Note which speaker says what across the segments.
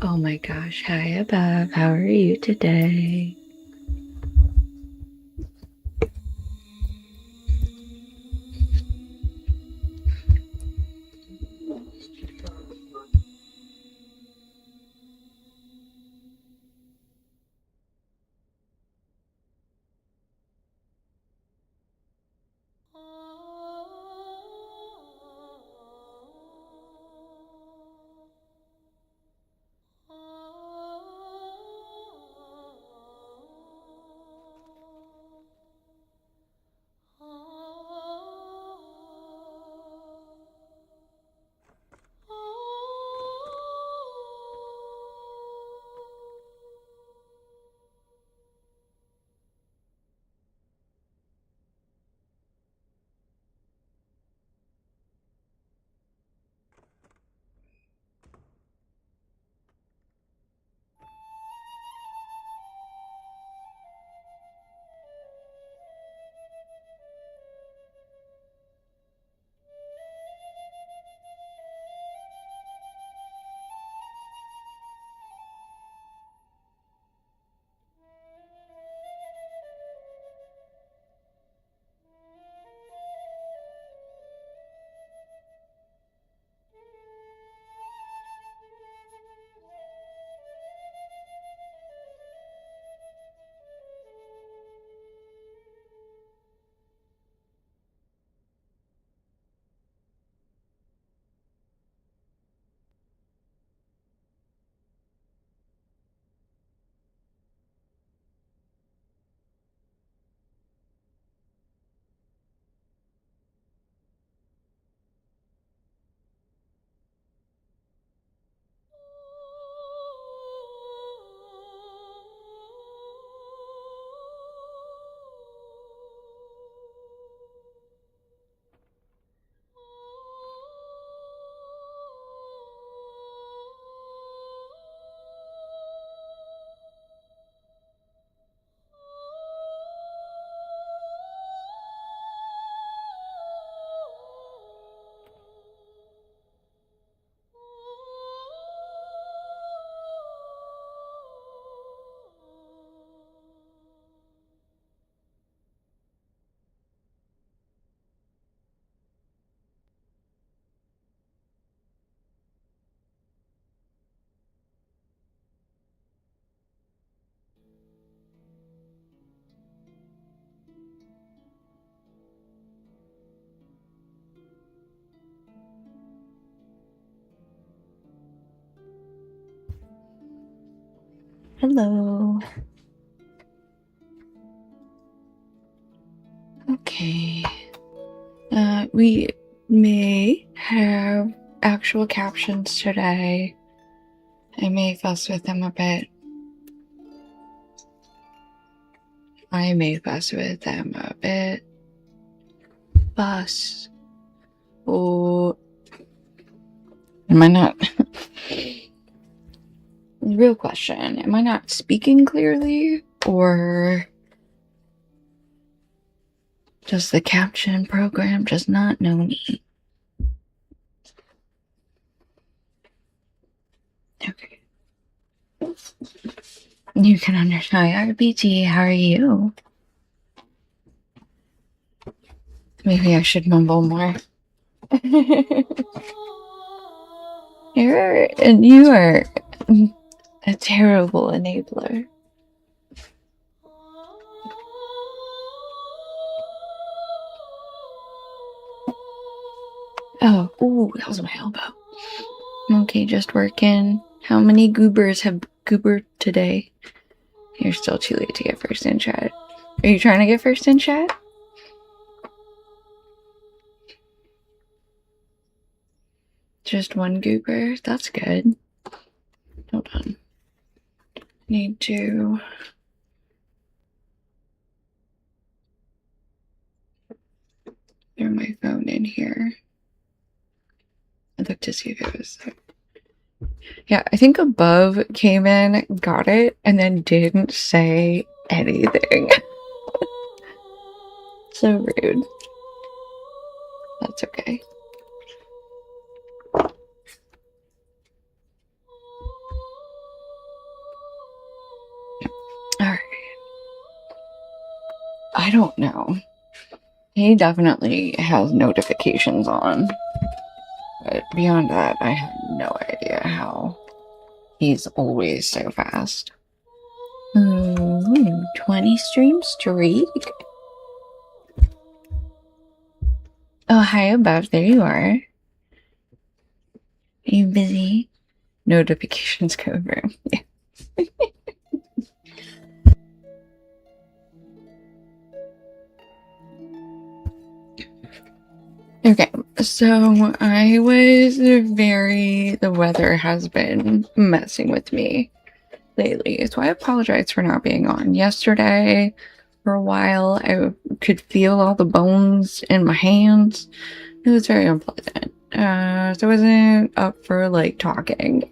Speaker 1: Oh my gosh, hi above. How are you today? Hello. Okay. We may have actual captions today. I may fuss with them a bit. Fuss. Oh. Am I not? Real question. Am I not speaking clearly? Or does the caption program just not know me? Okay. You can understand. RBG, how are you? Maybe I should mumble more. You are a terrible enabler. Oh, ooh, that was my elbow. Okay, just working. How many goobers have goobered today? You're still too late to get first in chat. Are you trying to get first in chat? Just one goober? That's good. Hold on. Need to... throw my phone in here. I'd look to see if it was there. Yeah, I think above came in, got it, and then didn't say anything. So rude. That's okay. I don't know. He definitely has notifications on. But beyond that, I have no idea how he's always so fast. 20 stream streak. Oh, hi above. There you are. Are you busy? Notifications go through. Yeah. Okay, so the weather has been messing with me lately, so I apologize for not being on. Yesterday, for a while, I could feel all the bones in my hands. It was very unpleasant. So I wasn't up for, like, talking.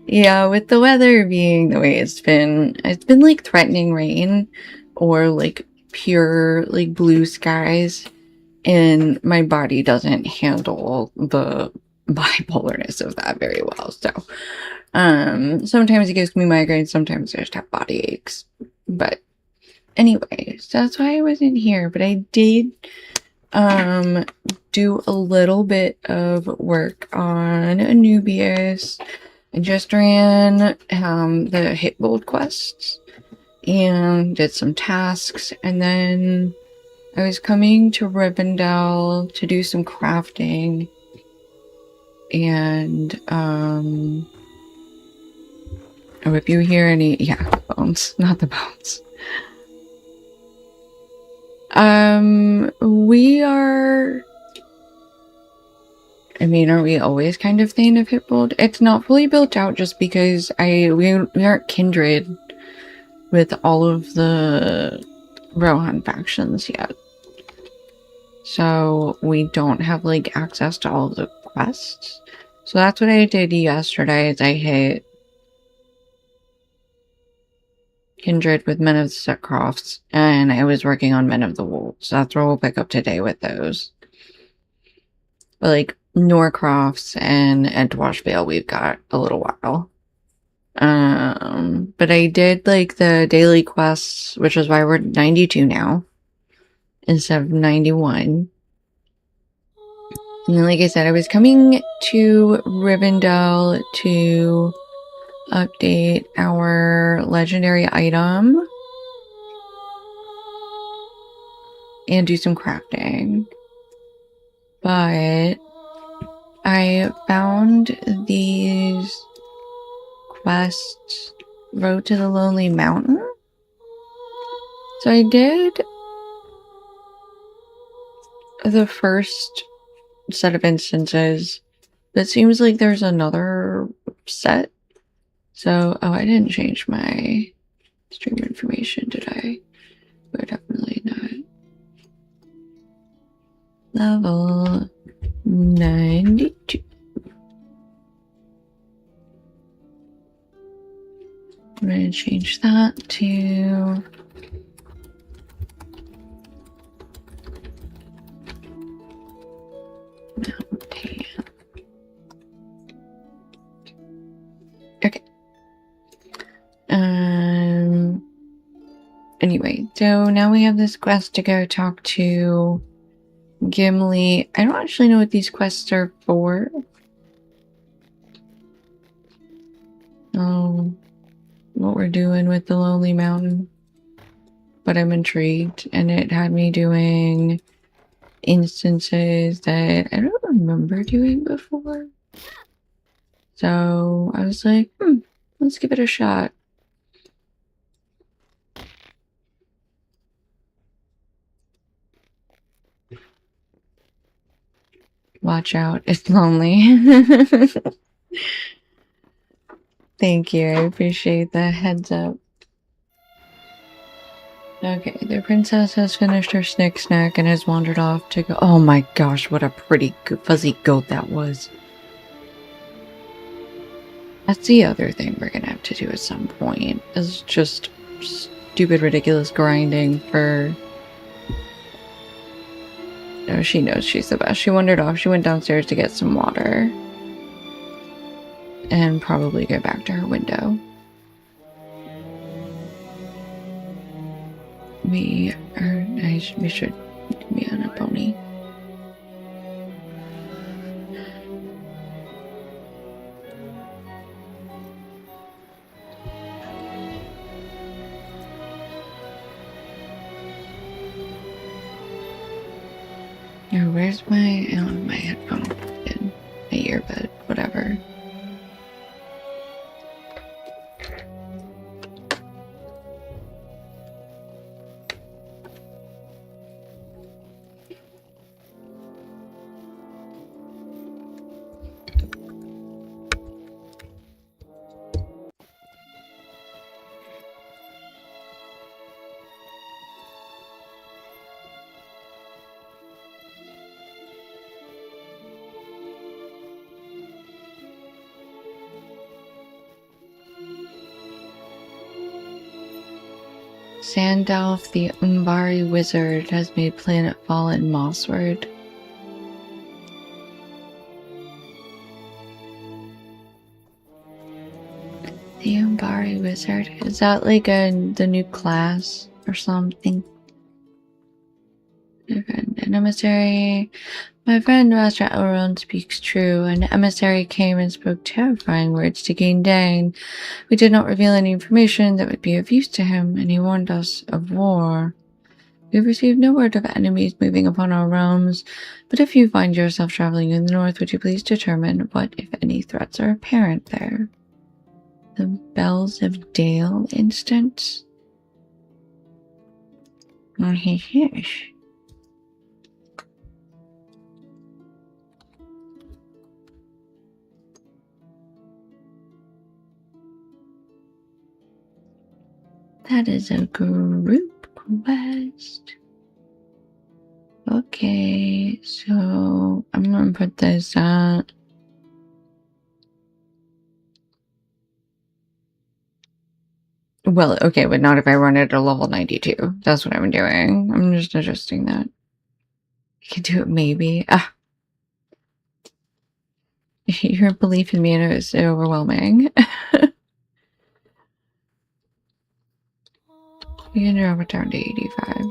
Speaker 1: Yeah, with the weather being the way it's been like threatening rain or like pure like blue skies, and my body doesn't handle the bipolarness of that very well. So sometimes it gives me migraines, sometimes I just have body aches. But anyway, so that's why I wasn't here. But I did do a little bit of work on Anubius. I just ran the Hit Bold quests and did some tasks, and then I was coming to Rivendell to do some crafting, and oh, if you hear any, yeah, bones, not the bones. We are, I mean, are we always kind of thin of Hitbold? It's not fully built out just because we aren't kindred with all of the Rohan factions yet. So we don't have like access to all of the quests. So that's what I did yesterday is I hit kindred with Men of the Setcrofts, and I was working on Men of the Wold. So that's what we'll pick up today with those. But like Norcrofts and Edgewash Vale, we've got a little while. But I did like the daily quests, which is why we're 92 now instead of 91. And then, like I said, I was coming to Rivendell to update our legendary item and do some crafting. But I found these quests, Road to the Lonely Mountain. So I did the first set of instances. It seems like there's another set. So, oh, I didn't change my stream information, did I? But definitely not. Level 92. I'm going to change that to mountain. Okay. Anyway, so now we have this quest to go talk to Gimli. I don't actually know what these quests are for. What we're doing with the Lonely Mountain. But I'm intrigued, and it had me doing instances that I don't remember doing before. So I was like, let's give it a shot. Watch out, it's lonely. Thank you, I appreciate the heads up. Okay, the princess has finished her snick snack and has wandered off to go. Oh my gosh, what a pretty fuzzy goat that was. That's the other thing we're gonna have to do at some point, is just stupid, ridiculous grinding for... No, she knows she's the best. She wandered off. She went downstairs to get some water. And probably go back to her window. we should be on a pony. Oh, where's my headphone? My earbud, whatever. Sandalf, the Umbari wizard, has made planetfall in Mossward. The Umbari wizard? Is that like the new class or something? An emissary. My friend Master Elrond speaks true. An emissary came and spoke terrifying words to Gain Dane. We did not reveal any information that would be of use to him, and he warned us of war. We have received no word of enemies moving upon our realms, but if you find yourself traveling in the north, would you please determine what, if any, threats are apparent there? The Bells of Dale instance? That is a group quest. Okay, so I'm gonna put this out. Well, okay, but not if I run it at level 92. That's what I'm doing. I'm just adjusting that. I can do it maybe. Your belief in me is overwhelming. We can drop it down to 85.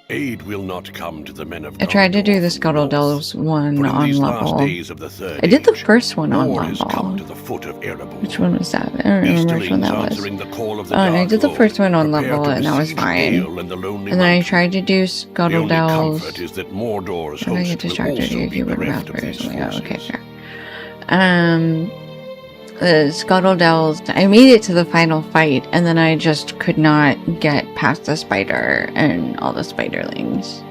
Speaker 2: Aid will not come to the men of
Speaker 1: I tried to do the Scuttle Delves one on level. I did the first one on level. Which one was that? I don't remember which one that was. Oh, and I did the first one on level and that was fine. And then I tried to do Scuttle Delves. If I get distracted, you would have or something. Oh, okay, fair. The Scuttle Delves, I made it to the final fight, and then I just could not get past the spider and all the spiderlings.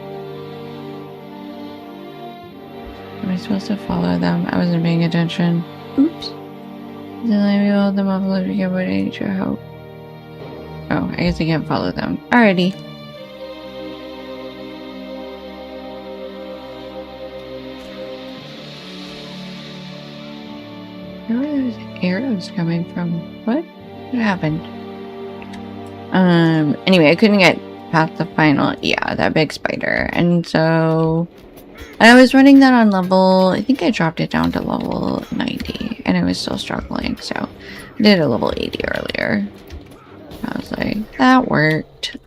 Speaker 1: Am I supposed to follow them? I wasn't paying attention. Oops. Then I revealed them up to get what I need your help. Oh, I guess I can't follow them. Alrighty. Where were those arrows coming from? What happened? Anyway, I couldn't get past the final, that big spider. And so I was running that on level, I think I dropped it down to level 90 and I was still struggling. So I did a level 80 earlier. I was like, that worked.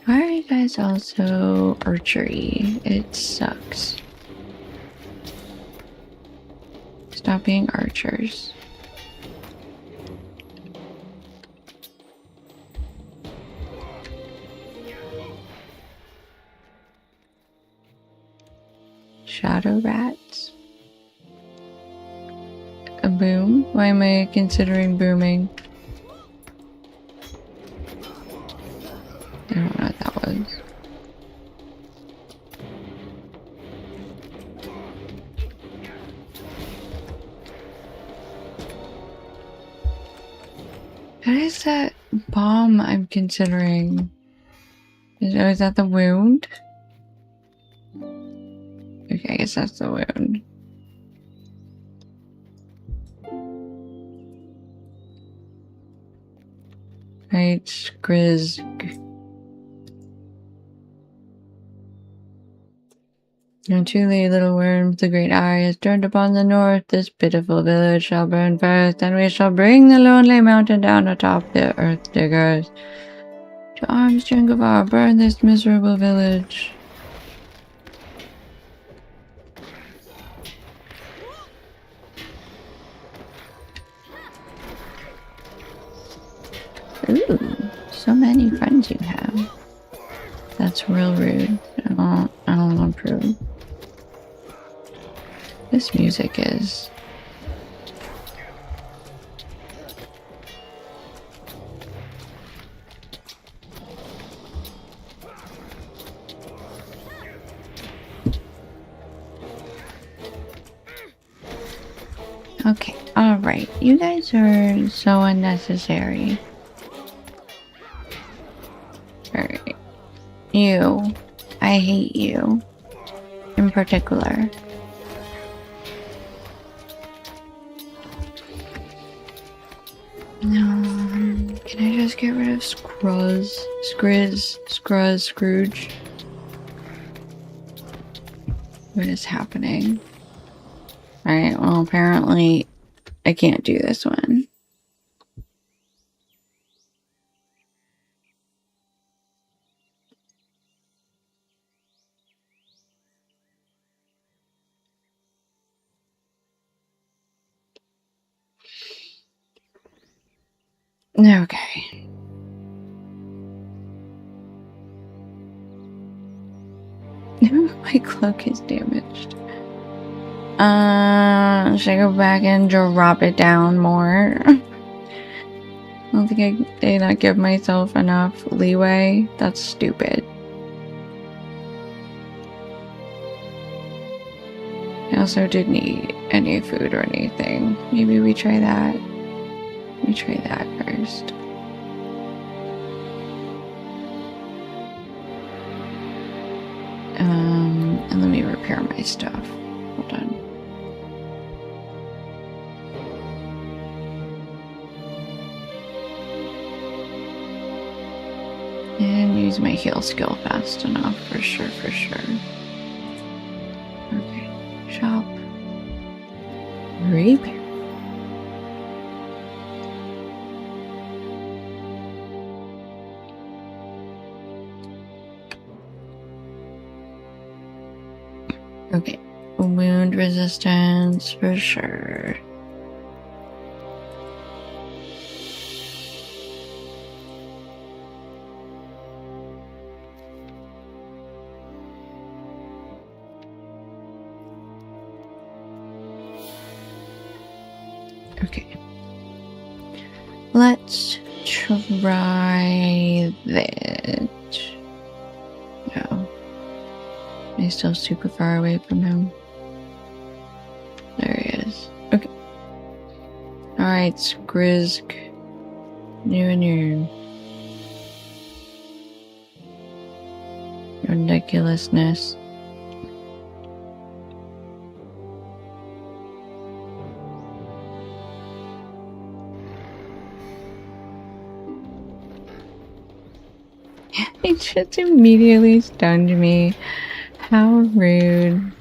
Speaker 1: Why are you guys also archery? It sucks. Stop being archers. Shadow rats. A boom? Why am I considering booming? I don't know what that was. What is that bomb I'm considering? Is that the wound? Okay, I guess that's the wound. Right, Grizz. And truly, little worm, the great eye is turned upon the north. This pitiful village shall burn first, and we shall bring the lonely mountain down atop the earth diggers. To arms, Dringavar, burn this miserable village. Ooh, so many friends you have. That's real rude. I don't approve. This music is. Okay, alright. You guys are so unnecessary. Alright. You. I hate you. In particular. No. Can I just get rid of Scrooge? What is happening? Alright, well apparently I can't do this one. Okay. My cloak is damaged. Should I go back and drop it down more? I don't think I did not give myself enough leeway. That's stupid. I also didn't eat any food or anything. Maybe we try that. We try that first. And let me repair my stuff. Hold on. And use my heal skill fast enough, for sure. Okay, shop. Repair. Okay, wound resistance, for sure. Okay. Let's try that. No. Am I still super far away from him? There he is. Okay. Alright, Skrizk. You and your ridiculousness. He just immediately stunned me. How rude.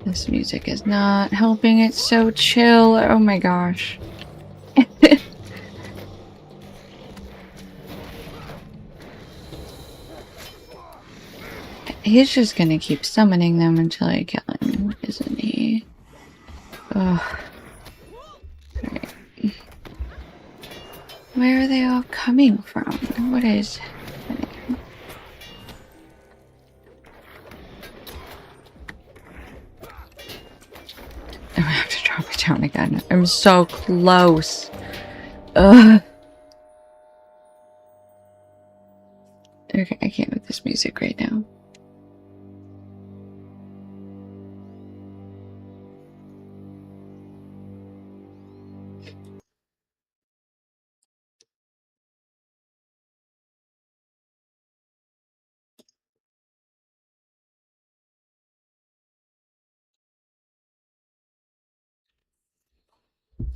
Speaker 1: This music is not helping. It's so chill. Oh my gosh. He's just gonna keep summoning them until I kill him, isn't he? Ugh. Right. Where are they all coming from? What is happening? I'm gonna have to drop it down again. I'm so close. Ugh. Okay, I can't with this music right now.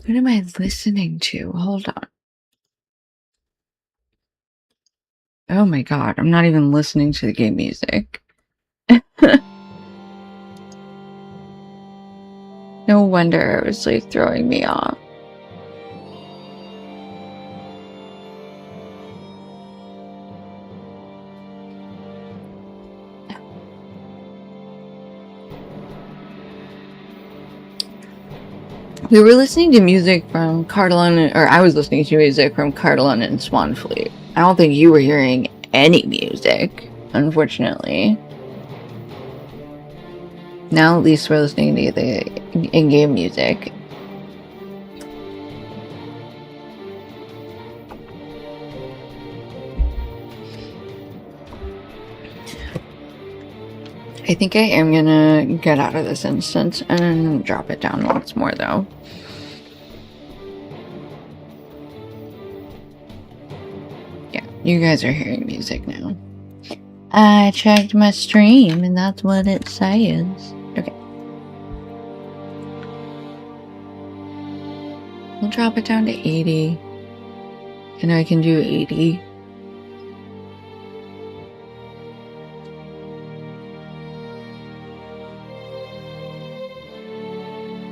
Speaker 1: What am I listening to? Hold on. Oh my god, I'm not even listening to the game music. No wonder it was like throwing me off. We were listening to music from Cardalon, or I was listening to music from Cardalon and Swanfleet. I don't think you were hearing any music, unfortunately. Now at least we're listening to the in-game music. I think I am gonna get out of this instance and drop it down once more though. Yeah, you guys are hearing music now. I checked my stream and that's what it says. Okay. We'll drop it down to 80. And I can do 80.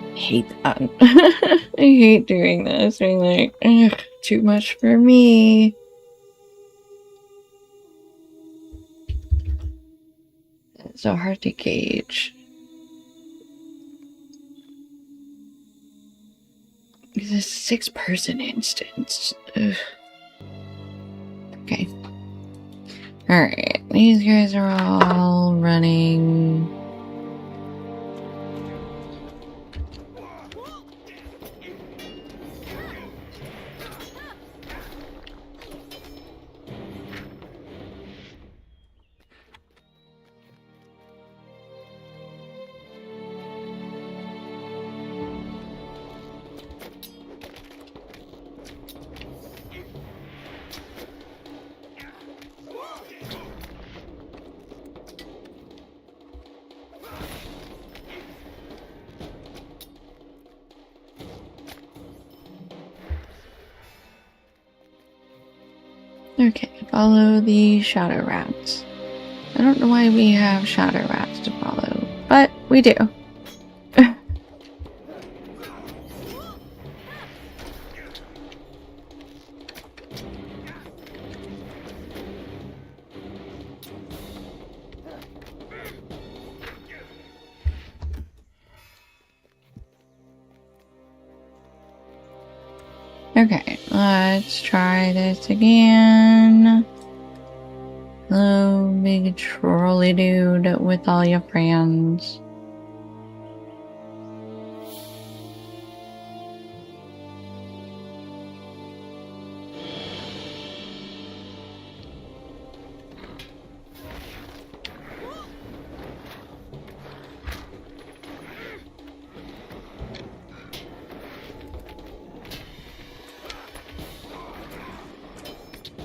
Speaker 1: I hate that. I hate doing this. I'm like, ugh, too much for me. It's so hard to gauge. It's a 6-person instance. Ugh. Okay. Alright, these guys are all running. Okay, follow the shadow rats. I don't know why we have shadow rats to follow, but we do. Okay, let's try this again. Hello, big trolley dude with all your friends.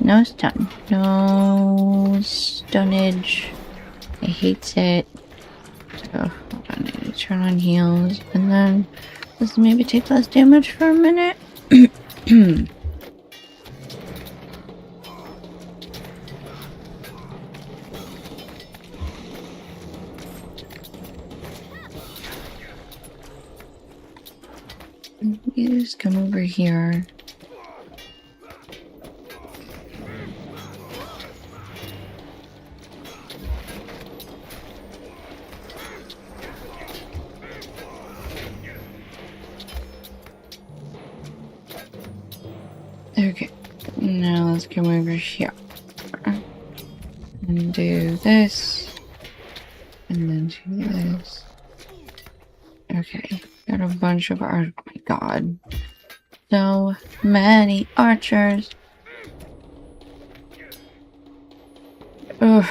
Speaker 1: No stun. No stunnage. I hate it. So, hold on, I need to turn on heals. And then, let's maybe take less damage for a minute. You just come over here. Okay, Now let's come over here. And do this. And then do this. Okay. Got a bunch of art. Oh my god. So many archers. Ugh.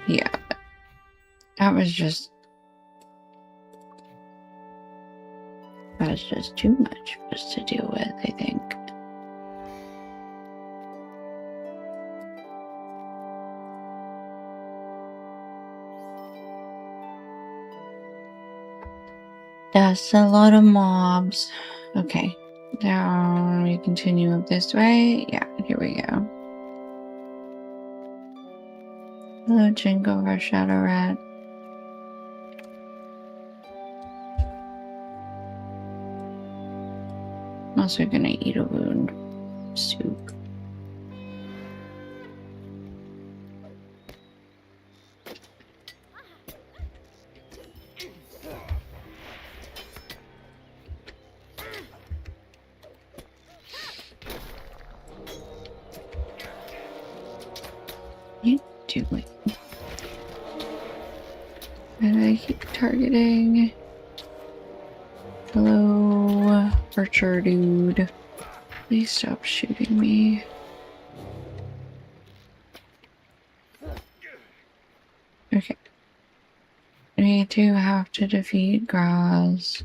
Speaker 1: Yeah. That was just too much for us to deal with, I think. That's a lot of mobs. Okay. Now we continue up this way. Yeah, here we go. Hello, Jingo, our shadow rat. I'm also gonna eat a wound soup. What are you doing? Why do I keep targeting? Hello, archer dude. Please stop shooting me. Okay. We do have to defeat Graz.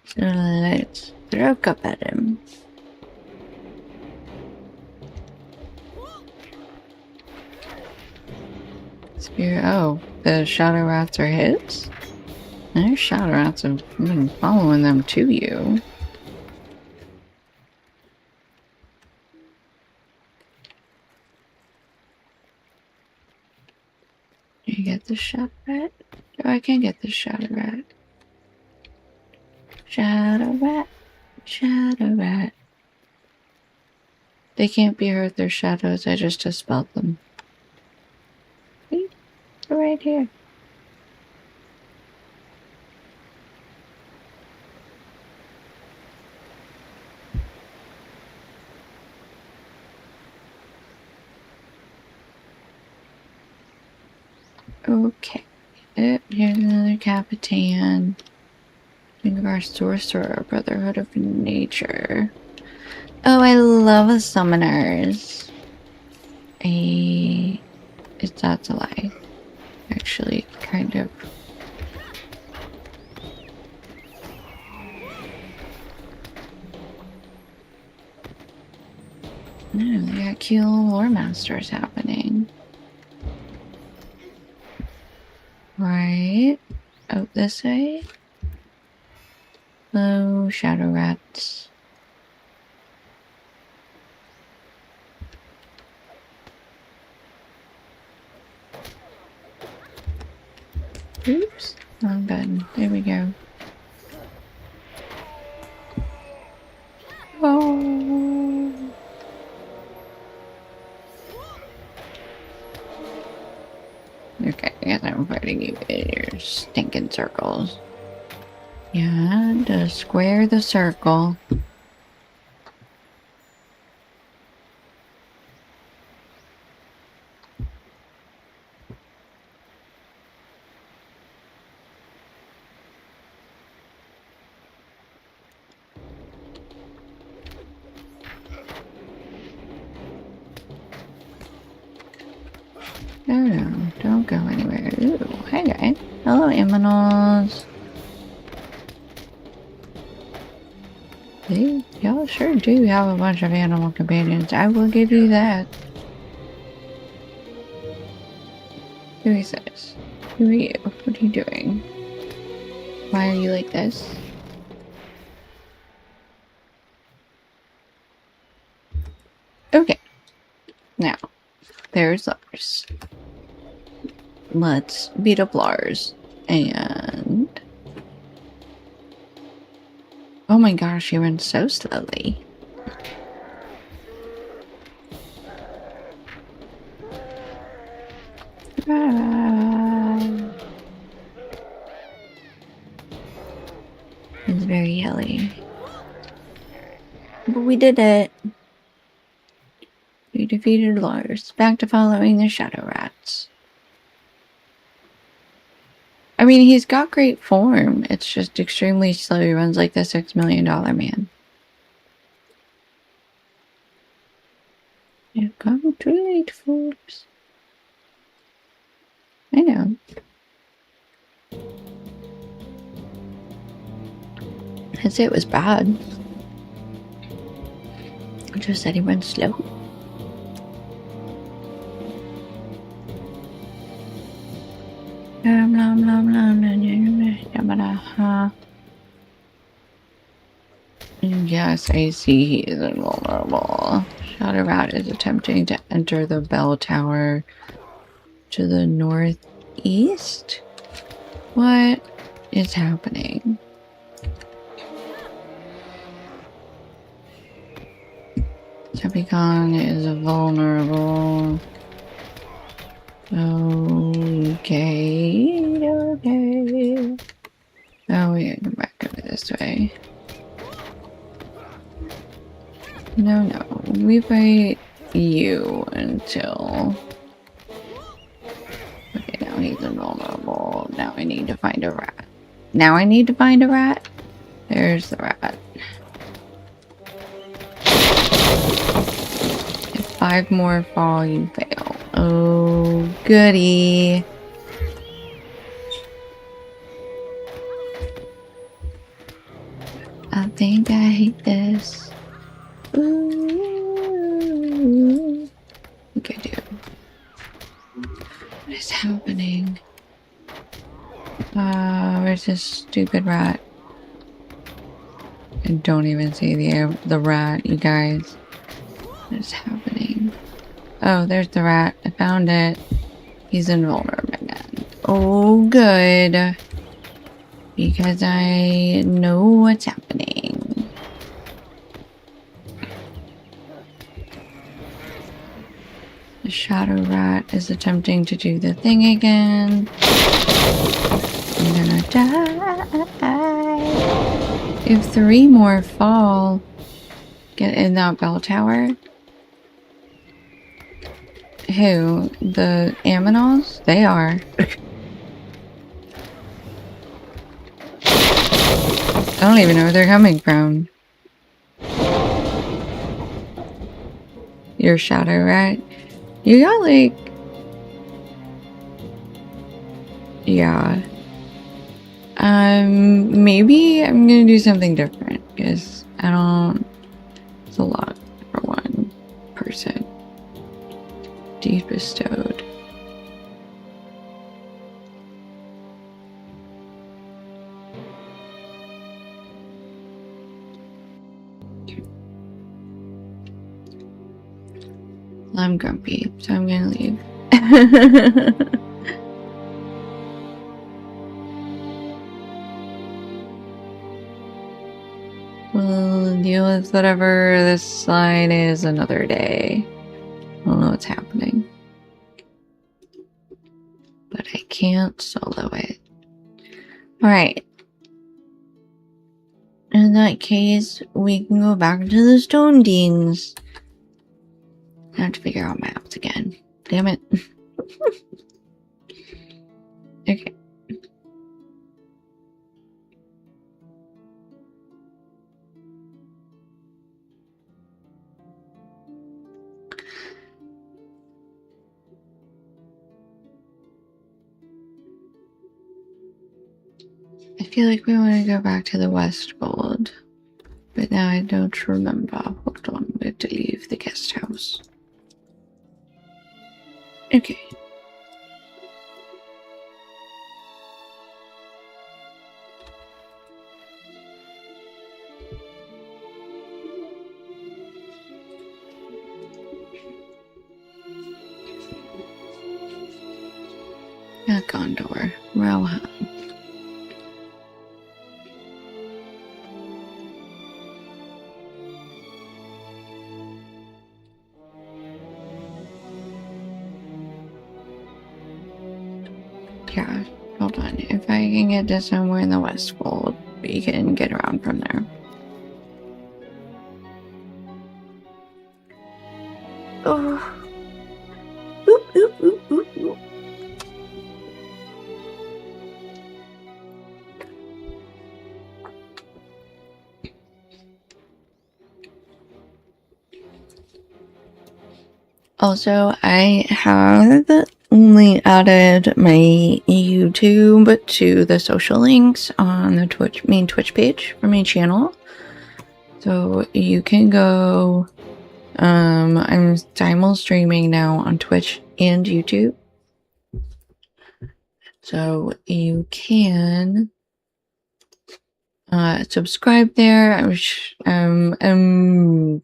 Speaker 1: So let's throw up at him. Spirit. Oh, the shadow rats are his? There's shadow rats. I've been following them to you. Do you get the shadow rat? Oh, I can get the shadow rat. Shadow rat. Shadow rat. They can't be hurt, they're shadows. I just dispelled them. See? They're right here. Okay. Here's another Capitan. Think of our sorcerer, Brotherhood of Nature. Oh, I love summoners. That's a lie. Actually, kind of. No, they got cute little lore masters happening. Right. Out this way. Hello, shadow rats. Oops. Wrong button. There we go. Oh. Okay, I guess I'm fighting you in your stinking circles. Yeah, to square the circle. No, don't go anywhere. Ooh, hey guys. Hello, Aminals. Y'all sure do have a bunch of animal companions. I will give you that. Who is this? Who are you? What are you doing? Why are you like this? Okay. Now, there's Lars. Let's beat up Lars. And... oh my gosh, he runs so slowly. It's very hilly. But we did it. defeated Lars. Back to following the Shadow Rats. I mean, he's got great form. It's just extremely slow. He runs like the $6 million man. You've come too late, fools. I know. I'd say it was bad. I just said he went slow. Yes, I see he is invulnerable. Shadow Rat is attempting to enter the bell tower to the northeast. What is happening? Tepicon is vulnerable. Okay. Oh, we gotta come back over this way. No. We fight you until... Okay, now he's invulnerable. Now I need to find a rat. There's the rat. If 5 more fall, you fail. Oh, goody. I think I hate this. Ooh. Okay, dude. What is happening? Where's this stupid rat? I don't even see the rat, you guys. What is happening? Oh, there's the rat. I found it. He's invulnerable again. Oh, good. Because I know what's happening. The Shadow Rat is attempting to do the thing again. I'm gonna die. If 3 more fall, get in that bell tower. Who? The Aminals? They are. I don't even know where they're coming from. Your Shadow Rat? You got like... Yeah. Maybe I'm gonna do something different, because I don't... It's a lot for one person. Deed bestowed. I'm grumpy, so I'm gonna leave. We'll deal with whatever this line is another day. I don't know what's happening. But I can't solo it. Alright. In that case, we can go back to the Stone Deans. I have to figure out maps again. Damn it. Okay. I feel like we want to go back to the Westfold. But now I don't remember. Hold on, we have to leave the guest house. Okay. Gondor, Rohan. Yeah, hold on. If I can get to somewhere in the Westfold, we can get around from there. Oh. Oop, oop, oop, oop, oop. Also, I have only added my YouTube to the social links on the main Twitch page for my channel. So you can go, I'm simul streaming now on Twitch and YouTube. So you can subscribe there. I'm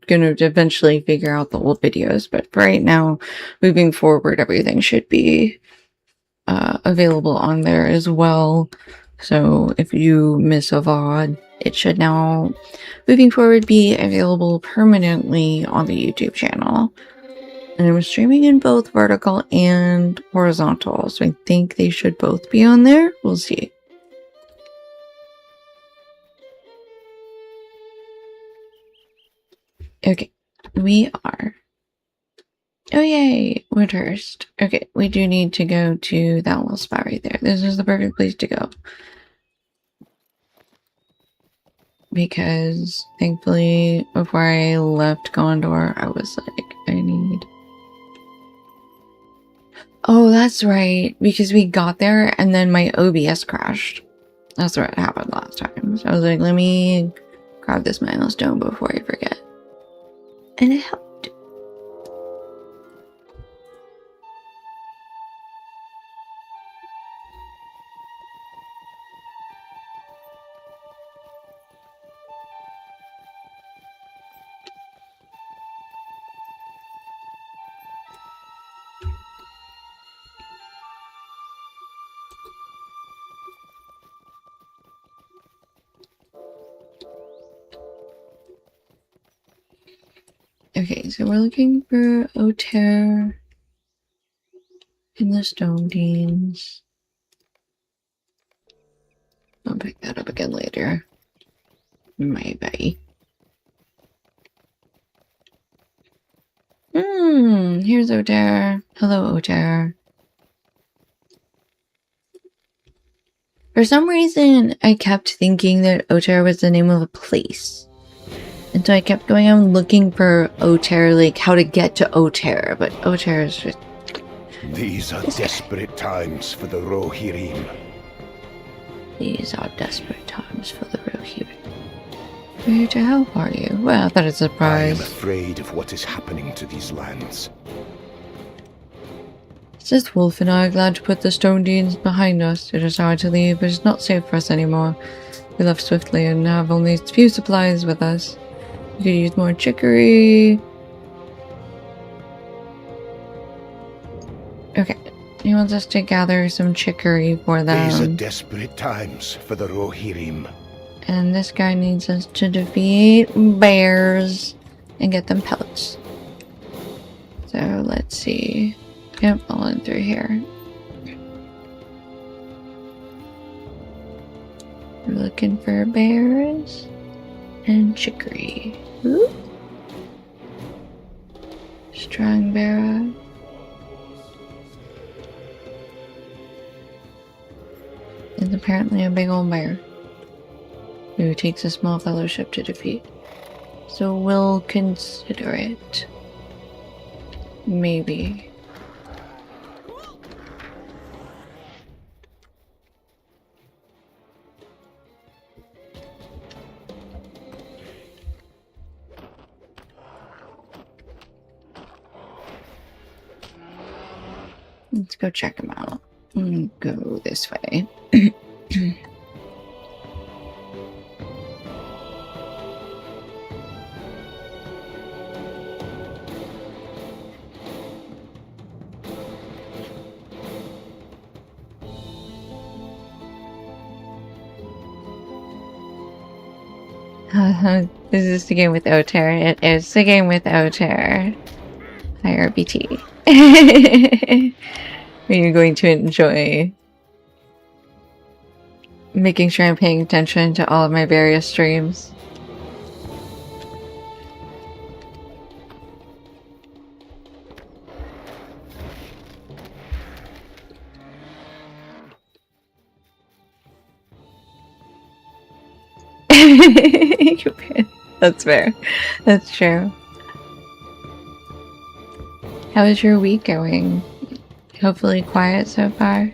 Speaker 1: gonna eventually figure out the old videos, but for right now, moving forward, everything should be available on there as well. So if you miss a VOD, it should now, moving forward, be available permanently on the YouTube channel. And I'm streaming in both vertical and horizontal, so I think they should both be on there. We'll see. Okay, we are. Oh yay, Woodhurst. Okay, we do need to go to that little spot right there. This is the perfect place to go. Because thankfully, before I left Gondor, I was like, I need... Oh, that's right. Because we got there and then my OBS crashed. That's what happened last time. So I was like, let me grab this milestone before I forget. And it helped. Okay, so we're looking for Oter in the Stone Deans. I'll pick that up again later. Maybe. Here's Oter. Hello, Oter. For some reason, I kept thinking that Oter was the name of a place. And so I kept going on looking for Oter, like how to get to Oter, but Oter is just...
Speaker 3: These are desperate times for the Rohirrim.
Speaker 1: These are desperate times for the Rohirrim. We're here to help, are you? Well, that is a surprise.
Speaker 3: I am afraid of what is happening to these lands.
Speaker 1: It's just Wolf and I are glad to put the Stone Deans behind us. It is hard to leave, but it's not safe for us anymore. We left swiftly and have only a few supplies with us. We could use more chicory. Okay, he wants us to gather some chicory for them.
Speaker 3: These are desperate times for the Rohirrim.
Speaker 1: And this guy needs us to defeat bears and get them pellets. So let's see. Yep, all in through here. We're looking for bears and chicory. Ooh. Strong bear. It's apparently a big old bear who takes a small fellowship to defeat. So we'll consider it. Maybe. Let's go check him out. Go this way. Is this the game with Oter? It is the game with Oter. Hi, RBT. Are you going to enjoy making sure I'm paying attention to all of my various streams? That's fair. That's true. How is your week going? Hopefully quiet so far.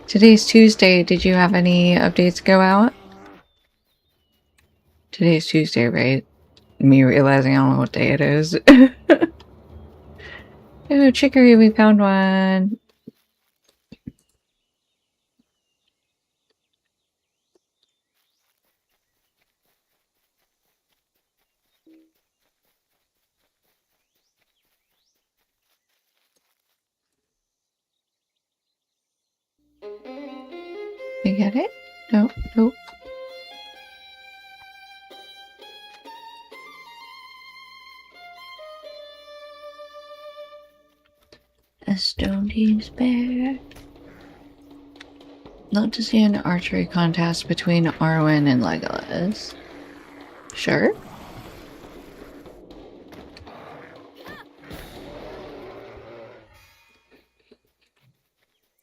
Speaker 1: Today's Tuesday. Did you have any updates go out? Today's Tuesday, right? Me realizing I don't know what day it is. Oh, chicory, we found one. You get it? No, nope. A stone team's bear. Love to see an archery contest between Arwen and Legolas. Sure.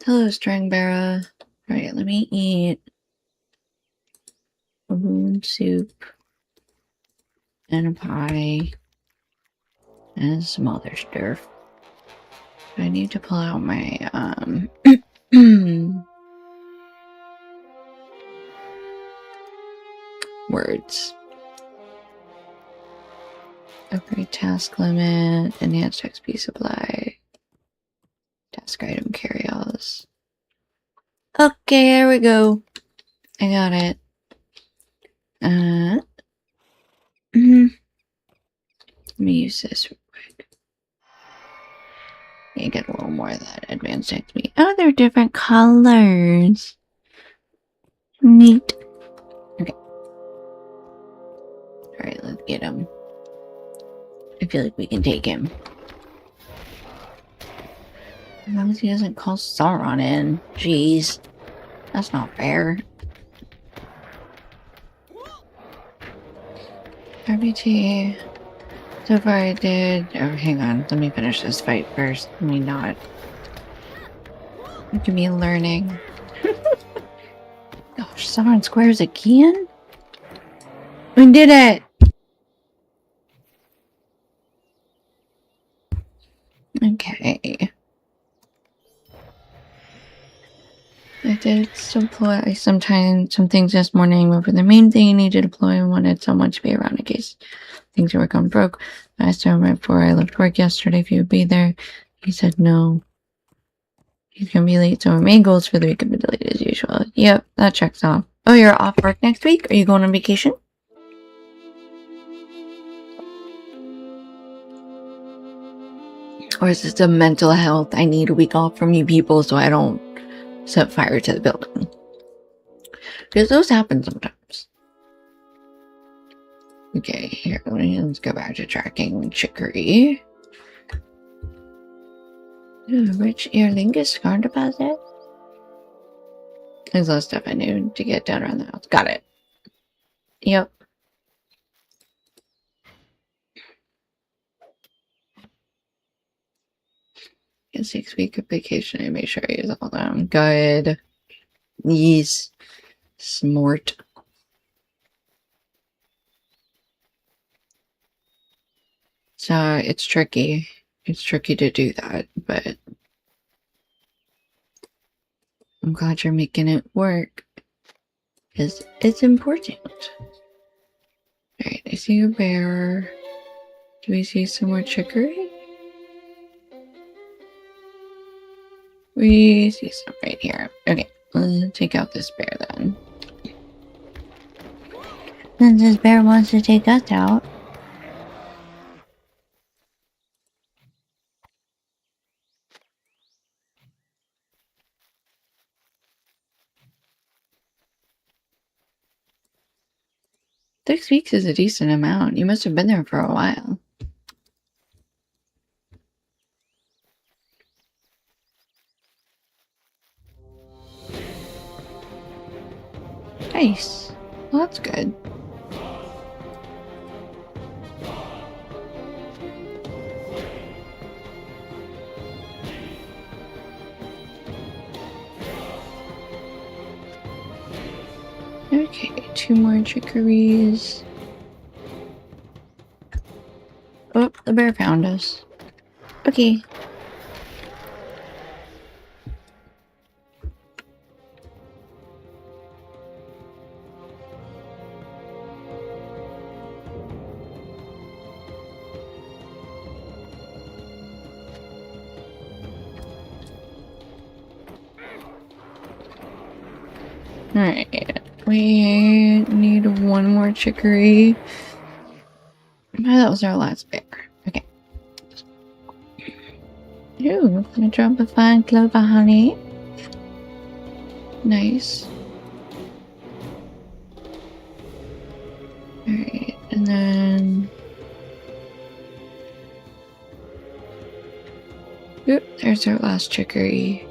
Speaker 1: Hello, Strangbearer. Alright, let me eat a moon soup and a pie and some other stuff. I need to pull out my words. Upgrade task limit, enhanced XP supply, task item carry-alls. Okay, here we go. I got it. Let me use this real quick. You get a little more of that advanced XP. Oh, they're different colors. Neat. Okay. Alright, let's get him. I feel like we can take him. As long as he doesn't call Sauron in. Jeez. That's not fair. RBT. So far I did... Oh, hang on. Let me finish this fight first. Let me not. Look at me learning. Gosh, Sauron squares again? We did it! Okay. I did deploy some things this morning, but for the main thing I need to deploy, I wanted someone to be around in case things were going broke. I asked him right before I left work yesterday if he would be there. He said no. He's gonna be late, so my main goals for the week have been delayed as usual. Yep, that checks off. Oh, you're off work next week? Are you going on vacation? Or is this a mental health? I need a week off from you people so I don't set fire to the building. Because those happen sometimes. Okay, here, let's go back to tracking chicory. Ooh, rich earlingus scar deposit. There's a lot of stuff I need to get done around the house. Got it. Yep. Get 6 week of vacation and make sure I use all of them. Good. Yes. Smart. So it's tricky. It's tricky to do that, but I'm glad you're making it work. Because it's important. Alright, I see a bear. Do we see some more chicory? We see some right here. Okay, let's take out this bear then. Since this bear wants to take us out. Six weeks is a decent amount. You must have been there for a while. Nice. Well, that's good. Okay, 2 more chicories. The bear found us. Okay. Alright. We need one more chicory. That was our last bear. Okay. Ooh, gonna drop a fine clover honey. Nice. Alright, and then... Oop, there's our last chicory.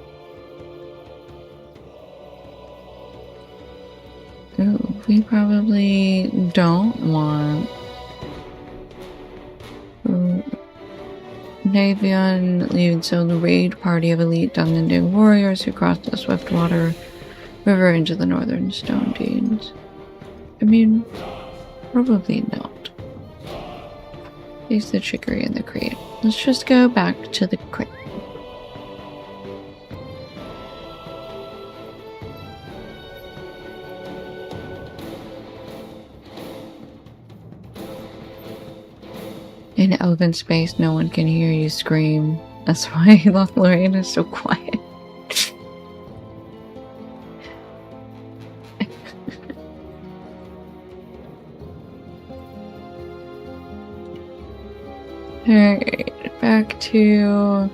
Speaker 1: Ooh, we probably don't want... Navion leads on the raid party of elite Dungending warriors who crossed the Swiftwater River into the northern Stone Dunes. I mean, probably not. Leaves the chicory in the crate. Let's just go back to the crate. In elven space, no one can hear you scream. That's why Lothlorien is so quiet. Alright, back to...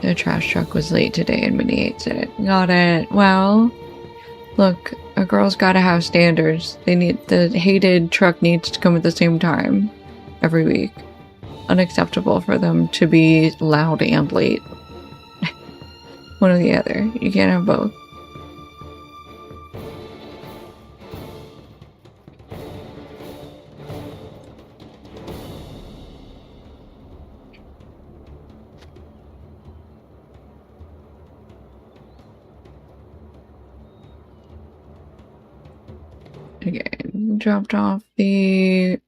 Speaker 1: The trash truck was late today and Minnie hates it. Got it. Well, look, a girl's gotta have standards. The hated truck needs to come at the same time. Every week. Unacceptable for them to be loud and late. One or the other. You can't have both. Okay, dropped off the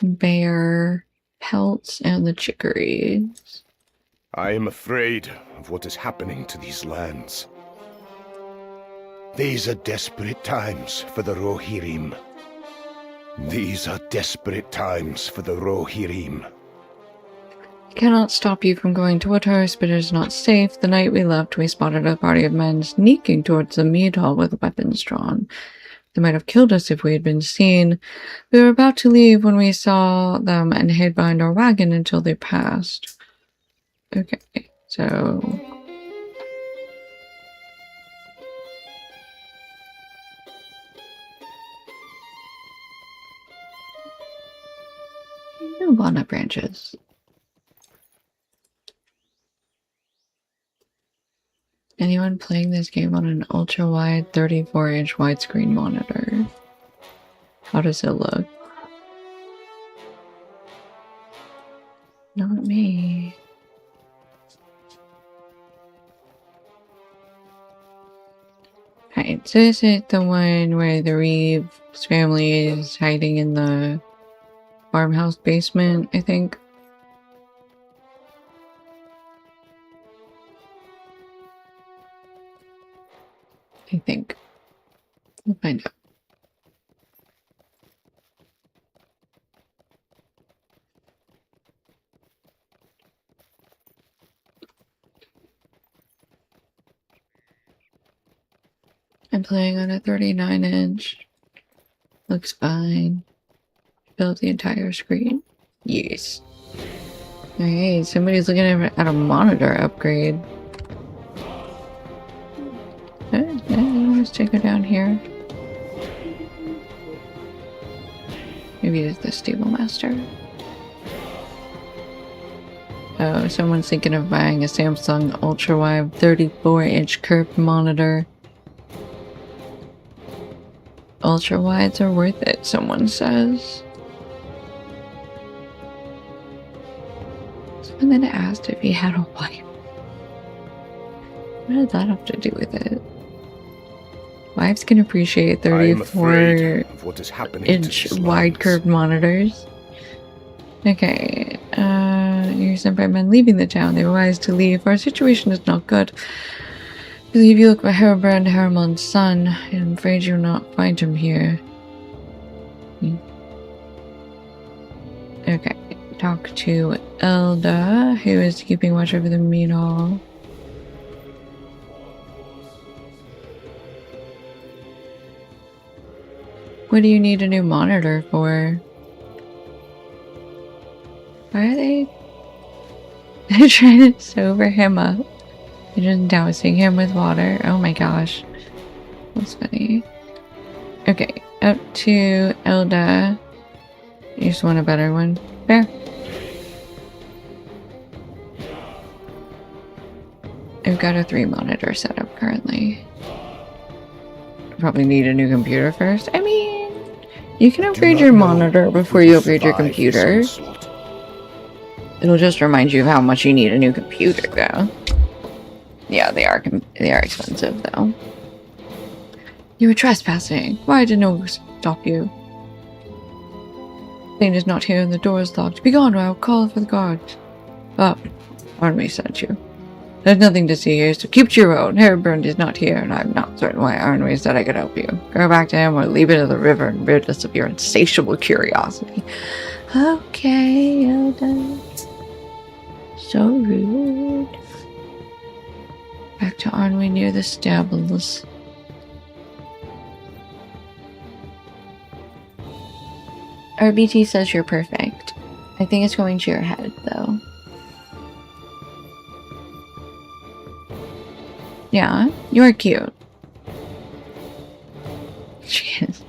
Speaker 1: bear pelts and the chicories.
Speaker 3: I am afraid of what is happening to these lands. These are desperate times for the Rohirrim. These are desperate times for the Rohirrim.
Speaker 1: I cannot stop you from going to Waterhurst, but it is not safe. The night we left, we spotted a party of men sneaking towards the mead hall with weapons drawn. They might have killed us if we had been seen. We were about to leave when we saw them and hid behind our wagon until they passed. Okay, so... no walnut branches. Anyone playing this game on an ultra-wide 34-inch widescreen monitor? How does it look? Not me. Alright, so this is the one where the Reeves family is hiding in the farmhouse basement, I think. I think. We'll find out. I'm playing on a 39-inch. Looks fine. Fill up the entire screen. Yes. Alright, somebody's looking at a monitor upgrade. Let's take her down here. Maybe it's the stable master. Oh, someone's thinking of buying a Samsung ultra-wide 34-inch curved monitor. Ultra-wides are worth it, someone says. Someone then asked if he had a wife. What did that have to do with it? wives can appreciate
Speaker 3: I am
Speaker 1: 34
Speaker 3: afraid of what is happening to
Speaker 1: inch
Speaker 3: these
Speaker 1: wide
Speaker 3: lands.
Speaker 1: curved monitors. Okay, you're sent by men leaving the town. They were wise to leave. Our situation is not good. I believe you look for Herobrand, Haramon's son. I'm afraid you'll not find him here. Okay, talk to Elda, who is keeping watch over the meat hall. What do you need a new monitor for? Why are they trying to sober him up? They're just dousing him with water. Oh my gosh. That's funny. Okay, up to Elda. You just want a better one. Fair. I've got a 3 monitor setup currently. Probably need a new computer first. I mean, you can upgrade your monitor before you upgrade your computer. It'll just remind you of how much you need a new computer, though. Yeah, they are expensive, though. You were trespassing. Why did no one stop you? Thane is not here and the door is locked. Be gone or I'll call for the guards. Oh, Army sent you. There's nothing to see here, so keep to your own. Herobrand is not here, and I'm not certain why Arnwy said I could help you. Go back to him or leave it to the river and rid us of your insatiable curiosity. Okay, Elda. So rude. Back to Arnwy near the stables. RBT says you're perfect. I think it's going to your head, though. Yeah, you're cute. She is.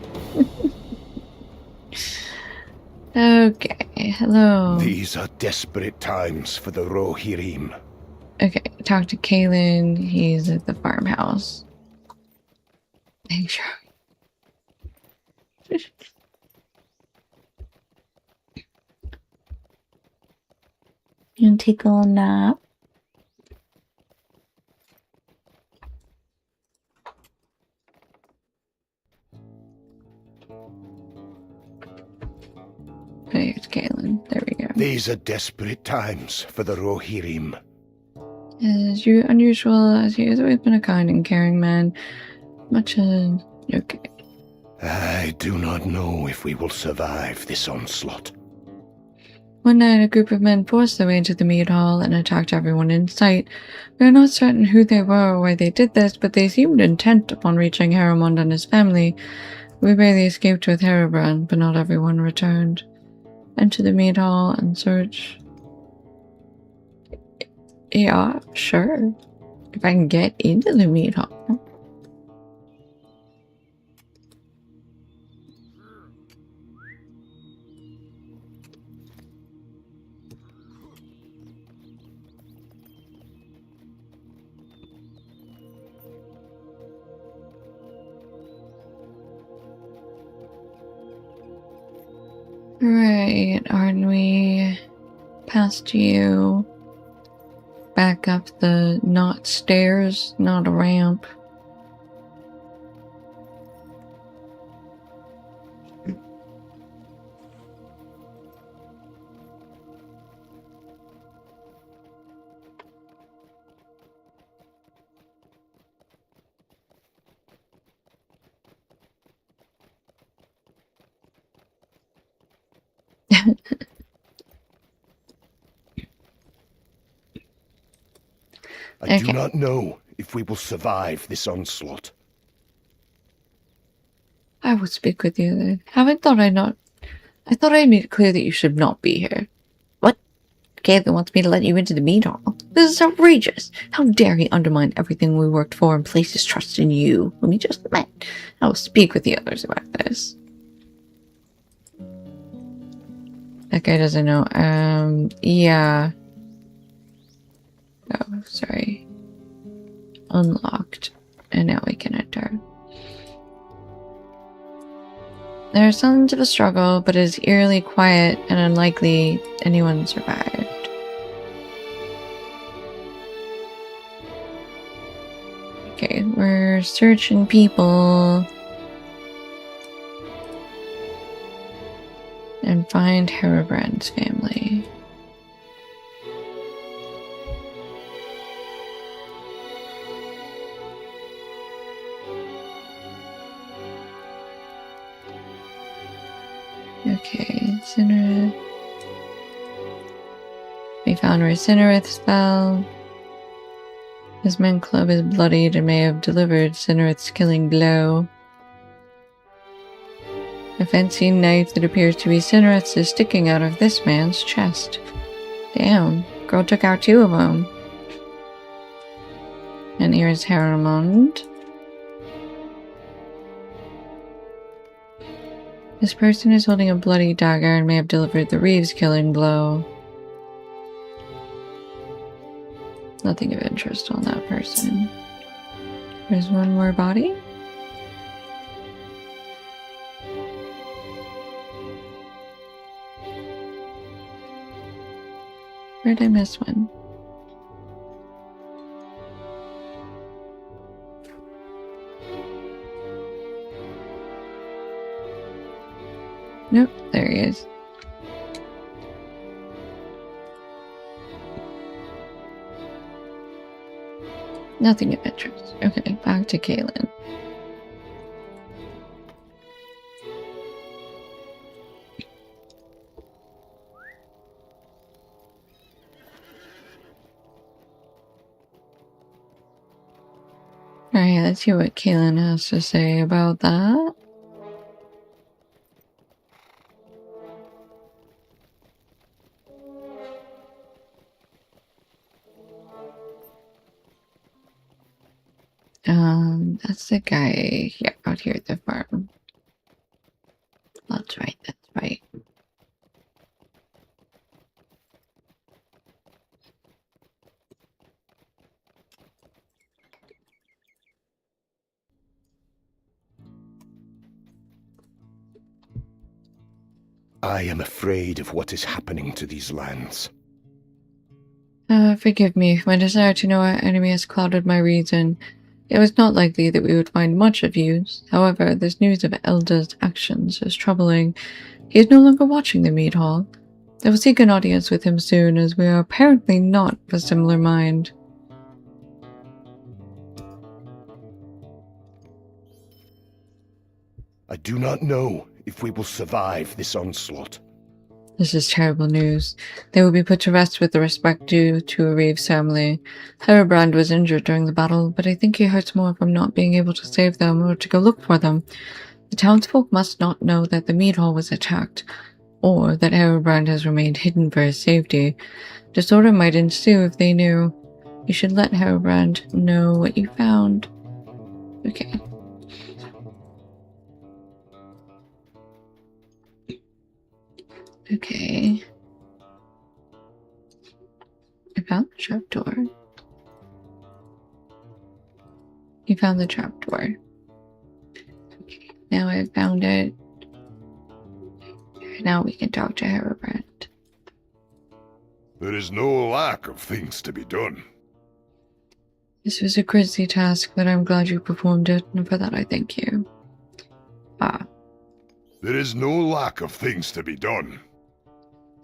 Speaker 1: Okay, hello.
Speaker 3: These are desperate times for the Rohirrim.
Speaker 1: Okay, talk to Kalen. He's at the farmhouse. Make sure. You want to take a little nap? Hey, it's Kalen. There we go.
Speaker 3: These are desperate times for the Rohirrim.
Speaker 1: As unusual as he has always been a kind and caring man. Much as... Okay.
Speaker 3: I do not know if we will survive this onslaught.
Speaker 1: One night, a group of men forced their way into the mead hall and attacked everyone in sight. We are not certain who they were or why they did this, but they seemed intent upon reaching Haramond and his family. We barely escaped with Herobrand, but not everyone returned. Enter the mead hall and search. Yeah, sure. If I can get into the mead hall. Right, aren't we past you? Back up the not stairs, not a ramp.
Speaker 3: I do not know if we will survive this onslaught.
Speaker 1: I will speak with you then. I thought I made it clear that you should not be here. What? Caitlin wants me to let you into the mead hall. This is outrageous. How dare he undermine everything we worked for and place his trust in you, whom he just met. I will speak with the others about this. That guy doesn't know. Yeah. Oh, sorry. Unlocked. And now we can enter. There are signs of a struggle, but it is eerily quiet and unlikely anyone survived. Okay, we're We're searching people. And find Herobrand's family. Okay, Cindereth. We found where Cindereth fell. His men club is bloodied and may have delivered Cindereth's killing blow. A fancy knife that appears to be Cindereth's is sticking out of this man's chest. Damn, girl took out 2 of them. And here's Haramond. This person is holding a bloody dagger and may have delivered the Reeves killing blow. Nothing of interest on that person. There's one more body. Where did I miss one? Nope, there he is. Nothing of interest. Okay, back to Kaylin. Alright, let's hear what Kaylin has to say about that. That's the guy, yeah, out here at the farm. That's right, that's right.
Speaker 3: I am afraid of what is happening to these lands.
Speaker 1: Forgive me, my desire to know our enemy has clouded my reason. It was not likely that we would find much of use. However, this news of Elda's actions is troubling. He is no longer watching the mead hall. I will seek an audience with him soon, as we are apparently not of a similar mind.
Speaker 3: I do not know if we will survive this onslaught.
Speaker 1: This is terrible news. They will be put to rest with the respect due to a Reeves family. Herobrand was injured during the battle, but I think he hurts more from not being able to save them or to go look for them. The townsfolk must not know that the mead hall was attacked, or that Herobrand has remained hidden for his safety. Disorder might ensue if they knew. You should let Herobrand know what you found. Okay. Okay. I found the trapdoor. You found the trapdoor. Okay, now I found it. Now we can talk to Herobrand.
Speaker 4: There is no lack of things to be done.
Speaker 1: This was a grisly task, but I'm glad you performed it, and for that I thank you.
Speaker 4: There is no lack of things to be done.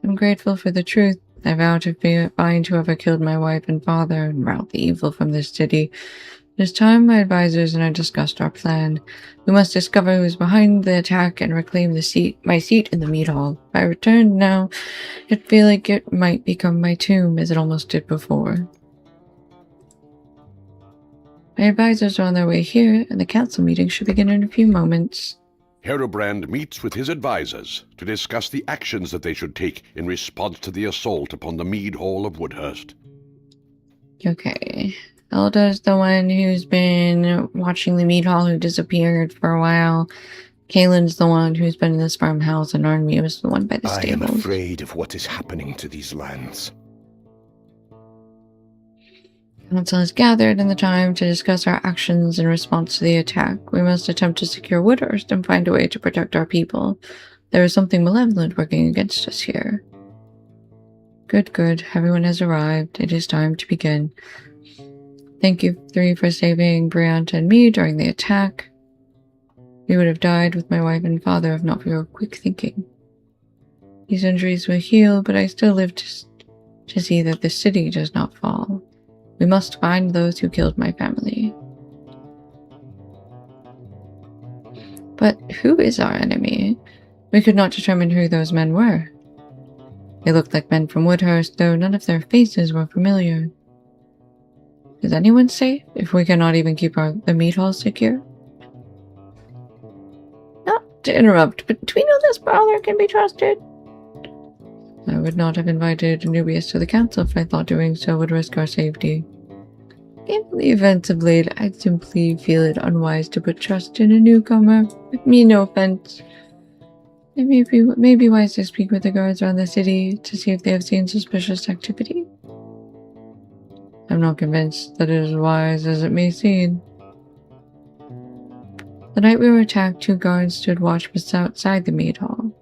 Speaker 1: I'm grateful for the truth. I vow to find whoever killed my wife and father and rout the evil from this city. It is time my advisors and I discussed our plan. We must discover who is behind the attack and reclaim my seat in the mead hall. If I return now, I feel like it might become my tomb, as it almost did before. My advisors are on their way here, and the council meeting should begin in a few moments.
Speaker 2: Herobrand meets with his advisors to discuss the actions that they should take in response to the assault upon the Mead Hall of Woodhurst.
Speaker 1: Okay. Elda's the one who's been watching the mead hall, who disappeared for a while. Kaylin's the one who's been in this farmhouse, and Arnmi was the one by the stables.
Speaker 3: I am afraid of what is happening to these lands.
Speaker 1: Council is gathered in the time to discuss our actions in response to the attack. We must attempt to secure Woodhurst and find a way to protect our people. There is something malevolent working against us here. Good, good. Everyone has arrived. It is time to begin. Thank you three for saving Briant and me during the attack. We would have died with my wife and father if not for your quick thinking. These injuries will heal, but I still live to see that the city does not fall. We must find those who killed my family. But who is our enemy? We could not determine who those men were. They looked like men from Woodhurst, though none of their faces were familiar. Is anyone safe if we cannot even keep the meat hall secure? Not to interrupt, but do we know this brawler can be trusted? I would not have invited Anubius to the council if I thought doing so would risk our safety. Given the events of late, I simply feel it unwise to put trust in a newcomer. With me, no offense. It may be wise to speak with the guards around the city to see if they have seen suspicious activity. I'm not convinced that it is wise as it may seem. The night we were attacked, 2 guards stood watch just outside the mead hall.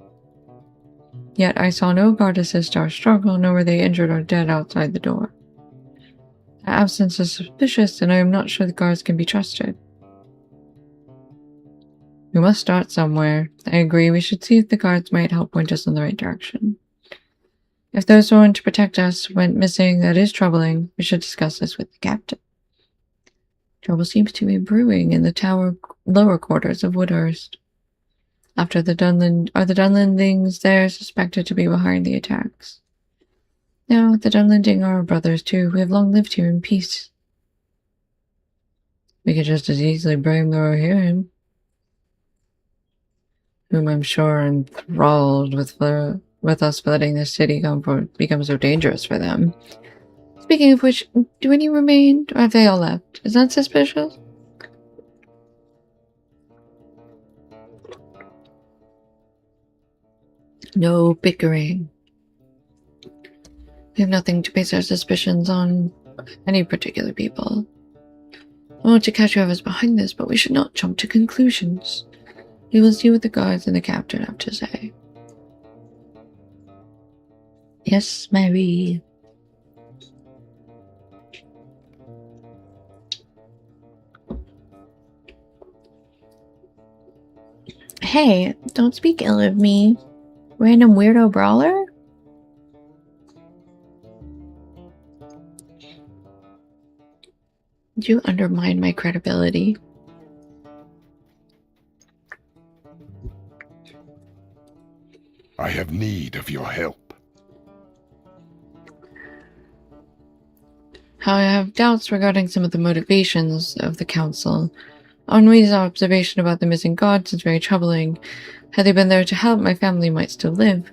Speaker 1: Yet I saw no guard assist our struggle, nor were they injured or dead outside the door. Their absence is suspicious, and I am not sure the guards can be trusted. We must start somewhere. I agree, we should see if the guards might help point us in the right direction. If those sworn to protect us went missing, that is troubling. We should discuss this with the captain. Trouble seems to be brewing in the lower quarters of Woodhurst. Are the Dunlendings there suspected to be behind the attacks? No, the Dunlending are our brothers too. We have long lived here in peace. We could just as easily blame the Rohirrim, whom I'm sure are enthralled with us for letting this city become so dangerous for them. Speaking of which, do any remain, or have they all left? Is that suspicious? No bickering. We have nothing to base our suspicions on any particular people. I want to catch whoever's behind this, but we should not jump to conclusions. We will see what the guards and the captain have to say. Yes, Mary. Hey, don't speak ill of me. Random weirdo brawler? You undermine my credibility.
Speaker 4: I have need of your help.
Speaker 1: I have doubts regarding some of the motivations of the council. Henri's observation about the missing gods is very troubling. Had they been there to help, my family might still live.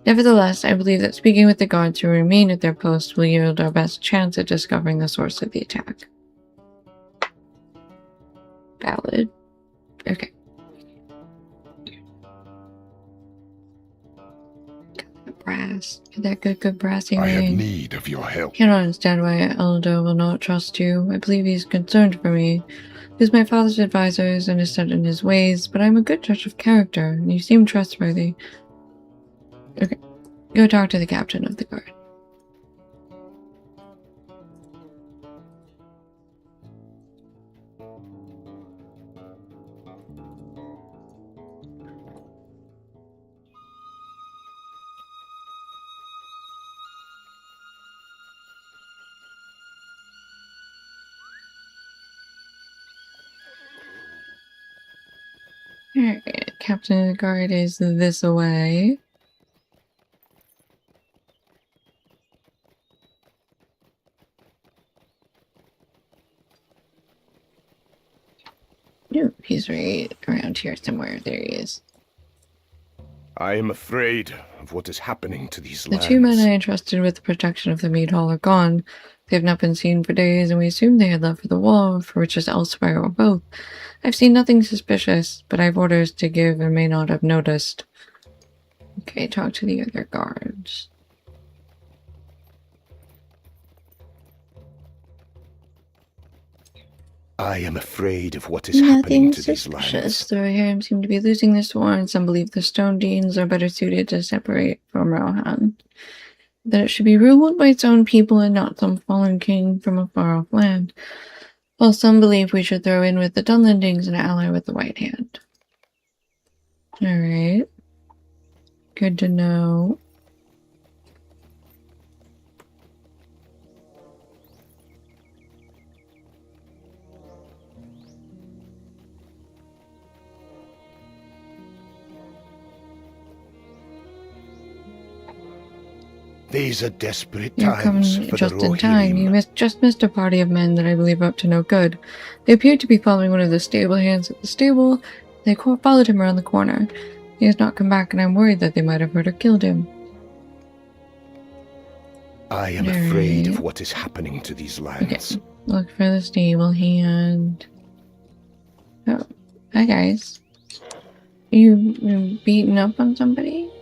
Speaker 1: Nevertheless, I believe that speaking with the guards who remain at their posts will yield our best chance at discovering the source of the attack. Valid. Okay. Brass. Get that good brassy
Speaker 4: I have
Speaker 1: ring.
Speaker 4: need of your help.
Speaker 1: Cannot understand why Eldo will not trust you. I believe he's concerned for me. He is my father's advisors and is set in his ways, but I'm a good judge of character, and you seem trustworthy. Okay. Go talk to the captain of the guard. Alright, captain of the guard is this away. Nope, he's right around here somewhere. There he is.
Speaker 3: I am afraid of what is happening to these
Speaker 1: The
Speaker 3: lands.
Speaker 1: 2 men I entrusted with the protection of the mead hall are gone. They have not been seen for days, and we assume they had left for the wall, for which is elsewhere, or both. I've seen nothing suspicious, but I have orders to give and may not have noticed. Okay, talk to the other guards.
Speaker 3: I am afraid of what is happening
Speaker 1: Nothing
Speaker 3: to these
Speaker 1: suspicious.
Speaker 3: lands.
Speaker 1: The Rohirrim seem to be losing their sworn. Some believe the Stone Deans are better suited to separate from Rohan. that it should be ruled by its own people and not some fallen king from a far-off land. While some believe we should throw in with the Dunlendings and ally with the White Hand. Alright. Good to know.
Speaker 3: These are desperate
Speaker 1: You come
Speaker 3: times for
Speaker 1: just
Speaker 3: the
Speaker 1: in time. You
Speaker 3: Rohirrim.
Speaker 1: just missed a party of men that I believe are up to no good. They appeared to be following one of the stable hands at the stable. They followed him around the corner. He has not come back, and I'm worried that they might have hurt or killed him.
Speaker 3: I am afraid of what is happening to these lands.
Speaker 1: Okay. Look for the stable hand. Oh, hi guys. You beating up on somebody?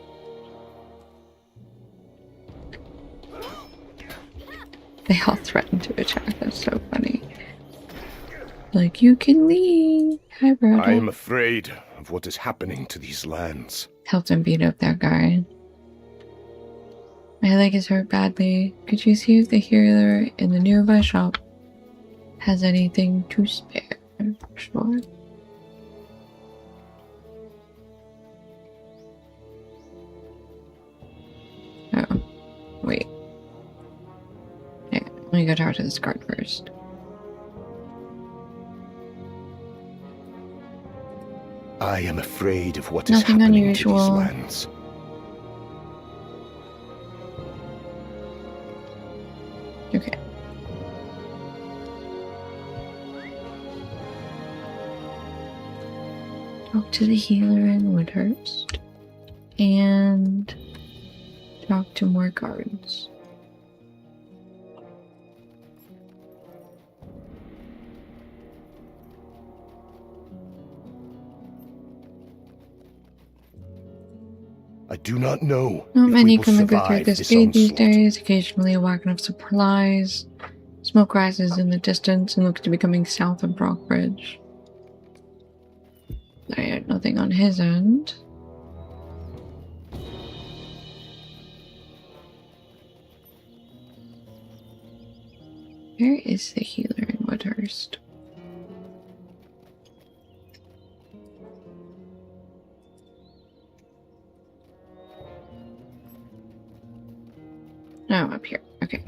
Speaker 1: They all threaten to attack. That's so funny. Like, you can leave. Hi, brother.
Speaker 3: I am afraid of what is happening to these lands.
Speaker 1: Helped him beat up that guy. My leg is hurt badly. Could you see if the healer in the nearby shop has anything to spare? Sure. Oh, wait. Let me go talk to this guard first.
Speaker 3: I am afraid of what is
Speaker 1: Nothing
Speaker 3: happening
Speaker 1: unusual.
Speaker 3: to these lands.
Speaker 1: Okay. Talk to the healer in Woodhurst. And talk to more guards.
Speaker 3: I do not know.
Speaker 1: Not
Speaker 3: if
Speaker 1: many
Speaker 3: we will
Speaker 1: come and go through
Speaker 3: survive
Speaker 1: this gate these
Speaker 3: onslaught.
Speaker 1: days. Occasionally a wagon of supplies. Smoke rises in the distance and looks to be coming south of Brockbridge. I had nothing on his end. Where is the healer in Woodhurst? Oh, up here. Okay.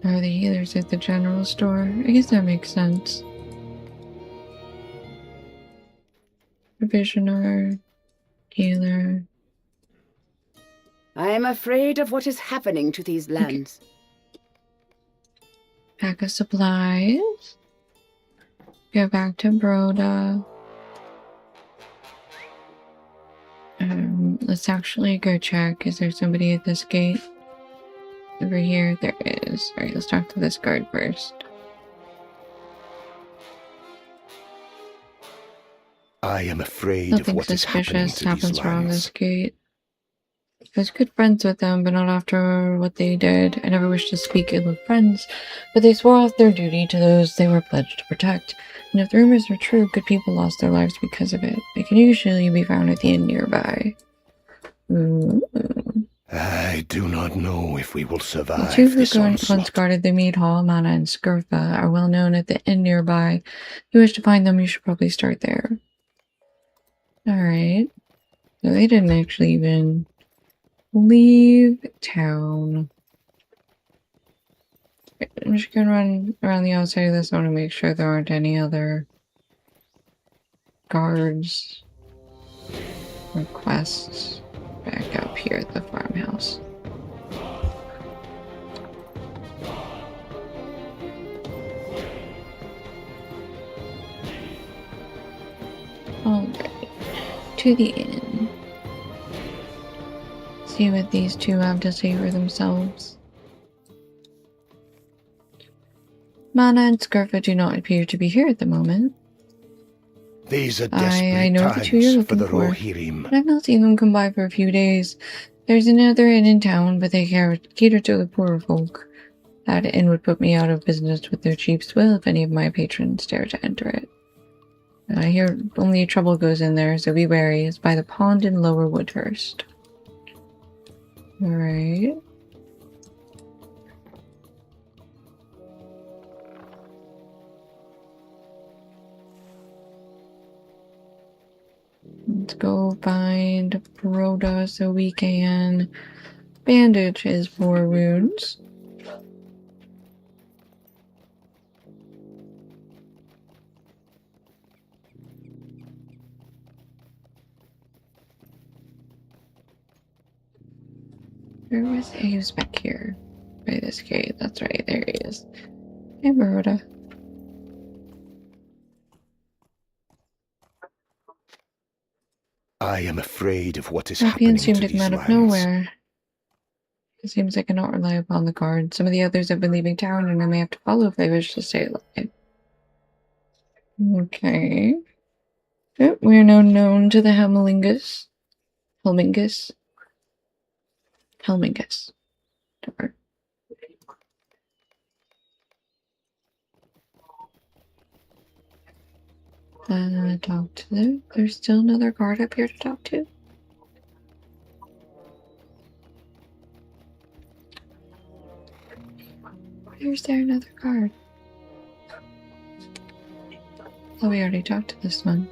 Speaker 1: Oh, the healer's at the general store. I guess that makes sense. Provisioner, healer.
Speaker 5: I am afraid of what is happening to these lands.
Speaker 1: Pack of supplies. Go back to Broda. Let's actually go check. Is there somebody at this gate? Over here, there is. Alright, let's talk to this guard first.
Speaker 3: I am afraid of
Speaker 1: Nothing
Speaker 3: what is happening
Speaker 1: suspicious
Speaker 3: to these
Speaker 1: happens around
Speaker 3: lands.
Speaker 1: this gate. I was good friends with them, but not after what they did. I never wished to speak ill of friends, but they swore off their duty to those they were pledged to protect. And if the rumors are true, good people lost their lives because of it. They can usually be found at the inn nearby. Ooh.
Speaker 3: I do not know if we will
Speaker 1: The
Speaker 3: survive
Speaker 1: two who
Speaker 3: this
Speaker 1: once
Speaker 3: onslaught.
Speaker 1: guarded the mead hall, Mana and Skirtha, are well known at the inn nearby. If you wish to find them, you should probably start there. Alright. So they didn't actually even leave town. I'm just gonna run around the outside of this one to make sure there aren't any other guards or quests back up here at the farmhouse. Alright, to the inn. See what these two have to say for themselves. Mana and Skirtha do not appear to be here at the moment.
Speaker 3: These are
Speaker 1: I
Speaker 3: desperate
Speaker 1: know the two you're
Speaker 3: times for
Speaker 1: looking
Speaker 3: the
Speaker 1: for.
Speaker 3: Rohirrim.
Speaker 1: But I've not seen them come by for a few days. There's another inn in town, but they cater to the poorer folk. That inn would put me out of business with their cheap swill if any of my patrons dare to enter it. I hear only trouble goes in there, so be wary. It's by the pond in Lower Woodhurst. Alright. Let's go find Broda so we can bandage his poor wounds. Where was he? He was back here by this gate. That's right, there he is. Hey, Broda.
Speaker 3: I am afraid of what is happening
Speaker 1: Ruffians seem
Speaker 3: to
Speaker 1: to
Speaker 3: these
Speaker 1: come out of
Speaker 3: lands.
Speaker 1: nowhere. It seems I cannot rely upon the guard. Some of the others have been leaving town, and I may have to follow if I wish to stay alive. Okay. Yep, we are now known to the Helmingus. Helmingus. Door. Talk to them. There's still another guard up here to talk to. Where's there another guard? Oh, we already talked to this one.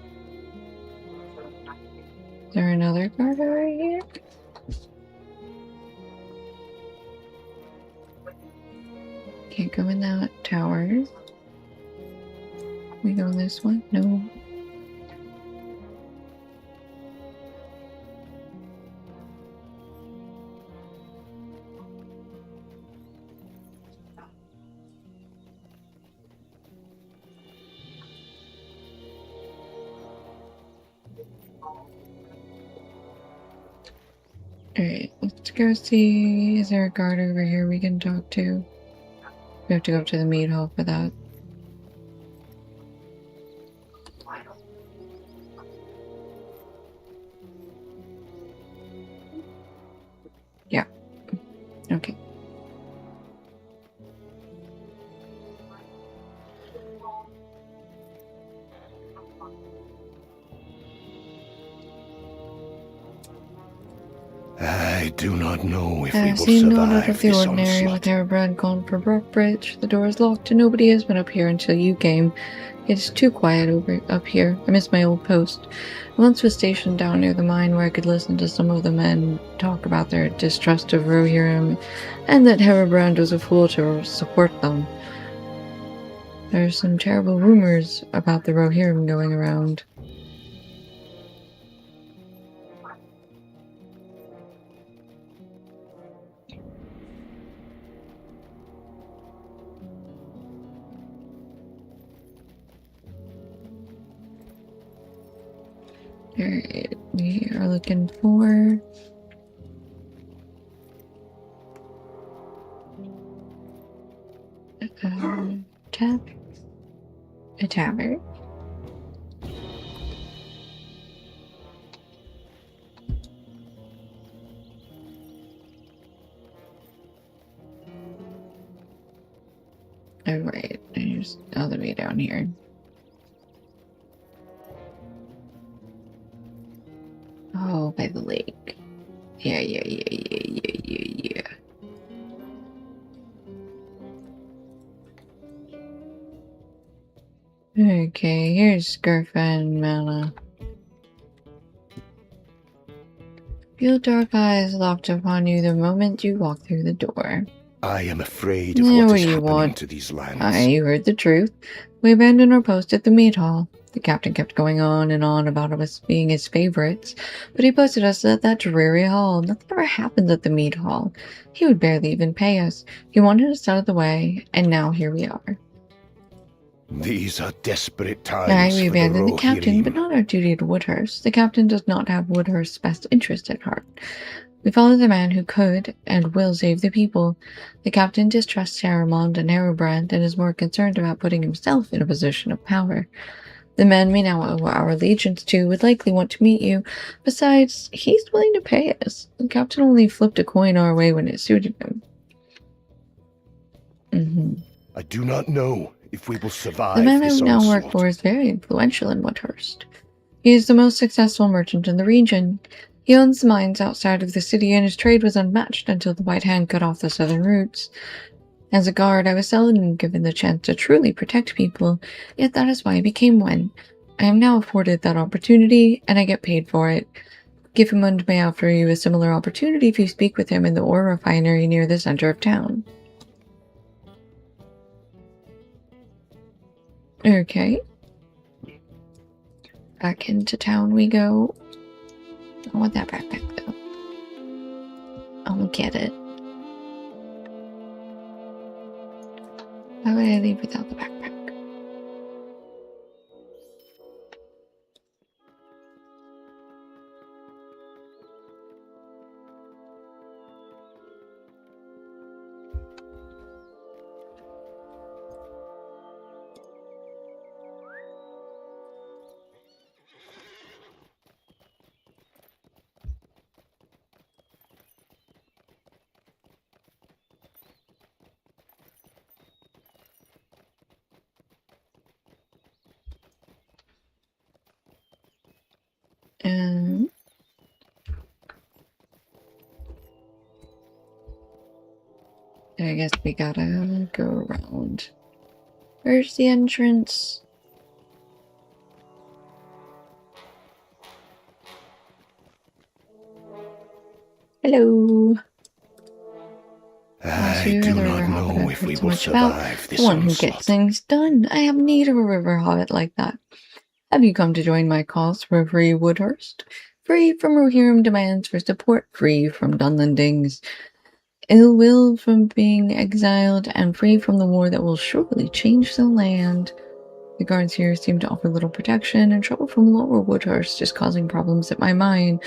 Speaker 1: Is there another guard over here? Can't go in that tower. We go in this one? No. Alright, let's go see. Is there a guard over here we can talk to? We have to go up to the mead hall for that. Yeah. Okay.
Speaker 3: I do not know if we
Speaker 1: I've
Speaker 3: will
Speaker 1: seen no
Speaker 3: survive
Speaker 1: out of the
Speaker 3: this
Speaker 1: ordinary
Speaker 3: onslaught.
Speaker 1: with Herobrand gone for Brookbridge. The door is locked and nobody has been up here until you came. It's too quiet up here. I miss my old post. I once was stationed down near the mine where I could listen to some of the men talk about their distrust of Rohirrim and that Herobrand was a fool to support them. There are some terrible rumors about the Rohirrim going around. Alright, we are looking for a tavern. Alright, there's all the way down here. Oh, by the lake. Yeah. Okay, here's Scarfa and Mana. Feel dark eyes locked upon you the moment you walk through the door.
Speaker 3: I am afraid of
Speaker 1: Yeah,
Speaker 3: what
Speaker 1: what
Speaker 3: is
Speaker 1: do you
Speaker 3: happening
Speaker 1: want?
Speaker 3: to these lands.
Speaker 1: You heard the truth. We abandoned our post at the mead hall. The captain kept going on and on about us being his favorites, but he posted us at that dreary hall. Nothing ever happened at the mead hall. He would barely even pay us. He wanted us out of the way, and now here we are.
Speaker 3: These are desperate
Speaker 1: Aye,
Speaker 3: times
Speaker 1: we
Speaker 3: for the
Speaker 1: abandoned the captain, but
Speaker 3: Rohirrim.
Speaker 1: not our duty to Woodhurst. The captain does not have Woodhurst's best interest at heart. We follow the man who could and will save the people. The captain distrusts Saruman and Herobrand and is more concerned about putting himself in a position of power. The man we now owe our allegiance to would likely want to meet you. Besides, he's willing to pay us. The captain only flipped a coin our way when it suited him. Mm-hmm.
Speaker 3: I do not know if we will survive
Speaker 1: The man I
Speaker 3: this
Speaker 1: now work
Speaker 3: onslaught.
Speaker 1: for is very influential in Woodhurst. He is the most successful merchant in the region. He owns mines outside of the city, and his trade was unmatched until the White Hand cut off the southern routes. As a guard, I was seldom given the chance to truly protect people, yet that is why I became one. I am now afforded that opportunity, and I get paid for it. Giffimund may offer you a similar opportunity if you speak with him in the ore refinery near the center of town. Okay. Back into town we go. I want that backpack, though. I'll get it. Why would I leave without the backpack? I guess we gotta go around. Where's the entrance? Hello.
Speaker 3: I do not know if we will survive this
Speaker 1: one who gets
Speaker 3: onslaught.
Speaker 1: things done. I have need of a river hobbit like that. Have you come to join my cause for free Woodhurst? Free from Rohirrim demands for support, free from Dunlending's ill will from being exiled, and free from the war that will surely change the land. The guards here seem to offer little protection, and trouble from Lower Woodhurst is causing problems at my mine.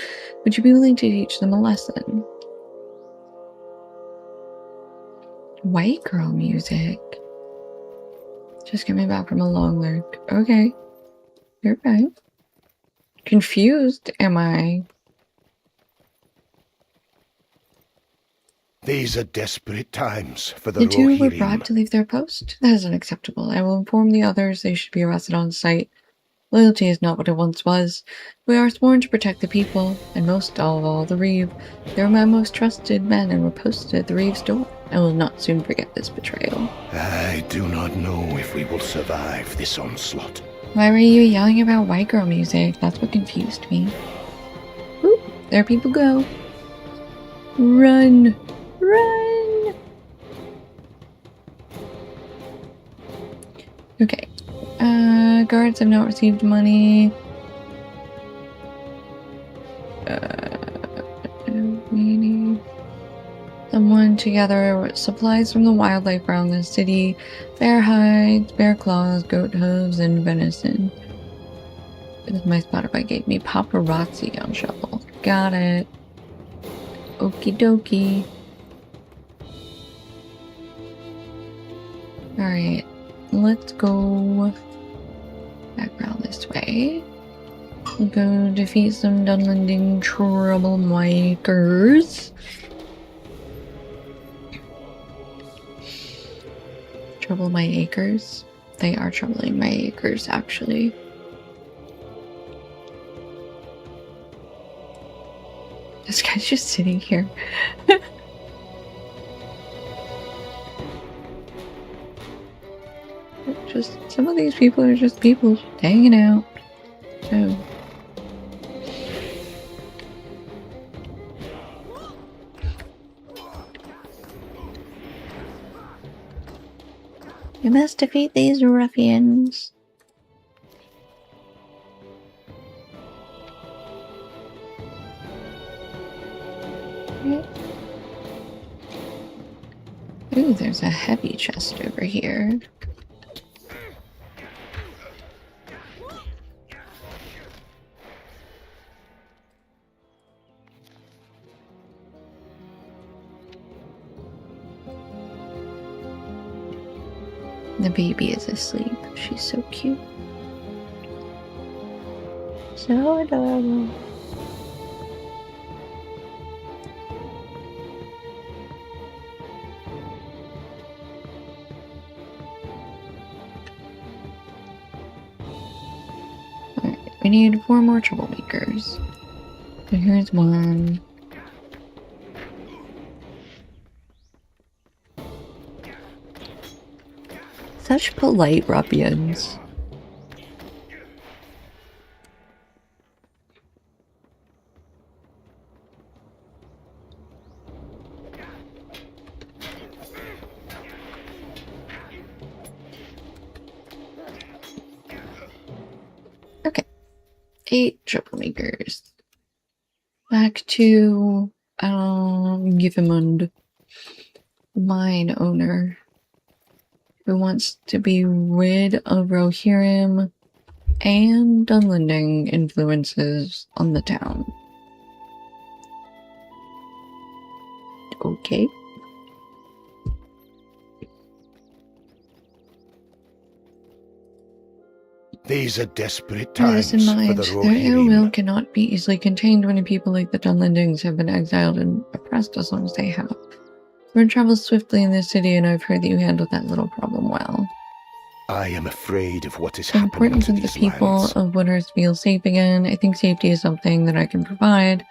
Speaker 1: Would you be willing to teach them a lesson? White girl music. Just get me back from a long lurk. Okay. You're right. Confused, am I?
Speaker 3: These are desperate times for the
Speaker 1: The two were
Speaker 3: Rohirrim.
Speaker 1: bribed to leave their post? That is unacceptable. I will inform the others they should be arrested on sight. Loyalty is not what it once was. We are sworn to protect the people, and most of all the Reeve. They were my most trusted men and were posted at the Reeve's door. I will not soon forget this betrayal.
Speaker 3: I do not know if we will survive this onslaught.
Speaker 1: Why were you yelling about white girl music? That's what confused me. Oop, there people go. Run! Run! Okay. Guards have not received money. We need someone to gather supplies from the wildlife around the city. Bear hides, bear claws, goat hooves, and venison. This is my spot if I gave me paparazzi on shovel. Got it. Okie dokie. Alright, let's go back around this way. We'll go defeat some Dunlending troublemakers. Trouble my acres. They are troubling my acres, actually. This guy's just sitting here. Just some of these people are just people hanging out. So you must defeat these ruffians. Ooh, there's a heavy chest over here. The baby is asleep. She's so cute. So adorable. We need 4 more troublemakers. So here's one. Such polite ruffians. Okay. 8 troublemakers. Back to Gifimund, mine owner, who wants to be rid of Rohirrim and Dunlending influences on the town. Okay.
Speaker 3: These are desperate
Speaker 1: Bear this in
Speaker 3: times for
Speaker 1: mind.
Speaker 3: the
Speaker 1: Their ill will
Speaker 3: Rohirrim.
Speaker 1: cannot be easily contained when people like the Dunlendings have been exiled and oppressed as long as they have. Word travels swiftly in this city, and I've heard that you handled that little problem well.
Speaker 3: I am afraid of what is
Speaker 1: It's
Speaker 3: happening
Speaker 1: important
Speaker 3: to
Speaker 1: that the
Speaker 3: these
Speaker 1: people
Speaker 3: lands.
Speaker 1: of Winters feel safe again. I think safety is something that I can provide.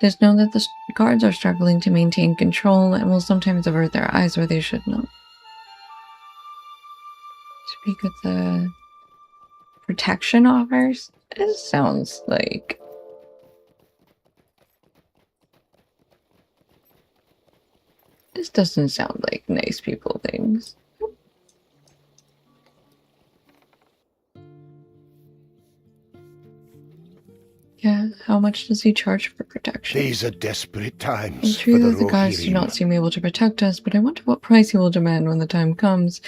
Speaker 1: Just know that the guards are struggling to maintain control and will sometimes avert their eyes where they should not. Speak with the protection offers? This sounds like... This doesn't sound like nice people things. Yeah, how much does he charge for protection?
Speaker 3: These are desperate
Speaker 1: It's
Speaker 3: times for
Speaker 1: true
Speaker 3: the
Speaker 1: that the guys do not
Speaker 3: Rohirrim.
Speaker 1: seem able to protect us, but I wonder what price he will demand when the time comes.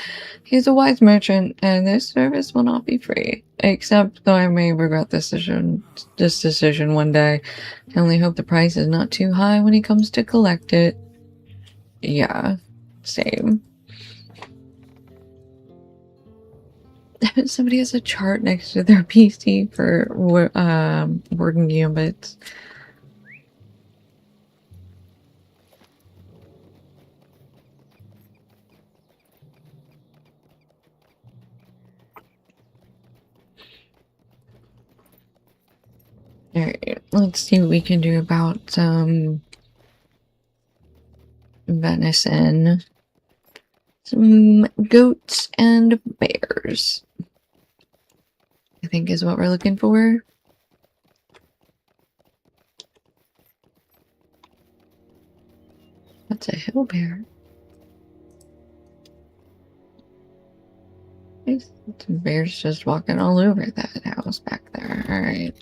Speaker 1: He is a wise merchant, and this service will not be free. Except though I may regret this decision one day. I only hope the price is not too high when he comes to collect it. Yeah, same. Somebody has a chart next to their PC for Warden Gambits. Alright, let's see what we can do about some venison. Some goats and bears, I think is what we're looking for. That's a hill bear. There's some bears just walking all over that house back there. Alright.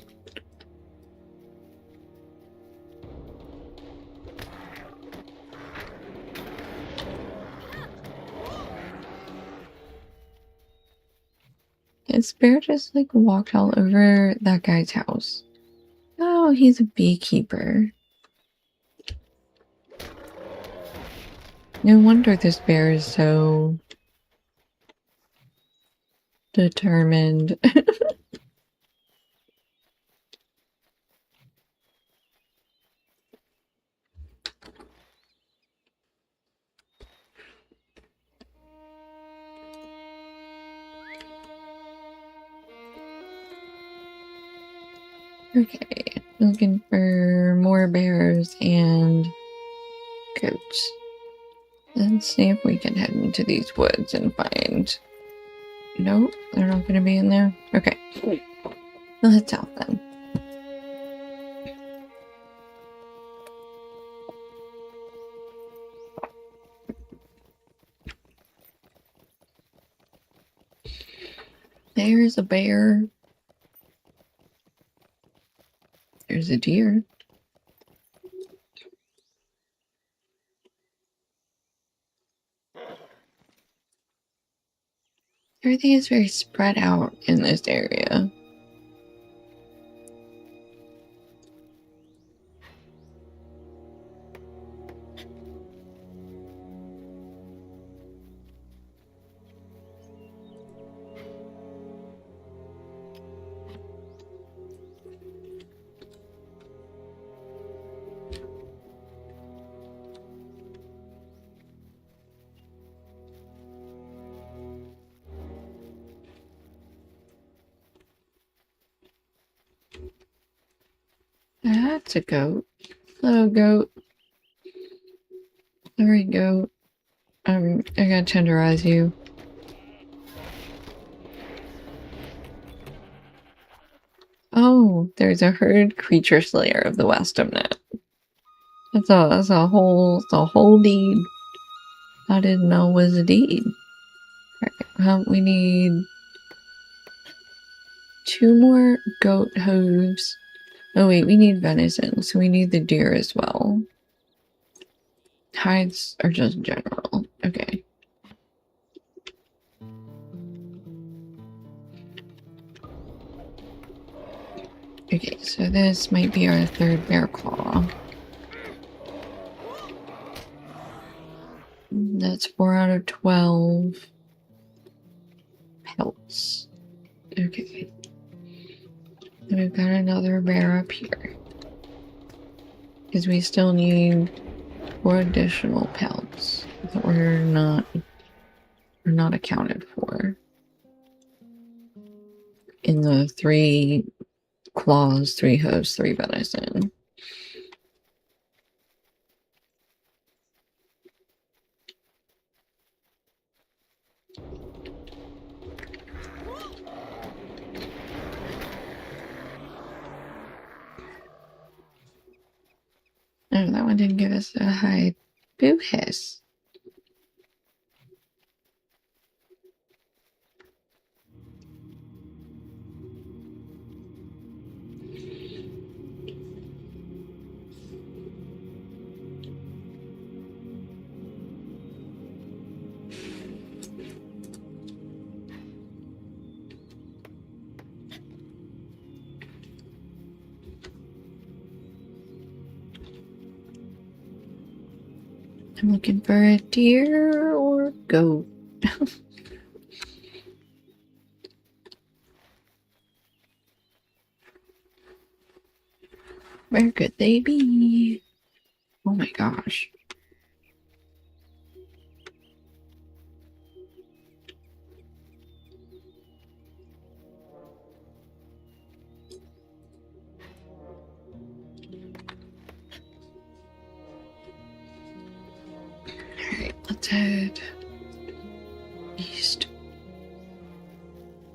Speaker 1: This bear just like walked all over that guy's house. Oh, he's a beekeeper. No wonder this bear is so determined. Okay, looking for more bears and goats. Let's see if we can head into these woods and find... Nope, they're not going to be in there. Okay, we'll head south then. There's a bear. There's a deer. Everything is very spread out in this area. That's a goat. Hello, goat. Sorry, goat. I gotta tenderize you. Oh, there's a herd creature slayer of the Westamnet. That's a whole deed. I didn't know it was a deed. Alright, we need 2 more goat hooves. Oh wait, we need venison, so we need the deer as well. Hides are just general. Okay. Okay, so this might be our 3rd bear claw. That's 4 out of 12 pelts. Okay. And we've got another bear up here. Because we still need 4 additional pelts that we're not accounted for. In the 3 claws, 3 hooves, 3 venison. Oh, that one didn't give us a hide. Boo hiss. I'm looking for a deer or goat. Where could they be? Oh my gosh. Alright, let's head east.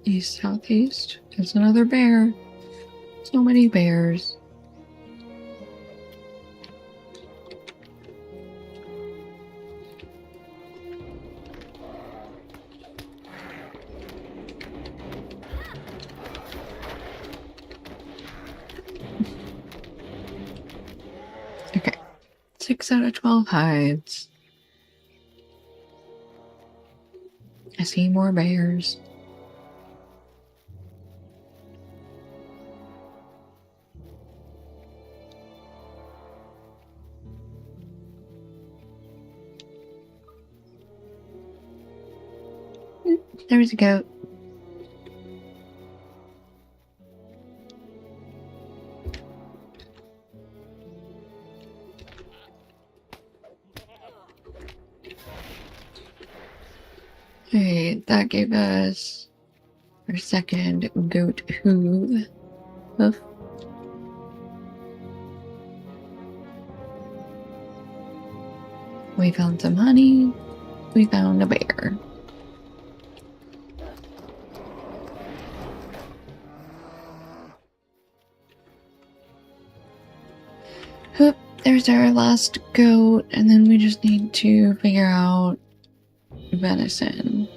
Speaker 1: East, southeast. There's another bear. So many bears. Okay. 6 out of 12 hides. I see more bears. There's a goat. Alright, that gave us our 2nd goat hoof. We found some honey. We found a bear. Oop, there's our last goat, and then we just need to figure out venison.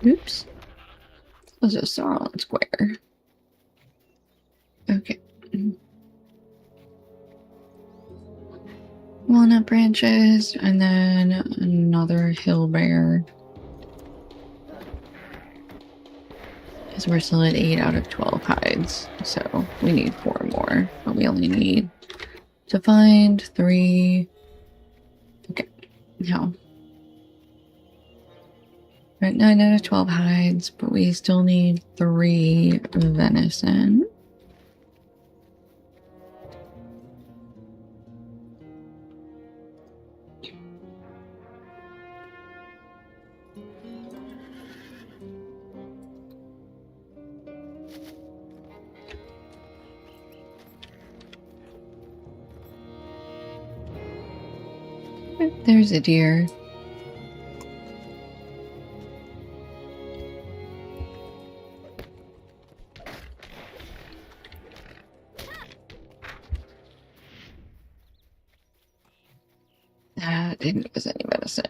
Speaker 1: Oops. That was a Sauron square. Okay. Walnut branches, and then another hill bear. Because we're still at 8 out of 12 hides, so we need 4 more. But we only need to find 3. Okay, now we're at 9 out of 12 hides, but we still need 3 venison. There's a deer. Didn't give us any medicine.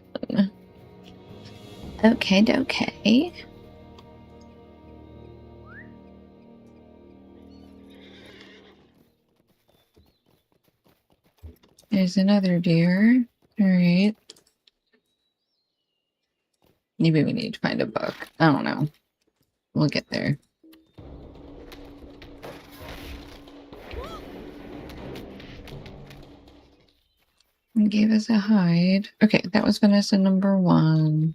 Speaker 1: Okay. There's another deer. Alright. Maybe we need to find a book. I don't know. We'll get there. And gave us a hide. Okay, that was Vanessa number 1.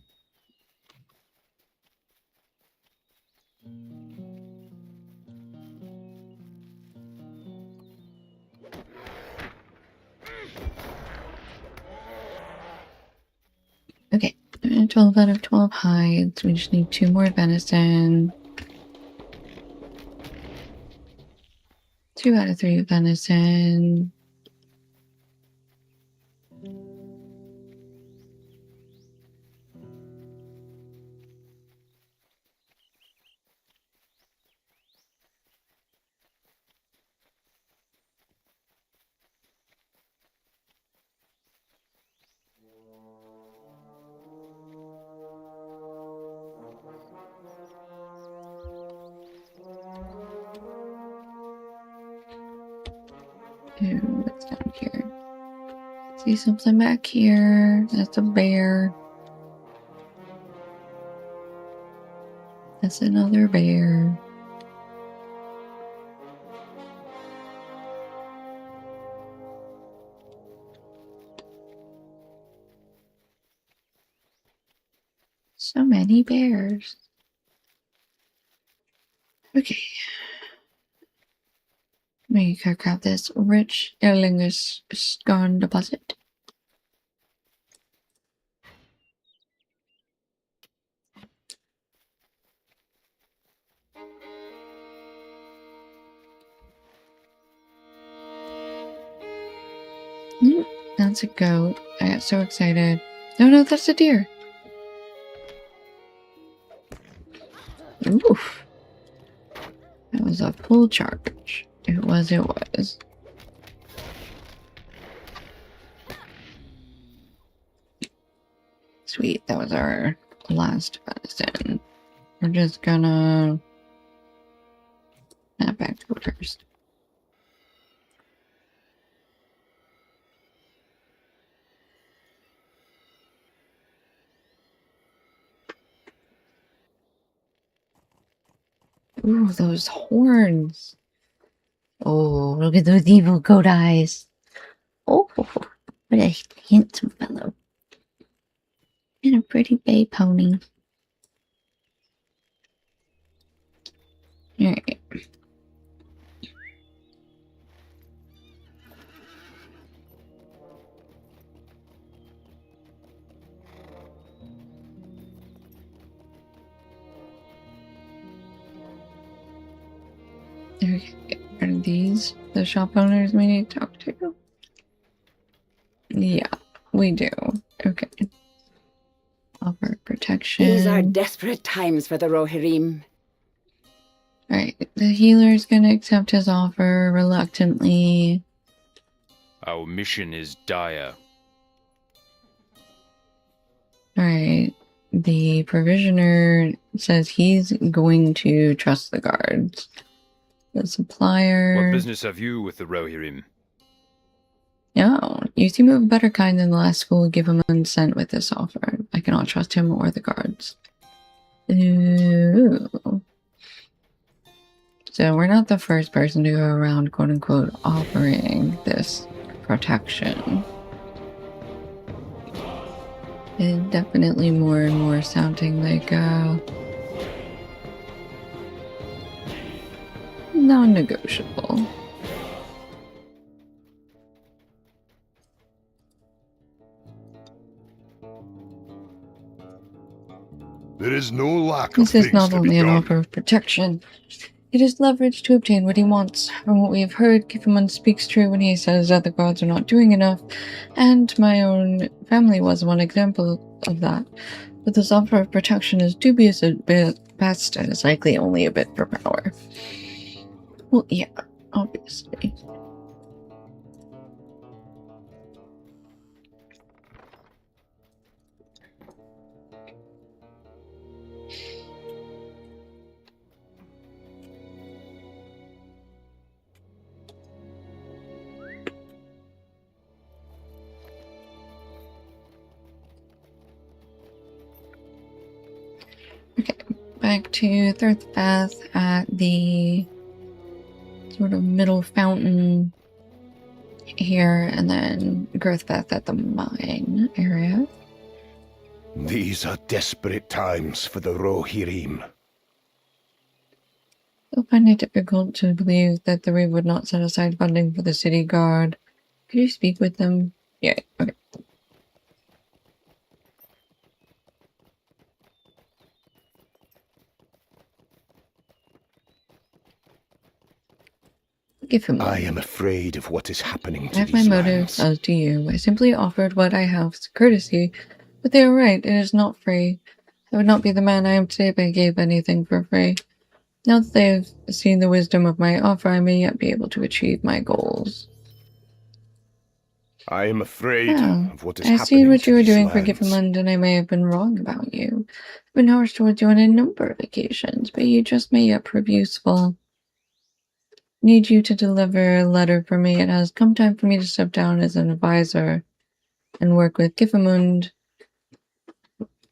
Speaker 1: Okay, 12 out of 12 hides. We just need 2 more venison. 2 out of 3 venison. Ooh, what's down here? See something back here. That's a bear. That's another bear. So many bears. Okay. We could grab this rich Erlingus skarn deposit. That's a goat. I got so excited. No, that's a deer. Oof. That was a full charge. It was. Sweet, that was our last medicine. We're just gonna snap back to it first. Ooh, those horns. Oh, look at those evil goat eyes. Oh, what a handsome fellow. And a pretty bay pony. Alright. Okay, are these the shop owners we need to talk to? Yeah, we do. Okay. Offer protection.
Speaker 5: These are desperate times for the Rohirrim.
Speaker 1: Alright, the healer's gonna accept his offer reluctantly.
Speaker 6: Our mission is dire.
Speaker 1: Alright, the provisioner says he's going to trust the guards. The supplier...
Speaker 6: What business have you with the Rohirrim?
Speaker 1: No, you seem of a better kind than the last school. Give him consent with this offer. I cannot trust him or the guards. Ooh. So we're not the first person to go around, quote unquote, offering this protection. It's definitely more and more sounding like non-negotiable.
Speaker 4: There is no lack of
Speaker 1: This is
Speaker 4: things
Speaker 1: not
Speaker 4: to be
Speaker 1: only an
Speaker 4: done.
Speaker 1: offer of protection, It is leverage to obtain what he wants. From what we have heard, Kifamon speaks true when he says that the gods are not doing enough, and my own family was one example of that. But this offer of protection is dubious at best and is likely only a bit for power. Well, yeah, obviously. Okay, back to Third Path at the sort of middle fountain here, and then Girthpath at the mine area.
Speaker 3: These are desperate times for the Rohirrim.
Speaker 1: You'll find it difficult to believe that the Reeve would not set aside funding for the city guard. Could you speak with them? Yeah, okay. Give him
Speaker 3: I am afraid of what is happening to
Speaker 1: I have my
Speaker 3: these
Speaker 1: motives,
Speaker 3: lands.
Speaker 1: as do you. I simply offered what I have as courtesy, but they are right, it is not free. I would not be the man I am today if I gave anything for free. Now that they have seen the wisdom of my offer, I may yet be able to achieve my goals.
Speaker 3: I am afraid
Speaker 1: Oh,
Speaker 3: of what is
Speaker 1: I
Speaker 3: happening
Speaker 1: see what
Speaker 3: to
Speaker 1: you were
Speaker 3: these
Speaker 1: doing for
Speaker 3: lands.
Speaker 1: Giffenland, and I may have been wrong about you. I've been harsh towards you on a number of occasions, but you just may yet prove useful. Need you to deliver a letter for me. It has come time for me to step down as an advisor and work with Giffemund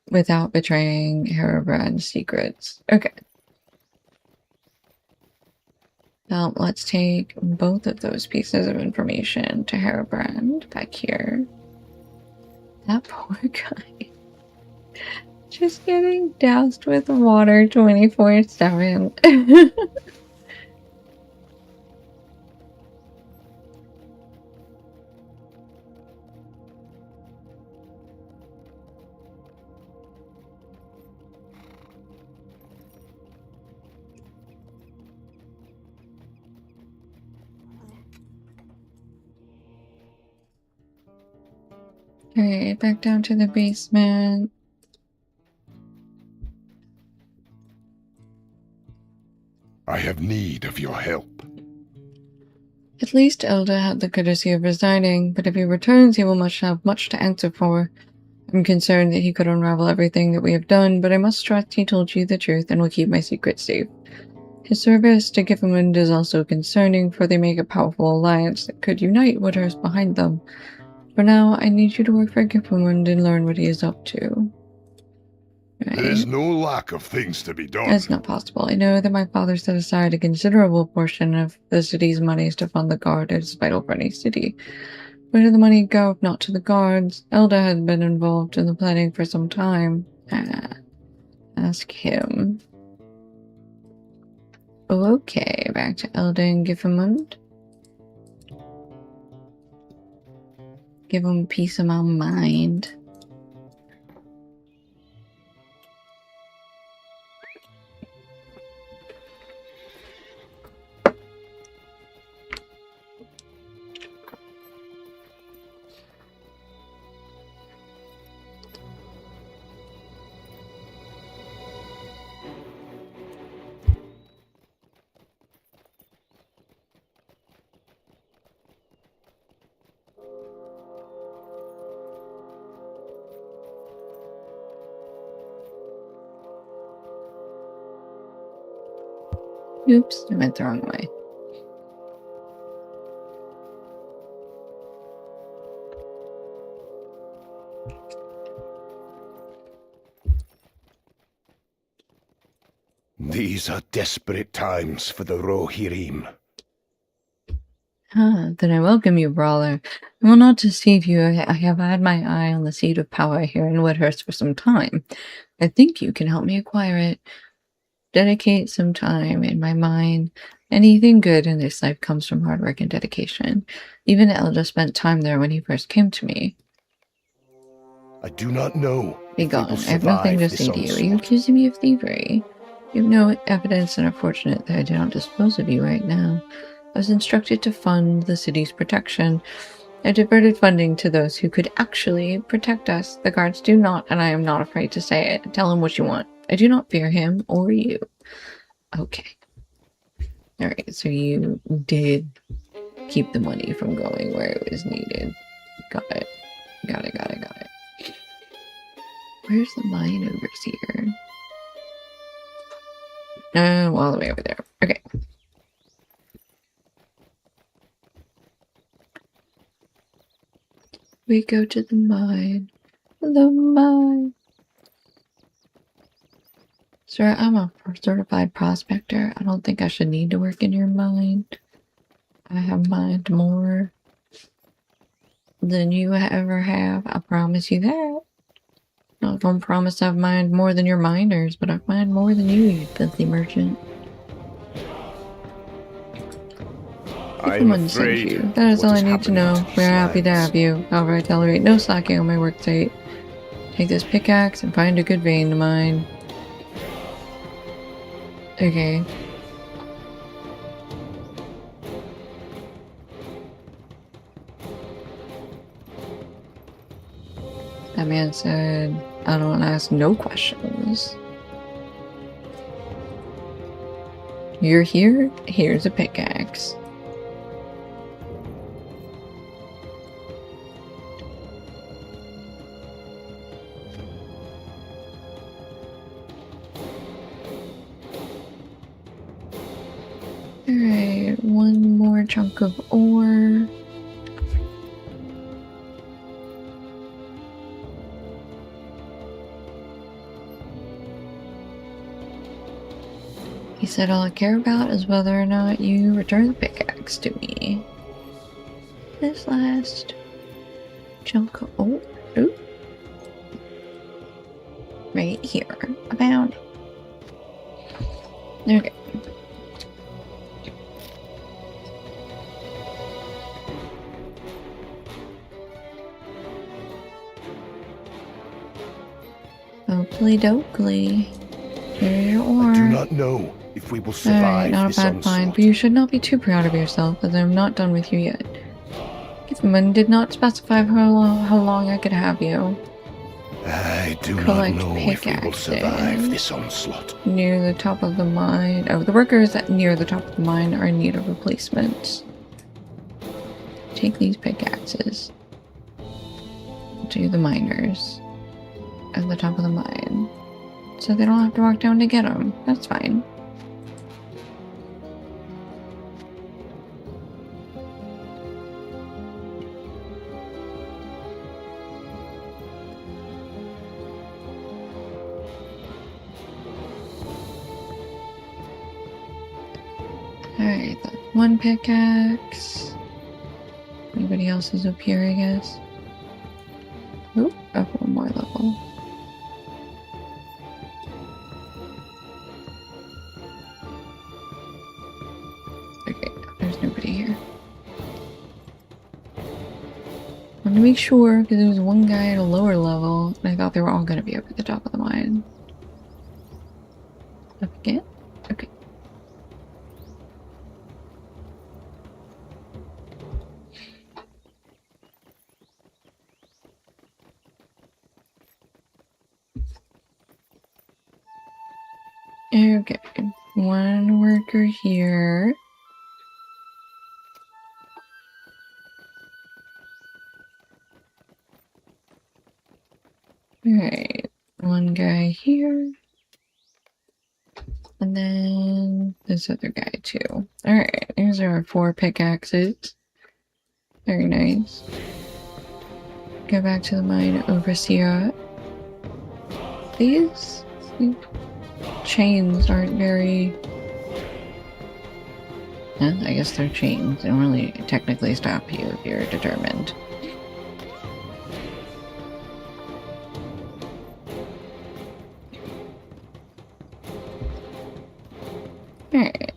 Speaker 1: without betraying Herobrand's secrets. Okay. Now, let's take both of those pieces of information to Herobrand back here. That poor guy. Just getting doused with water 24/7. Alright, back down to the basement.
Speaker 4: I have need of your help.
Speaker 1: At least Elda had the courtesy of resigning, but if he returns, he will have much to answer for. I'm concerned that he could unravel everything that we have done, but I must trust he told you the truth and will keep my secret safe. His service to Giffemund is also concerning, for they make a powerful alliance that could unite whatever's behind them. For now, I need you to work for Giffemund and learn what he is up to.
Speaker 4: There is no lack of things to be done.
Speaker 1: That's not possible. I know that my father set aside a considerable portion of the city's monies to fund the guard as vital for any city. Where did the money go if not to the guards? Elda had been involved in the planning for some time. Ask him. Oh, okay, back to Elda and Giffemund. Give him peace of my mind. Oops, I went the wrong way.
Speaker 3: These are desperate times for the Rohirrim.
Speaker 1: Then I welcome you, Brawler. I will not deceive you. I have had my eye on the seat of power here in Woodhurst for some time. I think you can help me acquire it. Dedicate some time in my mind. Anything good in this life comes from hard work and dedication. Even Elda spent time there when he first came to me.
Speaker 3: I do not know.
Speaker 1: Be
Speaker 3: if they will
Speaker 1: gone. I have nothing to
Speaker 3: survive
Speaker 1: say
Speaker 3: this
Speaker 1: to you. Are you
Speaker 3: onslaught.
Speaker 1: accusing me of thievery? You have no evidence and are fortunate that I did not dispose of you right now. I was instructed to fund the city's protection. I diverted funding to those who could actually protect us. The guards do not, and I am not afraid to say it. Tell him what you want. I do not fear him or you. Okay. Alright, so you did keep the money from going where it was needed. Got it. Got it. Where's the mine overseer? All the way over there. Okay. We go to the mine. The mine. Sir, I'm a certified prospector. I don't think I should need to work in your mine. I have mined more than you ever have. I promise you that. Not gonna promise I've mined more than your miners, but I've mined more than you filthy merchant.
Speaker 3: I'm afraid
Speaker 1: you. That is
Speaker 3: what
Speaker 1: all I
Speaker 3: has
Speaker 1: need to know.
Speaker 3: happened to
Speaker 1: We're
Speaker 3: these
Speaker 1: happy to
Speaker 3: lands.
Speaker 1: have you. However, I tolerate no slacking on my work site. Take this pickaxe and find a good vein to mine. Okay. That man said, I don't ask no questions. You're here? Here's a pickaxe. Alright, one more chunk of ore. He said all I care about is whether or not you return the pickaxe to me. This last chunk of ore. Ooh. Right here. I found it. Okay. Oakley dokley. Here's your ore.
Speaker 3: I do not know if we will survive
Speaker 1: Alright, not a
Speaker 3: this
Speaker 1: bad find,
Speaker 3: onslaught.
Speaker 1: but you should not be too proud of yourself, as I am not done with you yet. Giffman did not specify how long I could have you.
Speaker 3: I do not
Speaker 1: Collect
Speaker 3: know if we will survive
Speaker 1: pickaxes.
Speaker 3: this onslaught.
Speaker 1: Near the top of the mine. Oh, the workers near the top of the mine are in need of replacements. Take these pickaxes to the miners at the top of the mine, so they don't have to walk down to get them. That's fine. Alright, that's one pickaxe. Anybody else is up here, I guess. Oop, up one more level. Okay, there's nobody here. I want to make sure, because there was one guy at a lower level, and I thought they were all going to be up at the top of the mine. Up again? Okay. Okay, one worker here. Alright, one guy here. And then this other guy too. Alright, here's our 4 pickaxes. Very nice. Go back to the mine overseer. These chains aren't very... I guess they're chains. They don't really technically stop you if you're determined. Alright.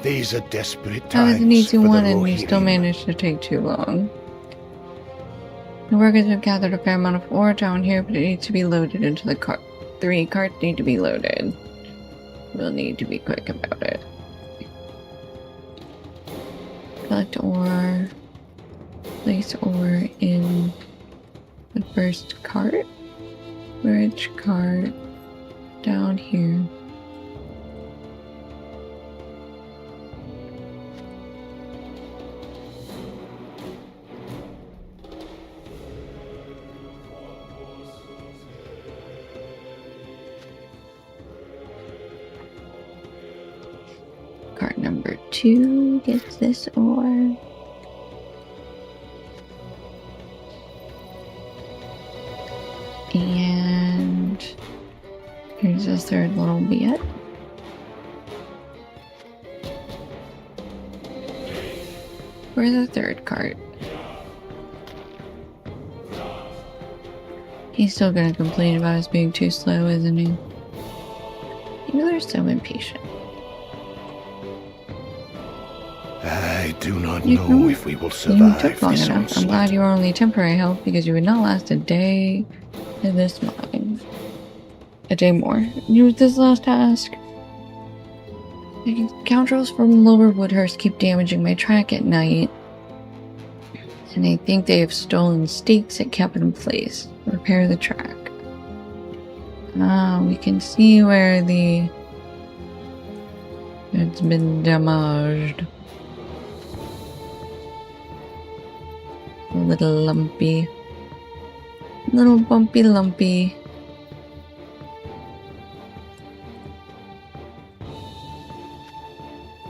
Speaker 3: These are desperate
Speaker 1: That
Speaker 3: times
Speaker 1: was an easy
Speaker 3: for the
Speaker 1: one, and you still
Speaker 3: Rohirrim.
Speaker 1: managed to take too long. The workers have gathered a fair amount of ore down here, but it needs to be loaded into the cart. 3 carts need to be loaded. We'll need to be quick about it. Collect ore. Place ore in the first cart. Which cart? Down here. Cart number 2 gets this ore. And here's this third little bit. Where's the third cart? He's still gonna complain about us being too slow, isn't he? You know, they're so impatient.
Speaker 3: I do not
Speaker 1: You
Speaker 3: know
Speaker 1: know,
Speaker 3: if we will
Speaker 1: You
Speaker 3: survive
Speaker 1: took long
Speaker 3: this
Speaker 1: enough. I'm
Speaker 3: onslaught.
Speaker 1: glad you were only temporary help because you would not last a day in this mine. A day more. You with this last task. The scoundrels from Lower Woodhurst keep damaging my track at night. And I think they have stolen stakes at Captain Place. Repair the track. Ah, we can see where it's been damaged. A little lumpy. Little bumpy lumpy.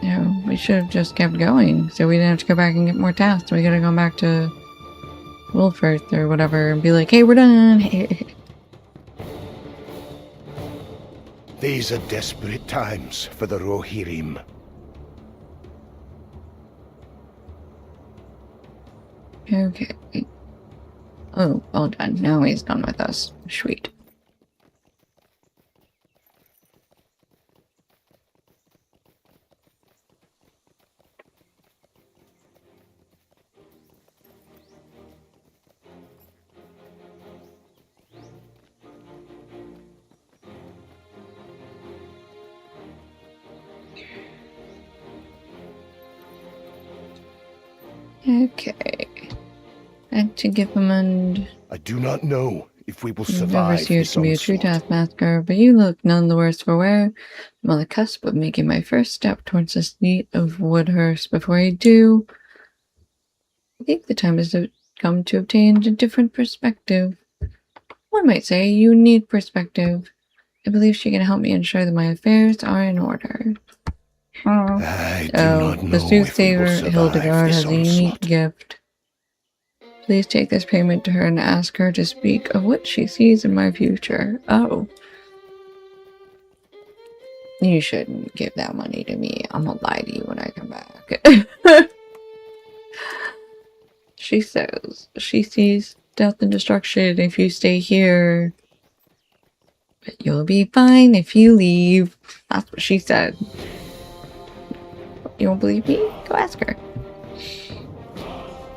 Speaker 1: Yeah, we should have just kept going, so we didn't have to go back and get more tasks. We gotta go back to Wolfirth or whatever and be like, hey, we're done.
Speaker 3: These are desperate times for the Rohirrim.
Speaker 1: Okay. Oh, all done. Now he's done with us. Sweet. Okay. Back to Gippamund.
Speaker 3: I do not know if we will
Speaker 1: You've never
Speaker 3: survive
Speaker 1: seemed
Speaker 3: this
Speaker 1: to be a true
Speaker 3: onslaught.
Speaker 1: taskmaster, but you look none the worse for wear. I'm on the cusp of making my first step towards the seat of Woodhurst. Before I do, I think the time has come to obtain a different perspective. One might say you need perspective. I believe she can help me ensure that my affairs are in order.
Speaker 3: I do
Speaker 1: Oh,
Speaker 3: not
Speaker 1: the
Speaker 3: know if we will
Speaker 1: soothsayer
Speaker 3: survive
Speaker 1: Hildegard
Speaker 3: this
Speaker 1: has a unique
Speaker 3: onslaught.
Speaker 1: gift. Please take this payment to her and ask her to speak of what she sees in my future. Oh. You shouldn't give that money to me. I'm gonna lie to you when I come back. She says she sees death and destruction if you stay here. But you'll be fine if you leave. That's what she said. You won't believe me? Go ask her.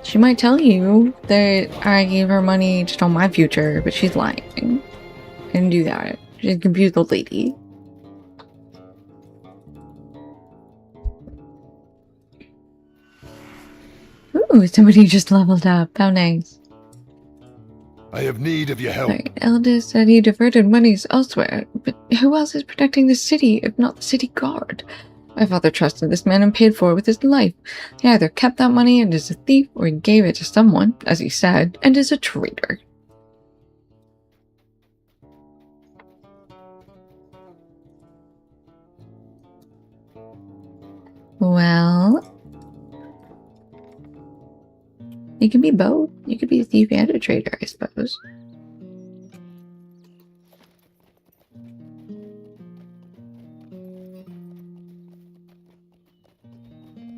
Speaker 1: She might tell you that I gave her money to know my future, but she's lying. I didn't do that. She's a confused old lady. Ooh, somebody just leveled up. How nice.
Speaker 4: I have need of your help.
Speaker 1: My eldest said he diverted monies elsewhere, but who else is protecting the city if not the city guard? My father trusted this man and paid for it with his life. He either kept that money and is a thief, or he gave it to someone, as he said, and is a traitor. Well, you could be both. You could be a thief and a traitor, I suppose.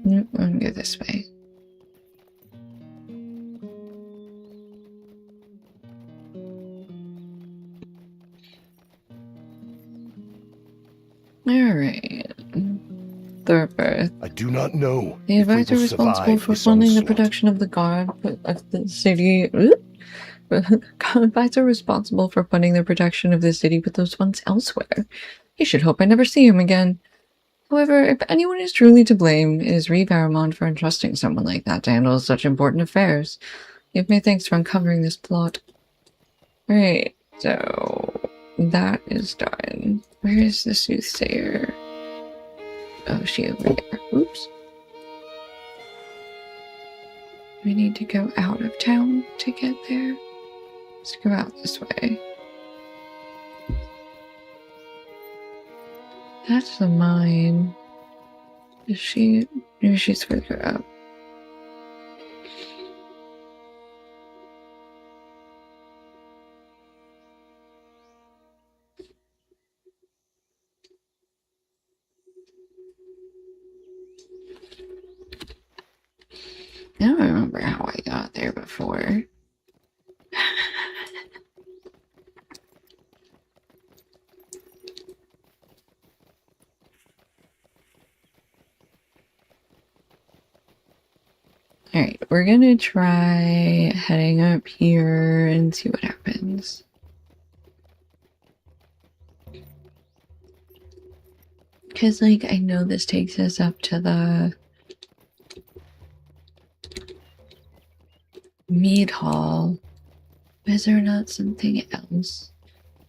Speaker 1: Nope, I'm gonna go this way. Alright. Thorpeth.
Speaker 3: I do not know
Speaker 1: The
Speaker 3: if we
Speaker 1: advisor
Speaker 3: will
Speaker 1: responsible
Speaker 3: survive
Speaker 1: for
Speaker 3: this
Speaker 1: funding the
Speaker 3: onslaught.
Speaker 1: production of the guard of the city. Oop. Convites are responsible for funding the protection of the city with those funds elsewhere. You should hope I never see him again. However, if anyone is truly to blame, it is Reeve Aramond for entrusting someone like that to handle such important affairs. Give me thanks for uncovering this plot. Right, so that is done. Where is the soothsayer? Oh, she over there. Oops. We need to go out of town to get there. Let's go out this way. That's the mine. Is she? Maybe she's further up. I don't remember how I got there before. Alright, we're gonna try heading up here and see what happens. Because, like, I know this takes us up to the mead hall. Is there not something else?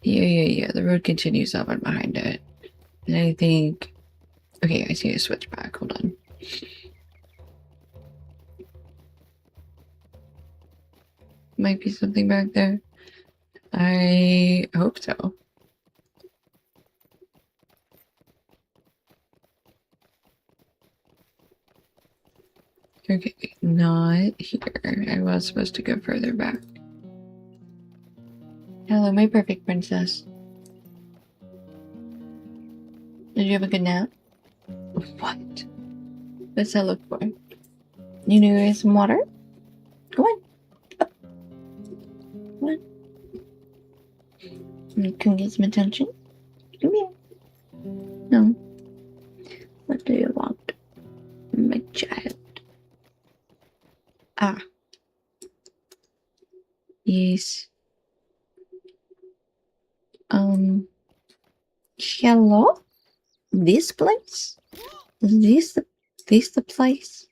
Speaker 1: Yeah. The road continues up and behind it. And I think... Okay, I see a switchback. Hold on. Might be something back there. I hope so. Okay, not here. I was supposed to go further back. Hello, my perfect princess. Did you have a good nap? What? What's that look for? You need some water? Come on. Up. Come on. You can get some attention. Come here. No. What do you want, my child? Ah. Yes. Hello? This place? Is this the place?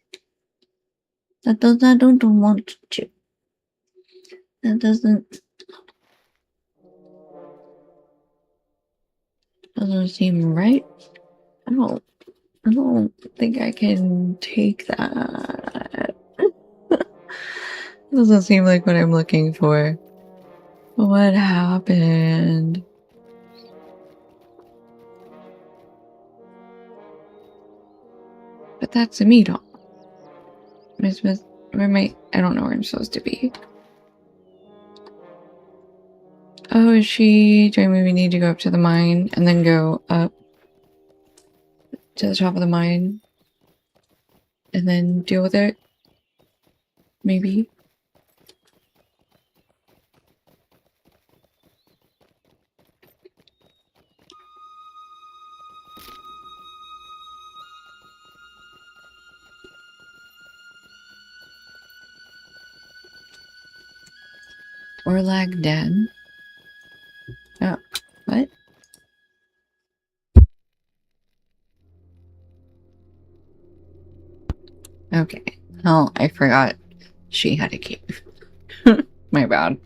Speaker 1: I don't want to. That doesn't seem right. I don't think I can take that. Doesn't seem like what I'm looking for. What happened? But that's a meat hall. Where am I? I don't know where I'm supposed to be. Oh, is she telling me we need to go up to the mine and then go up to the top of the mine and then deal with it? Maybe. Orlag Den. Oh, what? Okay. Oh, I forgot she had a cave. My bad.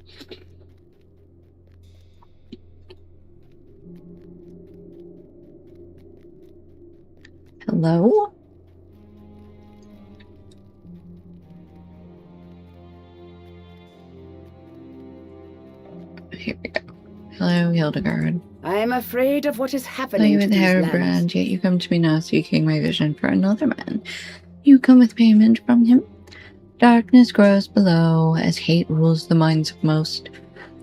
Speaker 1: Hello? Here we go. Hello, Hildegard.
Speaker 5: I am afraid of what is
Speaker 1: Play
Speaker 5: happening to
Speaker 1: with
Speaker 5: these lands.
Speaker 1: Hairbrand, yet you come to me now seeking my vision for another man. You come with payment from him. Darkness grows below as hate rules the minds of most.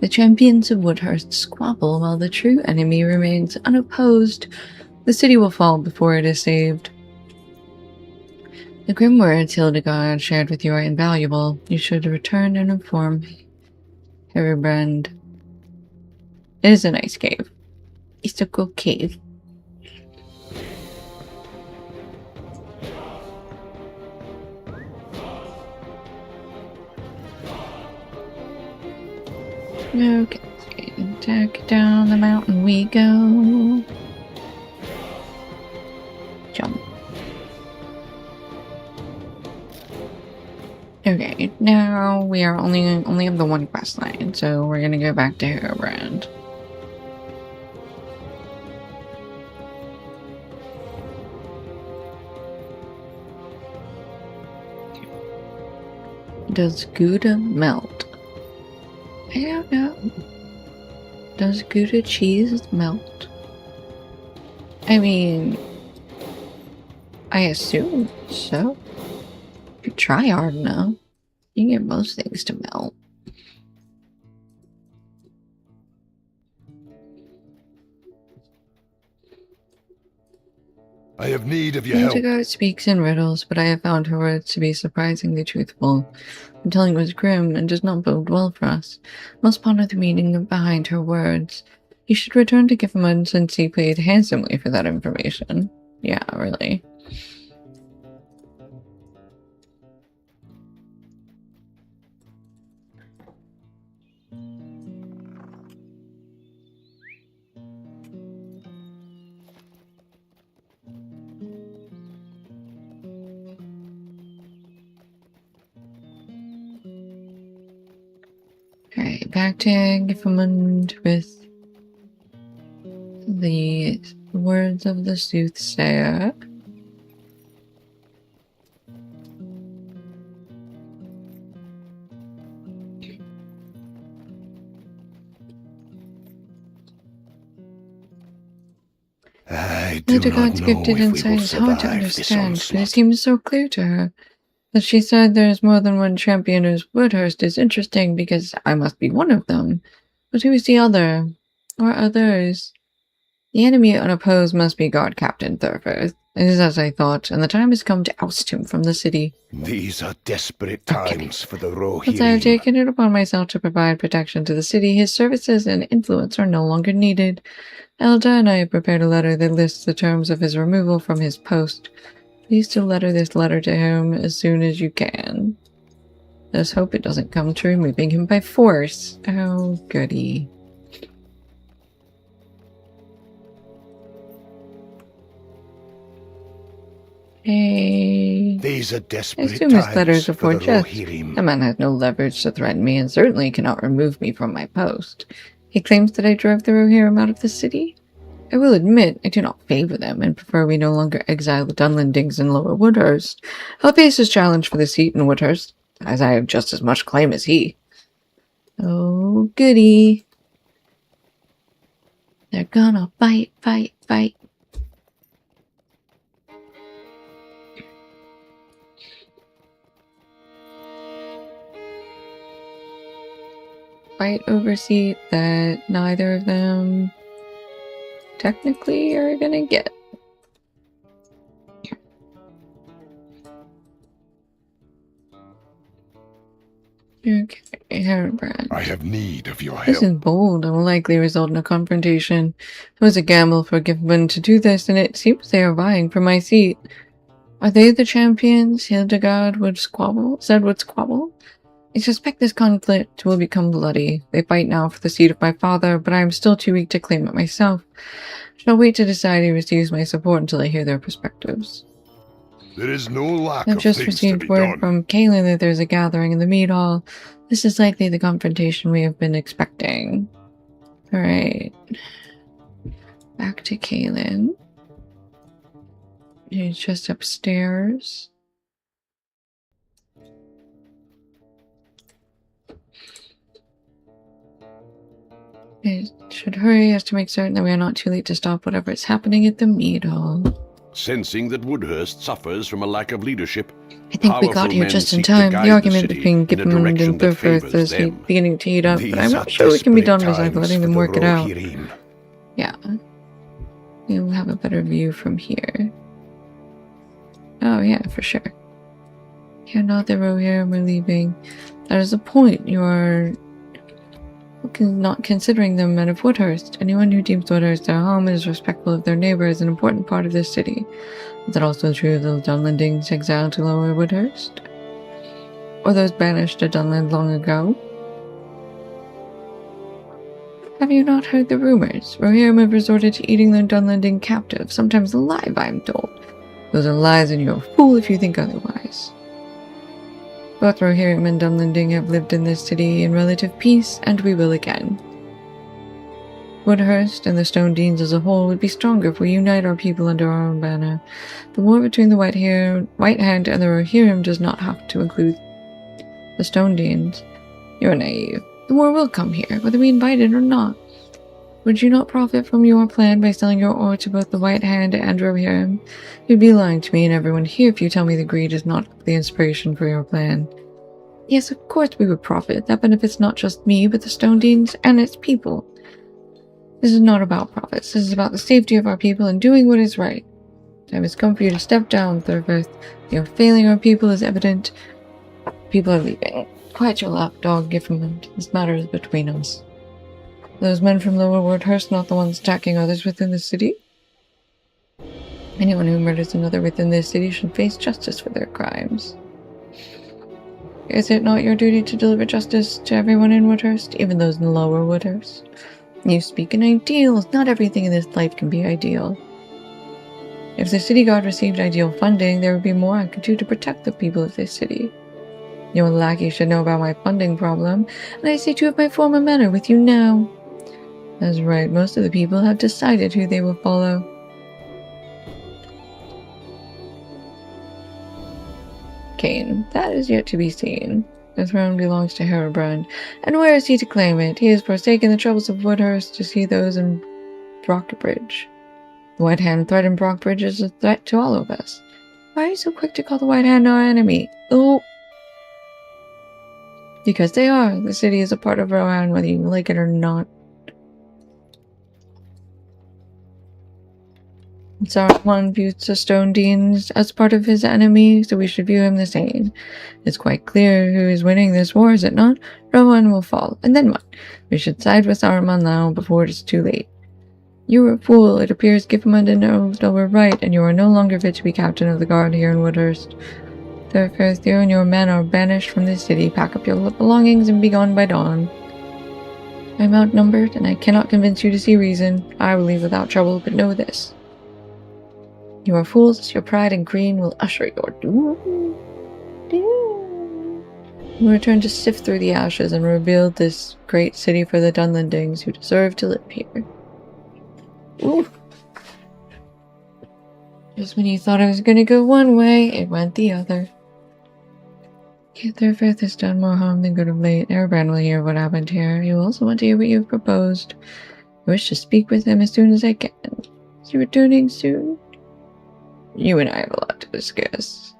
Speaker 1: The champions of Woodhurst squabble while the true enemy remains unopposed. The city will fall before it is saved. The grim words Hildegard shared with you are invaluable. You should return and inform Hairbrand. It is a nice cave. It's a cool cave. Okay, attack down the mountain we go. Jump. Okay, now we are only have the one quest line, so we're gonna go back to Herobrand. Does Gouda melt? I don't know. Does Gouda cheese melt? I mean, I assume so. If you try hard enough, you can get most things to melt.
Speaker 4: I have need of your help.
Speaker 1: Hildegard speaks in riddles, but I have found her words to be surprisingly truthful. Her telling was grim and does not bode well for us. Must ponder the meaning behind her words. You should return to Gifferman since he paid handsomely for that information. Yeah, really. Alright, back to Giffermund with the words of the soothsayer.
Speaker 3: I do not
Speaker 1: Hildegard's
Speaker 3: know
Speaker 1: gifted
Speaker 3: if we
Speaker 1: insight
Speaker 3: will
Speaker 1: is hard to
Speaker 3: survive this
Speaker 1: understand, but it
Speaker 3: onslaught.
Speaker 1: seems so clear to her. That she said there's more than one champion as Woodhurst is interesting because I must be one of them. But who is the other? Or others? The enemy unopposed must be Guard Captain Thurford. It is as I thought, and the time has come to oust him from the city.
Speaker 3: These are desperate
Speaker 1: Okay.
Speaker 3: times for the
Speaker 1: Since I have
Speaker 3: Rohirrim.
Speaker 1: taken it upon myself to provide protection to the city, his services and influence are no longer needed. Elda and I have prepared a letter that lists the terms of his removal from his post. Please to letter this letter to him as soon as you can. Let's hope it doesn't come to removing him by force. Oh, goody. Hey.
Speaker 3: These are
Speaker 1: I
Speaker 3: desperate
Speaker 1: assume his letter
Speaker 3: times
Speaker 1: is a
Speaker 3: for the
Speaker 1: forgery.
Speaker 3: Rohirrim.
Speaker 1: The man has no leverage to threaten me and certainly cannot remove me from my post. He claims that I drove the Rohirrim out of the city. I will admit, I do not favor them and prefer we no longer exile the Dunlendings in Lower Woodhurst. I'll face his challenge for the seat in Woodhurst, as I have just as much claim as he. Oh, goody. They're gonna fight, fight, fight. Fight over seat that neither of them technically are gonna get. Okay, Herobrand.
Speaker 4: I have need of your
Speaker 1: This
Speaker 4: help.
Speaker 1: is bold and will likely result in a confrontation. It was a gamble for Giffman to do this, and it seems they are vying for my seat. Are they the champions Hildegard would squabble? I suspect this conflict will become bloody. They fight now for the seat of my father, but I am still too weak to claim it myself. Shall wait to decide who receives my support until I hear their perspectives.
Speaker 4: There is no lack
Speaker 1: I've
Speaker 4: of
Speaker 1: just
Speaker 4: things to
Speaker 1: received
Speaker 4: be
Speaker 1: word
Speaker 4: done.
Speaker 1: from Kaelin that there's a gathering in the mead hall. This is likely the confrontation we have been expecting. Alright. Back to Kaelin. She's just upstairs. I should hurry as to make certain that we are not too late to stop whatever is happening at the mead hall.
Speaker 2: Sensing that Woodhurst suffers from a lack of leadership,
Speaker 1: I think we got
Speaker 2: powerful
Speaker 1: here
Speaker 2: men
Speaker 1: just in
Speaker 2: seek to
Speaker 1: time.
Speaker 2: guide
Speaker 1: The
Speaker 2: the
Speaker 1: argument
Speaker 2: city
Speaker 1: between
Speaker 2: in a
Speaker 1: Gippmund
Speaker 2: direction
Speaker 1: and
Speaker 2: that
Speaker 1: Thurfirth
Speaker 2: favors
Speaker 1: is
Speaker 2: them.
Speaker 1: beginning to heat up, but
Speaker 3: These
Speaker 1: I'm
Speaker 3: are
Speaker 1: not sure what can be done
Speaker 3: desperate
Speaker 1: besides
Speaker 3: times
Speaker 1: letting
Speaker 3: for
Speaker 1: them
Speaker 3: the
Speaker 1: work it out.
Speaker 3: Rohirrim.
Speaker 1: Yeah. We'll have a better view from here. Oh yeah, for sure. You're not the Rohirrim we're leaving. That is the point. You are not considering them men of Woodhurst. Anyone who deems Woodhurst their home and is respectful of their neighbor is an important part of this city. Is that also true of the Dunlendings exiled to Lower Woodhurst? Or those banished to Dunland long ago? Have you not heard the rumors? Rohirrim have resorted to eating the Dunlending captive, sometimes alive, I am told. Those are lies, and you're a fool if you think otherwise. Both Rohirrim and Dunlending have lived in this city in relative peace, and we will again. Woodhurst and the Stone Deans as a whole would be stronger if we unite our people under our own banner. The war between the White Hand and the Rohirrim does not have to include the Stone Deans. You're naive. The war will come here, whether we invite it or not. Would you not profit from your plan by selling your ore to both the White Hand and Rohirrim? You'd be lying to me and everyone here if you tell me the greed is not the inspiration for your plan. Yes, of course we would profit. That benefits not just me, but the Stone Deans and its people. This is not about profits. This is about the safety of our people and doing what is right. Time has come for you to step down, Thurfirth. Your failing our people is evident. People are leaving. Quiet your lapdog, Gifford. This matter is between us. Those men from Lower Woodhurst not the ones attacking others within the city? Anyone who murders another within this city should face justice for their crimes. Is it not your duty to deliver justice to everyone in Woodhurst, even those in Lower Woodhurst? You speak in ideals. Not everything in this life can be ideal. If the city guard received ideal funding, there would be more I could do to protect the people of this city. Your lackey should know about my funding problem, and I see two of my former men are with you now. That's right, most of the people have decided who they will follow. Cain, that is yet to be seen. The throne belongs to Herobrand, and where is he to claim it? He has forsaken the troubles of Woodhurst to see those in Brockbridge. The White Hand threatened Brockbridge as a threat to all of us. Why are you so quick to call the White Hand our enemy? Oh! Because they are. The city is a part of Rohan, whether you like it or not. Saruman views the Stone Deans as part of his enemy, so we should view him the same. It's quite clear who is winning this war, is it not? Rohan will fall, and then what? We should side with Saruman now, before it is too late. You are a fool. It appears Gifford and Earldal were right, and you are no longer fit to be captain of the guard here in Woodhurst. Therefore, you and your men are banished from this city. Pack up your belongings and be gone by dawn. I am outnumbered, and I cannot convince you to see reason. I will leave without trouble, but know this. You are fools. Your pride and greed will usher your doom. We return to sift through the ashes and rebuild this great city for the Dunlendings who deserve to live here. Ooh. Just when you thought it was going to go one way, it went the other. Yet their faith has done more harm than good of late. Herobrand will hear what happened here. He will also want to hear what you have proposed. I wish to speak with him as soon as I can. Is he returning soon? You and I have a lot to discuss.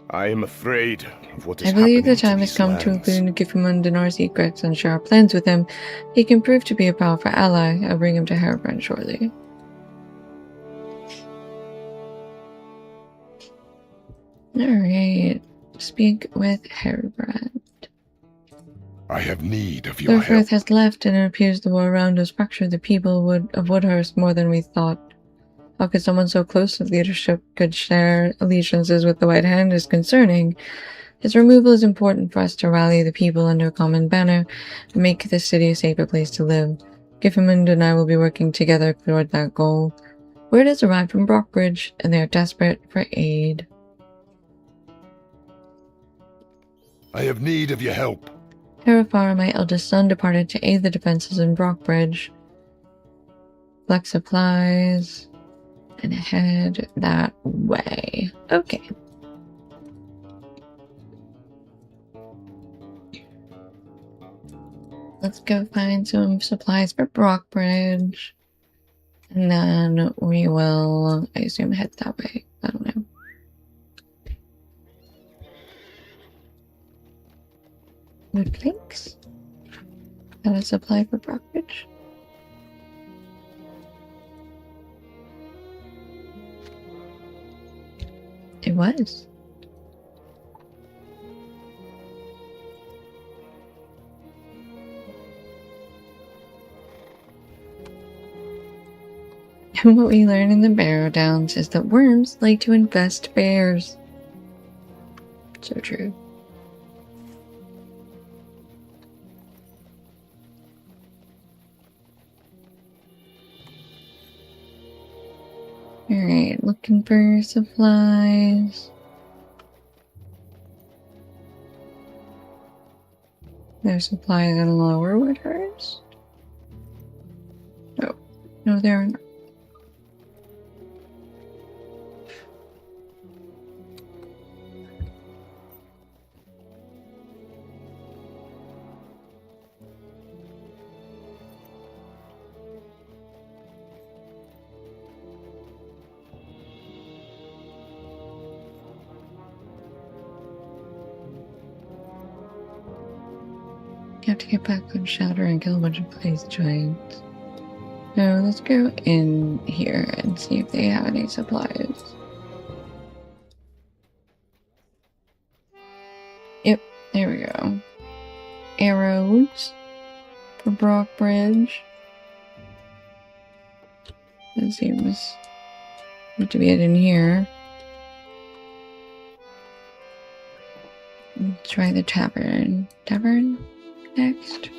Speaker 3: I am afraid of what is
Speaker 1: I believe the
Speaker 3: happening
Speaker 1: time
Speaker 3: to
Speaker 1: has
Speaker 3: these
Speaker 1: come to
Speaker 3: lands.
Speaker 1: include Gifford in our secrets and share our plans with him. He can prove to be a powerful ally. I'll bring him to Herobrand shortly. Alright. Speak with Herobrand.
Speaker 4: I have need of your help.
Speaker 1: Thurfirth has left, and it appears the war around us fractured the people of Woodhurst more than we thought. How could someone so close to leadership could share allegiances with the White Hand is concerning. His removal is important for us to rally the people under a common banner and make this city a safer place to live. Gifford and I will be working together toward that goal. Word has arrived from Brockbridge, and they are desperate for aid.
Speaker 4: I have need of your help.
Speaker 1: Herefar, my eldest son, departed to aid the defenses in Brockbridge. Collect supplies and head that way. Okay. Let's go find some supplies for Brockbridge. And then we will, I assume, head that way. I don't know. Wood planks? That a supply for Brockbridge? It was. And what we learn in the Barrow Downs is that worms like to infest bears. So true. looking for supplies. There's supplies in lower Woodhurst. Oh, no, there are not. You have to get back on Shatter and kill a bunch of place giants. No, let's go in here and see if they have any supplies. Yep, there we go. Arrows for Brockbridge. That seems to be it in here. Let's try the tavern. Tavern next.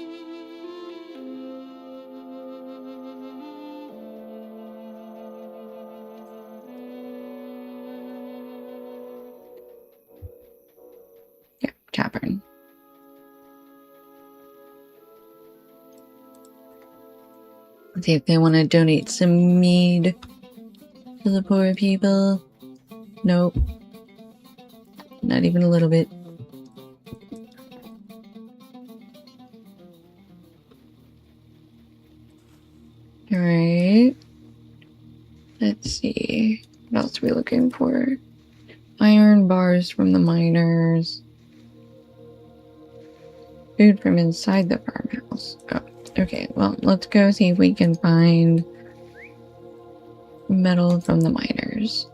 Speaker 1: Yeah, tavern. Let's see if they want to donate some mead to the poor people. Nope. Not even a little bit. Alright. Let's see. What else are we looking for? Iron bars from the miners. Food from inside the farmhouse. Oh, okay. Well, let's go see if we can find metal from the miners.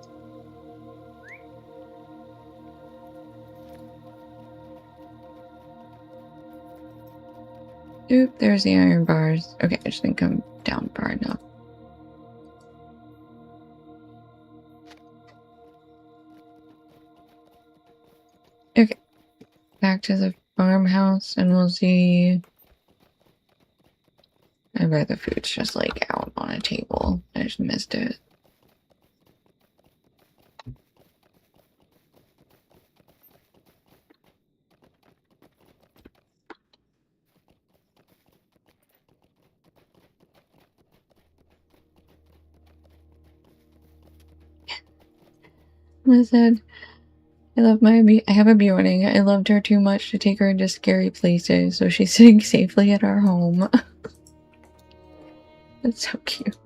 Speaker 1: Oop, there's the iron bars. Okay, I just didn't come down far enough. Okay, back to the farmhouse and we'll see. I bet the food's just like out on a table. I just missed it. I said, I love my I have a Bjorning. I loved her too much to take her into scary places, so she's sitting safely at our home. That's so cute.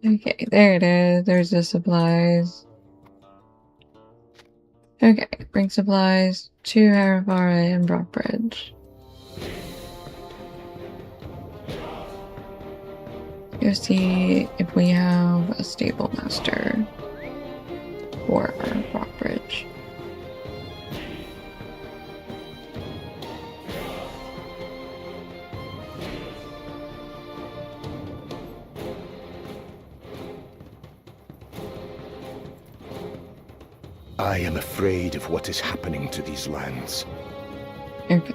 Speaker 1: Okay, there it is. There's the supplies. Okay, bring supplies to Harafara and Brockbridge. Go see if we have a stable master for Brockbridge.
Speaker 3: I am afraid of what is happening to these lands.
Speaker 1: Okay.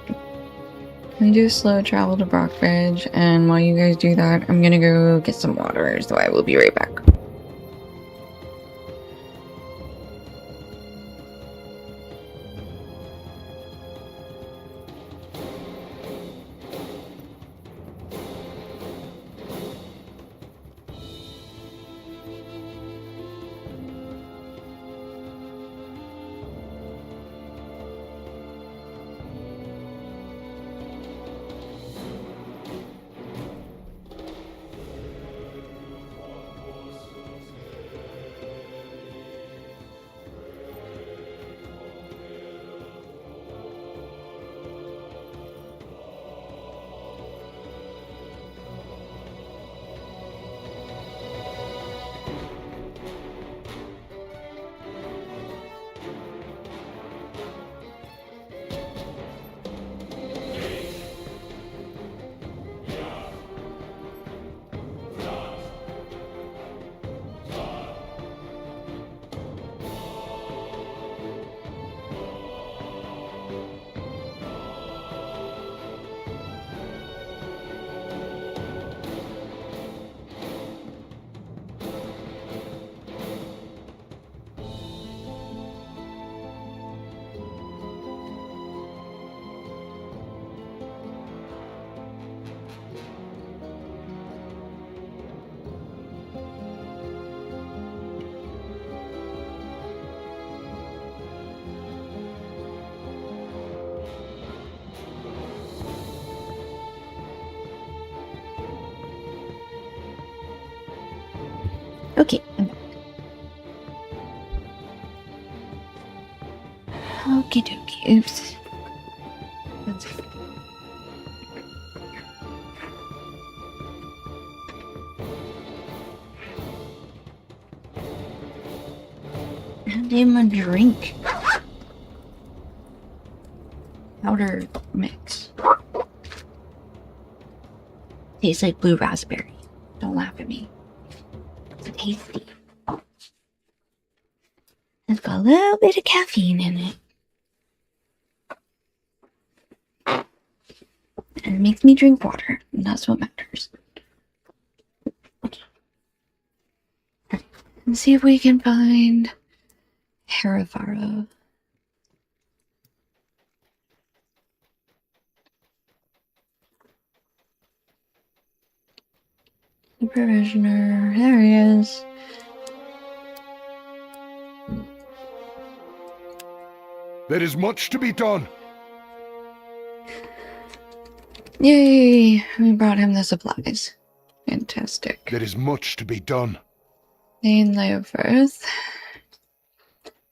Speaker 1: I'm do slow travel to Brockbridge, and while you guys do that, I'm gonna go get some water, so I will be right back. Okay, I'm back. Okie dokie. Oops. Let's see. Hand him a drink. Powder mix. Tastes like blue raspberry. Don't laugh at me. It's tasty. It's got a little bit of caffeine in it. And it makes me drink water, and that's what matters. Let's see if we can find Harivara. The provisioner. There he is.
Speaker 3: There is much to be done.
Speaker 1: Yay! We brought him the supplies. Fantastic.
Speaker 3: There is much to be done.
Speaker 1: Thane Leoforth.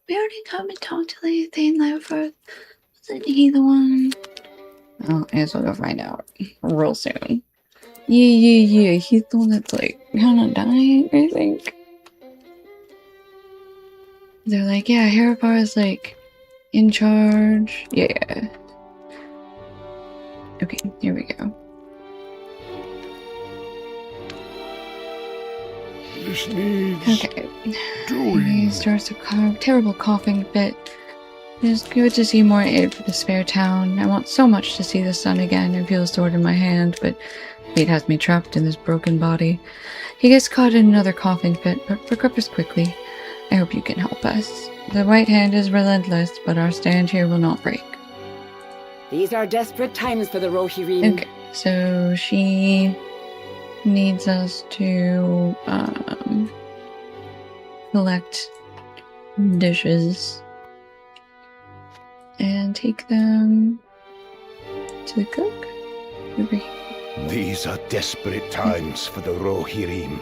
Speaker 1: We already come and talked to Thane Leoforth. Wasn't he the one? Oh, I guess we'll go find out real soon. Yeah. He's the one that's like kind of dying, I think. They're like, yeah, Haripar is like in charge. Yeah. Okay, here we go.
Speaker 4: This needs
Speaker 1: Okay.
Speaker 4: doing.
Speaker 1: He starts a terrible coughing fit. It's good to see more aid for the spare town. I want so much to see the sun again and feel a sword in my hand, but fate has me trapped in this broken body. He gets caught in another coughing fit, but recovers quickly. I hope you can help us. The White Hand is relentless, but our stand here will not break.
Speaker 5: These are desperate times for the Rohirrim.
Speaker 1: Okay, so she needs us to collect dishes and take them to the cook. Over here.
Speaker 3: These are desperate times for the Rohirrim.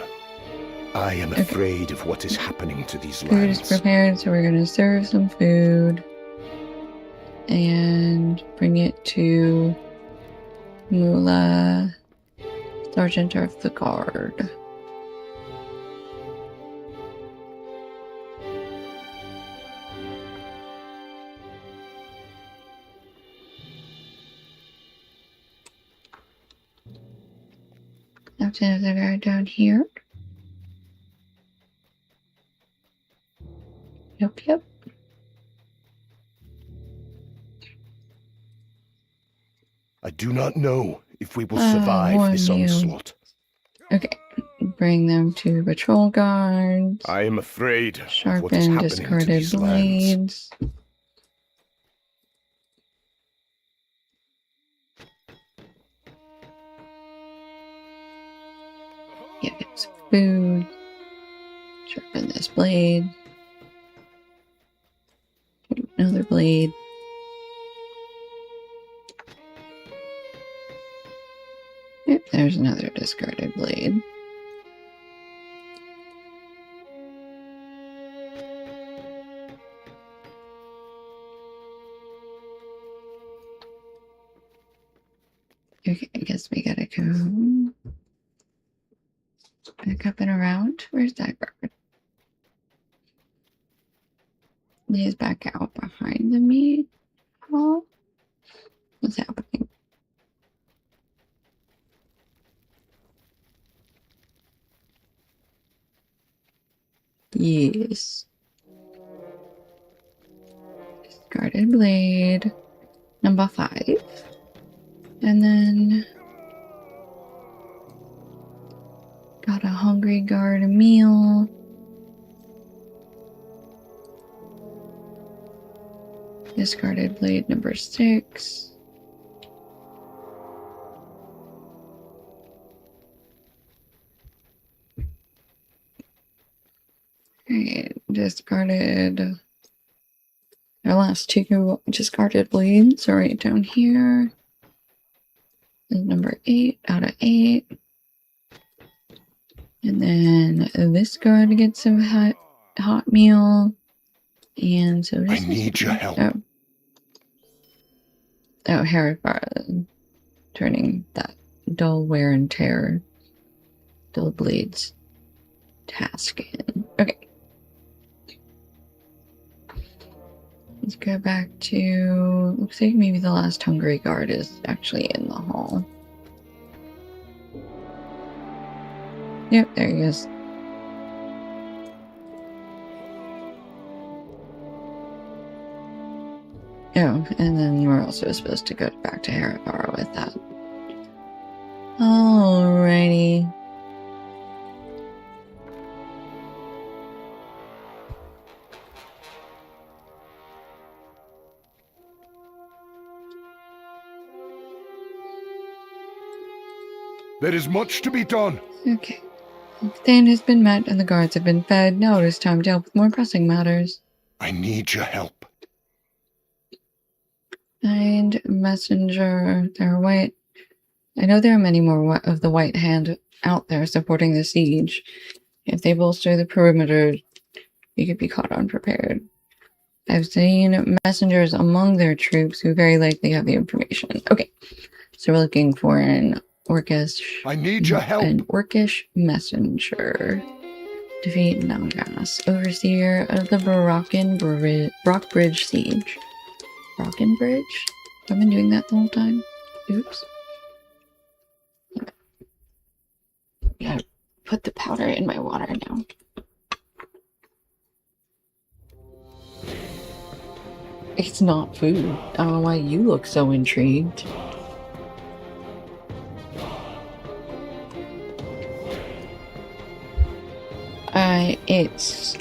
Speaker 3: I am afraid of what is happening to these
Speaker 1: Food is
Speaker 3: lands.
Speaker 1: prepared, so we're gonna serve some food and bring it to Mula, Sergeant of the Guard. Captain of the Guard down here. Yep.
Speaker 3: I do not know if we will
Speaker 1: I
Speaker 3: survive
Speaker 1: warn
Speaker 3: this
Speaker 1: you.
Speaker 3: onslaught.
Speaker 1: Okay, bring them to patrol guards.
Speaker 3: I am afraid of what is
Speaker 1: Sharpen
Speaker 3: happening to
Speaker 1: discarded
Speaker 3: these lands.
Speaker 1: blades. Give it some food. Sharpen this blade. Another blade. Yep, there's another discarded blade. Okay, I guess we gotta go back up and around. Where's that guard? He's back out behind the meat hall. What's happening? Yes. Discarded blade. Number 5. And then got a hungry guard a meal. Discarded blade number 6. Alright, discarded our last 2 discarded blades are right down here. Is number 8 out of 8. And then this guard gets some hot meal. And so
Speaker 3: I
Speaker 1: this
Speaker 3: need your help.
Speaker 1: Oh, Harry turning that dull wear and tear, dull bleeds task in. Okay. Let's go back to, looks like maybe the last hungry guard is actually in the hall. Yep, there he is. Oh, and then we're also supposed to go back to Harapara with that. Alrighty.
Speaker 3: There is much to be done.
Speaker 1: Okay. The stand has been met and the guards have been fed. Now it is time to help with more pressing matters.
Speaker 3: I need your help.
Speaker 1: And messenger, they're white. I know there are many more of the White Hand out there supporting the siege. If they bolster the perimeter, you could be caught unprepared. I've seen messengers among their troops who very likely have the information. Okay, so we're looking for an orcish.
Speaker 3: I need your help.
Speaker 1: An orcish messenger. Defeat Nalgas, overseer of the Brockbridge siege. Brockenbridge? I've been doing that the whole time. Oops. Yeah, put the powder in my water now. It's not food. I don't know why you look so intrigued. It's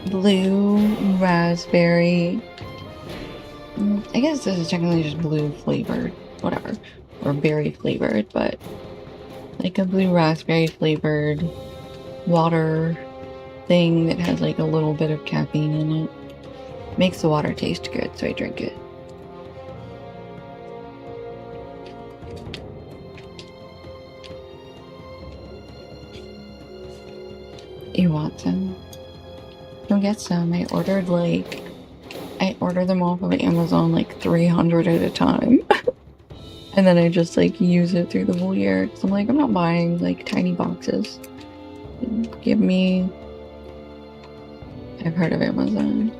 Speaker 1: blue, raspberry. I guess this is technically just blue flavored, whatever. Or berry flavored, but like a blue raspberry flavored water thing that has like a little bit of caffeine in it. Makes the water taste good, so I drink it. You want some? Don't get some. I ordered them off of Amazon like 300 at a time. And then I just like use it through the whole year. Cause I'm like, I'm not buying like tiny boxes. Give me... I've heard of Amazon.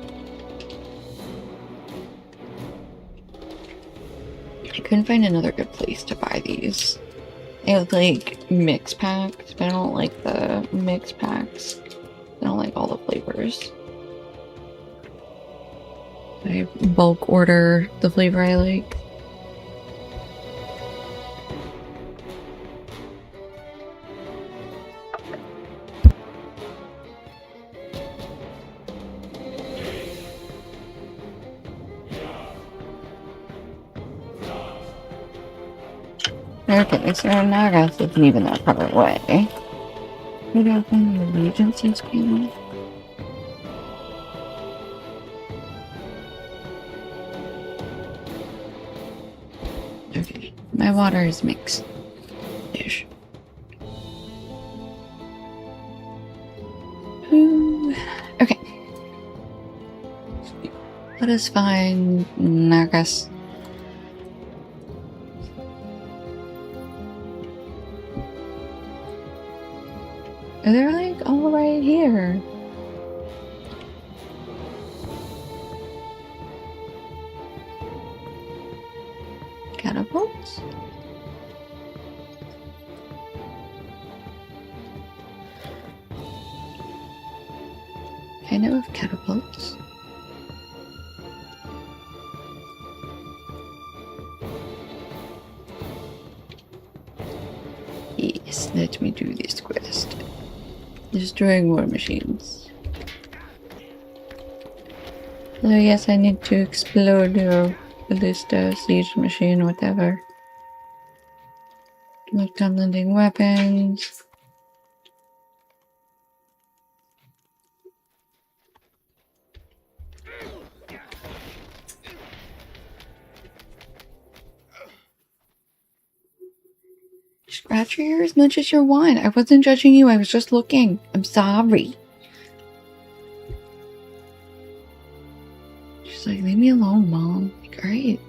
Speaker 1: I couldn't find another good place to buy these. They look like mix packs, but I don't like the mix packs. I don't like all the flavors. I bulk order the flavor I like. Okay, so Nagas isn't even that far away. Maybe open the Regency scanner. Okay, my water is mixed. Ish. Okay. Let us find Nagas. They're like all right here. Catapults? I know of catapults. Yes, let me do this quest. Destroying war machines. So yes, I need to explode your ballista, siege machine, whatever. Look on lending weapons. Just scratch your ear as much as you want. I wasn't judging you. I was just looking. I'm sorry. She's like, leave me alone, Mom. Like, alright.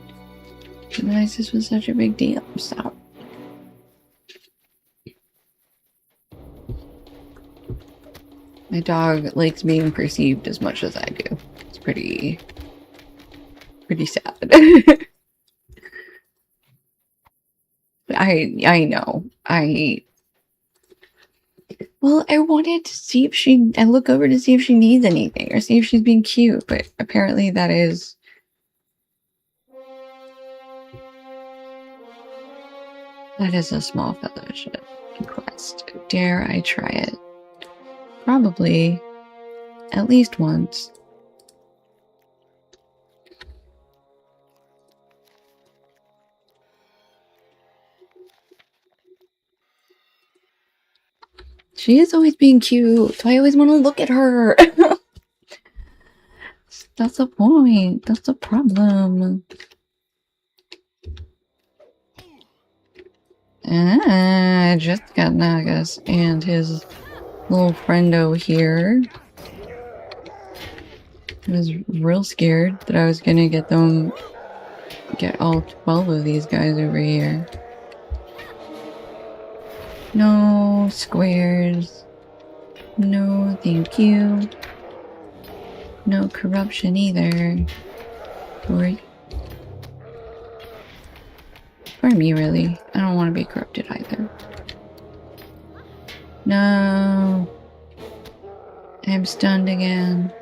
Speaker 1: Didn't realize this was such a big deal. I'm sorry. My dog likes being perceived as much as I do. It's pretty sad. I know. Well, I wanted to see if I look over to see if she needs anything or see if she's being cute, but apparently that is a small fellowship quest. Dare I try it? Probably at least once. She is always being cute, so I always want to look at her. That's the point. That's the problem. I just got Nagas and his little friendo here. I was real scared that I was gonna get all 12 of these guys over here. No squares. No, thank you. No corruption either. For me, really. I don't want to be corrupted either. No. I'm stunned again.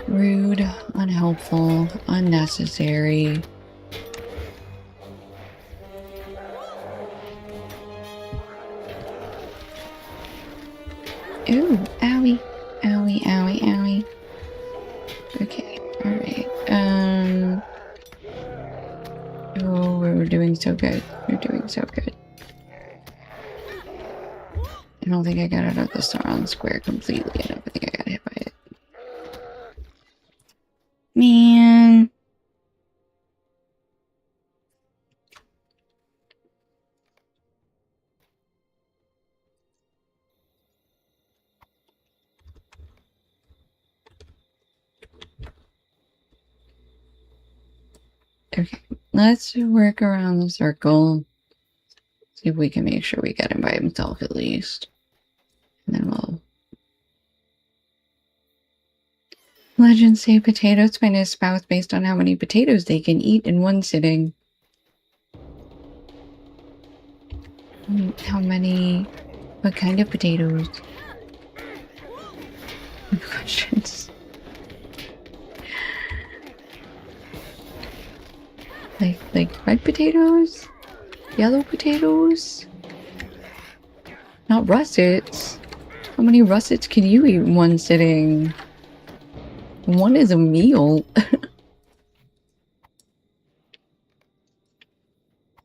Speaker 1: Rude, unhelpful, unnecessary. Ooh, owie. Owie, owie, owie. Okay, alright. Oh, we're doing so good. We're doing so good. I don't think I got out of the Sauron Square completely. I don't think I got hit by it. Man. Okay, let's work around the circle. See if we can make sure we get him by himself at least. And then we'll... Legends say potatoes find a spouse based on how many potatoes they can eat in one sitting. How many... What kind of potatoes? Questions. Like red potatoes? Yellow potatoes? Not russets. How many russets can you eat in one sitting? One is a meal.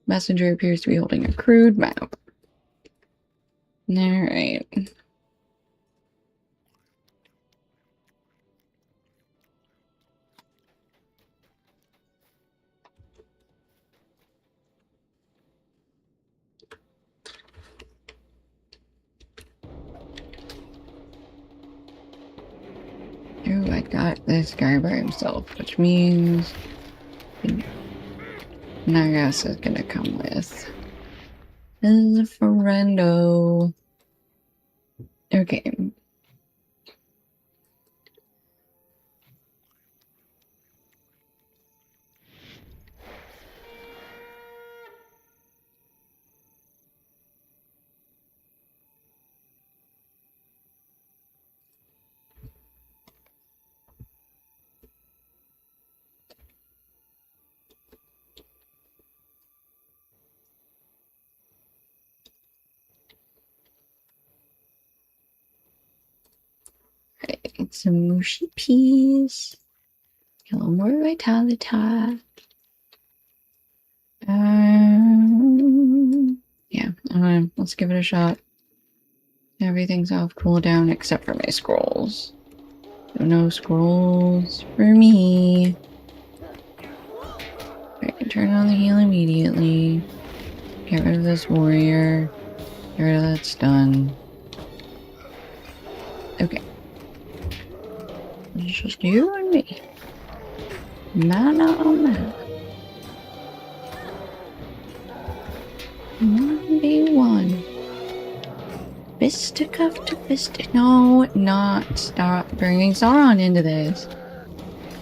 Speaker 1: Messenger appears to be holding a crude map. Alright. Ooh, I got this guy by himself, which means Nagas is gonna come with his friendo. Okay. Right, some mushy peas. A little more vitality. Yeah, let's give it a shot. Everything's off cooldown except for my scrolls. So no scrolls for me. Right, turn on the heal immediately. Get rid of this warrior. Get rid of that stun. Okay. It's just you and me. Mana on mana. 1v1. Fisticuff to fistic. No, not. Stop bringing Sauron into this.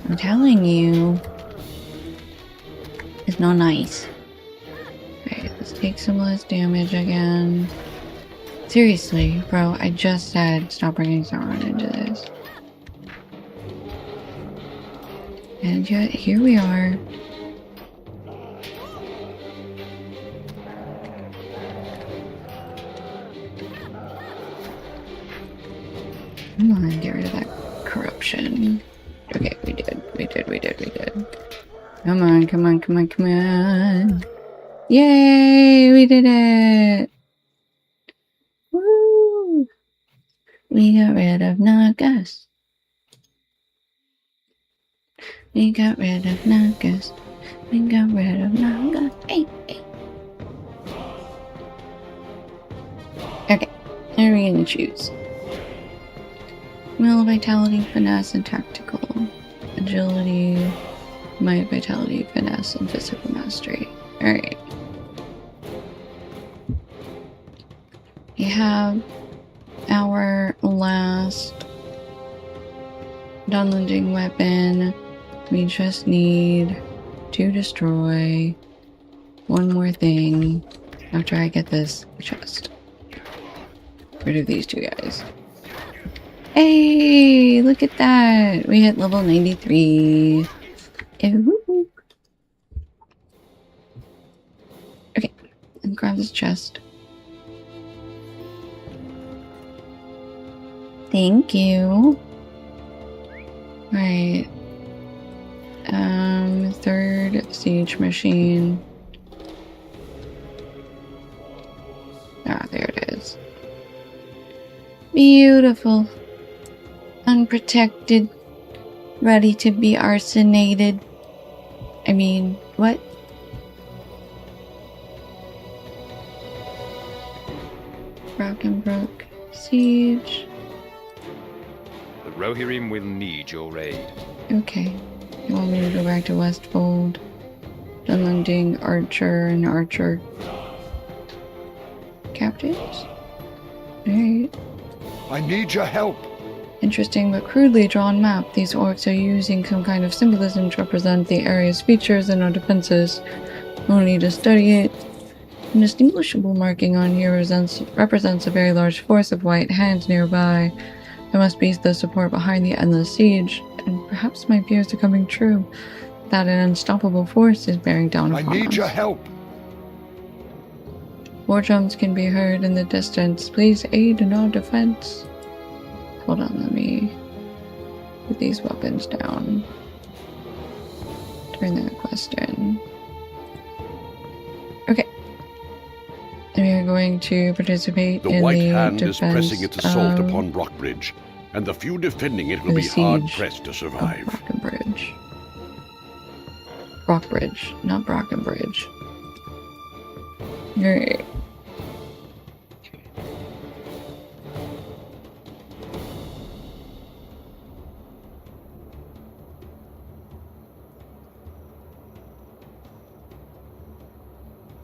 Speaker 1: I'm telling you. It's not nice. Alright, let's take some less damage again. Seriously, bro, I just said stop bringing Sauron into this. And yet, here we are. Come on, get rid of that corruption. Okay, we did. Come on, come on, come on, come on. Yay, we did it! Woo! We got rid of Nagas. We got rid of Nagas. We got rid of Nagas. Hey, hey. Okay, what are we gonna choose? Will, vitality, finesse, and tactical. Agility, might, vitality, finesse, and physical mastery. Alright. We have our last dunlending weapon. We just need to destroy one more thing after I get this chest. Rid of these two guys. Hey, look at that. We hit level 93. Ooh. Okay, and grab this chest. Thank you. Right. Third siege machine. Ah, there it is. Beautiful. Unprotected. Ready to be arsonated. I mean, what? Broke siege.
Speaker 6: The Rohirrim will need your aid.
Speaker 1: Okay. You want me to go back to Westfold? Dunlending, Archer, and Archer captives? Alright.
Speaker 3: I need your help.
Speaker 1: Interesting but crudely drawn map. These orcs are using some kind of symbolism to represent the area's features and our defenses. We'll need to study it. An distinguishable marking on here represents a very large force of white hands nearby. There must be the support behind the endless siege, and perhaps my fears are coming true. That an unstoppable force is bearing down upon us.
Speaker 3: I need your help.
Speaker 1: War drums can be heard in the distance. Please aid in our defense. Hold on, let me put these weapons down. Turn that quest in. Okay. We are going to participate in
Speaker 2: The White
Speaker 1: the
Speaker 2: Hand is
Speaker 1: defense
Speaker 2: pressing its assault
Speaker 1: of
Speaker 2: upon Brockbridge, and the few defending it will
Speaker 1: the
Speaker 2: be hard
Speaker 1: siege
Speaker 2: pressed to
Speaker 1: of
Speaker 2: survive.
Speaker 1: Brockenbridge. Brockbridge, not Brockenbridge. Alright.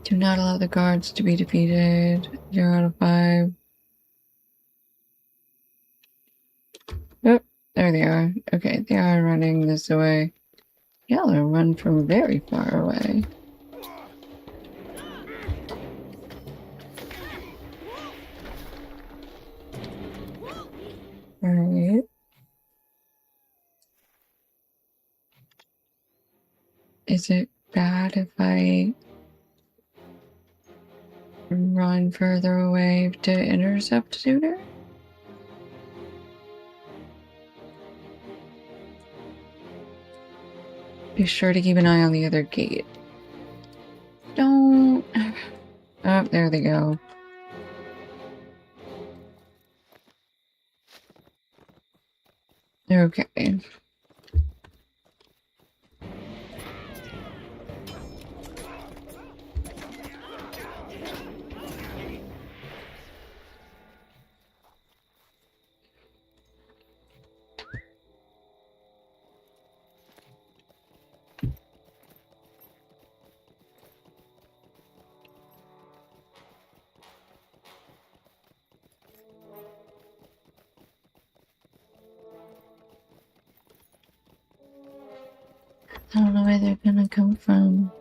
Speaker 1: Do not allow the guards to be defeated. 0 out of 5. Oh, there they are. Okay, they are running this way. Yeah, they'll run from very far away. Alright. Is it bad if I run further away to intercept sooner? Be sure to keep an eye on the other gate. Don't... Oh, there they go. Okay. I don't know where they're gonna come from.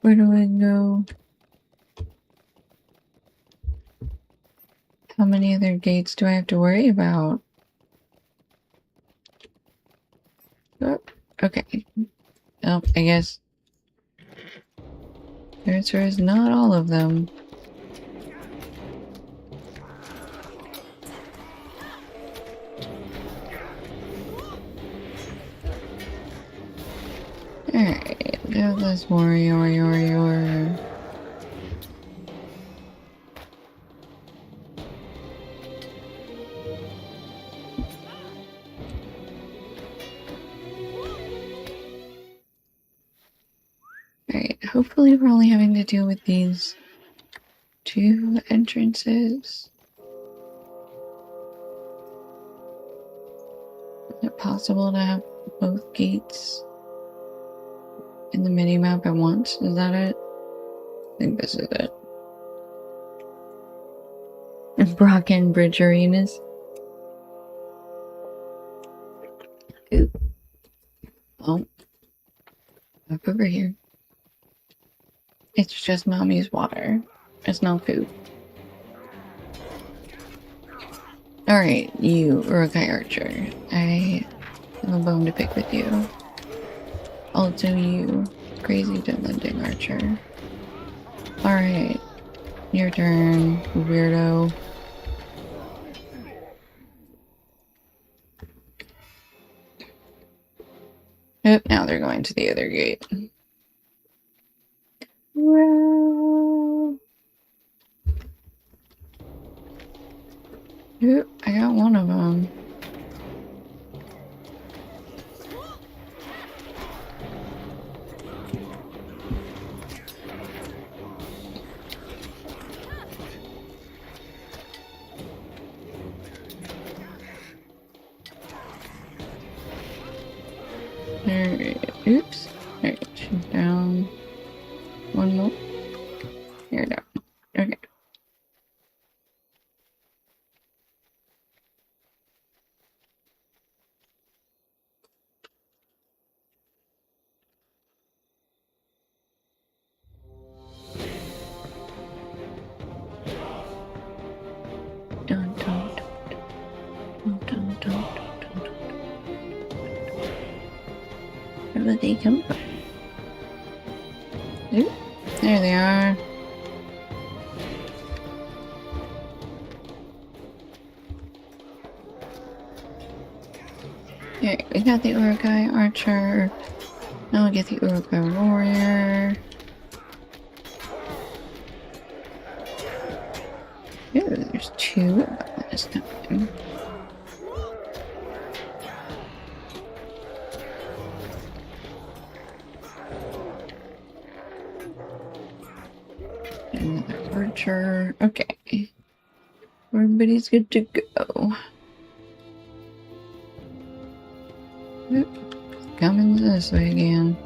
Speaker 1: Where do I go? How many other gates do I have to worry about? Oh, okay. Oh, I guess the answer is not all of them. Alright, now let's warrior. Alright, hopefully we're only having to deal with these 2 entrances. Is it possible to have both gates in the mini-map at once? Is that it? I think this is it. Brocken Bridge Arenas. Ooh. Oh. Up over here. It's just mommy's water. It's not food. Alright, you, Urukai Archer. I have a bone to pick with you. Also you, Crazy Deadlifting Archer. Alright. Your turn, weirdo. Yep, now they're going to the other gate. Well... Yep, I got one of them. Alright, oops. Alright, she's down. One more. You're down. Okay. Dun, dun, dun, dun, dun, dun, dun, dun. Where did they come from? Oop, there they are. Alright, we got the Urukai Archer. Now we get the Urukai Warrior. Ooh, there's 2 of them this time. Another Archer. Okay. Everybody's good to go. Oop, coming this way again.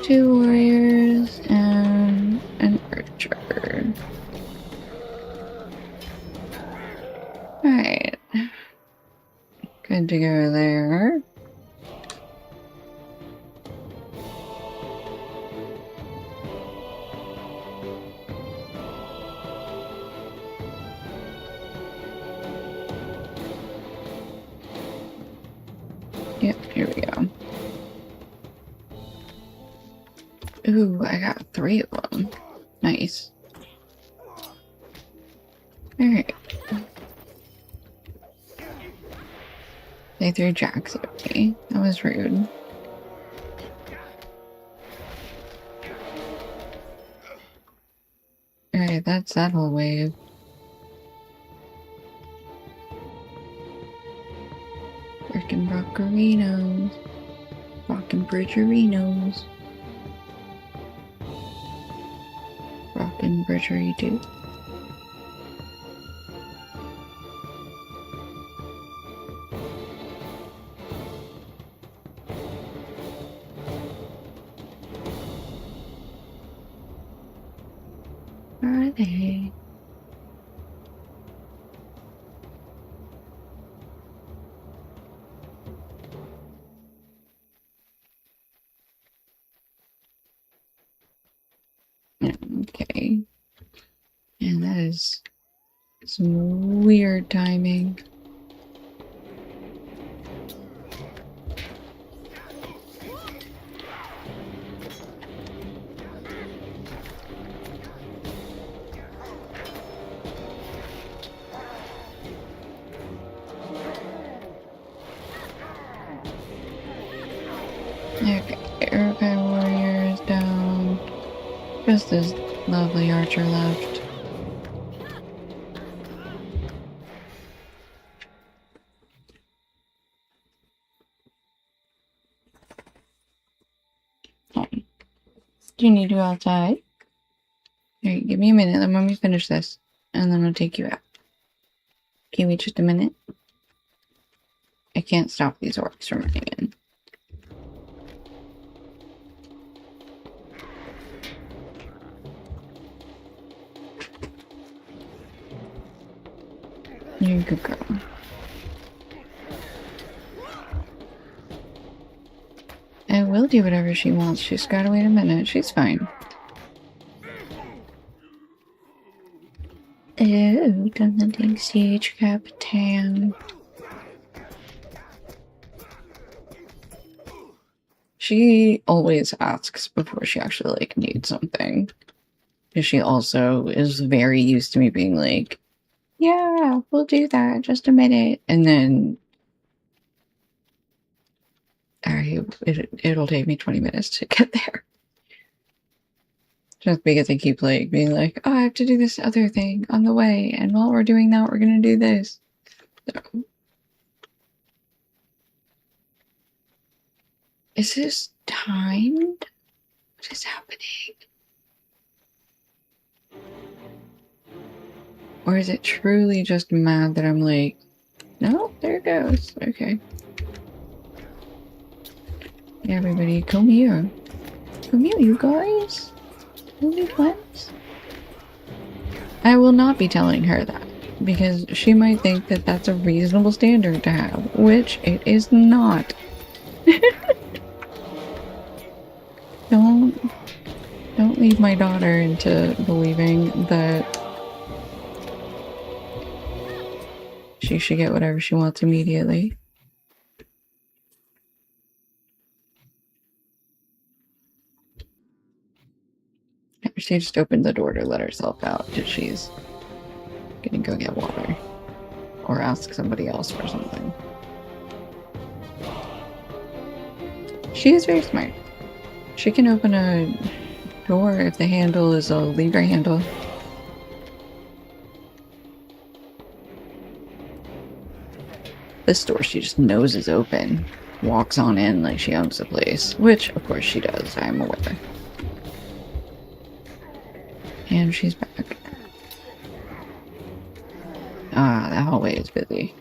Speaker 1: Two warriors and an archer. Alright. Good to go there. Yep, here we go. Ooh, I got 3 of them. Nice. Alright. They threw jacks at me. That was rude. Alright, that's that whole wave. Frickin' Brockerinos. Rockin' Bridgerinos. Embroidery do? Where are they? Okay. And that is some weird timing. Okay, Urukai warrior is down. Just this lovely archer left. Okay. Do you need to go outside? Here, give me a minute. Let me finish this. And then I'll take you out. Can you wait just a minute? I can't stop these orcs from running in. You're a good girl. I will do whatever she wants. She's gotta wait a minute. She's fine. Oh, doesn't think siege Capitan. She always asks before she actually, like, needs something. Because she also is very used to me being like, yeah, we'll do that. Just a minute. And then it'll take me 20 minutes to get there. Just because I keep like being like, oh, I have to do this other thing on the way. And while we're doing that, we're going to do this. So. Is this timed? What is happening? Or is it truly just mad that I'm like, no, there it goes. Okay. Yeah, everybody, come here. Come here, you guys. We'll be friends. I will not be telling her that, because she might think that that's a reasonable standard to have, which it is not. Don't lead my daughter into believing that she should get whatever she wants immediately. She just opened the door to let herself out because she's gonna go get water or ask somebody else for something. She is very smart. She can open a door if the handle is a lever handle. This door she just knows is open. Walks on in like she owns the place, which of course she does, I'm aware. And she's back. Ah, the hallway is busy.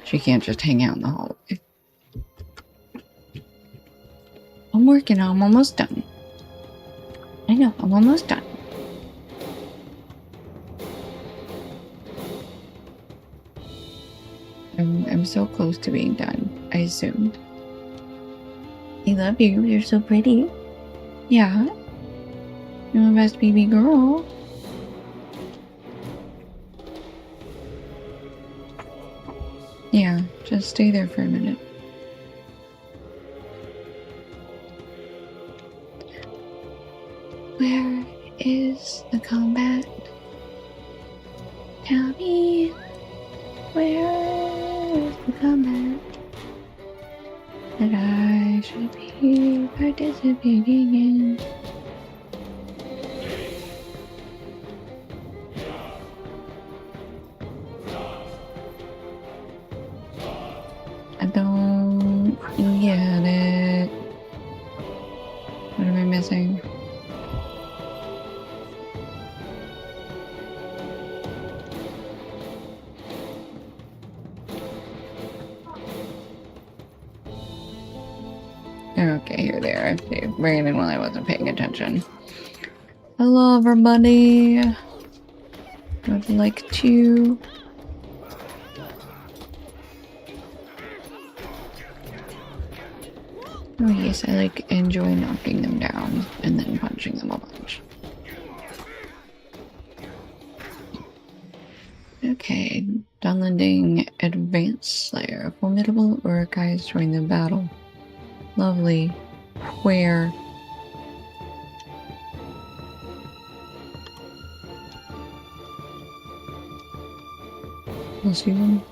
Speaker 1: She can't just hang out in the hallway. I'm working, I'm almost done. I know, I'm almost done. I'm so close to being done, I assumed. I love you, you're so pretty. Yeah. You're my best baby girl. Yeah, just stay there for a minute. Where is the combat? Tell me, where is the combat that I should be participating in? I don't get it. What am I missing? Okay, here they are. They ran in while I wasn't paying attention. Hello, everybody. Would like to... Oh yes, I like enjoy knocking them down and then punching them a bunch. Okay, Dunlending Advanced Slayer. Formidable Urukais join the battle. Lovely. Where? I'll see one.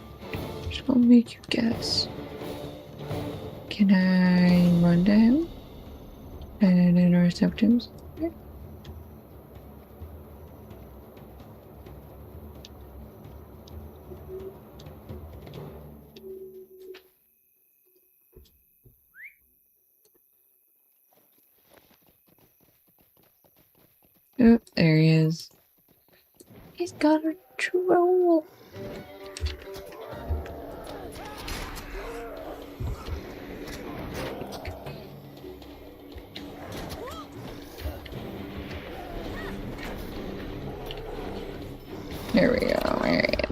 Speaker 1: Just gonna make you guess. Can I run down and intercept him? Oh, there he is. He's got a troll. There we go. Alright.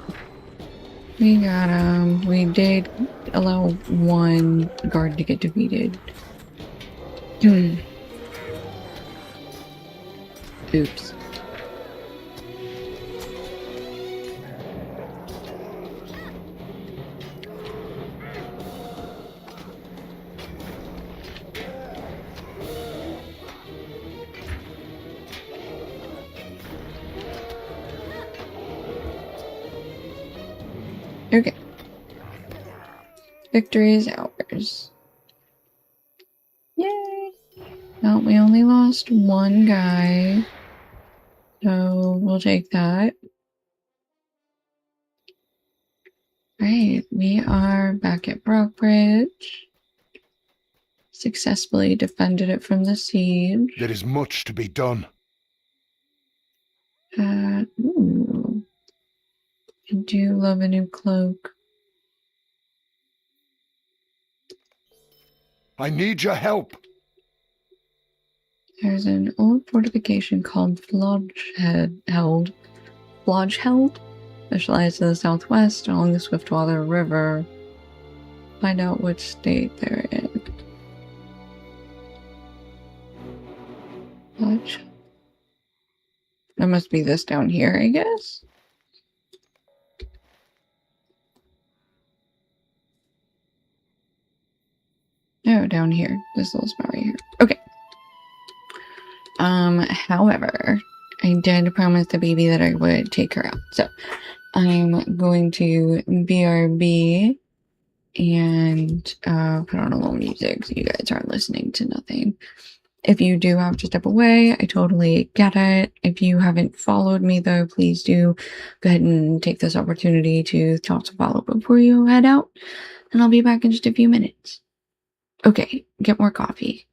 Speaker 1: We got him. We did allow one guard to get defeated. Oops. Okay. Victory is ours. Yay! Well, we only lost one guy. So we'll take that. Right, we are back at Brockbridge. Successfully defended it from the siege.
Speaker 3: There is much to be done.
Speaker 1: Ooh. I do love a new cloak.
Speaker 3: I need your help.
Speaker 1: There's an old fortification called Flodgeheld, specialized to the southwest along the Swiftwater River. Find out which state they're in. Lodge. That must be this down here, I guess. No, down here. This little spot right here. Okay. However, I did promise the baby that I would take her out. So I'm going to BRB and put on a little music so you guys aren't listening to nothing. If you do have to step away, I totally get it. If you haven't followed me, though, please do go ahead and take this opportunity to talk to follow before you head out. And I'll be back in just a few minutes. Okay, get more coffee.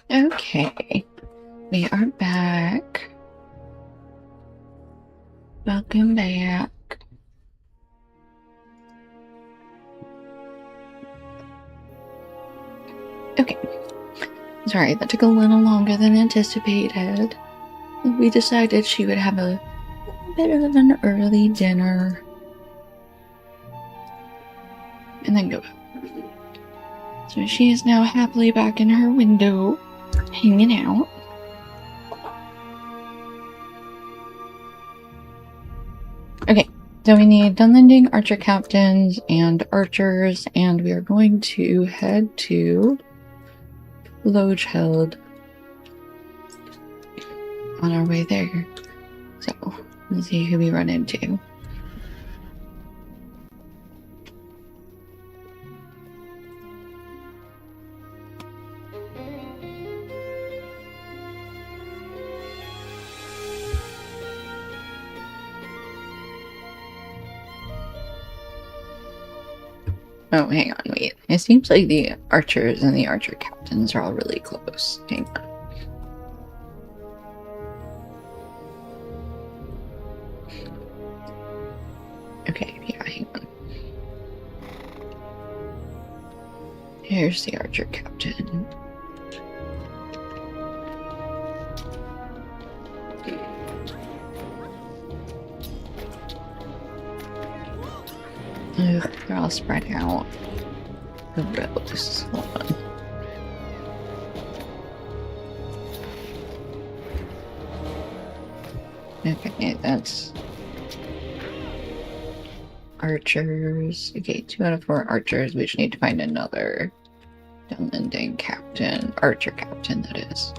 Speaker 1: Okay, we are back. Welcome back. Okay. Sorry, that took a little longer than anticipated. We decided she would have a bit of an early dinner. And then go back. So she is now happily back in her window, hanging out. Okay, so we need Dunlending archer captains and archers, and we are going to head to Logeheld on our way there. So, we'll see who we run into. Oh, hang on, wait. It seems like the archers and the archer captains are all really close. Hang on. Okay, yeah, hang on. Here's the archer captain. Ugh, they're all spread out. Gross. Hold on. Okay, that's archers. Okay, 2 out of 4 archers. We just need to find another Dunlending captain. Archer captain, that is.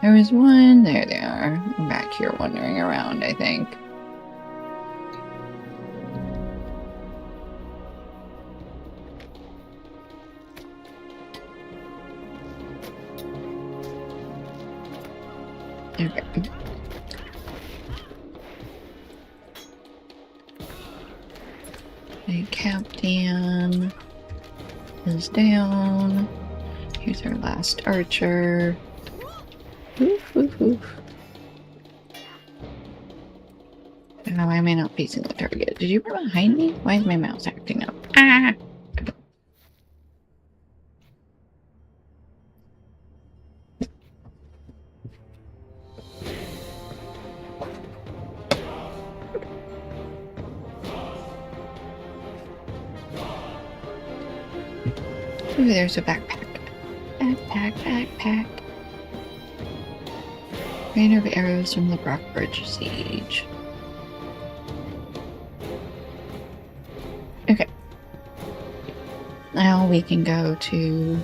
Speaker 1: There was one. There they are. I'm back here wandering around, I think. Okay. The captain is down. Here's our last archer. Woof, woof, woof. Oh, why am I not facing the target? Did you run behind me? Why is my mouse acting up? Ah! Ooh, there's a backpack. Backpack. Rain of arrows from the Brockbridge siege. Okay. Now we can go to...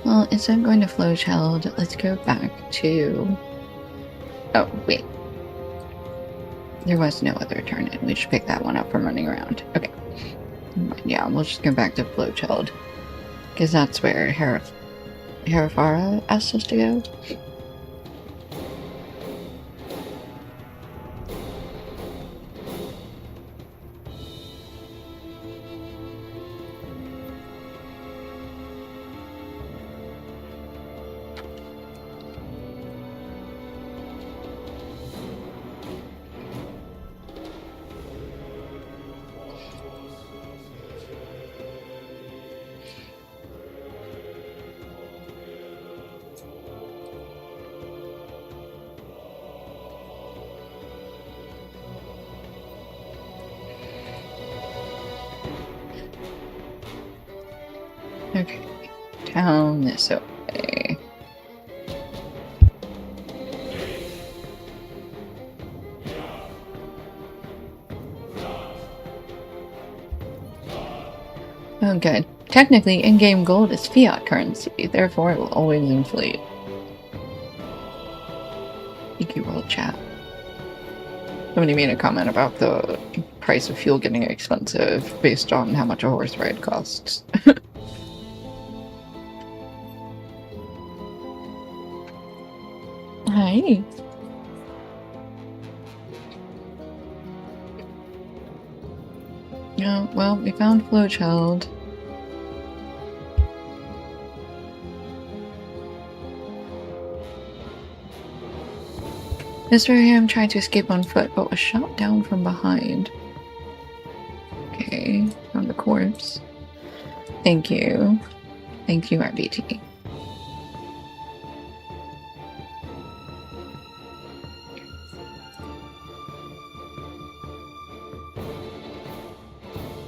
Speaker 1: Well, instead of going to Flowchild, let's go back to... Oh, wait. There was no other turn-in. We should pick that one up from running around. Okay. Yeah, we'll just go back to Flowchild. Because that's where Herafara asked us to go. Okay, down this way. Oh, good. Technically, in-game gold is fiat currency, therefore it will always inflate. Thank you, world chat. Somebody made a comment about the price of fuel getting expensive based on how much a horse ride costs. Hi. Yeah, well, we found Flowchild. Mr. Ham tried to escape on foot, but was shot down from behind. Okay, found the corpse. Thank you. Thank you, RBT.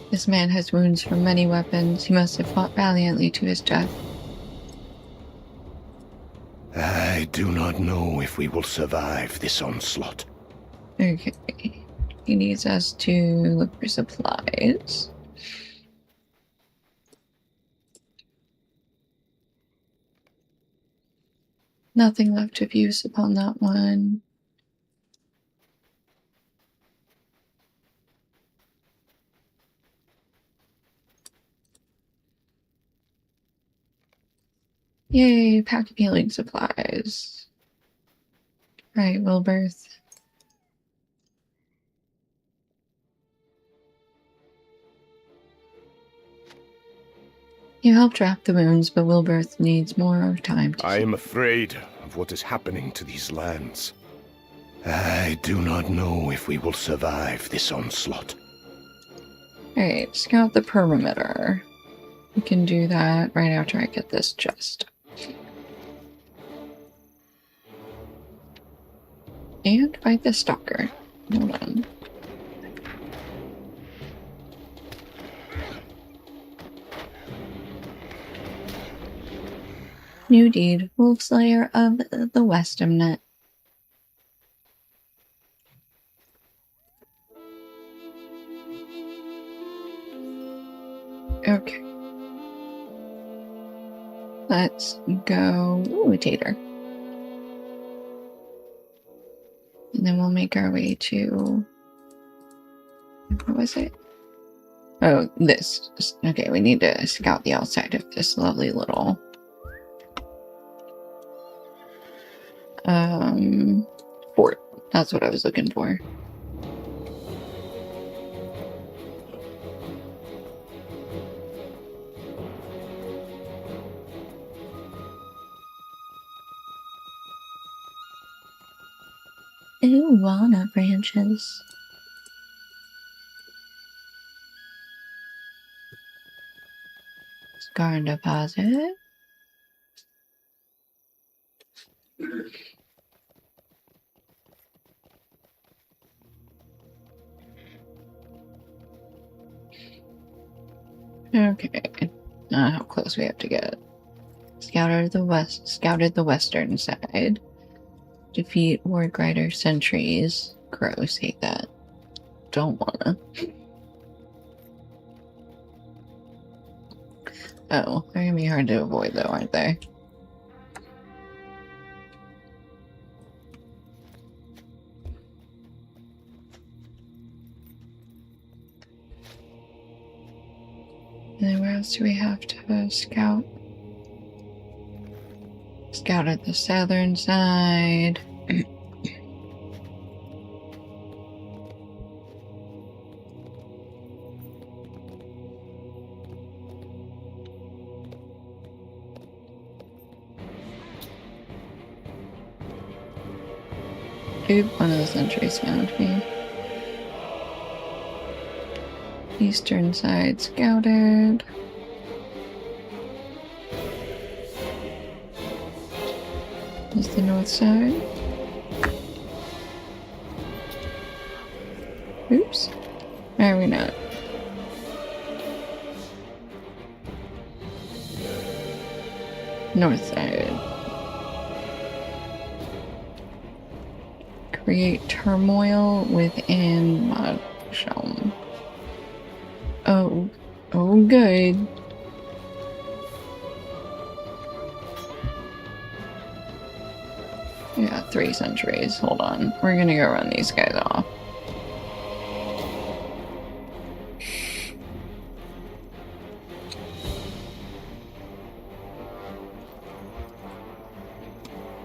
Speaker 1: This man has wounds from many weapons. He must have fought valiantly to his death.
Speaker 3: I do not know if we will survive this onslaught.
Speaker 1: Okay. He needs us to look for supplies. Nothing left of use upon that one. Yay, pack of healing supplies. Right, Wilberth. You helped wrap the wounds, but Wilberth needs more time to
Speaker 3: I
Speaker 1: heal.
Speaker 3: am afraid of what is happening to these lands. I do not know if we will survive this onslaught.
Speaker 1: Alright, scout the perimeter. We can do that right after I get this chest. And fight the stalker. Hold on. New deed. Wolfslayer of the Westamnet. Okay. Let's go. Ooh, a tater. And then we'll make our way to... What was it? Oh, this. Okay, we need to scout the outside of this lovely little... fort. That's what I was looking for. Ooh, walnut branches. Scar deposit. Okay. How close we have to get. Scouted the western side. Defeat Warg Rider sentries. Gross, hate that. Don't wanna. Oh, they're gonna be hard to avoid though, aren't they? And then where else do we have to scout? Scouted the southern side. Oop, one of the sentries found me. Eastern side scouted. This is the north side. Oops. Are we not? North side. Create turmoil within Modsham. Oh. Oh, good. We got 3 sentries. Hold on. We're gonna go run these guys off.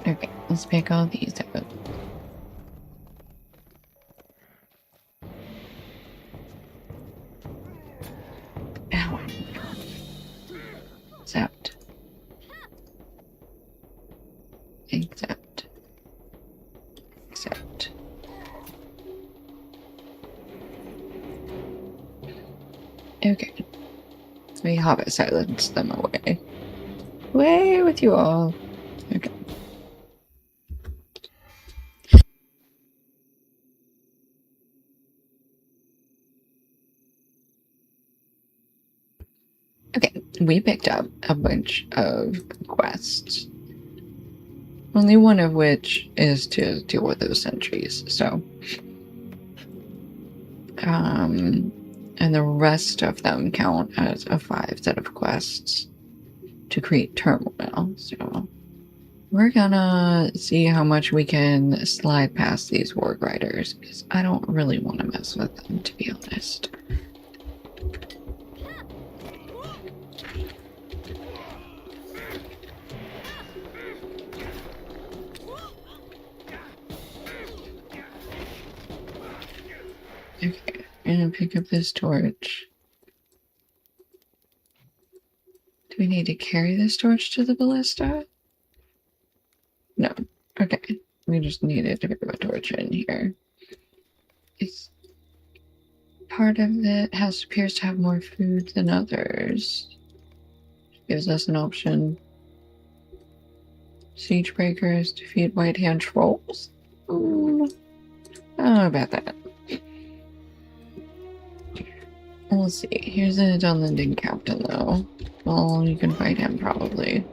Speaker 1: Okay, let's pick all these out. Ow. Accept. Accept. Accept. we hobbit silence them away. Away with you all. Okay. Okay, we picked up a bunch of quests. Only one of which is to deal with those sentries, so. And the rest of them count as a 5 set of quests to create turmoil, so. We're gonna see how much we can slide past these warg riders, because I don't really want to mess with them, to be honest. Okay, I'm gonna pick up this torch. Do we need to carry this torch to the ballista? No. Okay. We just needed to pick up a torch in here. It's part of it appears to have more food than others. Gives us an option. Siege breakers defeat white hand trolls. I don't know about that. We'll see. Here's an unlending captain, though. Well, you can fight him, probably.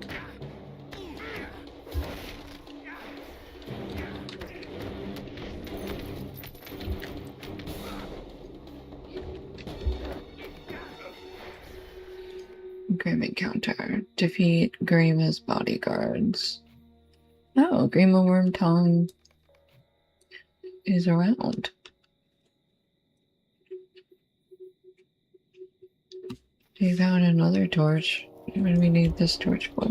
Speaker 1: Grim encounter. Defeat Grima's bodyguards. Oh, Grima Wormtongue is around. We found another torch. What do we need this torch for?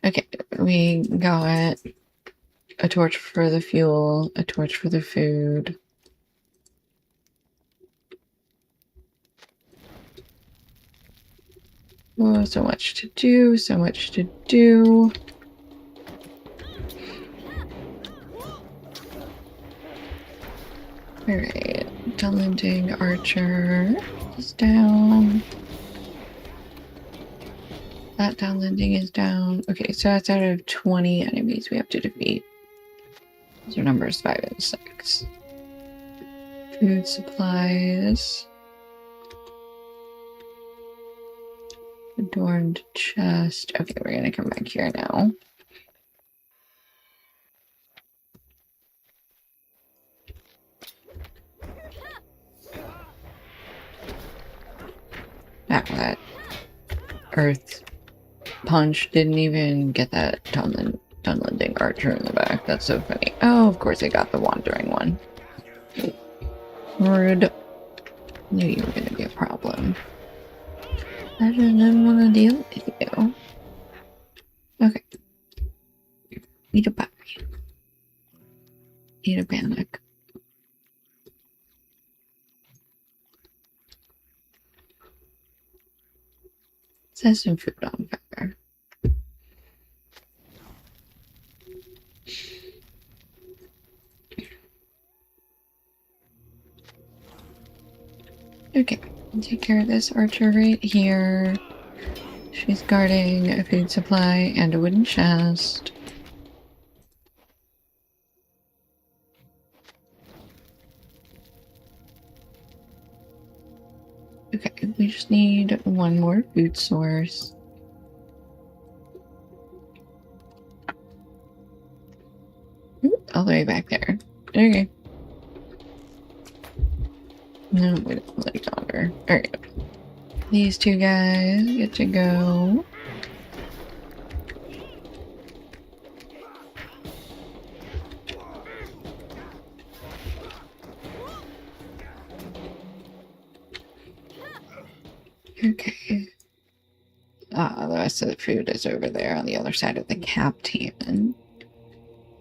Speaker 1: Okay, we got a torch for the fuel, a torch for the food. Oh, so much to do, so much to do. Alright, Talenting Archer is down. That downlending is down. Okay, so that's out of 20 enemies we have to defeat. Those are numbers 5 and 6. Food supplies. Adorned chest. Okay, we're gonna come back here now. That earth punch didn't even get that Dunlending archer in the back. That's so funny. Oh, of course I got the wandering one. Rude. Knew you were gonna be a problem. I just didn't want to deal with you. Okay. Eat a battery. Eat a panic. Set some food on fire. Okay, take care of this archer right here. She's guarding a food supply and a wooden chest. Okay, we just need one more food source. All the way back there. Okay. No, we don't like daughter. Alright. These two guys get to go. Okay. The rest of the food is over there on the other side of the captain.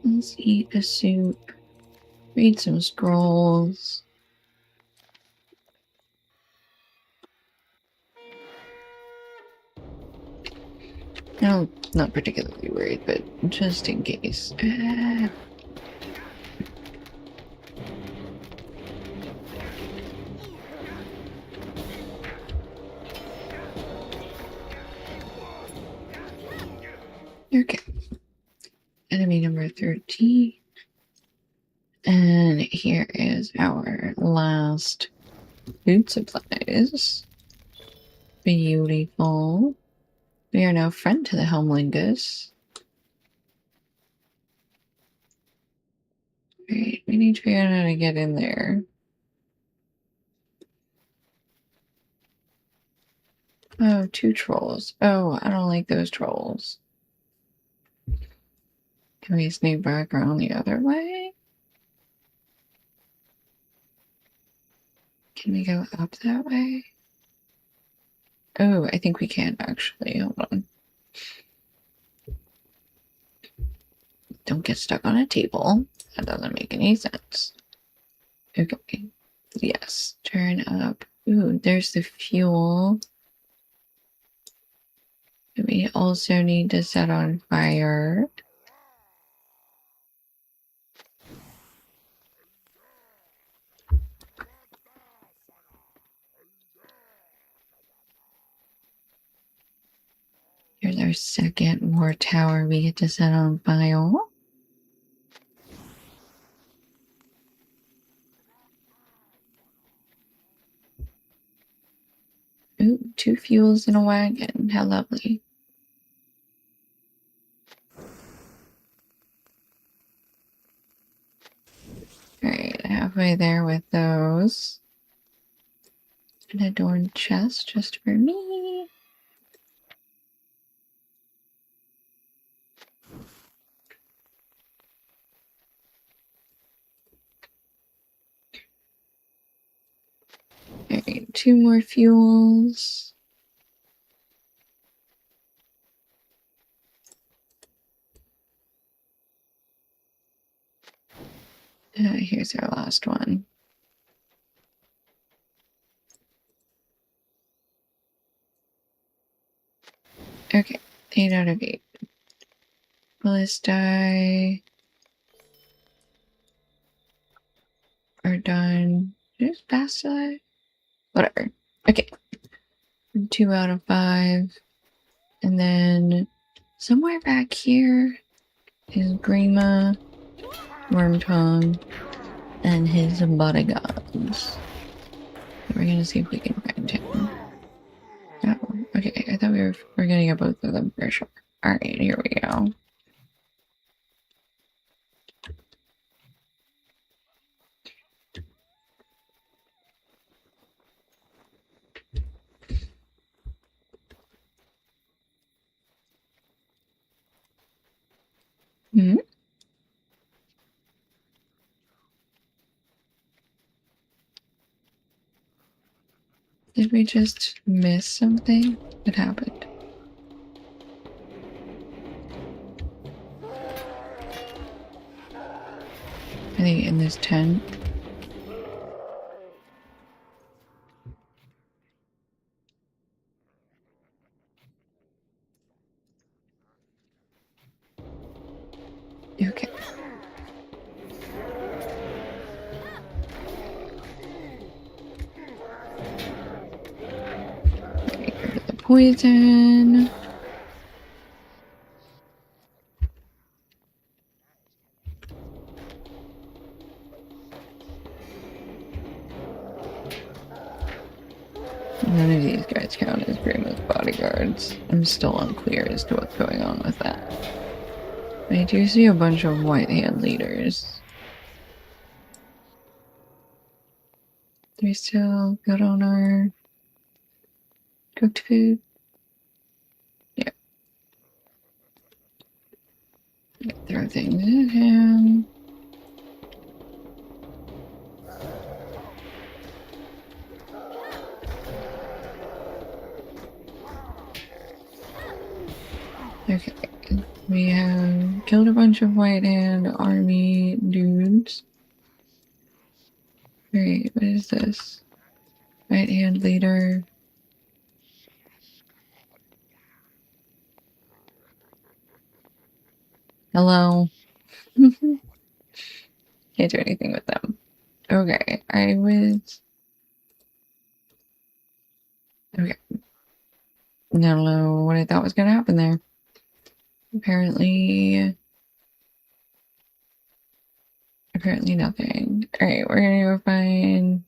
Speaker 1: Let's eat a soup. Read some scrolls. No, not particularly worried, but just in case. Okay. Enemy number 13. And here is our last food supplies. Beautiful. We are now friend to the Helmlingus. Right, we need to figure out how to get in there. Oh, 2 trolls. Oh, I don't like those trolls. Can we sneak back around the other way? Can we go up that way? Oh, I think we can actually. Hold on. Don't get stuck on a table. That doesn't make any sense. Okay. Yes. Turn up. Ooh, there's the fuel. We also need to set on fire. Here's our second war tower we get to set on fire. Ooh, 2 fuels in a wagon. How lovely. Alright, halfway there with those. An adorned chest just for me. Alright, 2 more fuels. Here's our last one. Okay, 8 out of 8. Ballistae are done. Just Bastille? Whatever. Okay. 2 out of 5. And then somewhere back here is Grima, Wormtongue, and his bodyguards. We're gonna see if we can find him. Oh, okay. I thought we were gonna get both of them for sure. Alright, here we go. Hmm? Did we just miss something? What happened? I think in this tent. Okay. Get rid of the poison. None of these guys count as Grima's bodyguards. I'm still unclear as to what's going on with that. I do see a bunch of white hand leaders. Do we still good on our cooked food? Yeah. Throw things at him. Okay. We have killed a bunch of white hand army dudes. Wait, what is this? Right hand leader. Hello. Can't do anything with them. Okay, I was... Okay. I don't know what I thought was gonna happen there. Apparently nothing. Alright, we're gonna go find...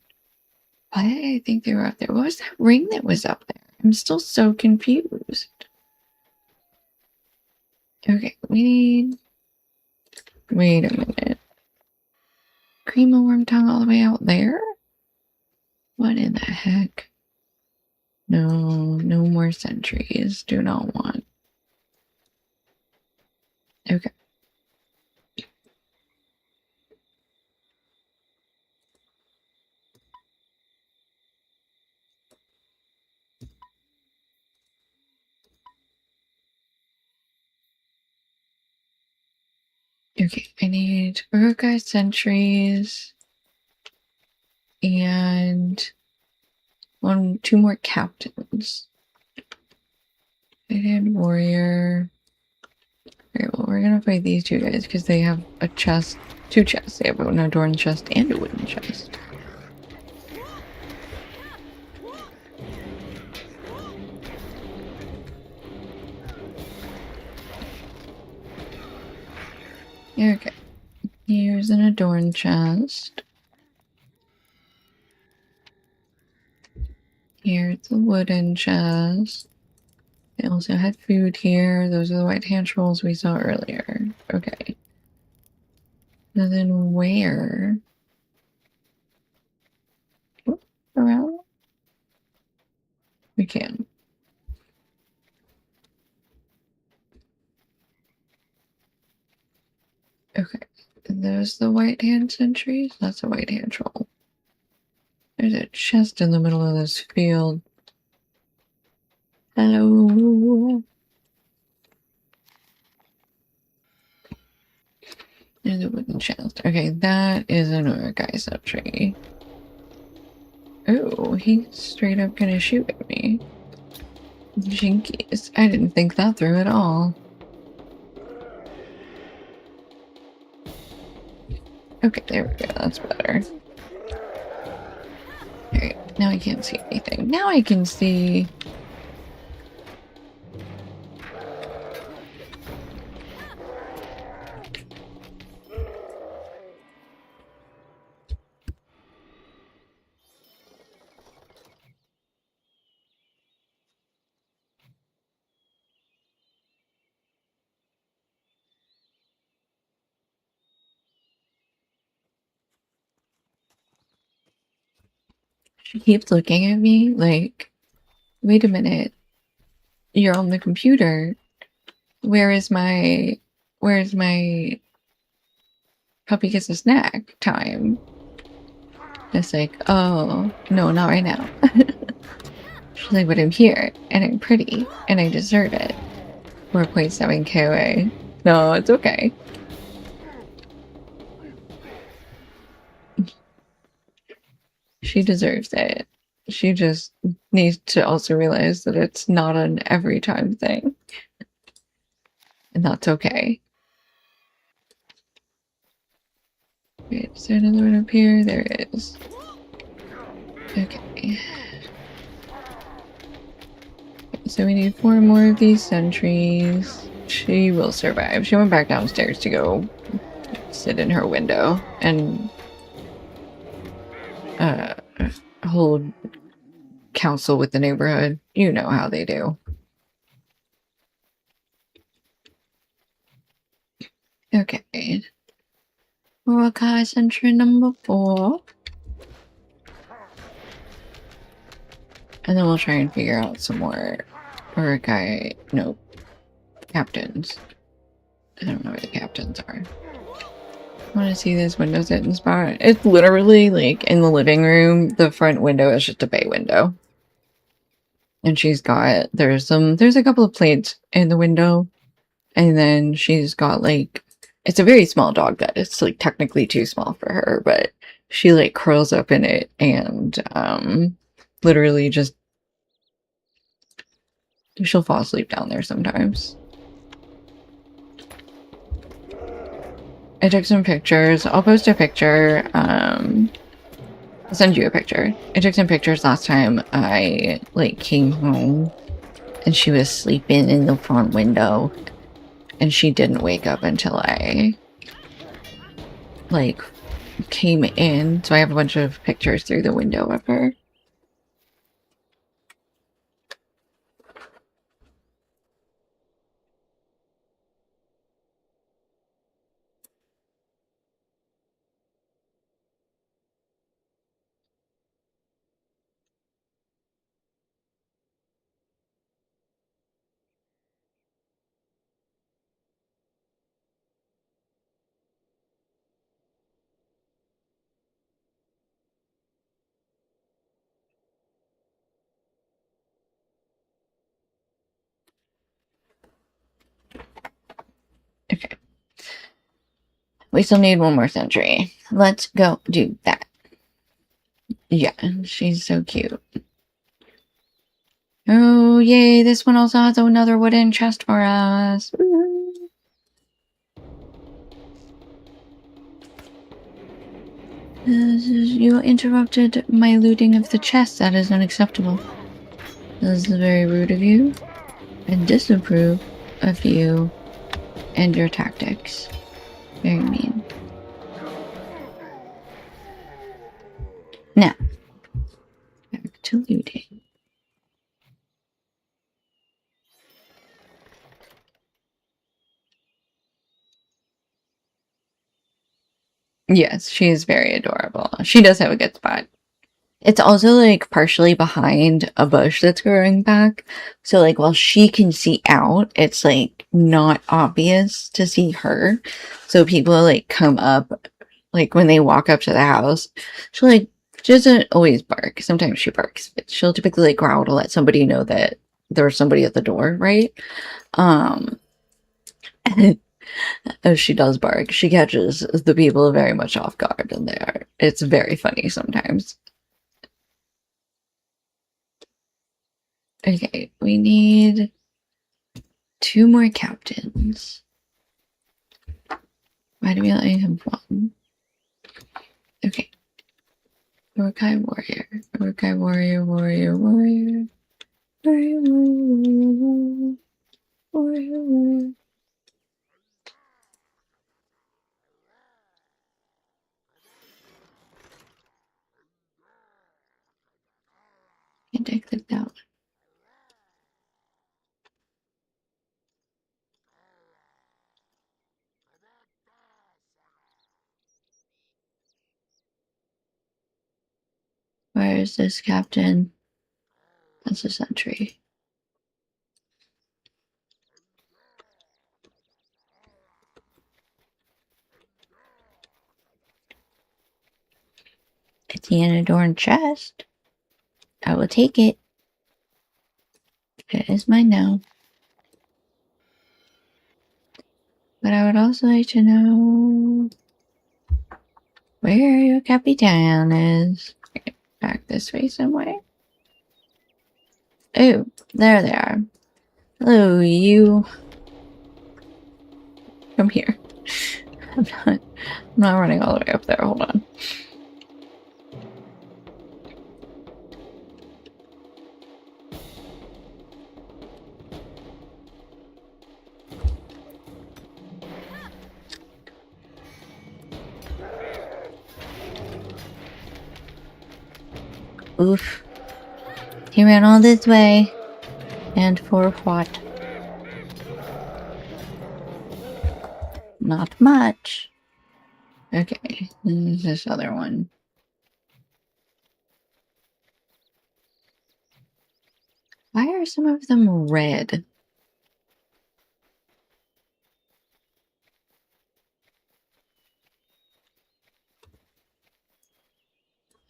Speaker 1: Why did I think they were up there? What was that ring that was up there? I'm still so confused. Okay, we need... Wait a minute. Cream of worm tongue all the way out there? What in the heck? No, no more sentries. Do not want. Okay. Okay, I need Urukai sentries and two more captains. And warrior. Alright, well, we're gonna fight these two guys because they have a chest, two chests. They have an adorned chest and a wooden chest. Okay, here's an adorned chest. Here's the wooden chest. They also had food here. Those are the white hand trolls we saw earlier. Okay. And then where? Whoop, around? We can. Okay. And those the white hand sentries? That's a white hand troll. There's a chest in the middle of this field. Hello. There's a wooden chest. Okay, that is an Urukai sentry. Oh, he's straight up gonna shoot at me. Jinkies. I didn't think that through at all. Okay, there we go. That's better. Alright, now I can't see anything. Now I can see... She keeps looking at me like, wait a minute. You're on the computer. Where's my puppy gets a snack time? It's like, oh, no, not right now. She's like, but I'm here, and I'm pretty, and I deserve it. 4.7 KOA. No, it's okay. She deserves it. She just needs to also realize that it's not an every time thing. And that's okay. Wait, is there another one up here? There is. Okay. So we need 4 more of these sentries. She will survive. She went back downstairs to go sit in her window and hold counsel with the neighborhood. You know how they do. Okay. Urukai sentry number 4. And then we'll try and figure out some more Urukai, no, captains. I don't know where the captains are. I want to see this window sitting spot. It's literally like in the living room. The front window is just a bay window. And she's got, there's a couple of plates in the window. And then she's got like, it's a very small dog bed. It's like technically too small for her, but she like curls up in it and literally just, she'll fall asleep down there sometimes. I took some pictures. I'll post a picture. I'll send you a picture. I took some pictures last time I, like, came home. And she was sleeping in the front window. And she didn't wake up until I, like, came in. So I have a bunch of pictures through the window of her. Okay. We still need one more sentry. Let's go do that. Yeah, she's so cute. Oh, yay, this one also has another wooden chest for us. You interrupted my looting of the chest. That is unacceptable. That is very rude of you. I disapprove of you and your tactics. Very mean. Now, back to looting. Yes, she is very adorable. She does have a good spot. It's also, like, partially behind a bush that's growing back. So, like, while she can see out, it's, like, not obvious to see her. So people, like, come up, like, when they walk up to the house. She'll, like, she doesn't always bark. Sometimes she barks. But she'll typically, like, growl to let somebody know that there's somebody at the door, right? As she does bark, she catches the people very much off guard, and it's very funny sometimes. Okay, we need 2 more captains. Why do we only have 1? Okay. Urukai warrior. Urukai warrior, warrior, warrior. Warrior, warrior, warrior, warrior, warrior. Can't I click that one? Where is this captain? That's a sentry. It's the unadorned chest. I will take it. It is mine now. But I would also like to know where your capitan is. Back this way somewhere. Oh, there they are. Hello, you. Come here. I'm not running all the way up there. Hold on. Oof. He ran all this way. And for what? Not much. Okay, there's this other one. Why are some of them red?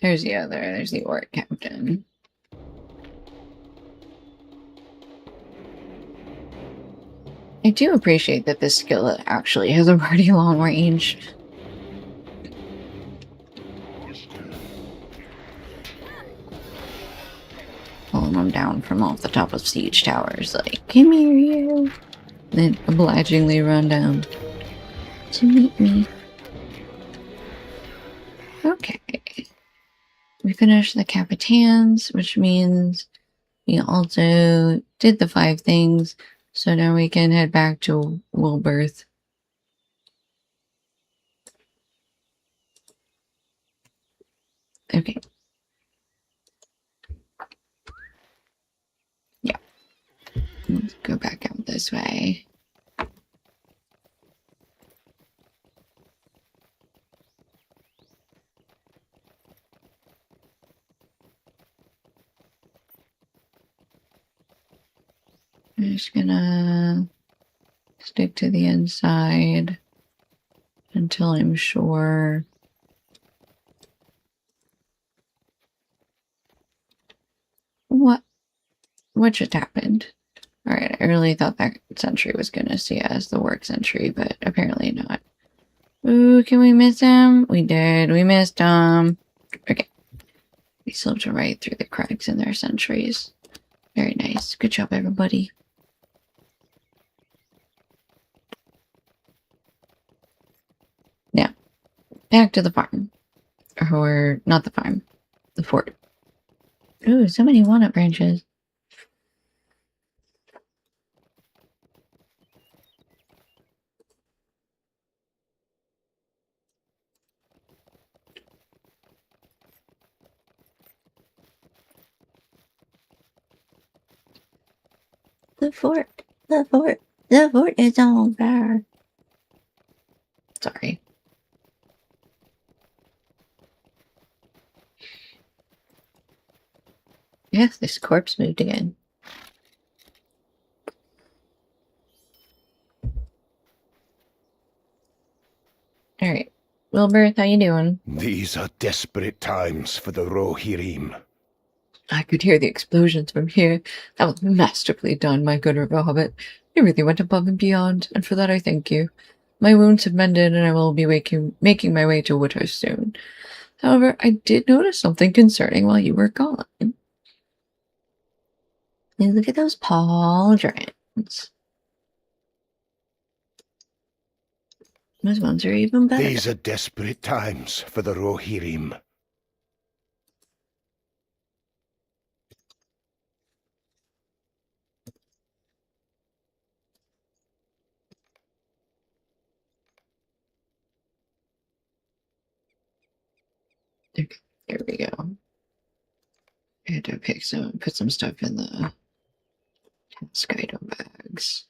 Speaker 1: There's the other. There's the orc captain. I do appreciate that this skill actually has a pretty long range. Pulling them down from off the top of siege towers, like, come here, you! Then obligingly run down to meet me. Okay. We finished the Capitans, which means we also did the 5 things. So now we can head back to Wilberth. Okay. Yeah. Let's go back out this way. I'm just gonna stick to the inside until I'm sure. What just happened? Alright, I really thought that sentry was gonna see us, the work sentry, but apparently not. Ooh, can we miss him? We did. We missed him. Okay. We slipped right through the cracks in their sentries. Very nice. Good job, everybody. Now, back to the farm. Or, not the farm. The fort. Ooh, so many walnut branches. The fort. The fort. The fort is over. Sorry. Yes, this corpse moved again. Alright. Wilbert, how you doing?
Speaker 3: These are desperate times for the Rohirrim.
Speaker 1: I could hear the explosions from here. That was masterfully done, my good river hobbit. You really went above and beyond, and for that I thank you. My wounds have mended, and I will be making my way to Woodhurst soon. However, I did notice something concerning while you were gone. And look at those pauldrons. Those ones are even better.
Speaker 3: These are desperate times for the Rohirrim.
Speaker 1: Okay, here we go. I had to put some stuff in the task item bags.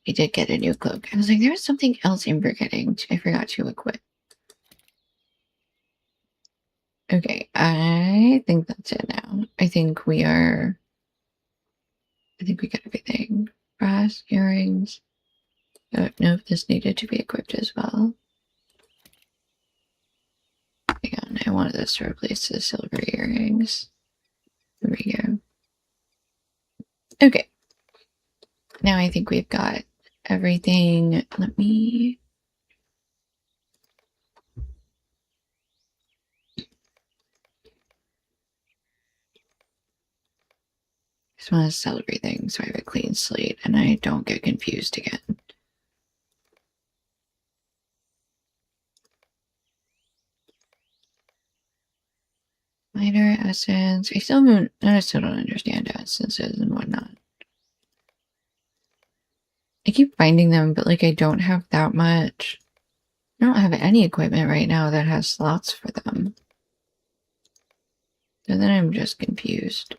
Speaker 1: I did get a new cloak. I was like, there's something else I'm forgetting. I forgot to equip. Okay, I think that's it now. I think we got everything. Brass earrings. Oh, no, this needed to be equipped as well. Hang on, I wanted this to replace the silver earrings. There we go. Okay. Now I think we've got everything. Let me... just want to sell everything so I have a clean slate and I don't get confused again. Minor essence. I still don't understand essences and whatnot. I keep finding them, but like I don't have that much. I don't have any equipment right now that has slots for them. So then I'm just confused.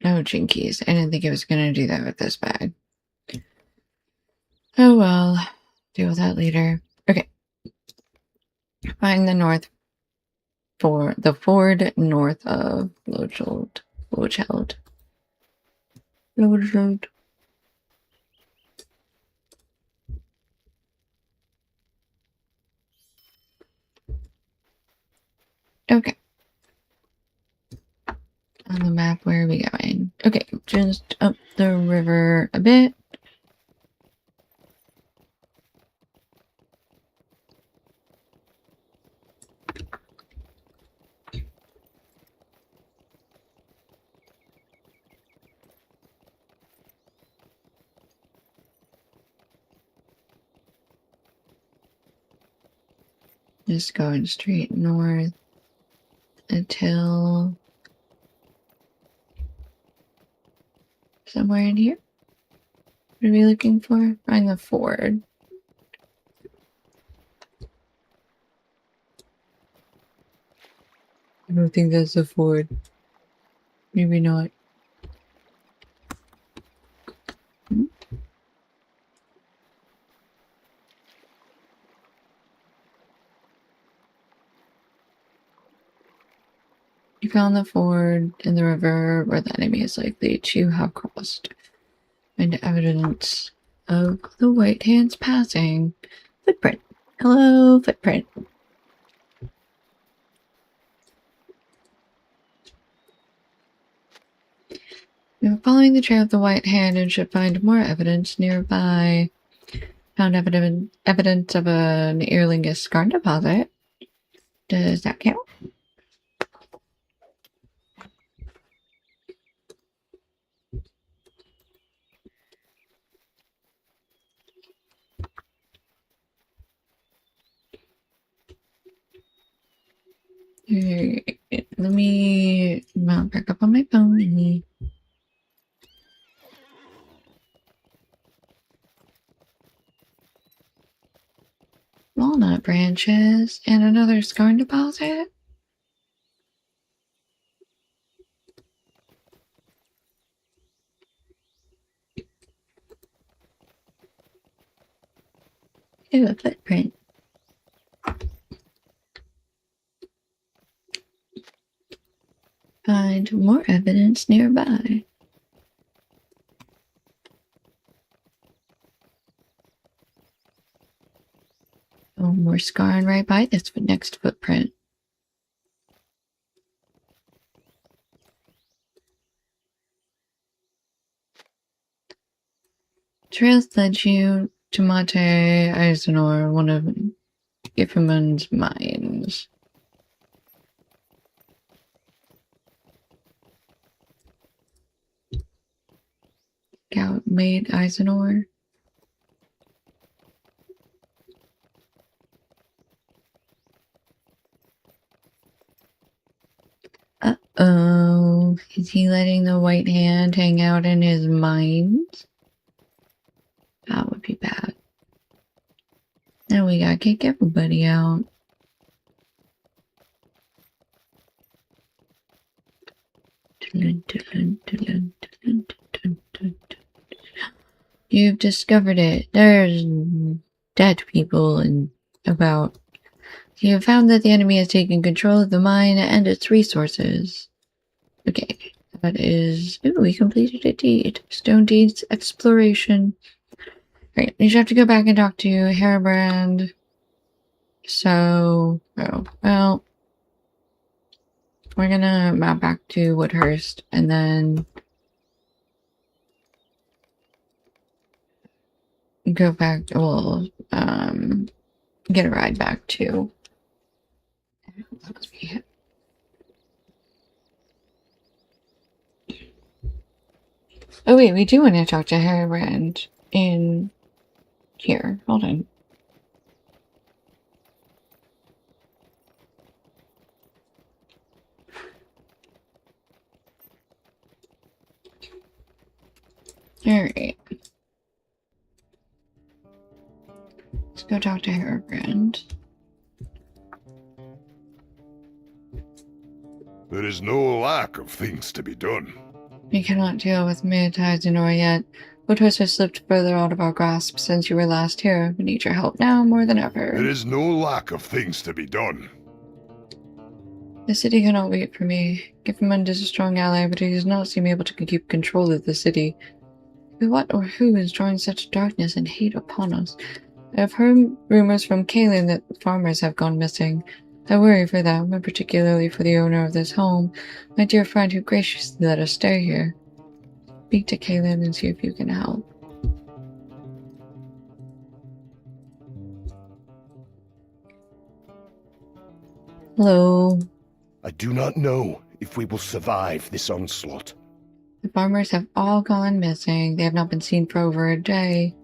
Speaker 1: Oh, jinkies. I didn't think I was going to do that with this bag. Oh well. Deal with that later. Okay. Find the ford north of Lodgeld. map. Where are we going? Okay, just up the river a bit. Just going straight north until somewhere in here. What are we looking for? Find the ford. I don't think that's the ford. Maybe not. You found the ford in the river where the enemy is likely to have crossed. Find evidence of the white hands passing. Footprint. Hello, footprint. We're following the trail of the white hand and should find more evidence nearby. Found evidence of an Aer Lingus scar deposit. Does that count? Let me mount back up on my phone. Walnut branches and another scar deposit. Ew, a footprint. Find more evidence nearby. Oh, we're scarring right by this next footprint. Trails led you to Mate Eisenor, one of Gifferman's mines. Scout made Eisenor. Uh-oh. Is he letting the white hand hang out in his mines? That would be bad. Now we gotta kick everybody out. You've discovered it. There's dead people and about. You have found that the enemy has taken control of the mine and its resources. Okay, that is... Ooh, we completed a deed. Stone Deeds Exploration. Right, you should have to go back and talk to Hairbrand. So... Oh, well... We're gonna map back to Woodhurst and then... go back... Well, get a ride back to... That must be it. Oh wait, we do want to talk to Hairbrand in here. Hold on. Alright. Let's go talk to Hairbrand.
Speaker 4: There is no lack of things to be done.
Speaker 1: We cannot deal with Mid-Heisenor yet. Woodhurst has slipped further out of our grasp since you were last here. We need your help now more than ever.
Speaker 4: There is no lack of things to be done.
Speaker 1: The city cannot wait for me. Giffermund is a strong ally, but he does not seem able to keep control of the city. What or who is drawing such darkness and hate upon us? I have heard rumors from Kalin that farmers have gone missing. I worry for them, and particularly for the owner of this home, my dear friend who graciously let us stay here. Speak to Kaylin and see if you can help. Hello.
Speaker 3: I do not know if we will survive this onslaught.
Speaker 1: The farmers have all gone missing. They have not been seen for over a day.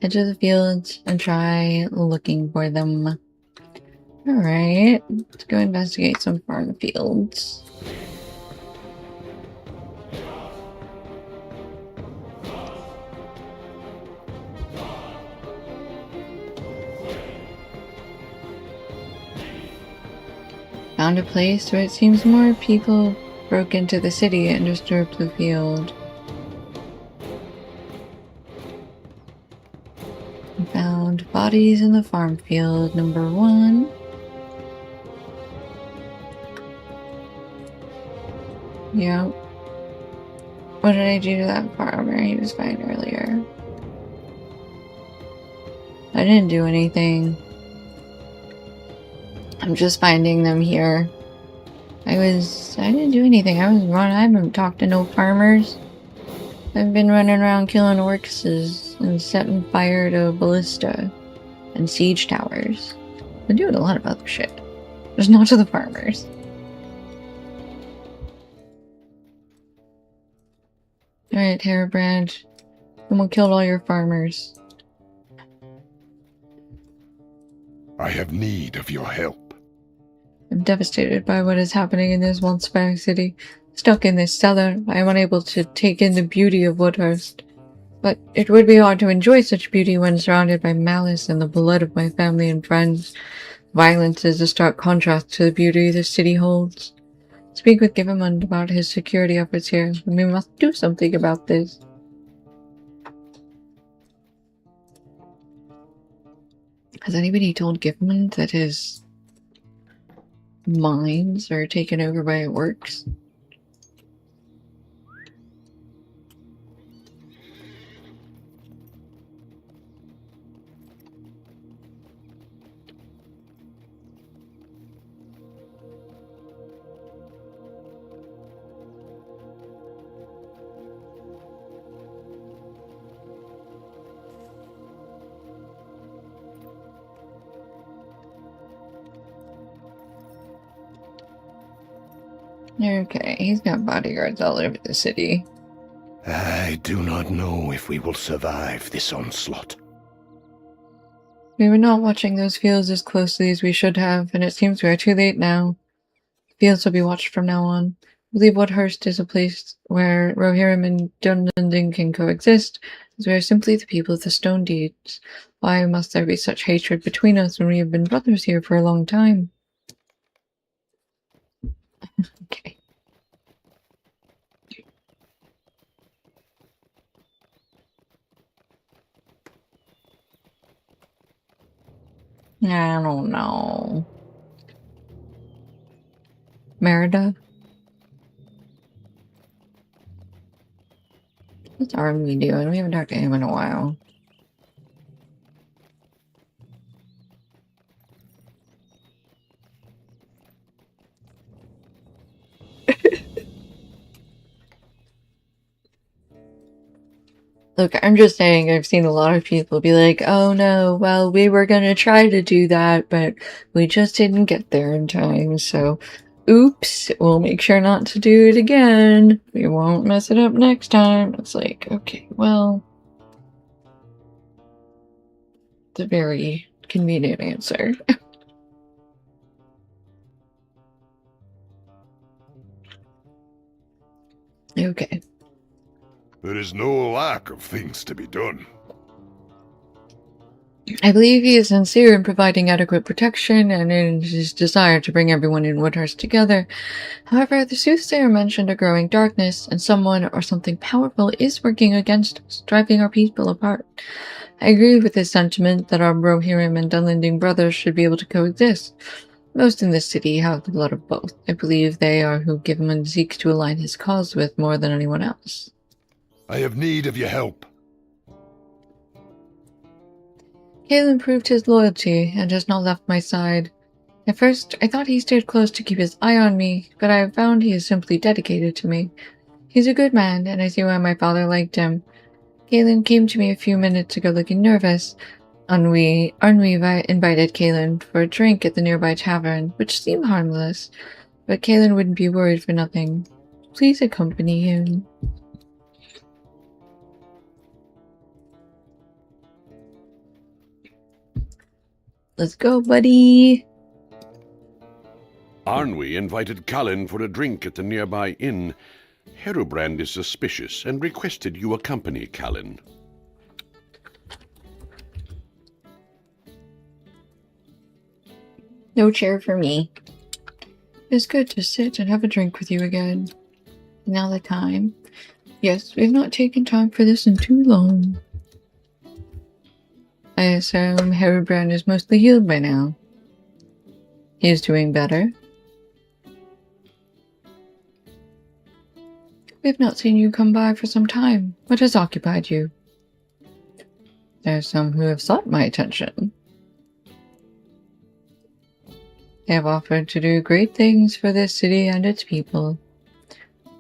Speaker 1: Head to the fields and try looking for them. Alright, let's go investigate some farm fields. Found a place where it seems more people broke into the city and disturbed the field. We found bodies in the farm field, number 1. Yep. What did I do to that farmer? He was fine earlier. I didn't do anything. I'm just finding them here. I didn't do anything. I haven't talked to no farmers. I've been running around killing orcs and setting fire to ballista and siege towers. I've been doing a lot of other shit. Just not to the farmers. Alright, Hairbranch. Someone killed all your farmers.
Speaker 4: I have need of your help.
Speaker 1: I'm devastated by what is happening in this once fair city. Stuck in this cellar, I am unable to take in the beauty of Woodhurst. But it would be hard to enjoy such beauty when surrounded by malice and the blood of my family and friends. Violence is a stark contrast to the beauty the city holds. Speak with Givermund about his security efforts here, and we must do something about this. Has anybody told Givermund that his mines are taken over by orcs? Okay, he's got bodyguards all over the city.
Speaker 3: I do not know if we will survive this onslaught.
Speaker 1: We were not watching those fields as closely as we should have, and it seems we are too late now. The fields will be watched from now on. I believe Woodhurst is a place where Rohirrim and Dunlending can coexist, as we are simply the people of the stone deeds. Why must there be such hatred between us when we have been brothers here for a long time? Okay. I don't know. Merida? What's Army doing? We haven't talked to him in a while. Look, I'm just saying I've seen a lot of people be like, oh no, well, we were gonna try to do that, but we just didn't get there in time, so oops, we'll make sure not to do it again. We won't mess it up next time. It's like, okay, well, it's a very convenient answer. Okay.
Speaker 4: There is no lack of things to be done.
Speaker 1: I believe he is sincere in providing adequate protection and in his desire to bring everyone in Woodhurst together. However, the soothsayer mentioned a growing darkness, and someone or something powerful is working against us, driving our people apart. I agree with his sentiment that our Rohirrim and Dunlending brothers should be able to coexist. Most in this city have the blood of both. I believe they are who Givermund seeks to align his cause with more than anyone else.
Speaker 4: I have need of your help.
Speaker 1: Kaelin proved his loyalty and has not left my side. At first, I thought he stayed close to keep his eye on me, but I have found he is simply dedicated to me. He's a good man, and I see why my father liked him. Kaylin came to me a few minutes ago looking nervous. Ennui invited Kaylin for a drink at the nearby tavern, which seemed harmless, but Kaylin wouldn't be worried for nothing. Please accompany him. Let's go, buddy!
Speaker 2: Arnwy invited Callan for a drink at the nearby inn. Herobrand is suspicious and requested you accompany Callan.
Speaker 1: No chair for me. It's good to sit and have a drink with you again. Now the time. Yes, we've not taken time for this in too long. I assume Herobrand is mostly healed by now. He is doing better. We have not seen you come by for some time. What has occupied you? There are some who have sought my attention. They have offered to do great things for this city and its people.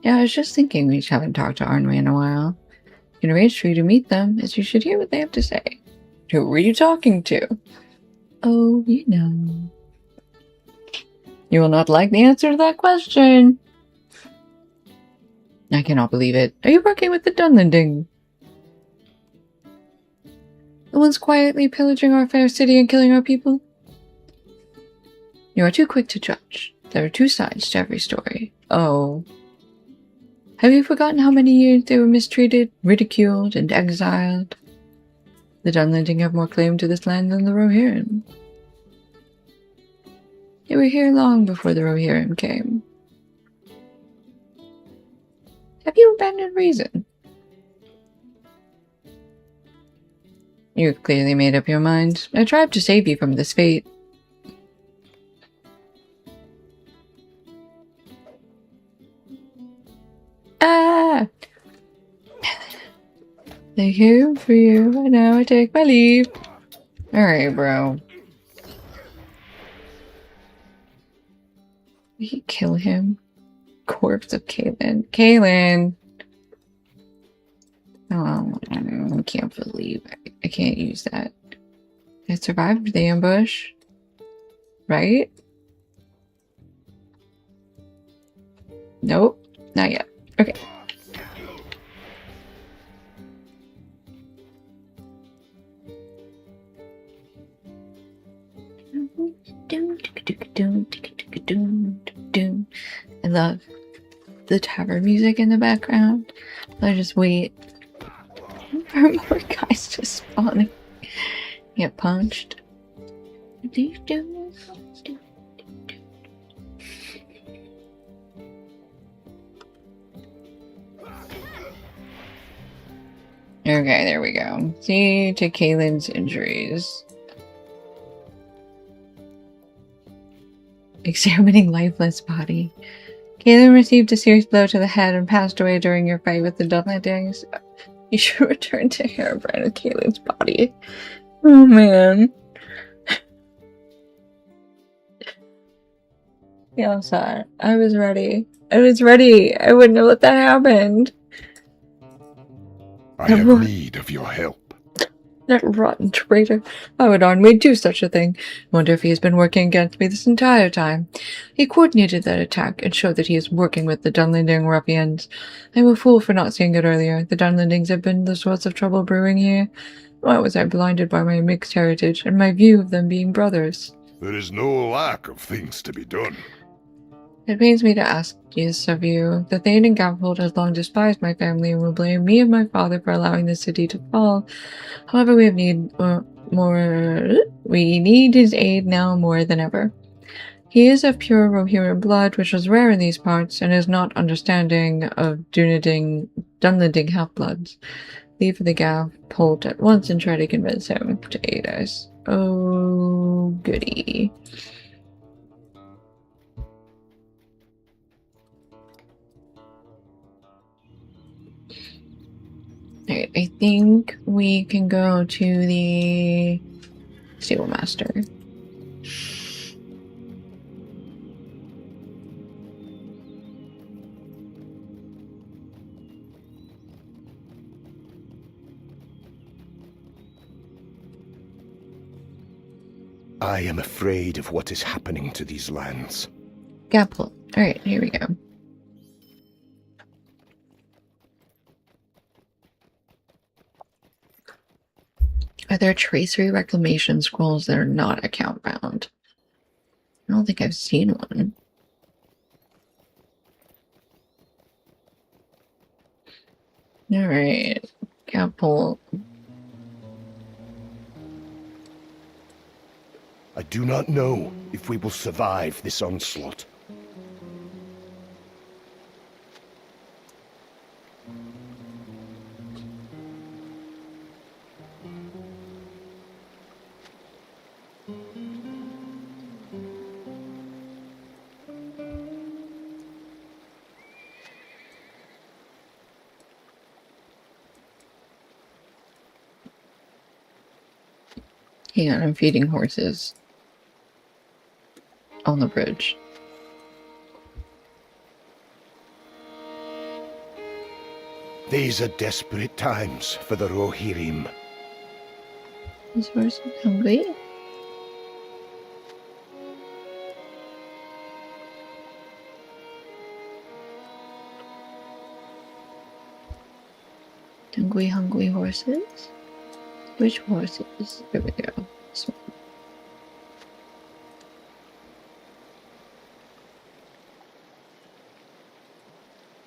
Speaker 1: Yeah, I was just thinking we haven't talked to Arnwy in a while. You can arrange for you to meet them, as you should hear what they have to say. Who were you talking to? Oh, you know. You will not like the answer to that question. I cannot believe it. Are you working with the Dunlending? The ones quietly pillaging our fair city and killing our people? You are too quick to judge. There are two sides to every story. Oh. Have you forgotten how many years they were mistreated, ridiculed, and exiled? The Dunlending have more claim to this land than the Rohirrim. They were here long before the Rohirrim came. Have you abandoned reason? You've clearly made up your mind. I tried to save you from this fate. Ah! Thank you for you, and now I take my leave. Alright, bro. Did he kill him? Corpse of Kaylin. Kaylin! Oh, I can't believe I can't use that. I survived the ambush. Right? Nope, not yet. Okay. I love the tavern music in the background. I just wait for more guys to spawn and get punched. Okay, there we go. See to Kaylin's injuries. Examining lifeless body. Kaylin received a serious blow to the head and passed away during your fight with the Dunlendings. You should return to Herobrand with Kaylin's body. Oh man. Yeah, I'm sorry. I was ready. I was ready. I wouldn't have let that happen.
Speaker 4: I have need of your help.
Speaker 1: That rotten traitor. Why would Arnwy do such a thing? Wonder if he has been working against me this entire time. He coordinated that attack and showed that he is working with the Dunlending ruffians. I'm a fool for not seeing it earlier. The Dunlendings have been the source of trouble brewing here. Why was I blinded by my mixed heritage and my view of them being brothers?
Speaker 4: There is no lack of things to be done.
Speaker 1: It pains me to ask this of you. The Thane and Gavfold has long despised my family and will blame me and my father for allowing the city to fall. However, we need his aid now more than ever. He is of pure Rohirrim blood, which is rare in these parts, and is not understanding of Dunlending half-bloods. Leave for the Gavfold at once and try to convince him to aid us. Oh, goody. Alright, I think we can go to the Stable Master.
Speaker 3: I am afraid of what is happening to these lands.
Speaker 1: Gapple. Alright, here we go. Are there tracery reclamation scrolls that are not account bound? I don't think I've seen one. Alright. Gapple.
Speaker 3: I do not know if we will survive this onslaught.
Speaker 1: Hang on, I'm feeding horses. On the bridge.
Speaker 3: These are desperate times for the Rohirrim.
Speaker 1: Is horse hungry? Hungry horses? Which horses? There we go. This one.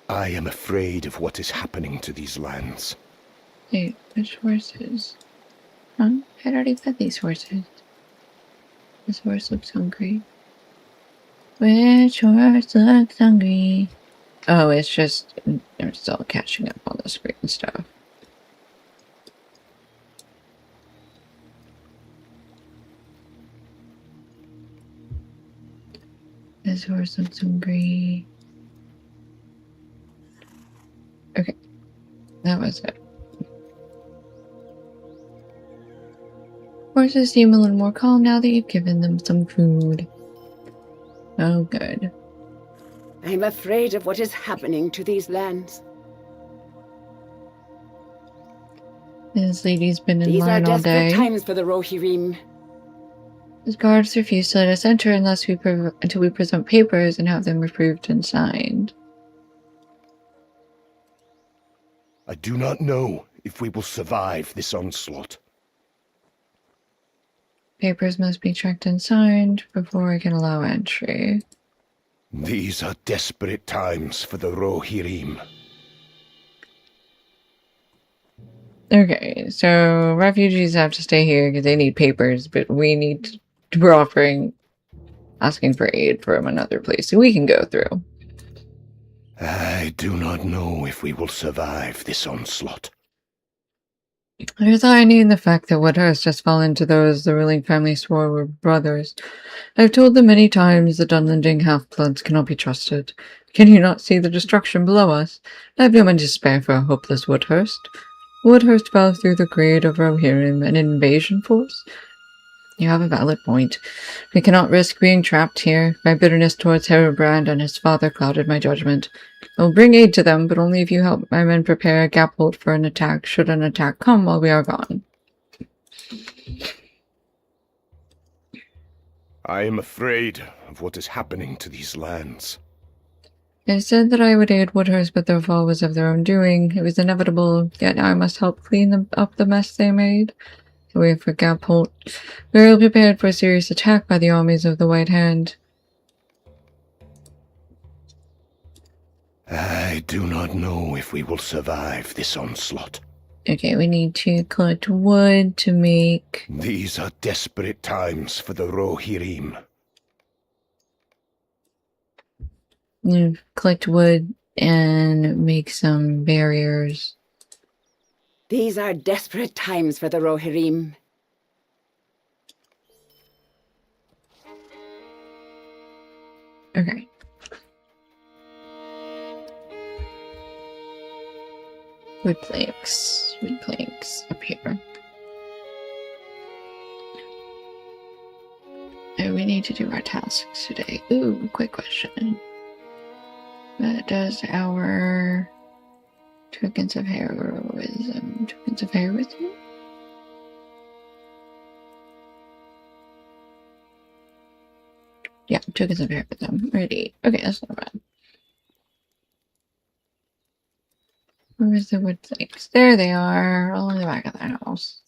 Speaker 3: I am afraid of what is happening to these lands.
Speaker 1: Hey, which horses? Huh? I already fed these horses. This horse looks hungry. Which horse looks hungry? Oh, it's just they're still catching up on the screen stuff. This horse looks hungry. Okay, that was it. Horses seem a little more calm now that you've given them some food. Oh, good.
Speaker 5: I'm afraid of what is happening to these lands.
Speaker 1: This lady's been in
Speaker 5: These are
Speaker 1: line all
Speaker 5: desperate
Speaker 1: day.
Speaker 5: times for the Rohirrim.
Speaker 1: The guards refuse to let us enter until we present papers and have them approved and signed.
Speaker 3: I do not know if we will survive this onslaught.
Speaker 1: Papers must be checked and signed before I can allow entry.
Speaker 3: These are desperate times for the Rohirrim.
Speaker 1: Okay, so refugees have to stay here because they need papers, but we're asking for aid from another place so we can go through.
Speaker 3: I do not know if we will survive this onslaught.
Speaker 1: There's irony in the fact that Woodhurst just fell into those the ruling family swore were brothers. I've told them many times the Dunlending half-bloods cannot be trusted. Can you not see the destruction below us? I have no money to spare for a hopeless Woodhurst. Woodhurst fell through the greed of Rohirrim, an invasion force? You have a valid point. We cannot risk being trapped here. My bitterness towards Herobrand and his father clouded my judgment. I will bring aid to them, but only if you help my men prepare a gaphold for an attack, should an attack come while we are gone.
Speaker 3: I am afraid of what is happening to these lands.
Speaker 1: I said that I would aid Woodhurst, but their fall was of their own doing. It was inevitable, yet now I must help clean up the mess they made. Wait for Gapholt. We are prepared for a serious attack by the armies of the White Hand.
Speaker 3: I do not know if we will survive this onslaught.
Speaker 1: Okay, we need to collect wood to make...
Speaker 3: These are desperate times for the Rohirrim.
Speaker 1: Collect wood and make some barriers.
Speaker 5: These are desperate times for the Rohirrim.
Speaker 1: Okay. Wood planks up here. And we need to do our tasks today. Ooh, quick question. What does our tokens of heroism Yeah, took us up here with them. Already. Okay, that's not bad. Where's the wood flakes? There they are, all in the back of the house.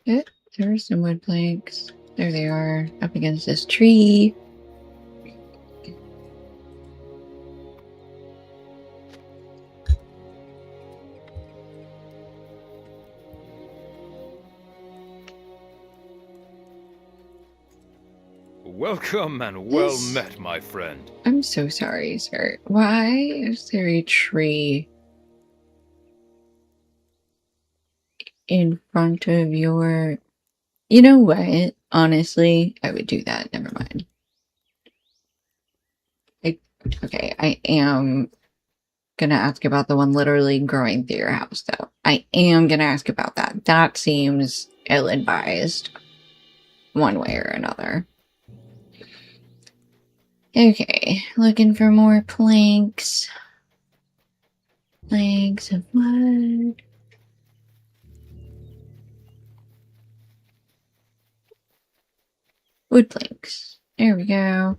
Speaker 1: There are some wood planks. There they are, up against this tree.
Speaker 6: Welcome and well
Speaker 1: This-
Speaker 6: met, my friend.
Speaker 1: I'm so sorry, sir. Why is there a tree in front of your... You know what? Honestly, I would do that. Never mind. Okay, I am gonna ask about the one literally growing through your house, though. I am gonna ask about that. That seems ill-advised, one way or another. Okay, looking for more planks. Planks of wood. Wood planks. There we go.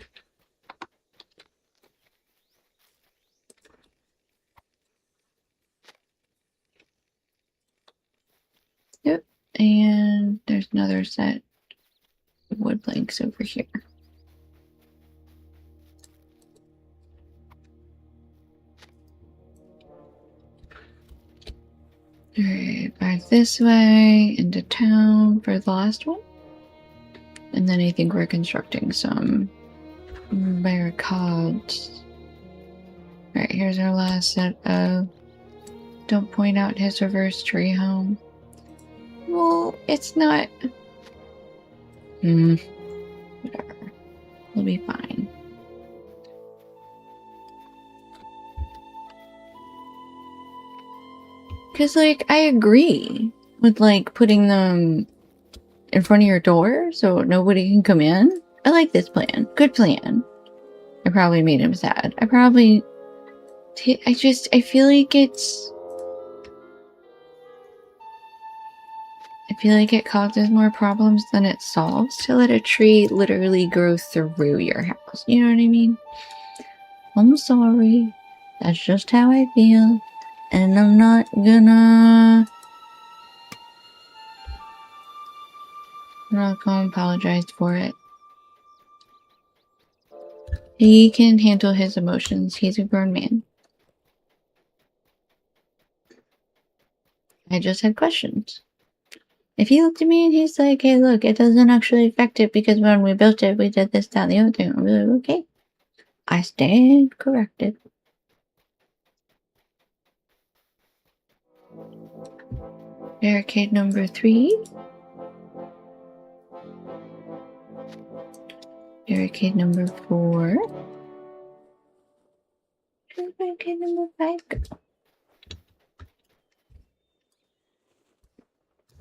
Speaker 1: Yep, and there's another set of wood planks over here. Alright, back this way into town for the last one. And then I think we're constructing some barricades. Alright, here's our last set of... Don't point out his reverse tree home. Well, it's not... Whatever. We'll be fine. Because, like, I agree with, like, putting them in front of your door so nobody can come in. I like this plan. Good plan. I probably made him sad. I feel like it's... I feel like it causes more problems than it solves to let a tree literally grow through your house. You know what I mean? I'm sorry. That's just how I feel. And I'm not gonna apologize for it. He can handle his emotions. He's a grown man. I just had questions. If he looked at me and he's like, hey, look, it doesn't actually affect it because when we built it, we did this, that, and the other thing. I'll be like, okay. I stand corrected. Barricade number 3. Barricade number 4. Barricade number 5 go?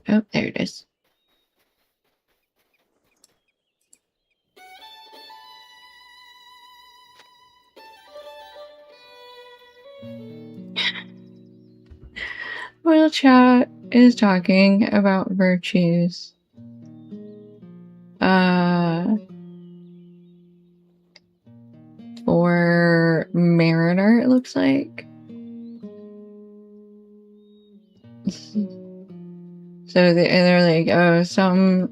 Speaker 1: Oh, there it is. Royal chat is talking about virtues. For Mariner, it looks like. So they're like, oh, some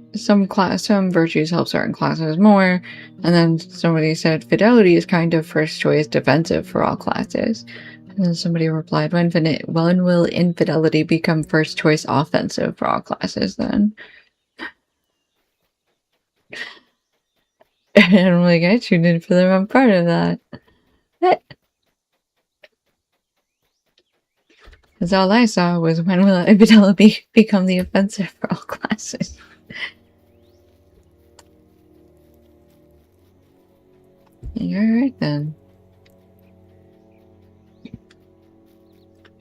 Speaker 1: virtues help certain classes more, and then somebody said fidelity is kind of first choice defensive for all classes. And then somebody replied, when will infidelity become first choice offensive for all classes then? And I'm like, I tuned in for them, I'm part of that. Because all I saw was when will infidelity become the offensive for all classes. You're right then.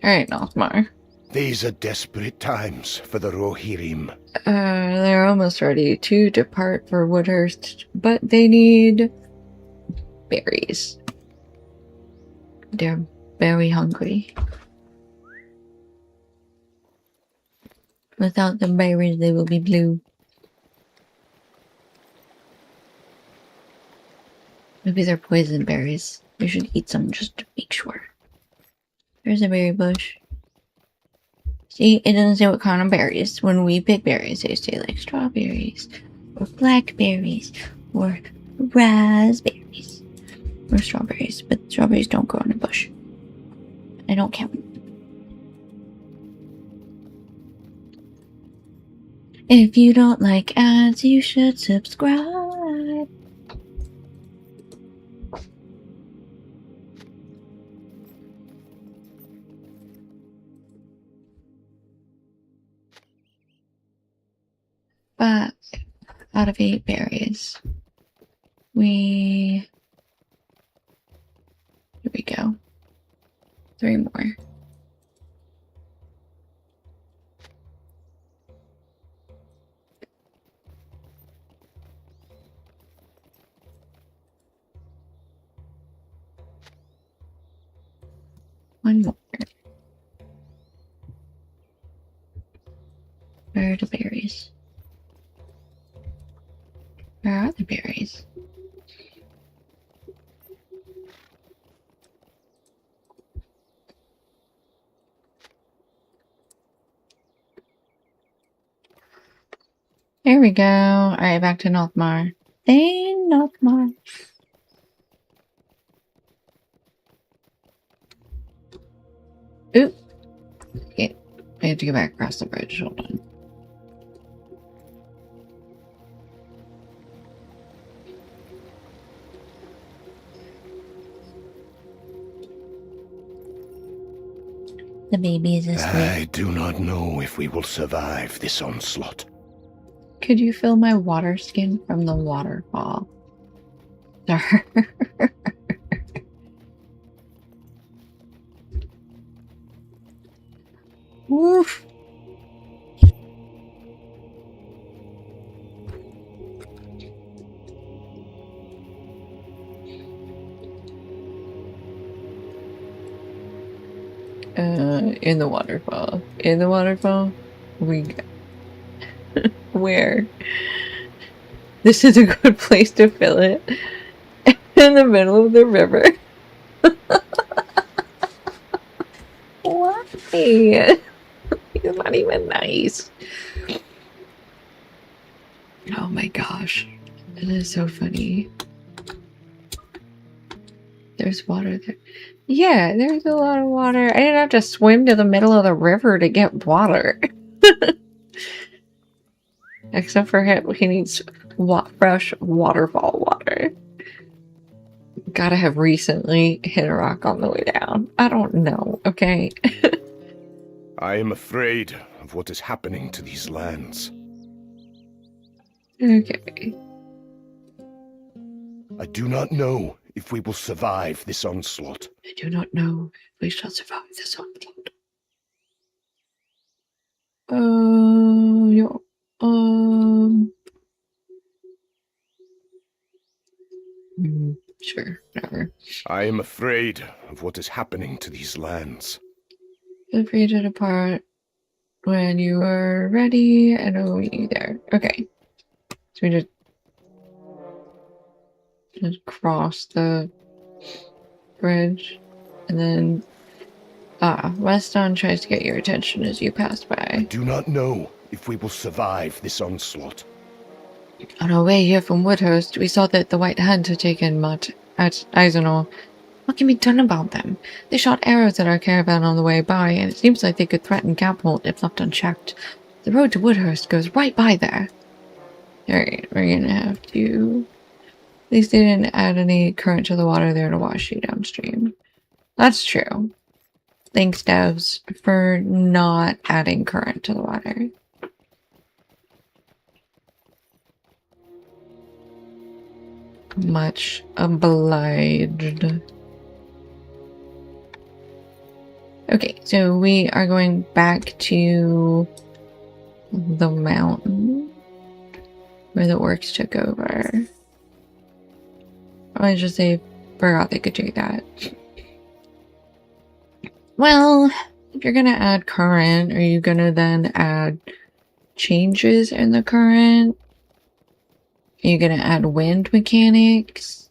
Speaker 1: Alright, Nothmar.
Speaker 3: These are desperate times for the Rohirrim.
Speaker 1: They're almost ready to depart for Woodhurst, but they need berries. They're very hungry. Without the berries, they will be blue. Maybe they're poison berries. We should eat some just to make sure. There's a berry bush. See, it doesn't say what kind of berries. When we pick berries, they say like strawberries, or blackberries, or raspberries, or strawberries. But strawberries don't grow in a bush. I don't count. If you don't like ads, you should subscribe. But out of 8 berries, here we go. 3 more. One more. Where are the berries? Where are the berries? There we go. Alright, back to Northmar. Hey, Northmar. Oop. Okay. I have to go back across the bridge. Hold on. The baby is asleep.
Speaker 3: I do not know if we will survive this onslaught.
Speaker 1: Could you fill my water skin from the waterfall? Sir. Woof. In the waterfall. In the waterfall? Where? This is a good place to fill it. In the middle of the river. Why? He's not even nice. Oh my gosh. It is so funny. There's water there. Yeah, there's a lot of water. I didn't have to swim to the middle of the river to get water. Except for him, he needs fresh waterfall water. Gotta have recently hit a rock on the way down. I don't know, okay?
Speaker 3: I am afraid of what is happening to these lands.
Speaker 1: Okay.
Speaker 3: I do not know if we will survive this onslaught.
Speaker 1: I do not know if we shall survive this onslaught. Yeah. Sure, whatever.
Speaker 3: I am afraid of what is happening to these lands.
Speaker 1: Feel free to depart when you are ready, and I will meet you there. Okay. So we just cross the bridge, and then Weston tries to get your attention as you pass
Speaker 3: I
Speaker 1: by.
Speaker 3: do not know if we will survive this onslaught.
Speaker 1: On our way here from Woodhurst, we saw that the White Hand had taken Mott at Eisenor. What can be done about them? They shot arrows at our caravan on the way by, and it seems like they could threaten Gapholt if left unchecked. The road to Woodhurst goes right by there. Alright, we're gonna have to... At least they didn't add any current to the water there to wash you downstream. That's true. Thanks, devs, for not adding current to the water. Much obliged. Okay, so we are going back to the mountain where the orcs took over. I just say forgot they could do that. Well, if you're gonna add current, are you gonna then add changes in the current? Are you gonna add wind mechanics?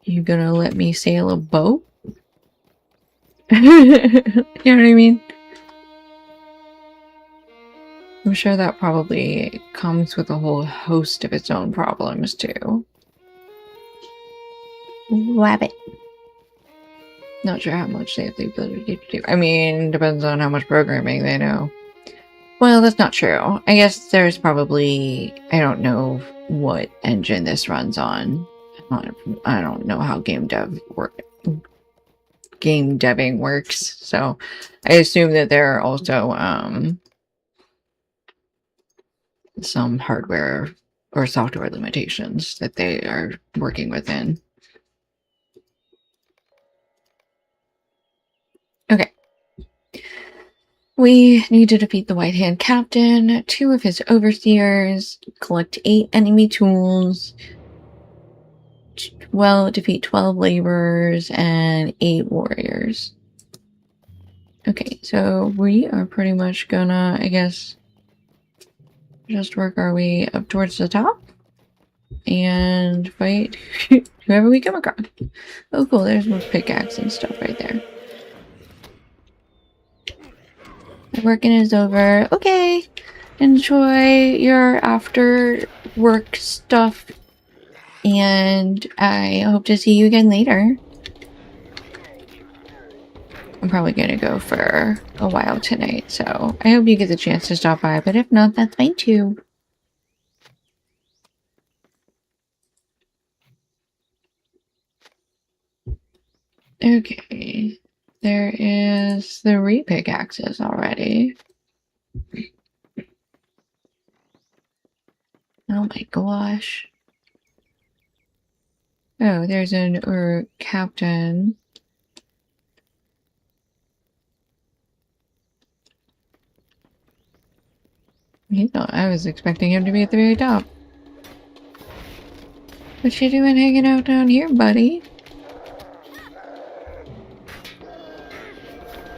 Speaker 1: Are you gonna let me sail a boat? You know what I mean? I'm sure that probably comes with a whole host of its own problems too. Rabbit. Not sure how much they have the ability to do. I mean, depends on how much programming they know. Well, that's not true. I guess there's probably... I don't know what engine this runs on. I don't know how game deving works, so I assume that there are also some hardware or software limitations that they are working within. Okay. We need to defeat the White Hand Captain, 2 of his overseers, collect 8 enemy tools, defeat 12 laborers, and 8 warriors. Okay, so we are pretty much gonna, I guess, just work our way up towards the top and fight whoever we come across. Oh cool, there's more pickaxe and stuff right there. The working is over. Okay, enjoy your after work stuff, and I hope to see you again later. I'm probably gonna go for a while tonight, so I hope you get the chance to stop by, but if not, that's fine too. Okay, there is the re-pickaxes already. Oh my gosh. Oh, there's an captain. I was expecting him to be at the very top. What you doing hanging out down here, buddy?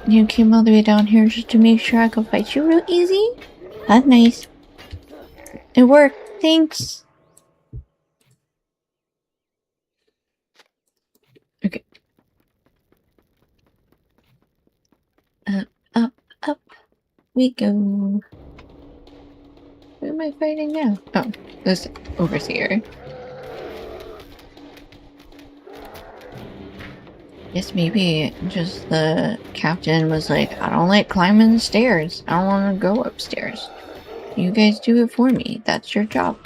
Speaker 1: You came all the way down here just to make sure I could fight you real easy? That's nice. It worked. Thanks. Okay. Up we go. Who am I fighting now? Oh, this overseer. Guess maybe just the captain was like, I don't like climbing the stairs. I don't want to go upstairs. You guys do it for me. That's your job.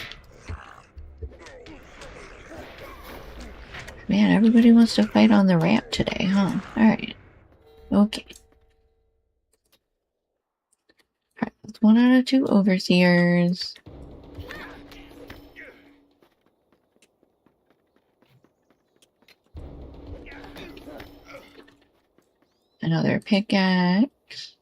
Speaker 1: Man, everybody wants to fight on the ramp today, huh? Alright. Okay. Alright, that's 1 out of 2 overseers. Another pickaxe.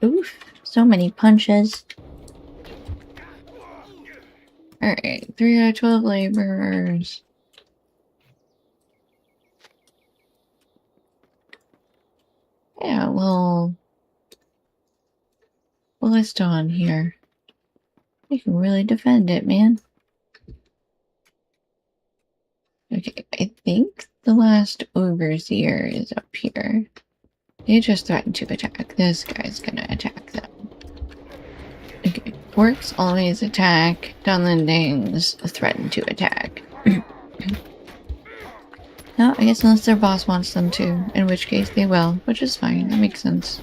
Speaker 1: Oof, so many punches. Alright, 3 out of 12 laborers. Yeah, well, it's on here. You can really defend it, man. Okay, I think the last overseer is up here. They just threatened to attack. This guy's gonna attack them. Okay, orcs always attack. Dunlendings threaten to attack. No, I guess unless their boss wants them to, in which case they will, which is fine. That makes sense.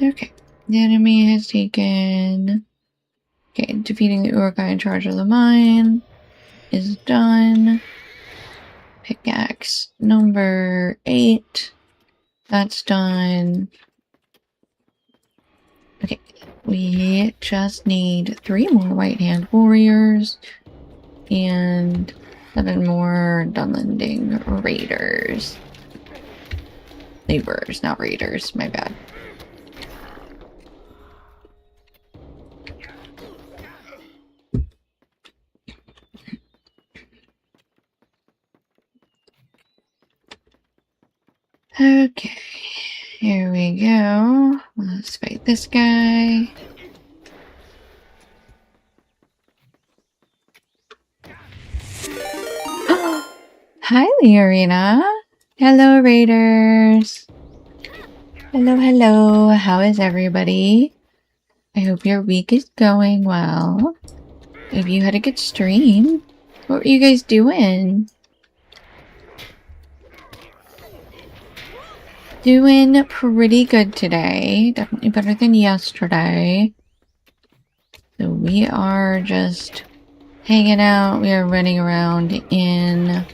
Speaker 1: Okay, the enemy has taken... Okay, defeating the Urukai in charge of the mine is done. Pickaxe number 8. That's done. Okay, we just need 3 more White Hand warriors. And 7 more Dunlending raiders. Laborers, not raiders, my bad. Okay, here we go. Let's fight this guy. Hi, Leorina. Hello, raiders. Hello, hello. How is everybody? I hope your week is going well. If you had a good stream, what were you guys doing? Doing pretty good today. Definitely better than yesterday. So we are just hanging out. We are running around in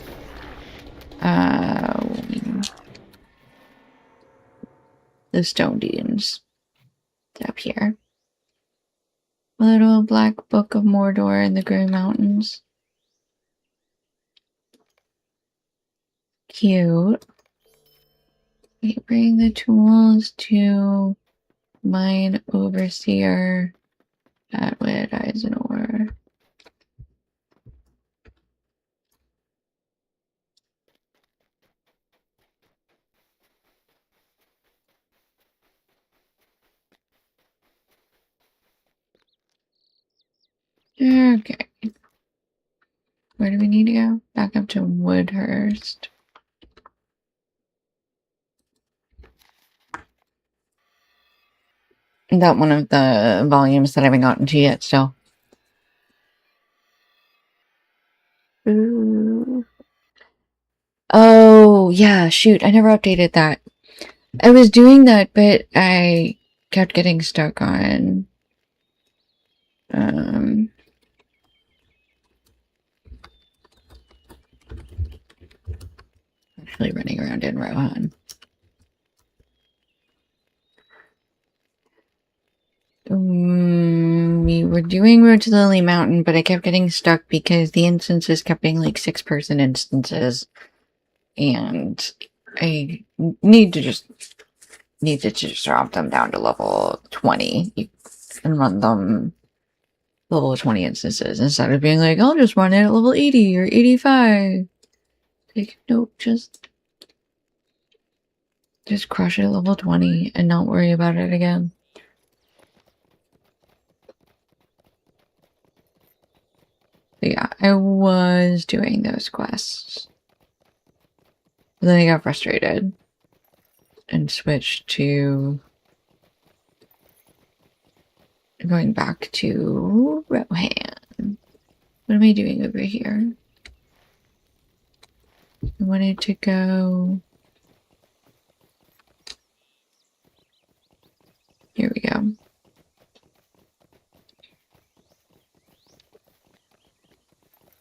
Speaker 1: the stone dunes. It's up here. Little black book of Mordor in the Grey Mountains. Cute. Okay, bring the tools to mine overseer Atwood Eisenor. Okay. Where do we need to go? Back up to Woodhurst. That one of the volumes that I haven't gotten to yet still. Ooh. Oh, yeah, shoot. I never updated that. I was doing that, but I kept getting stuck on actually running around in Rohan. We were doing Road to Lily Mountain, but I kept getting stuck because the instances kept being like 6-person instances. And I needed to just drop them down to level 20 and run them level 20 instances instead of being like, I'll just run it at level 80 or 85. Like, nope, just crush it at level 20 and not worry about it again. But yeah, I was doing those quests. But then I got frustrated and switched to going back to Rohan. What am I doing over here? I wanted to go... Here we go.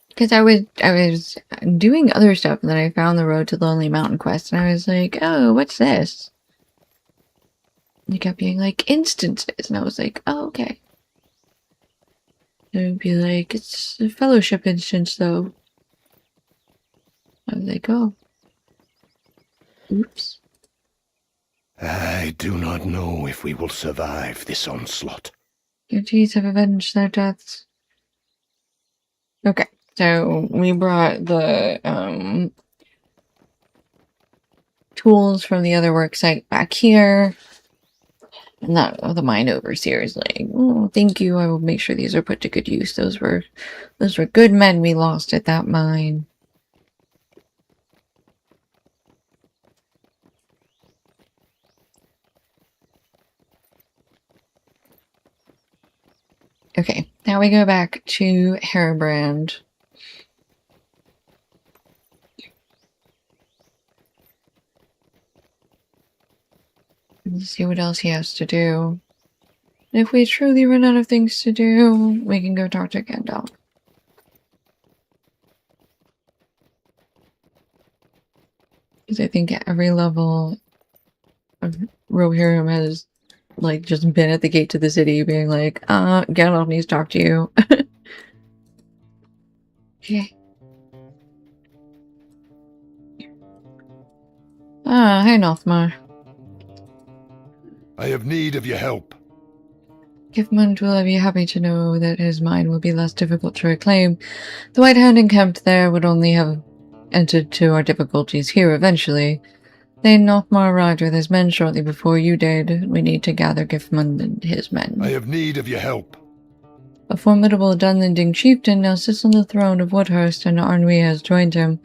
Speaker 1: Because I was doing other stuff, and then I found the Road to Lonely Mountain quest, and I was like, oh, what's this? And it kept being like, instances, and I was like, oh, okay. It would be like, it's a fellowship instance, though. I was like, oh. Oops.
Speaker 3: I do not know if we will survive this onslaught.
Speaker 1: Your deeds have avenged their deaths. Okay, so we brought the tools from the other work site back here. And that the mine overseer is like, oh, thank you. I will make sure these are put to good use. Those were good men we lost at that mine. Okay, now we go back to Harebrand. Let's see what else he has to do. And if we truly run out of things to do, we can go talk to Gandalf. Because I think at every level of Rohirrim has like just been at the gate to the city being like, Gandalf needs to talk to you. Okay. Ah, hey, Nothmar.
Speaker 4: I have need of your help.
Speaker 1: Gifmund will be happy to know that his mine will be less difficult to reclaim. The White Hand encamped there would only have entered to our difficulties here eventually. Thane Nothmar arrived with his men shortly before you did. We need to gather Gifmund and his men.
Speaker 4: I have need of your help.
Speaker 1: A formidable Dunlending chieftain now sits on the throne of Woodhurst, and Arnwy has joined him.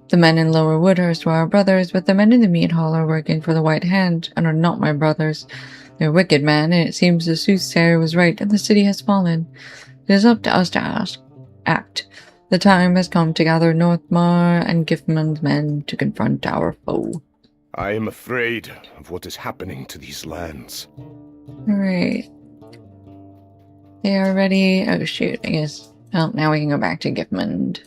Speaker 1: The men in Lower Woodhurst were our brothers, but the men in the Mead Hall are working for the White Hand, and are not my brothers. They're wicked men, and it seems the soothsayer was right, and the city has fallen. It is up to us to act. The time has come to gather Northmar and Gifmund's men to confront our foe.
Speaker 3: I am afraid of what is happening to these lands.
Speaker 1: Alright. They are ready. Oh shoot, I guess. Well, now we can go back to Gifmund.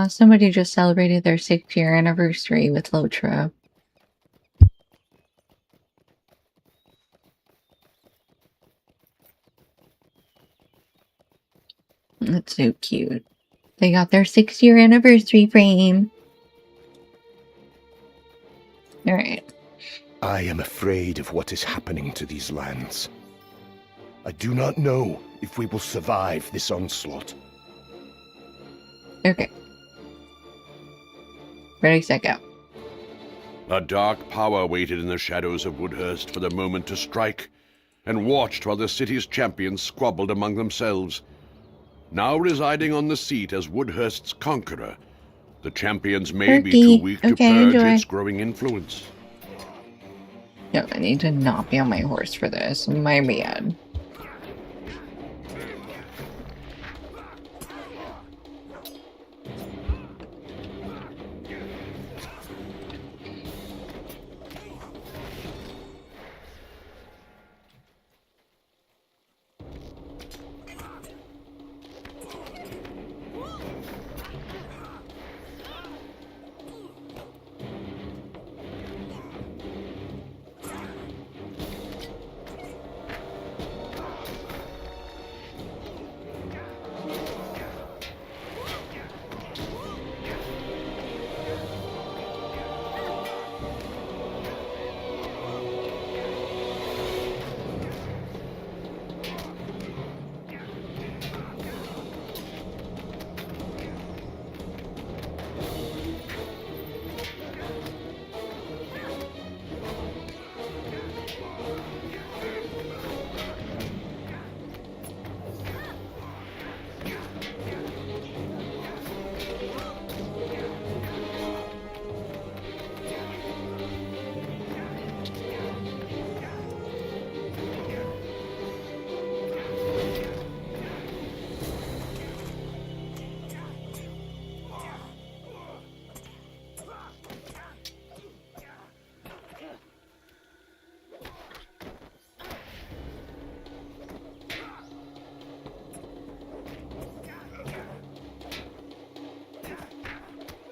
Speaker 1: Somebody just celebrated their 6-year anniversary with Lotra. That's so cute. They got their 6-year anniversary frame. Alright.
Speaker 3: I am afraid of what is happening to these lands. I do not know if we will survive this onslaught.
Speaker 1: Okay. Ready, set, go.
Speaker 2: A dark power waited in the shadows of Woodhurst for the moment to strike, and watched while the city's champions squabbled among themselves. Now residing on the seat as Woodhurst's conqueror, the champions may be too weak to purge its growing influence.
Speaker 1: No, I need to not be on my horse for this. My bad.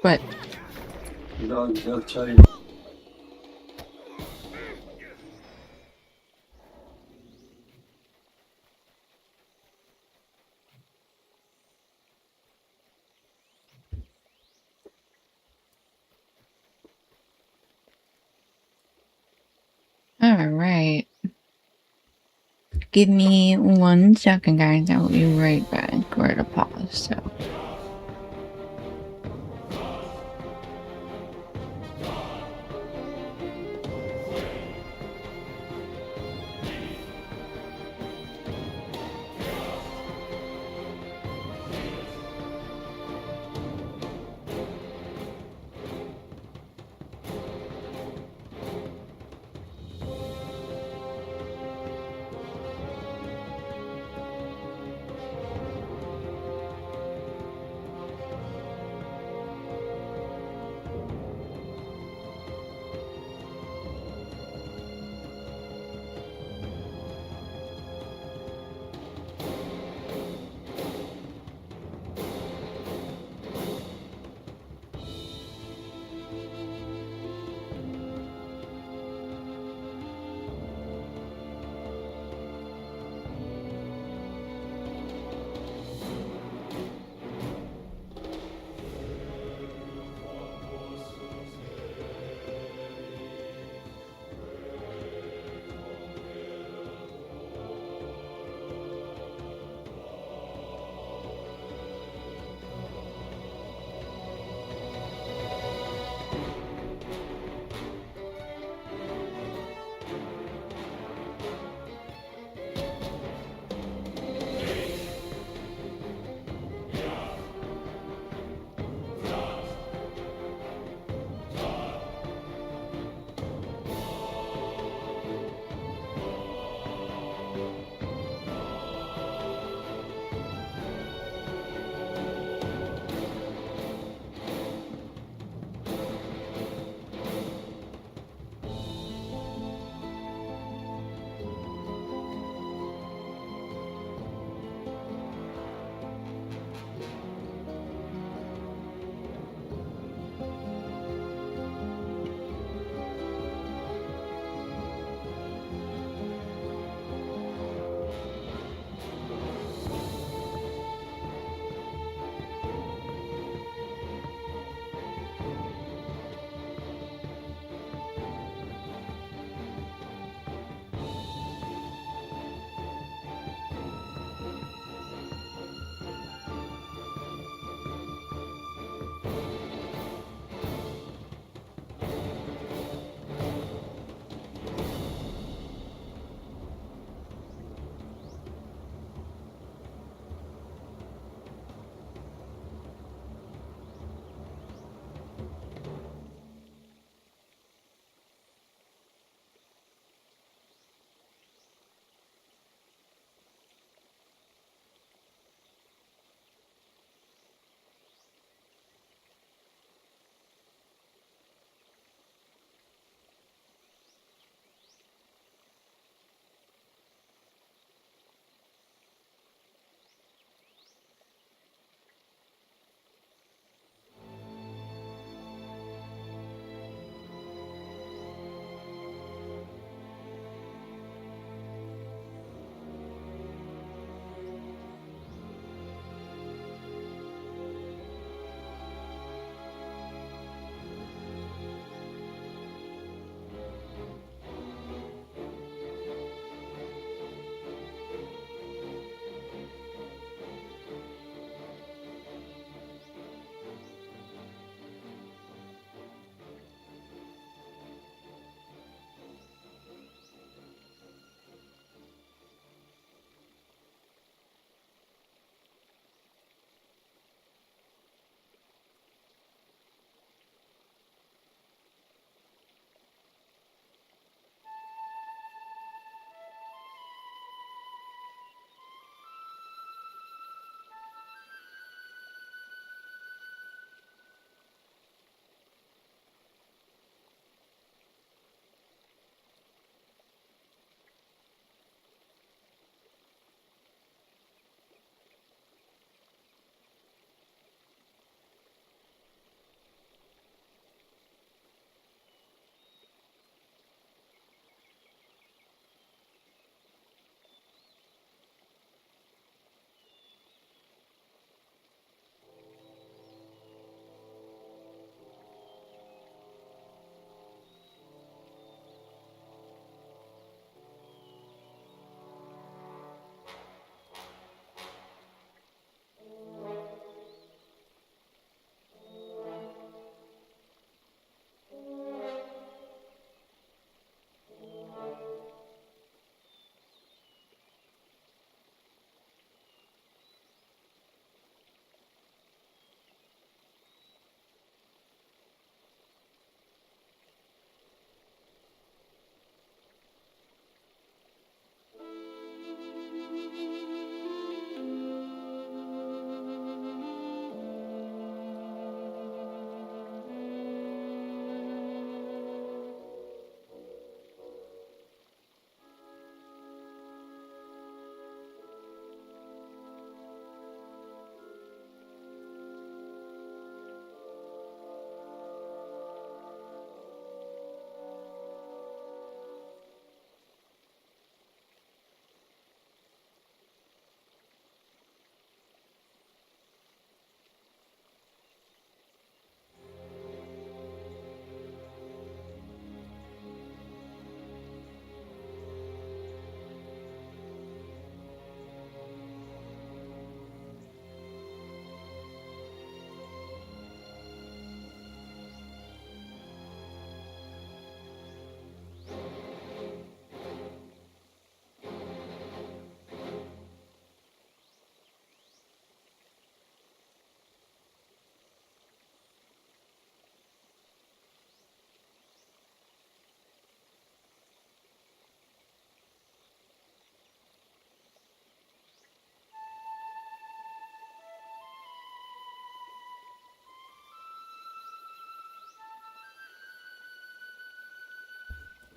Speaker 1: What? Alright. Give me 1 second, guys. I will be right back. We're at a pause, so.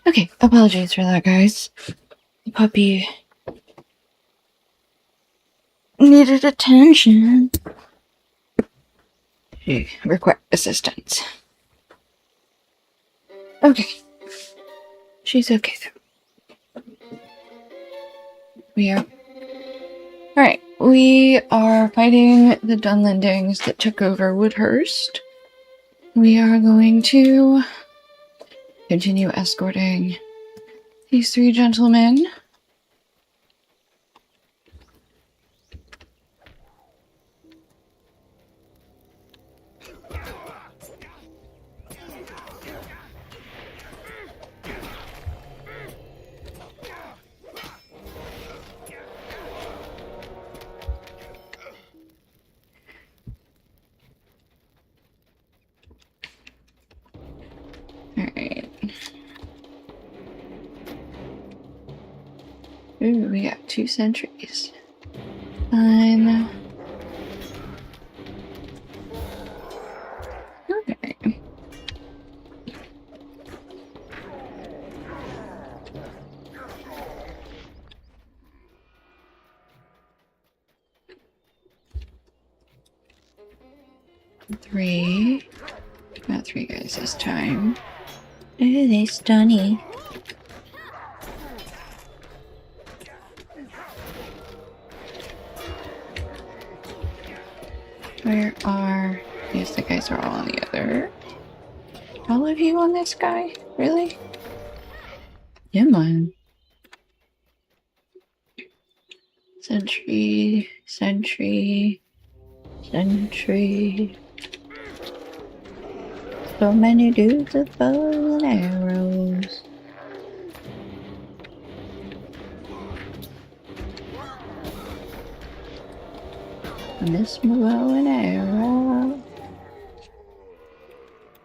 Speaker 1: Okay, apologies for that, guys. The puppy needed attention. She required assistance. Okay. She's okay, though. We are... Alright, we are fighting the Dunlendings that took over Woodhurst. We are going to continue escorting these three gentlemen. Alright. Ooh, we got 2 sentries. Fine. Okay. Three. Not 3 guys this time. Ooh, they stunny. Where are... Yes, the guys are all on the other. All of you on this guy? Really? Come on. Sentry, sentry, sentry. So many dudes with bows and arrows. I miss my bow and arrow.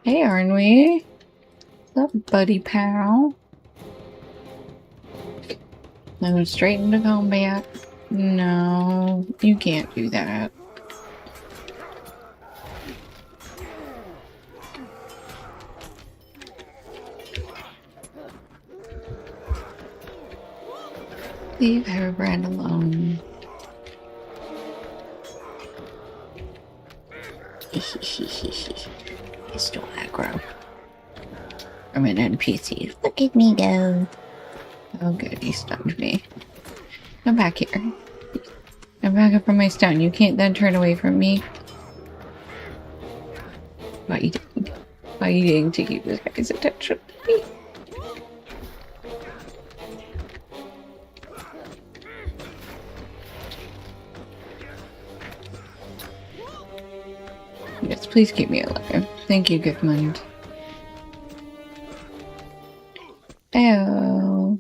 Speaker 1: Hey, aren't we? What's up, buddy pal? Going straight into combat. No, you can't do that. Leave Harebrand alone. He's still aggro. I'm an NPC. Look at me go. Oh good, he stunned me. Come back here. Come back up from my stun. You can't then turn away from me. Fighting. Fighting to keep this guy's attention. Yes, please keep me alive. Thank you, Goodmund. Oh.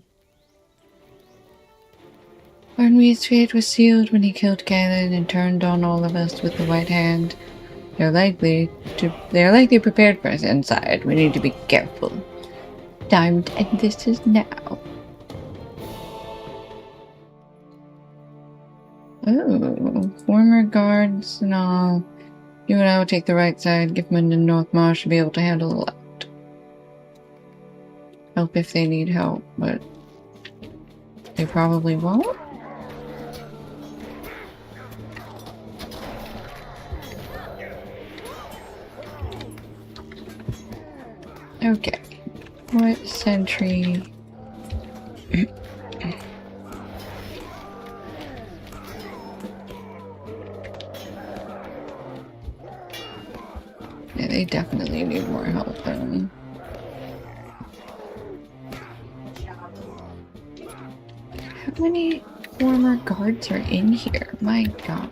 Speaker 1: Arnweed's fate was sealed when he killed Galen and turned on all of us with the White Hand. They're likely prepared for us inside. We need to be careful. Time to end this is now. Oh, former guards and all. You and I will take the right side. Giffman and Northmarsh should be able to handle the left. Help if they need help, but they probably won't. Okay. What sentry? Yeah, they definitely need more help then. How many former guards are in here? My god.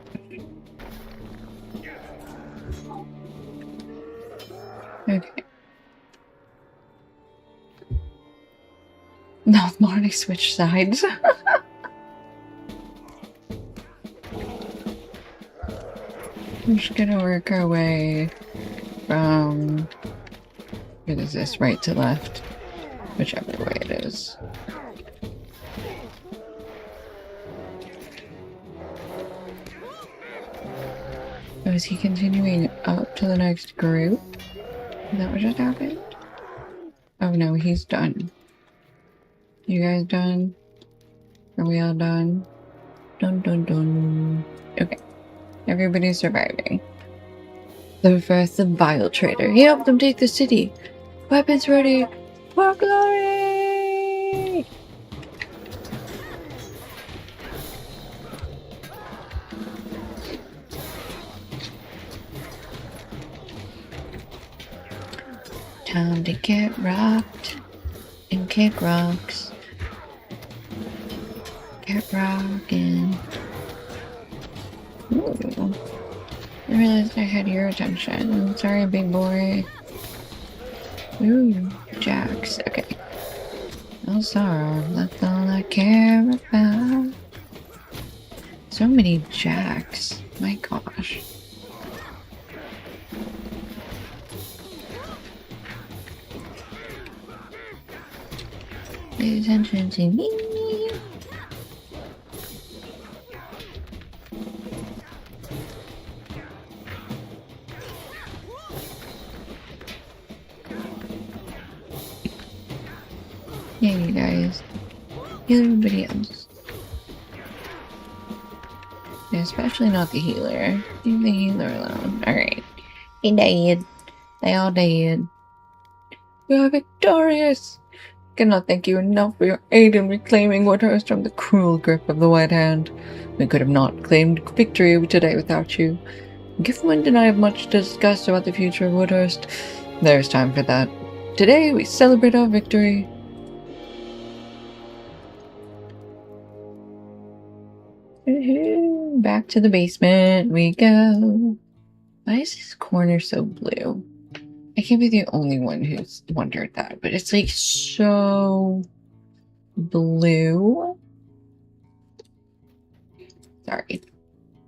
Speaker 1: Okay. No, Marty switched sides. I'm just gonna work our way from... What is this? Right to left? Whichever way it is. Oh, is he continuing up to the next group? Is that what just happened? Oh no, he's done. You guys done? Are we all done? Dun dun dun. Okay. Everybody's surviving. The first vile trader. He helped them take the city. Weapons ready for glory! Time to get rocked and kick rocks. Get rockin'. Ooh. I realized I had your attention. Sorry, big boy. Ooh, jacks. Okay. No sorrow, that's all I care about. So many jacks. My gosh. Pay attention to me. Yeah, you guys. Heal everybody else. Especially not the healer. Leave the healer alone. Alright. He died. They all died. We are victorious! Cannot thank you enough for your aid in reclaiming Woodhurst from the cruel grip of the White Hand. We could have not claimed victory today without you. Giffmund and I have much to discuss about the future of Woodhurst. There's time for that. Today we celebrate our victory. Back to the basement we go. Why is this corner so blue? I can't be the only one who's wondered that, but it's like so blue. Sorry.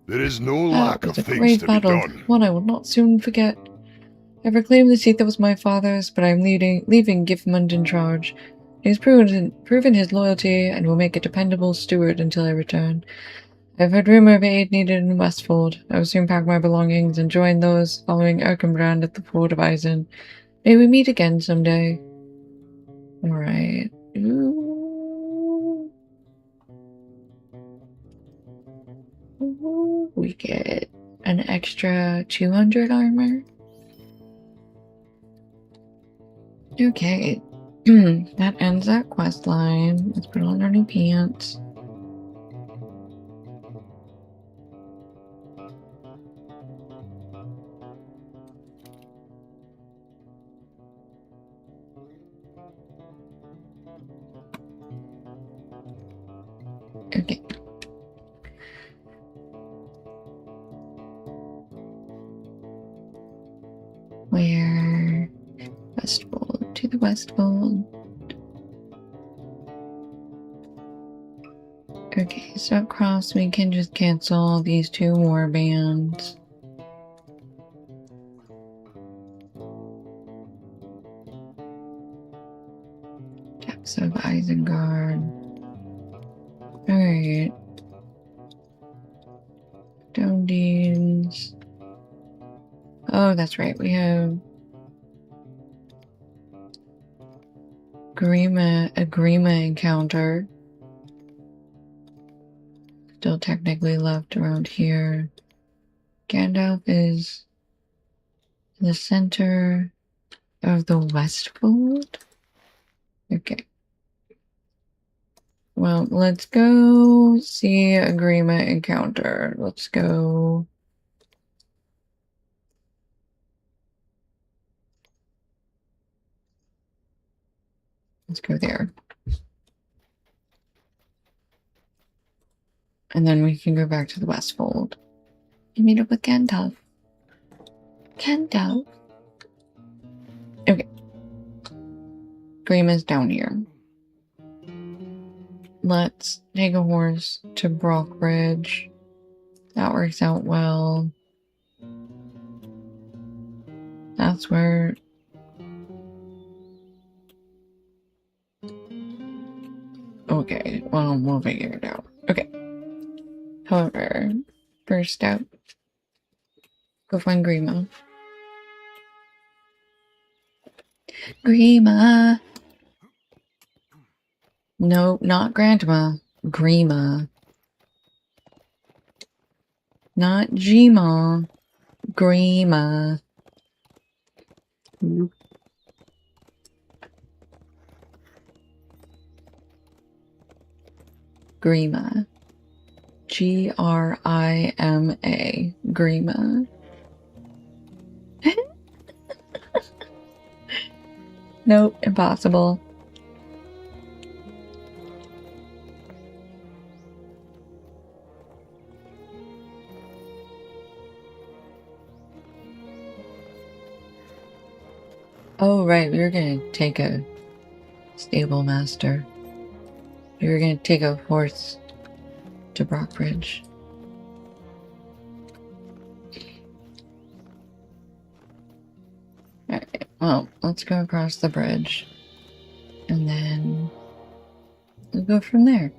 Speaker 4: There is no
Speaker 1: That
Speaker 4: lack
Speaker 1: was
Speaker 4: of
Speaker 1: a
Speaker 4: things
Speaker 1: great
Speaker 4: to
Speaker 1: battle,
Speaker 4: be done.
Speaker 1: one I will not soon forget. I reclaimed the seat that was my father's, but I am leaving Giffmund in charge. He has proven his loyalty and will make a dependable steward until I return. I've heard rumor of aid needed in Westfold. I will soon pack my belongings and join those following Erkenbrand at the Fort of Eisen. May we meet again someday. Alright. Ooh. Ooh. We get an extra 200 armor. Okay. That ends that quest line. Let's put on our new pants. Okay. Where? Westfold. To the Westfold. Okay, so across we can just cancel these 2 war bands. Depths of Isengard. Alright. Stone Deans. Oh, that's right. We have a Grima encounter. Still technically left around here. Gandalf is in the center of the Westfold. Okay. Well, let's go see a Grima encounter. Let's go. Let's go there. And then we can go back to the Westfold and meet up with Gandalf. Gandalf. Okay. Grima's down here. Let's take a horse to Brockbridge. That works out well. That's where... Okay, well, we'll figure it out. Okay. However, first step, go find Grima. Grima! No, not Grandma. Grima. Not Gma. Grima. Grima. Grima. Grima. Nope, impossible. Oh, right, we were gonna take a stable master. We were gonna take a horse to Brockbridge. Alright, well, let's go across the bridge. And then we'll go from there.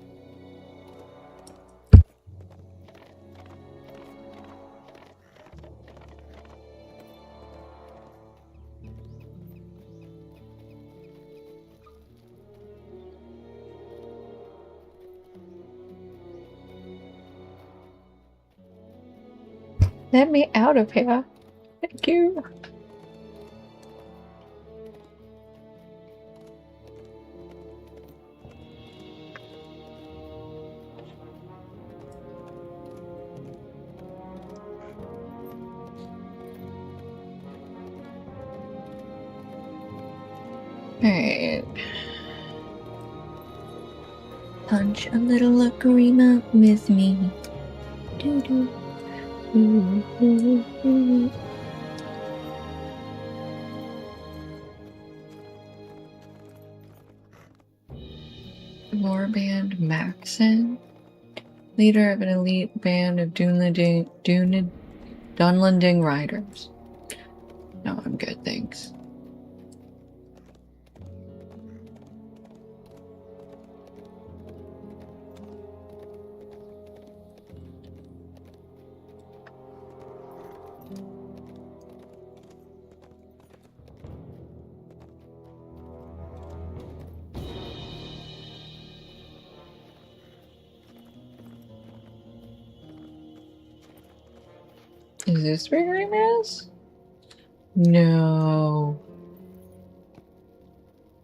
Speaker 1: Let me out of here. Thank you. Alright. Punch a little Grima with me. Doo doo. Ooh, ooh, ooh. Warband Maxon, leader of an elite band of Dunlanding riders. No, I'm good, thanks. Is this where Grima is? No.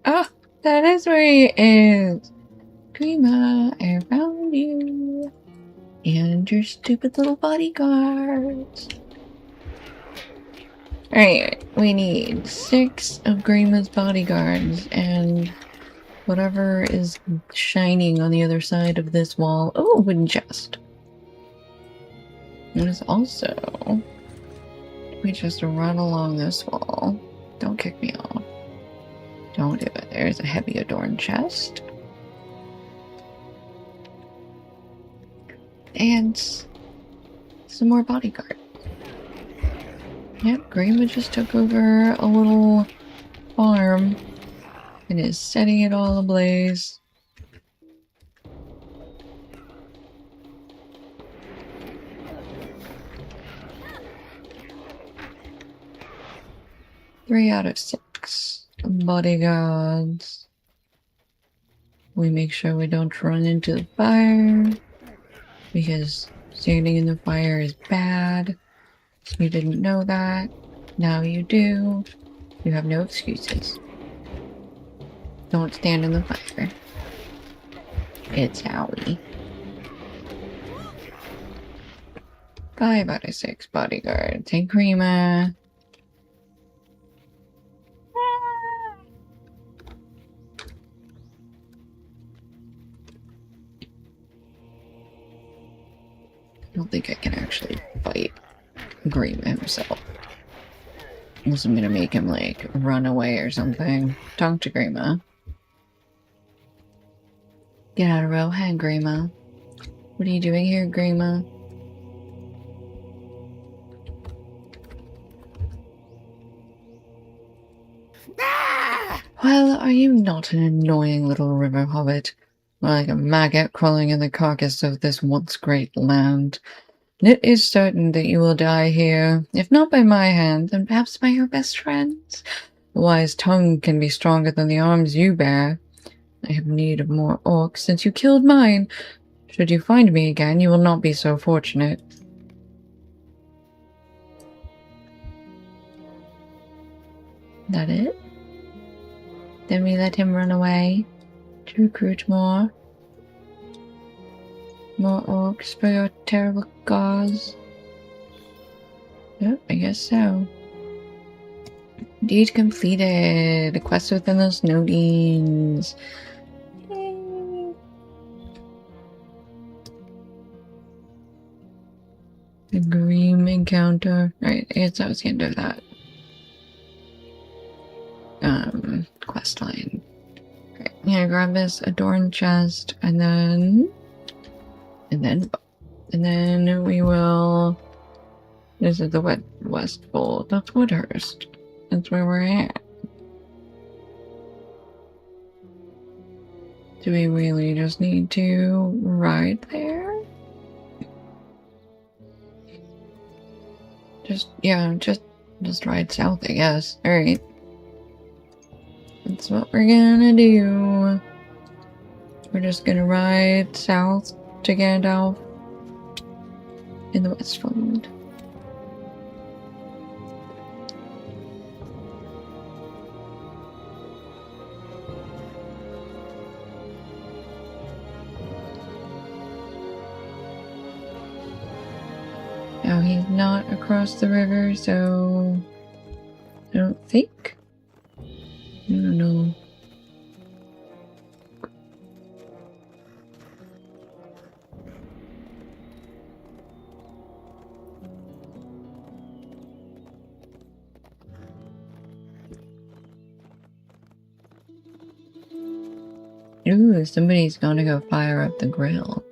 Speaker 1: Ah, that is where he is. Grima, I found you. And your stupid little bodyguards. Alright, we need 6 of Grima's bodyguards and whatever is shining on the other side of this wall. Oh, a wooden chest. And it's also... we just run along this wall. Don't kick me off. Don't do it. There's a heavy adorned chest. And some more bodyguard. Yep, Grima just took over a little farm and is setting it all ablaze. Three out of 6 bodyguards. We make sure we don't run into the fire, because standing in the fire is bad. You didn't know that. Now you do. You have no excuses. Don't stand in the fire. It's Howie. 5 out of 6 bodyguards. Hey, Grima. I don't think I can actually fight Grima himself. Unless I'm gonna make him, like, run away or something. Talk to Grima. Get out of Rohan, Grima. What are you doing here, Grima? Well, are you not an annoying little river hobbit? Like a maggot crawling in the carcass of this once great land. It is certain that you will die here, if not by my hand, then perhaps by your best friend's. A wise tongue can be stronger than the arms you bear. I have need of more orcs since you killed mine. Should you find me again, you will not be so fortunate. That it? Then we let him run away to recruit more orcs for your terrible cause. Yep, I guess so. Deed completed. The quest within the snow beans. Yay. The Grim encounter. Right, I guess that was the end of that. Quest line. Right, I'm gonna grab this adorned chest and then we will. This is the Westfold. That's Woodhurst. That's where we're at. Do we really just need to ride there? Just ride south, I guess. Alright. That's what we're gonna do. We're just gonna ride south to Gandalf in the Westfold. Now he's not across the river, so I don't think. I don't know. Ooh, somebody's gonna go fire up the grill.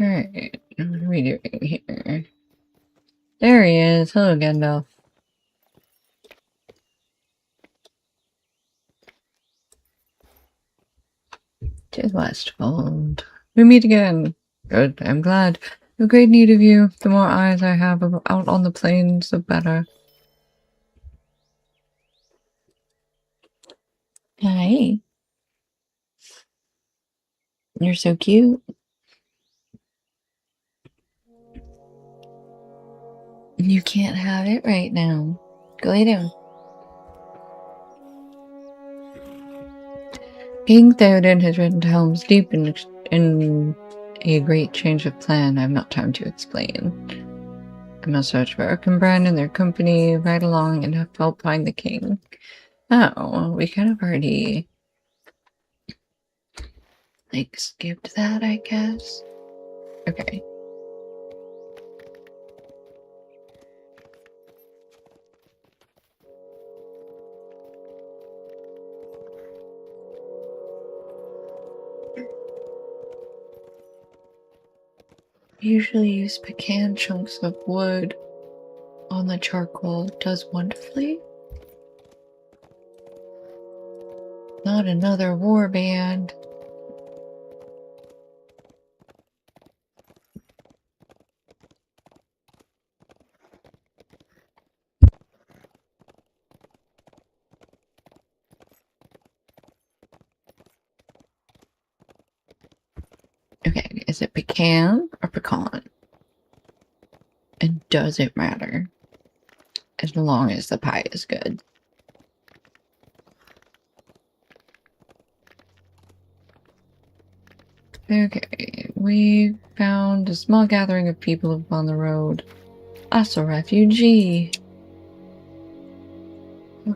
Speaker 1: Alright, what are we doing here? There he is. Hello, Gandalf. Tis Westfold. We meet again. Good, I'm glad. I have great need of you. The more eyes I have out on the plains, the better. Hi. You're so cute. You can't have it right now. Go lay down. King Theoden has ridden to Helm's Deep in a great change of plan I have not time to explain. I must search for Erkenbrand and their company, ride along, and help find the king. Oh, we kind of already skipped that, I guess. Okay. Usually use pecan chunks of wood on the charcoal. It does wonderfully. Not another warband. Okay, is it pecan or pecan? And does it matter? As long as the pie is good. Okay, we found a small gathering of people upon the road. Us, a refugee.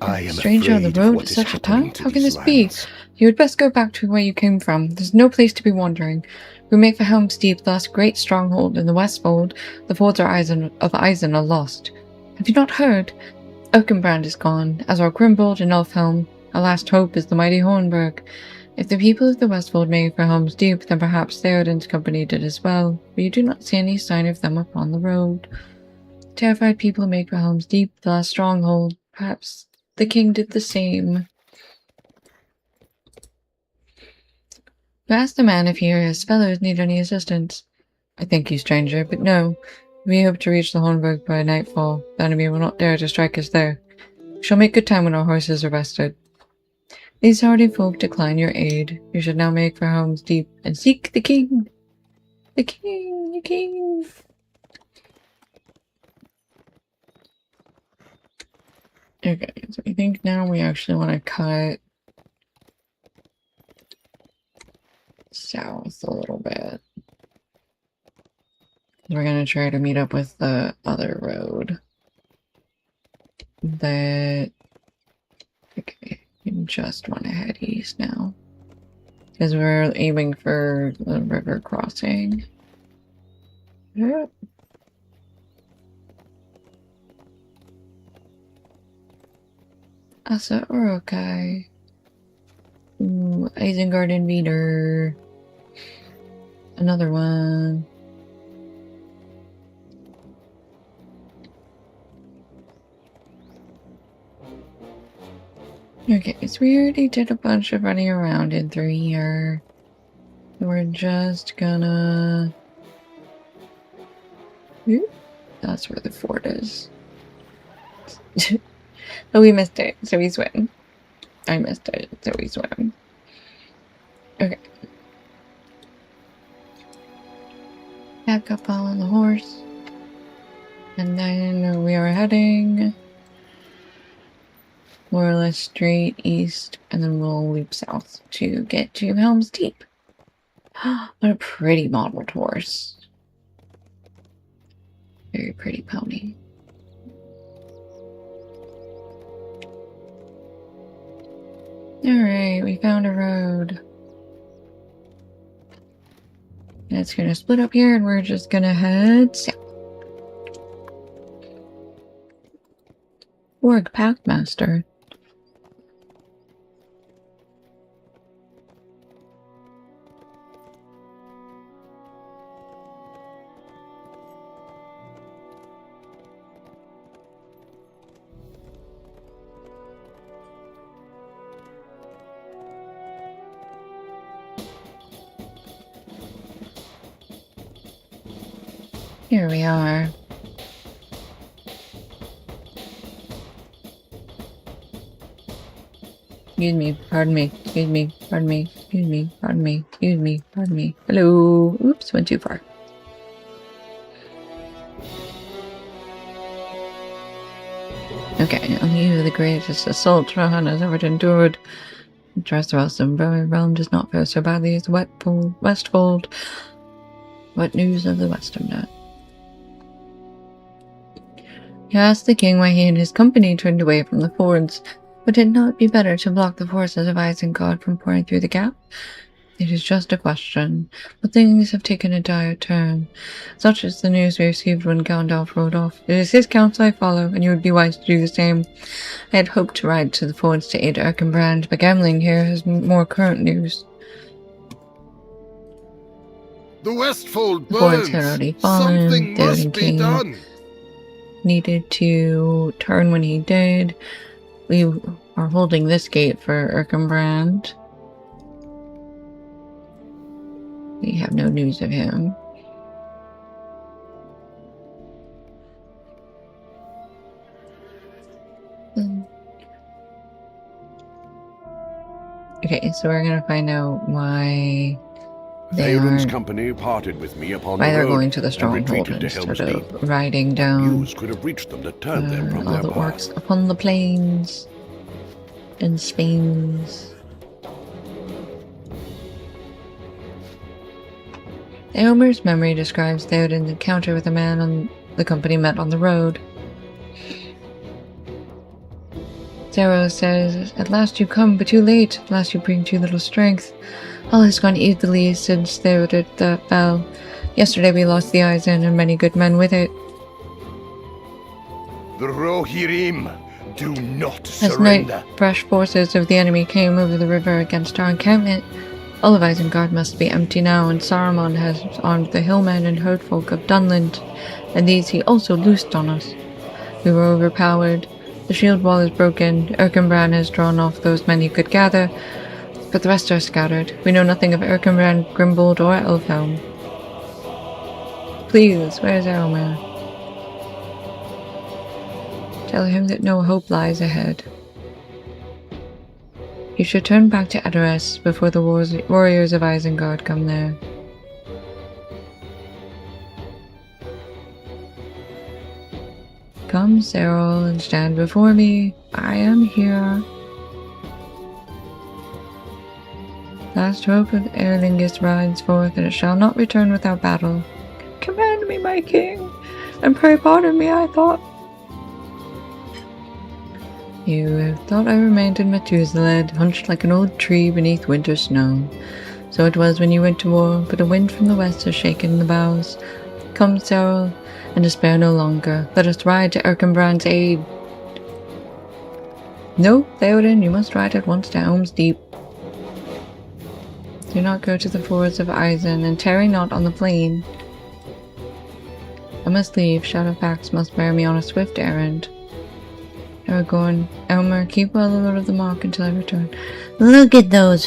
Speaker 3: I am
Speaker 1: Stranger on the
Speaker 3: afraid of
Speaker 1: road
Speaker 3: what
Speaker 1: at
Speaker 3: is
Speaker 1: such a
Speaker 3: happening
Speaker 1: time?
Speaker 3: to
Speaker 1: How can
Speaker 3: these
Speaker 1: this be?
Speaker 3: lands.
Speaker 1: You had best go back to where you came from. There's no place to be wandering. We make for Helm's Deep, the last great stronghold in the Westfold. The fords of Eisen are lost. Have you not heard? Erkenbrand is gone, as are Grimbold and Elfhelm. Our last hope is the mighty Hornburg. If the people of the Westfold made for Helm's Deep, then perhaps Theoden's company did as well, but you do not see any sign of them upon the road. Terrified people make for Helm's Deep, the last stronghold. Perhaps the king did the same. You ask the man if he or his fellows need any assistance. I thank you, stranger, but no. We hope to reach the Hornburg by nightfall. The enemy will not dare to strike us there. We shall make good time when our horses are rested. These hardy folk decline your aid. You should now make for Helm's Deep and seek the king. The king, the king. Okay, so I think now we actually want to cut south a little bit. We're going to try to meet up with the other road. Okay, we just want to head east now. Because we're aiming for the river crossing. Yep. Asa Urukai. Ooh, Isengard Invader. Another one. Okay, so we already did a bunch of running around in through here. We're just gonna... Ooh, that's where the fort is. Oh, we missed it, so we swim. I missed it, so we swim. Okay. Back up on the horse. And then we are heading more or less straight east, and then we'll loop south to get to Helm's Deep. What a pretty modeled horse. Very pretty pony. Alright, we found a road. It's gonna split up here and we're just gonna head south. Org Pathmaster. Here we are. Excuse me, pardon me, excuse me, pardon me, excuse me, pardon me, excuse me, pardon me. Hello. Oops, went too far. Okay, on the eve of the greatest assault Rohan has ever endured. Dressrosa and realm does not fare so badly as Westfold. What news of the Western Net? He asked the king why he and his company turned away from the fords. Would it not be better to block the forces of Isengard from pouring through the gap? It is just a question, but things have taken a dire turn. Such is the news we received when Gandalf rode off. It is his counsel I follow, and you would be wise to do the same. I had hoped to ride to the fords to aid Erkenbrand, but gambling here has more current news.
Speaker 4: The Westfold
Speaker 1: The fords
Speaker 4: burns.
Speaker 1: had already fallen.
Speaker 4: Something
Speaker 1: The
Speaker 4: must
Speaker 1: Odin
Speaker 4: be
Speaker 1: King
Speaker 4: done.
Speaker 1: needed to turn when he did. We are holding this gate for Erkenbrand. We have no news of him. Okay, so we're gonna find out why
Speaker 2: Theoden's company parted with me upon the
Speaker 1: they're
Speaker 2: road
Speaker 1: going to the
Speaker 2: and
Speaker 1: stronghold
Speaker 2: retreated to
Speaker 1: instead
Speaker 2: Helm's Deep.
Speaker 1: of riding down
Speaker 2: News could have reached them to turn them from
Speaker 1: all
Speaker 2: their
Speaker 1: the
Speaker 2: path.
Speaker 1: orcs upon the plains and Spains. Eomer's memory describes Theoden's encounter with a man the company met on the road. Zero says, "At last you come, but too late. At last you bring too little strength. All has gone easily since Theoden fell. Yesterday we lost the Eisen and many good men with it.
Speaker 3: The Rohirrim do not
Speaker 1: Last night,
Speaker 3: surrender.
Speaker 1: fresh forces of the enemy came over the river against our encampment. All of Isengard must be empty now, and Saruman has armed the hillmen and herdfolk of Dunland, and these he also loosed on us. We were overpowered. The shield wall is broken. Erkenbrand has drawn off those men he could gather, but the rest are scattered. We know nothing of Erkenbrand, Grimbold, or Elfhelm." Please, where's Elmer? Tell him that no hope lies ahead. You should turn back to Edoras before the warriors of Isengard come there. Come, Cyril, and stand before me. I am here. Last hope of Erlingis rides forth, and it shall not return without battle. Command me, my king, and pray pardon me, I thought. You have thought I remained in Methuselah, hunched like an old tree beneath winter snow. So it was when you went to war, but a wind from the west has shaken the boughs. Come, Cyril, and despair no longer. Let us ride to Erkenbrand's aid. No, Theoden, you must ride at once to Helm's Deep. Do not go to the fords of Isen, and tarry not on the plain. I must leave. Shadowfax must bear me on a swift errand. Aragorn, Elmer, keep well the Lord of the Mark until I return. Look at those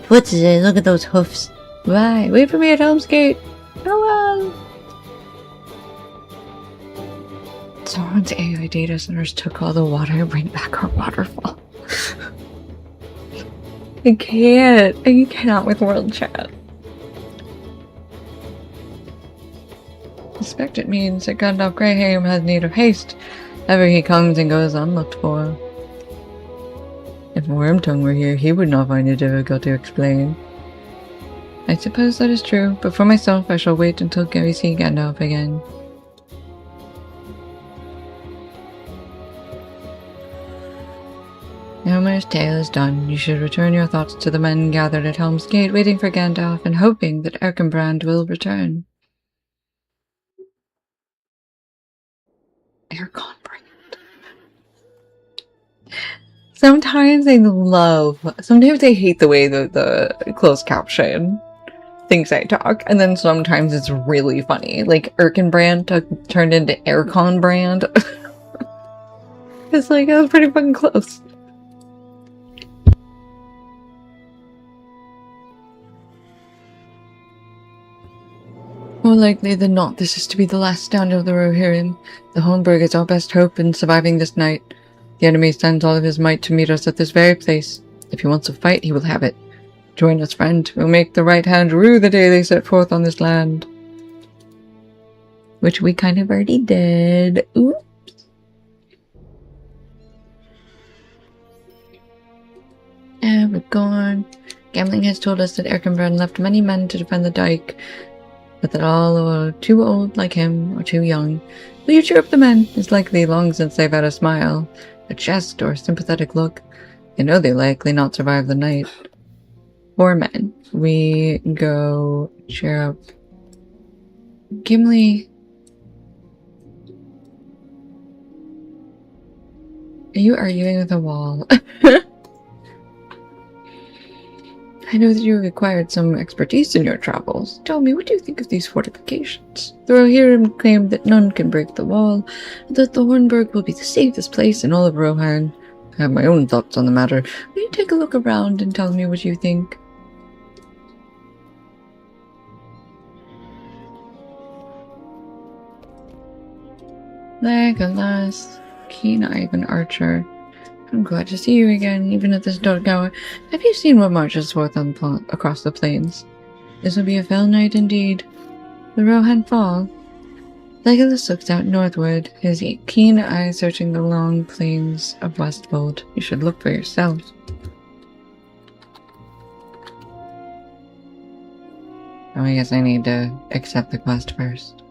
Speaker 1: footses, look at those hoofs. Right, wait for me at Helm's Gate. Farewell! Sauron's AI data centers took all the water and bring back our waterfall. I can't. I cannot with world chat. I suspect it means that Gandalf Greyhelm has need of haste. Ever he comes and goes unlooked for. If Wormtongue were here, he would not find it difficult to explain. I suppose that is true, but for myself I shall wait until we see Gandalf again. Elmer's tale is done. You should return your thoughts to the men gathered at Helm's Gate, waiting for Gandalf and hoping that Erkenbrand will return. Erkenbrand. Sometimes I hate the way that the closed caption thinks I talk, and then sometimes it's really funny. Like, Erkenbrand turned into Erkenbrand. It's like, it was pretty fucking close. More likely than not, this is to be the last stand of the Rohirrim. The Hornburg is our best hope in surviving this night. The enemy sends all of his might to meet us at this very place. If he wants to fight, he will have it. Join us, friend. We'll make the right hand rue the day they set forth on this land. Which we kind of already did. Oops. Aragorn. Gambling has told us that Erkenbrand left many men to defend the dike, but that all are too old like him or too young. Will you cheer up the men? It's likely long since they've had a smile, a jest, or a sympathetic look. They know they'll likely not survive the night. 4 men. We go cheer up Gimli. Are you arguing with a wall? I know that you have acquired some expertise in your travels. Tell me, what do you think of these fortifications? The Rohirrim claim that none can break the wall, and that the Hornburg will be the safest place in all of Rohan. I have my own thoughts on the matter. Will you take a look around and tell me what you think? Legolas, keen-eyed and archer. I'm glad to see you again, even at this dark hour. Have you seen what marches forth across the plains? This will be a fell night indeed. The Rohan fall. Legolas looks out northward, his keen eyes searching the long plains of Westfold. You should look for yourself. Oh, I guess I need to accept the quest first.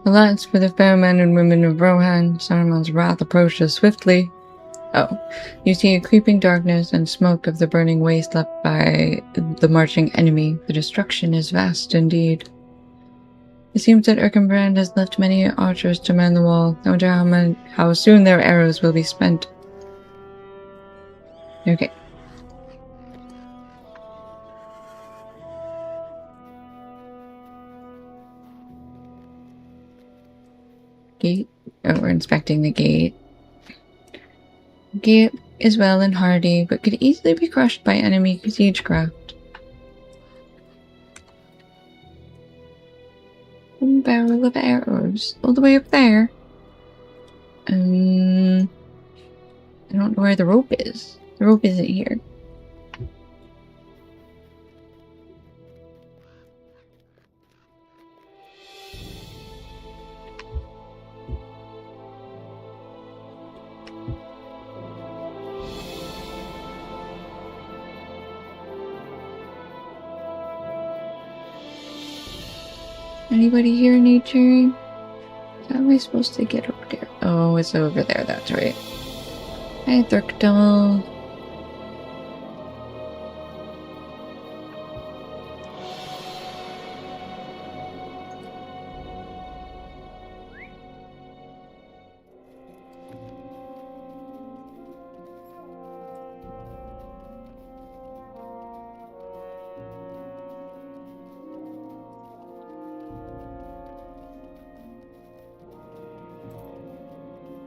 Speaker 1: Alas, for the fair men and women of Rohan, Saruman's wrath approaches swiftly. Oh, you see a creeping darkness and smoke of the burning waste left by the marching enemy. The destruction is vast indeed. It seems that Erkenbrand has left many archers to man the wall. I wonder how soon their arrows will be spent. Okay. Gate. Oh, we're inspecting the gate. Gate is well and hardy, but could easily be crushed by enemy siegecraft. Barrel of arrows. All the way up there. I don't know where the rope is. The rope isn't here. Anybody here, nature? How am I supposed to get over there? Oh, it's over there, that's right. Hi, Thurkdal.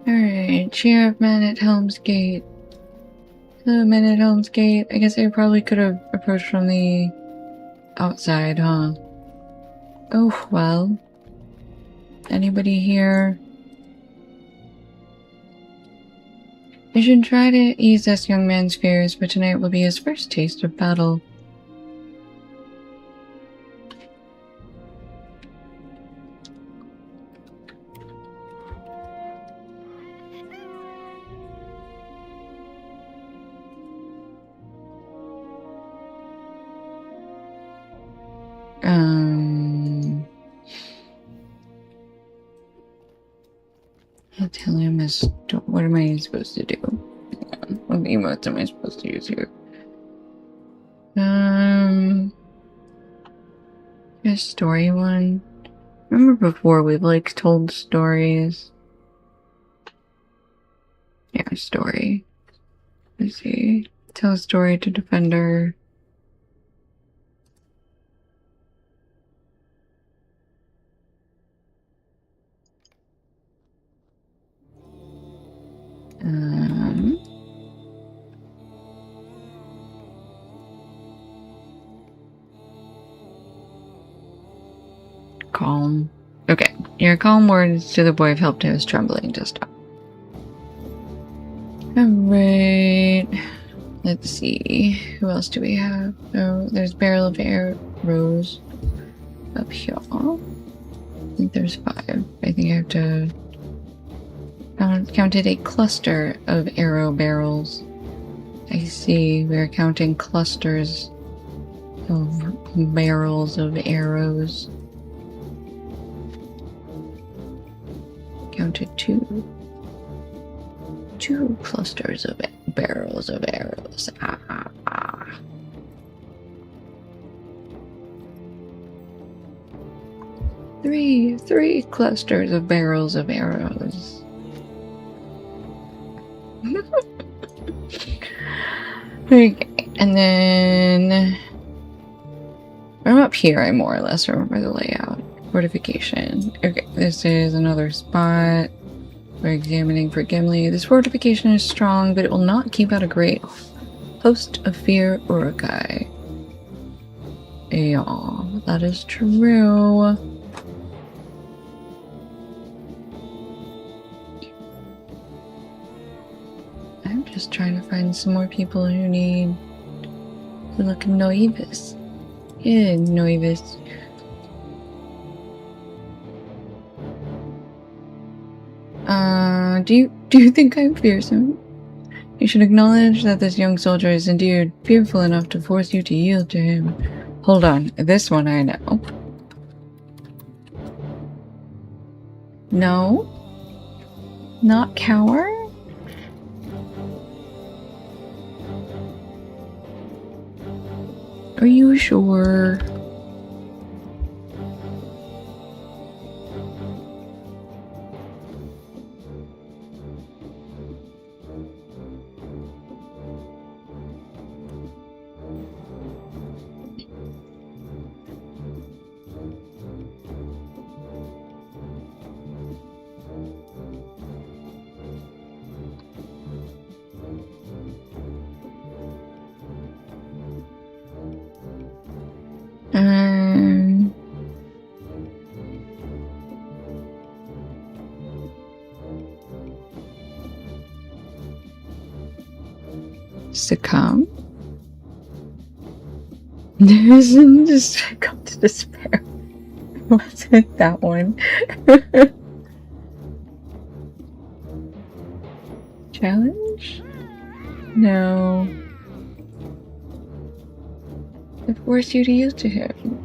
Speaker 1: Alright, Sheriff Man at Helm's Gate. The men at Helm's Gate. I guess I probably could have approached from the outside, huh? Oh, well. Anybody here? I should try to ease this young man's fears, but tonight will be his first taste of battle. I'll tell him what am I supposed to do? What emotes am I supposed to use here? A story one. Remember before we've like told stories? Yeah, story. Let's see. Tell a story to Defender. Calm. Okay, your calm words to the boy have helped his trembling to stop. Alright. Let's see. Who else do we have? Oh, there's Barrel of Arrows up here. I think there's 5. I think I have to counted a cluster of arrow barrels. I see. We're counting clusters of barrels of arrows. Counted 2. 2 clusters of barrels of arrows. Three clusters of barrels of arrows. Okay, and then from up here I more or less remember the layout. Fortification. Okay, this is another spot. We're examining for Gimli. This fortification is strong, but it will not keep out a great host of fear Urukai. Yeah, that is true. I'm just trying to find some more people who need to look Noivus. Yeah, Noivus. Do you think I'm fearsome? You should acknowledge that this young soldier is indeed fearful enough to force you to yield to him. Hold on, this one I know. No? Not cower? Are you sure? Succumb? Just succumb to despair. Wasn't that one? Challenge? No. I force you to yield to him.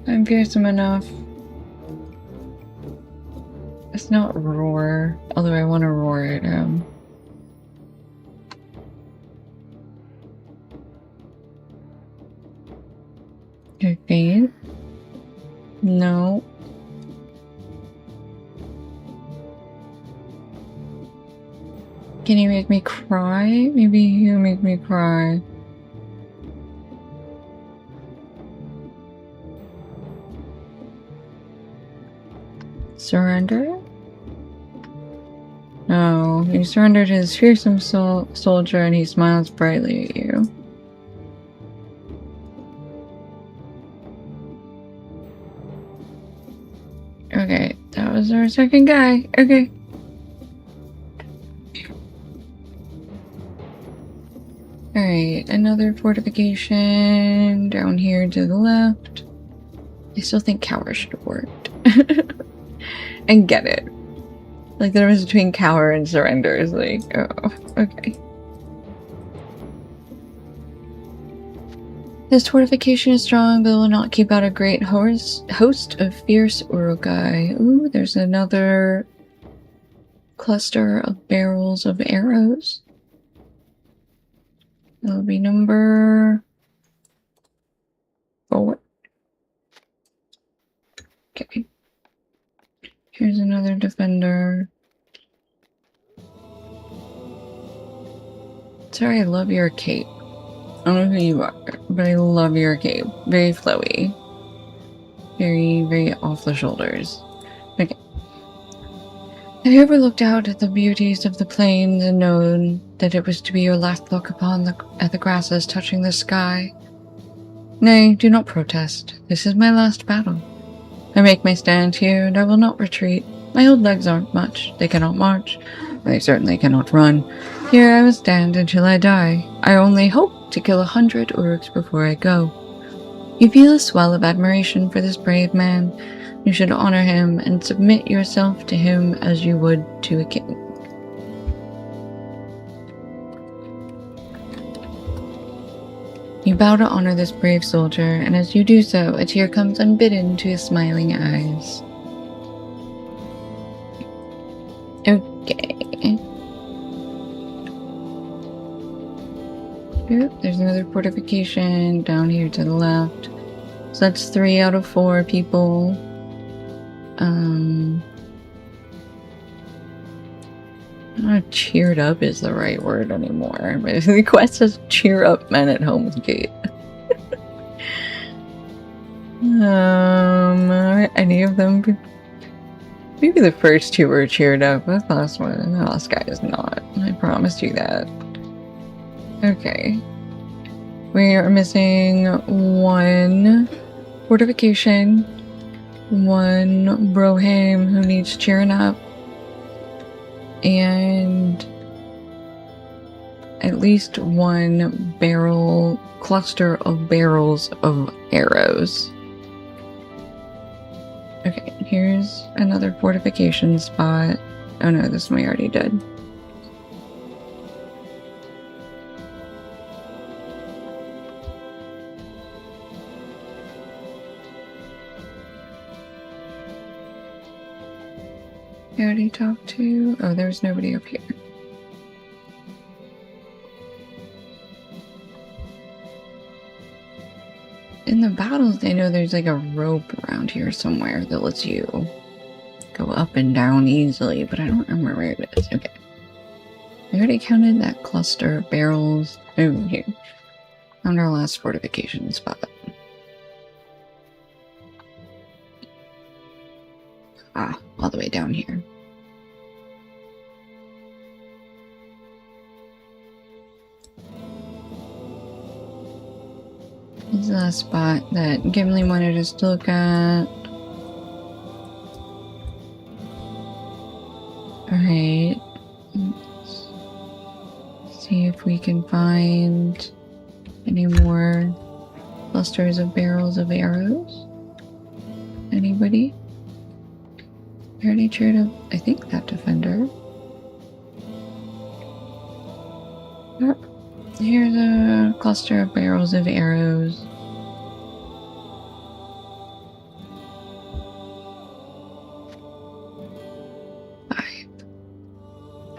Speaker 1: I'm fearsome enough. It's not roar, although I want to roar at him. Okay. No. Can you make me cry? Maybe you make me cry. Surrender? No, you surrendered his fearsome soldier and he smiles brightly at you. Okay, that was our second guy. Okay. Alright, another fortification down here to the left. I still think Cower should have worked. And get it. Like, the difference between Cower and Surrender is like, oh, okay. This fortification is strong, but will not keep out a great host of fierce Urukai. Ooh, there's another cluster of barrels of arrows. That'll be number 4. Okay. Here's another defender. Sorry, I love your cape. I don't know who you are, but I love your cape. Very flowy. Very, very off the shoulders. Okay. Have you ever looked out at the beauties of the plains and known that it was to be your last look at the grasses touching the sky? Nay, do not protest. This is my last battle. I make my stand here, and I will not retreat. My old legs aren't much. They cannot march. They certainly cannot run. Here I will stand until I die. I only hope to kill 100 Uruks before I go. You feel a swell of admiration for this brave man. You should honor him and submit yourself to him as you would to a king. You bow to honor this brave soldier, and as you do so, a tear comes unbidden to his smiling eyes. Okay. Oop, there's another fortification down here to the left. So that's 3 out of 4 people. I don't know if cheered up is the right word anymore, but the quest says cheer up men at Home's Gate. Are any of them? Maybe the first 2 were cheered up, but the last one, the last guy is not. I promised you that. Okay. We are missing 1 fortification, 1 Rohan who needs cheering up, and at least 1 cluster of barrels of arrows. Okay, here's another fortification spot. Oh no, this one we already did. I already talked to... Oh, there's nobody up here. In the battles, I know there's like a rope around here somewhere that lets you go up and down easily, but I don't remember where it is. Okay. I already counted that cluster of barrels. Oh, here. Found our last fortification spot. Ah, all the way down here. This is the spot that Gimli wanted us to look at. Alright. Let's see if we we can find any more clusters of barrels of arrows. Anybody? I already cheered up, I think, that defender. Yep. Here's a cluster of barrels of arrows.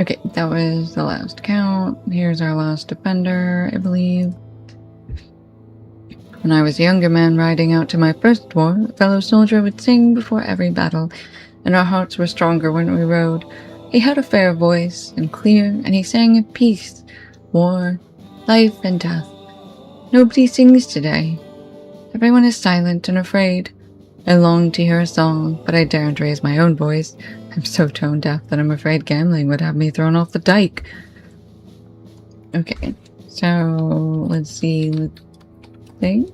Speaker 1: Okay, that was the last count. Here's our last defender, I believe. When I was a younger man riding out to my first war, a fellow soldier would sing before every battle, and our hearts were stronger when we rode. He had a fair voice, and clear, and he sang of peace, war, life, and death. Nobody sings today. Everyone is silent and afraid. I long to hear a song, but I daren't raise my own voice. I'm so tone deaf that I'm afraid gambling would have me thrown off the dike. Okay, so let's see. Thing.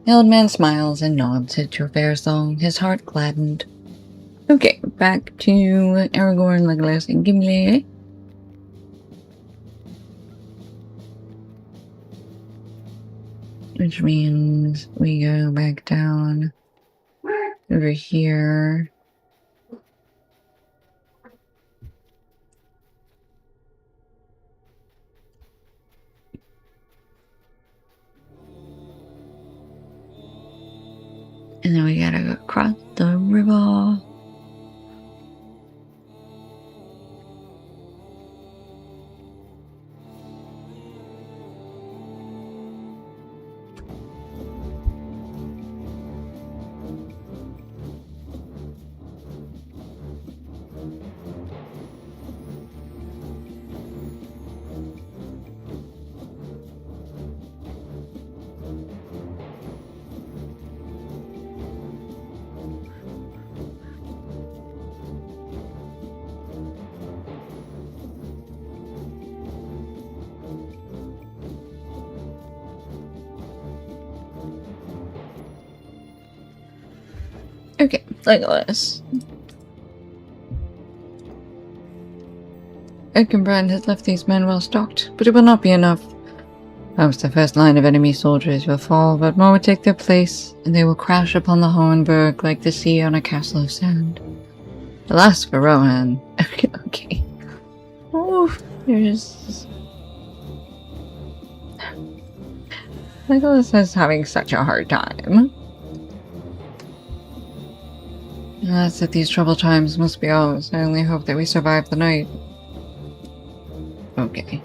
Speaker 1: The old man smiles and nods at your fair song, his heart gladdened. Okay, back to Aragorn, Legolas, and Gimli. Which means we go back down over here. And then we gotta go across the river. Okay, Legolas. Erkenbrand has left these men well stocked, but it will not be enough. Perhaps the first line of enemy soldiers will fall, but more will take their place, and they will crash upon the Hohenberg like the sea on a castle of sand. Alas for Rohan. Okay. Oh, there's... Legolas is having such a hard time. That's that these troubled times must be ours. I only hope that we survive the night. Okay.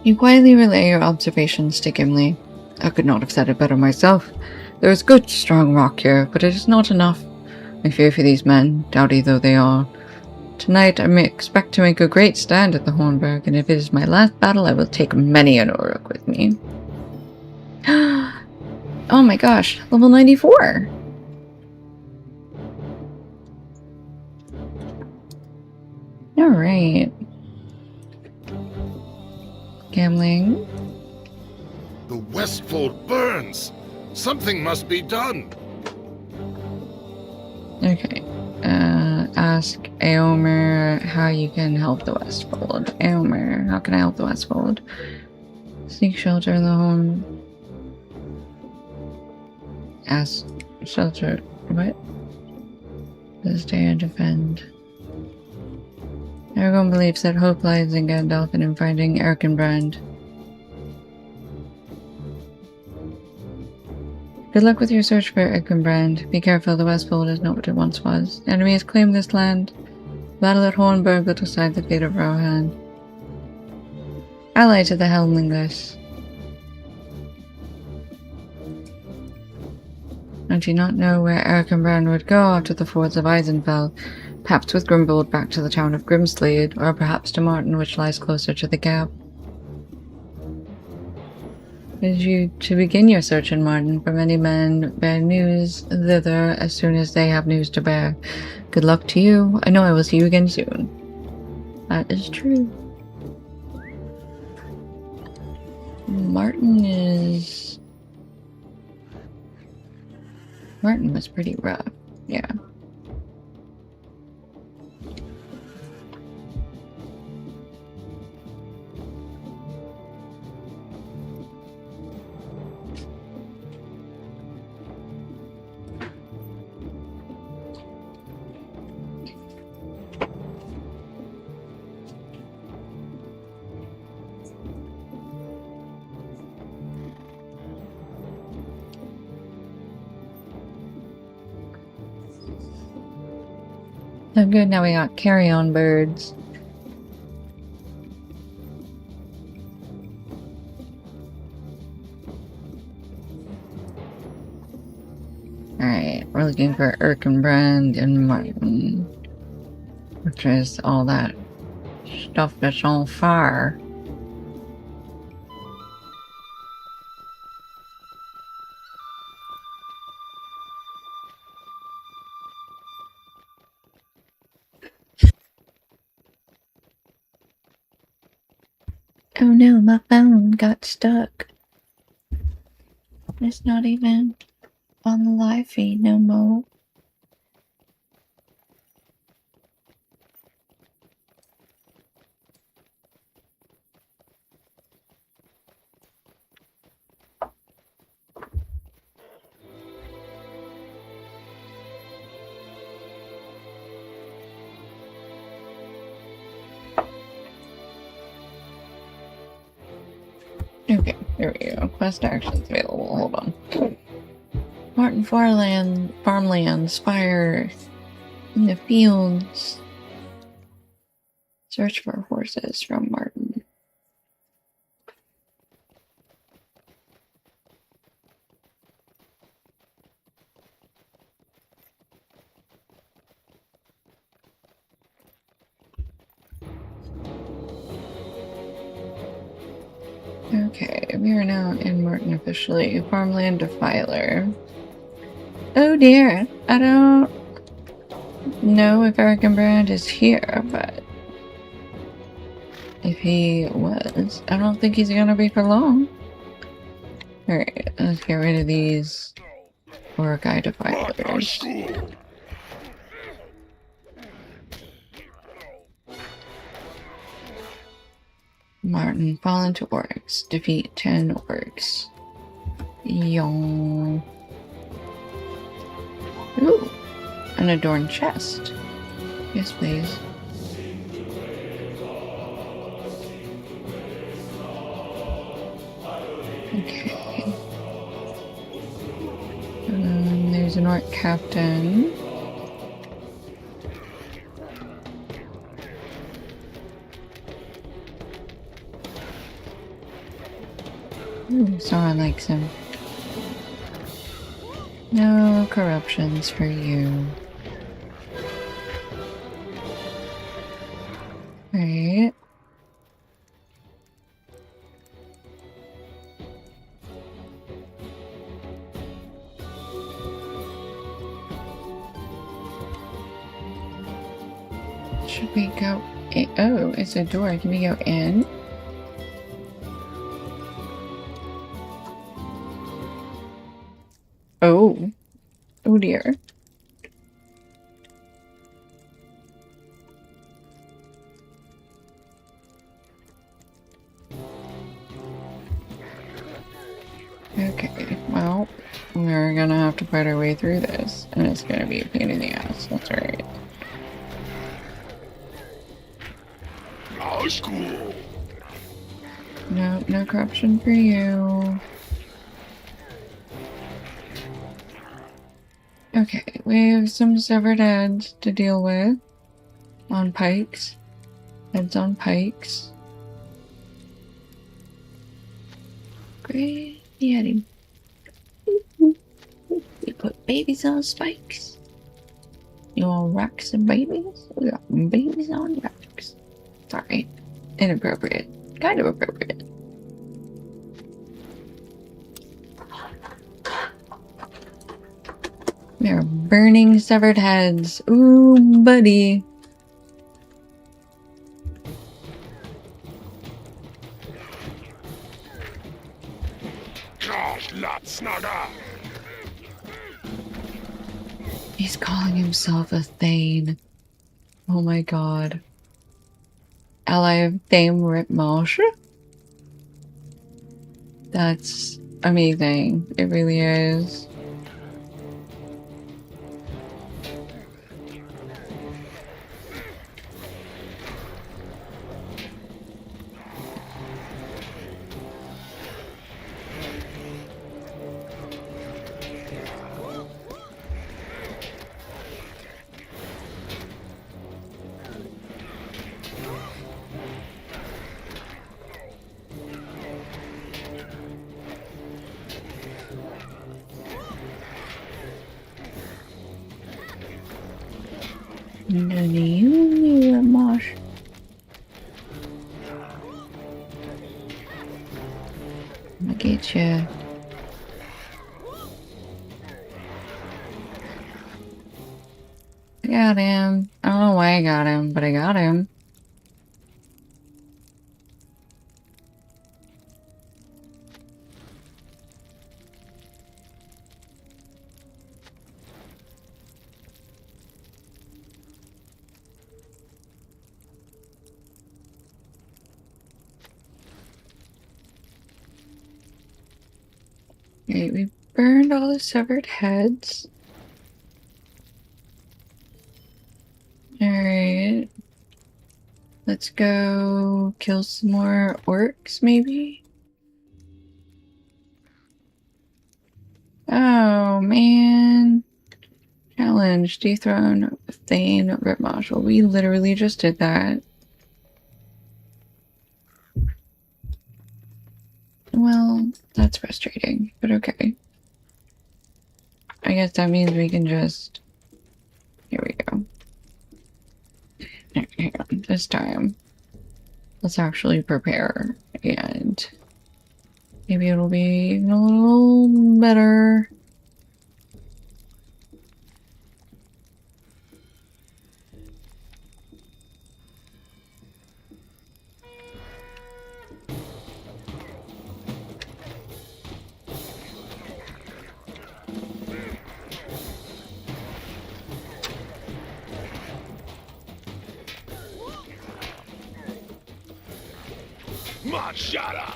Speaker 1: You quietly relay your observations to Gimli. I could not have said it better myself. There is good, strong rock here, but it is not enough. I fear for these men, doughty though they are. Tonight I may expect to make a great stand at the Hornburg, and if it is my last battle, I will take many an Uruk with me. Oh my gosh, level 94! Alright. Gambling.
Speaker 4: The Westfold burns! Something must be done!
Speaker 1: Okay. Ask Aomer how you can help the Westfold. Aomer, how can I help the Westfold? Seek shelter in the home. Ask shelter. What? Stay and defend. Everyone believes that hope lies in Gandalf and in finding Erkenbrand. Good luck with your search for Erkenbrand. Be careful, the Westfold is not what it once was. The enemy has claimed this land. Battle at Hornburg will decide the fate of Rohan. Ally to the Helmlingus. I do not know where Erkenbrand would go after the fords of Eisenfell. Perhaps with Grimbold back to the town of Grimslade, or perhaps to Martin, which lies closer to the Gap. Did you to begin your search in Martin? For many men bear news thither as soon as they have news to bear. Good luck to you. I know I will see you again soon. That is true. Martin was pretty rough. Yeah. So good, now we got carry-on birds. Alright, we're looking for Erkenbrand and Martin. Which is all that stuff that's on fire. Oh no, my phone got stuck. It's not even on the live feed no more. Okay, there we go. Quest actions available. Hold on. Martin farmlands, fire in the fields. Search for horses from Martin. Okay, we are now in Martin officially. Farmland Defiler. Oh dear, I don't know if Erkenbrand is here, but if he was, I don't think he's gonna be for long. Alright, let's get rid of these Orkai Defilers. Martin, fall into orcs. Defeat 10 orcs. Yong. Ooh, an adorned chest. Yes, please. Okay. There's an orc captain. Ooh, Sauron likes him. No corruptions for you. Right. Should we go in? Oh, it's a door. Can we go in? Oh. Oh dear. Okay, well, we're gonna have to fight our way through this, and it's gonna be a pain in the ass. That's alright. No, no corruption for you. Okay, we have some severed heads to deal with. On pikes. Heads on pikes. Great Yeti. We put babies on spikes. You want rocks and babies? We got babies on rocks. Sorry. Inappropriate. Kind of appropriate. They're burning severed heads. Ooh, buddy. He's calling himself a Thane. Oh my god. Ally of Thane Ripmarsh? That's amazing. It really is. And you a mosh. I'll get you. I got him. I don't know why I got him, but I got him. Okay, we burned all the severed heads. Alright. Let's go kill some more orcs, maybe? Oh, man. Challenge. Dethrone Thane Rip Marshal. We literally just did that. Well, that's frustrating, but okay. I guess that means we can just... Here we go. Hang on. This time, let's actually prepare, and maybe it'll be even a little better.
Speaker 4: Machada!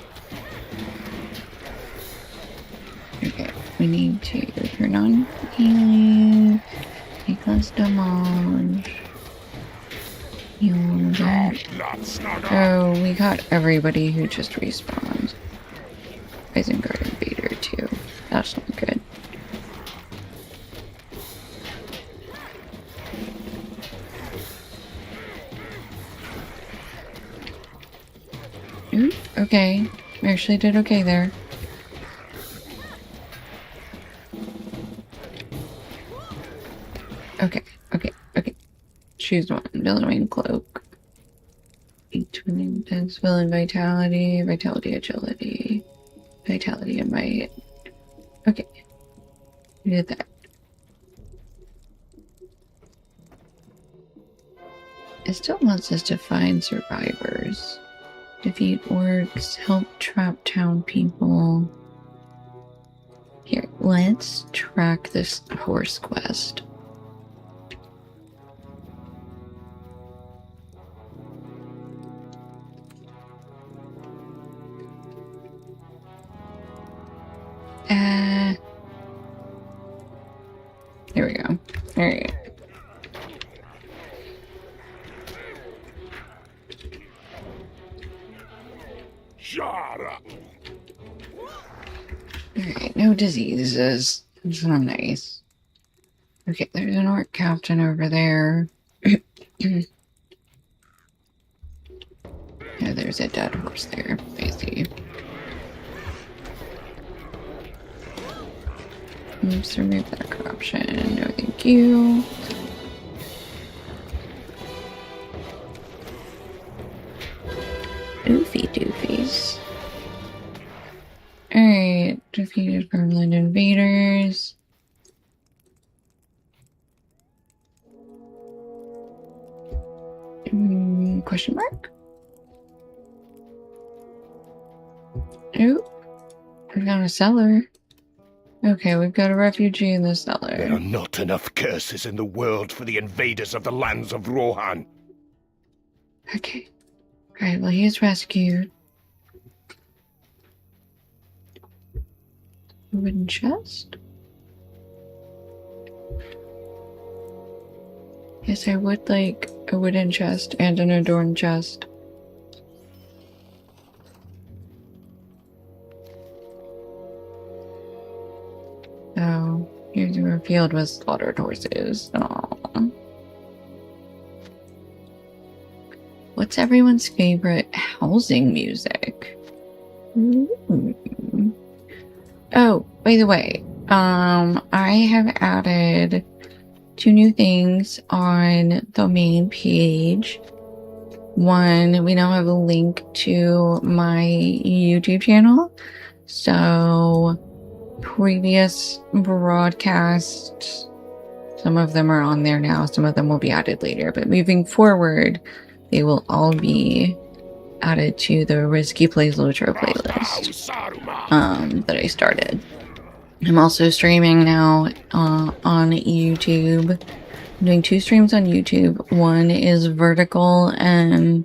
Speaker 1: Okay, we need to turn on healing, take less damage. Heal that. Oh, we got everybody who just respawned. Isengard Invader too. That's not good. Ooh, okay. We actually did okay there. Okay. Choose one. Billowing Cloak. Between intense will and vitality, agility, vitality and might. Okay. We did that. It still wants us to find survivors. Defeat orcs, help trap town people. Here, let's track this horse quest. There we go. Alright. Alright, no diseases. That's not nice. Okay, there's an orc captain over there. Yeah, there's a dead horse there. I see. Oops, remove that corruption. No, thank you. Oofy doofies. Alright, defeated permanent invaders. Question mark? Oh, we found a cellar. Okay, we've got a refugee in the
Speaker 3: There
Speaker 1: cellar.
Speaker 3: are not enough curses in the world for the invaders of the lands of Rohan.
Speaker 1: Okay. Alright, well, he is rescued. A wooden chest? Yes, I would like a wooden chest and an adorned chest. So, here's a field with slaughtered horses. Aww. What's everyone's favorite housing music? Ooh. Oh, by the way, I have added two new things on the main page. One, we now have a link to my YouTube channel. So previous broadcasts, some of them are on there now, some of them will be added later, but moving forward, they will all be added to the Risky Plays Lotro playlist that I started. I'm also streaming now on YouTube. I'm doing 2 streams on YouTube. One is vertical and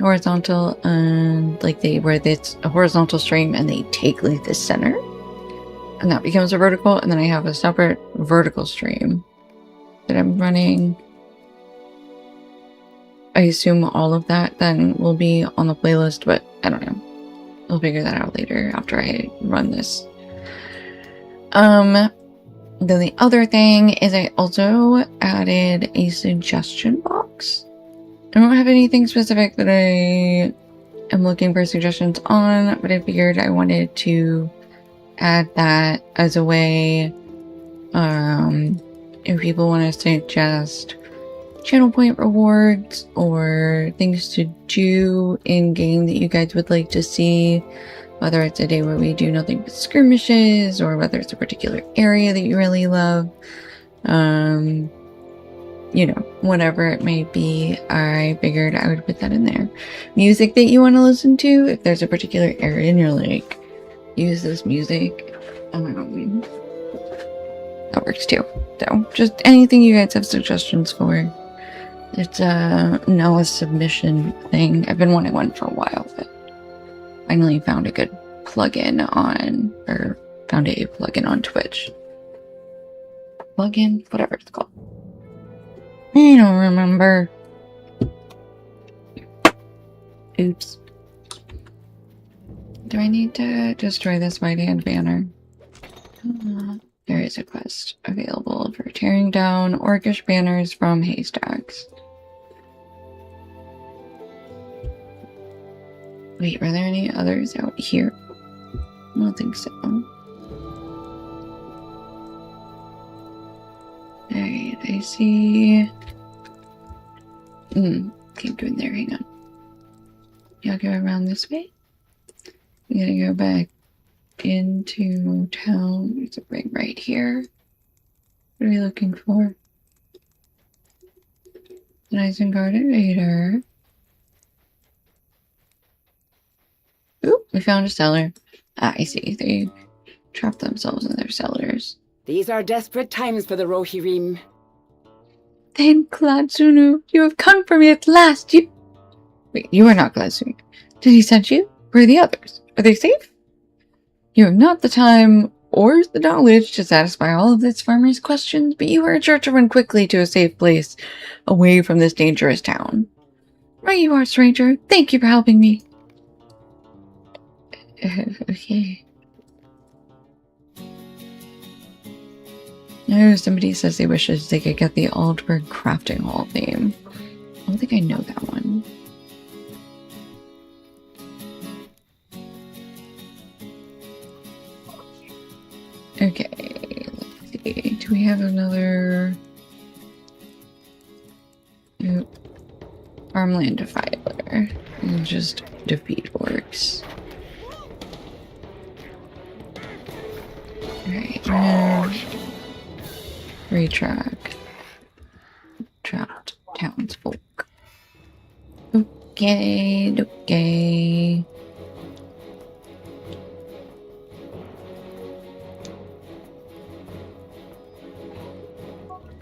Speaker 1: horizontal, and like where it's a horizontal stream and they take like the center, and that becomes a vertical. And then I have a separate vertical stream that I'm running. I assume all of that then will be on the playlist, but I don't know. I'll figure that out later after I run this. Then the other thing is I also added a suggestion box. I don't have anything specific that I am looking for suggestions on, but I figured I wanted to add that as a way, if people want to suggest channel point rewards or things to do in game that you guys would like to see, whether it's a day where we do nothing but skirmishes or whether it's a particular area that you really love, you know, whatever it may be, I figured I would put that in there. Music that you want to listen to, if there's a particular area and you're like, use this music, that works too. So just anything you guys have suggestions for. It's now a submission thing. I've been wanting one for a while, but finally found a good plugin on Twitch. Plugin, whatever it's called. I don't remember. Oops. Do I need to destroy this white hand banner? There is a quest available for tearing down orcish banners from haystacks. Wait, were there any others out here? I don't think so. Alright, I see. Keep doing there, hang on. Y'all go around this way. We gotta go back into town. There's a ring right here. What are we looking for? An Isengard Raider. Oop, we found a cellar. Ah, I see. They trapped themselves in their cellars.
Speaker 5: These are desperate times for the Rohirrim.
Speaker 1: Then, Gladsunu, you have come for me at last. Wait, you are not Gladsunu. Did he send you? Where are the others? Are they safe? You have not the time or the knowledge to satisfy all of this farmer's questions, but you are sure to run quickly to a safe place away from this dangerous town. Right you are, stranger. Thank you for helping me. Okay. Oh, somebody says they wishes they could get the Aldberg Crafting Hall theme. I don't think I know that one. Okay, let's see. Do we have another... Nope. Farmland Defiler. We'll just defeat orcs. Alright, retrack. Trapped townsfolk. Okay.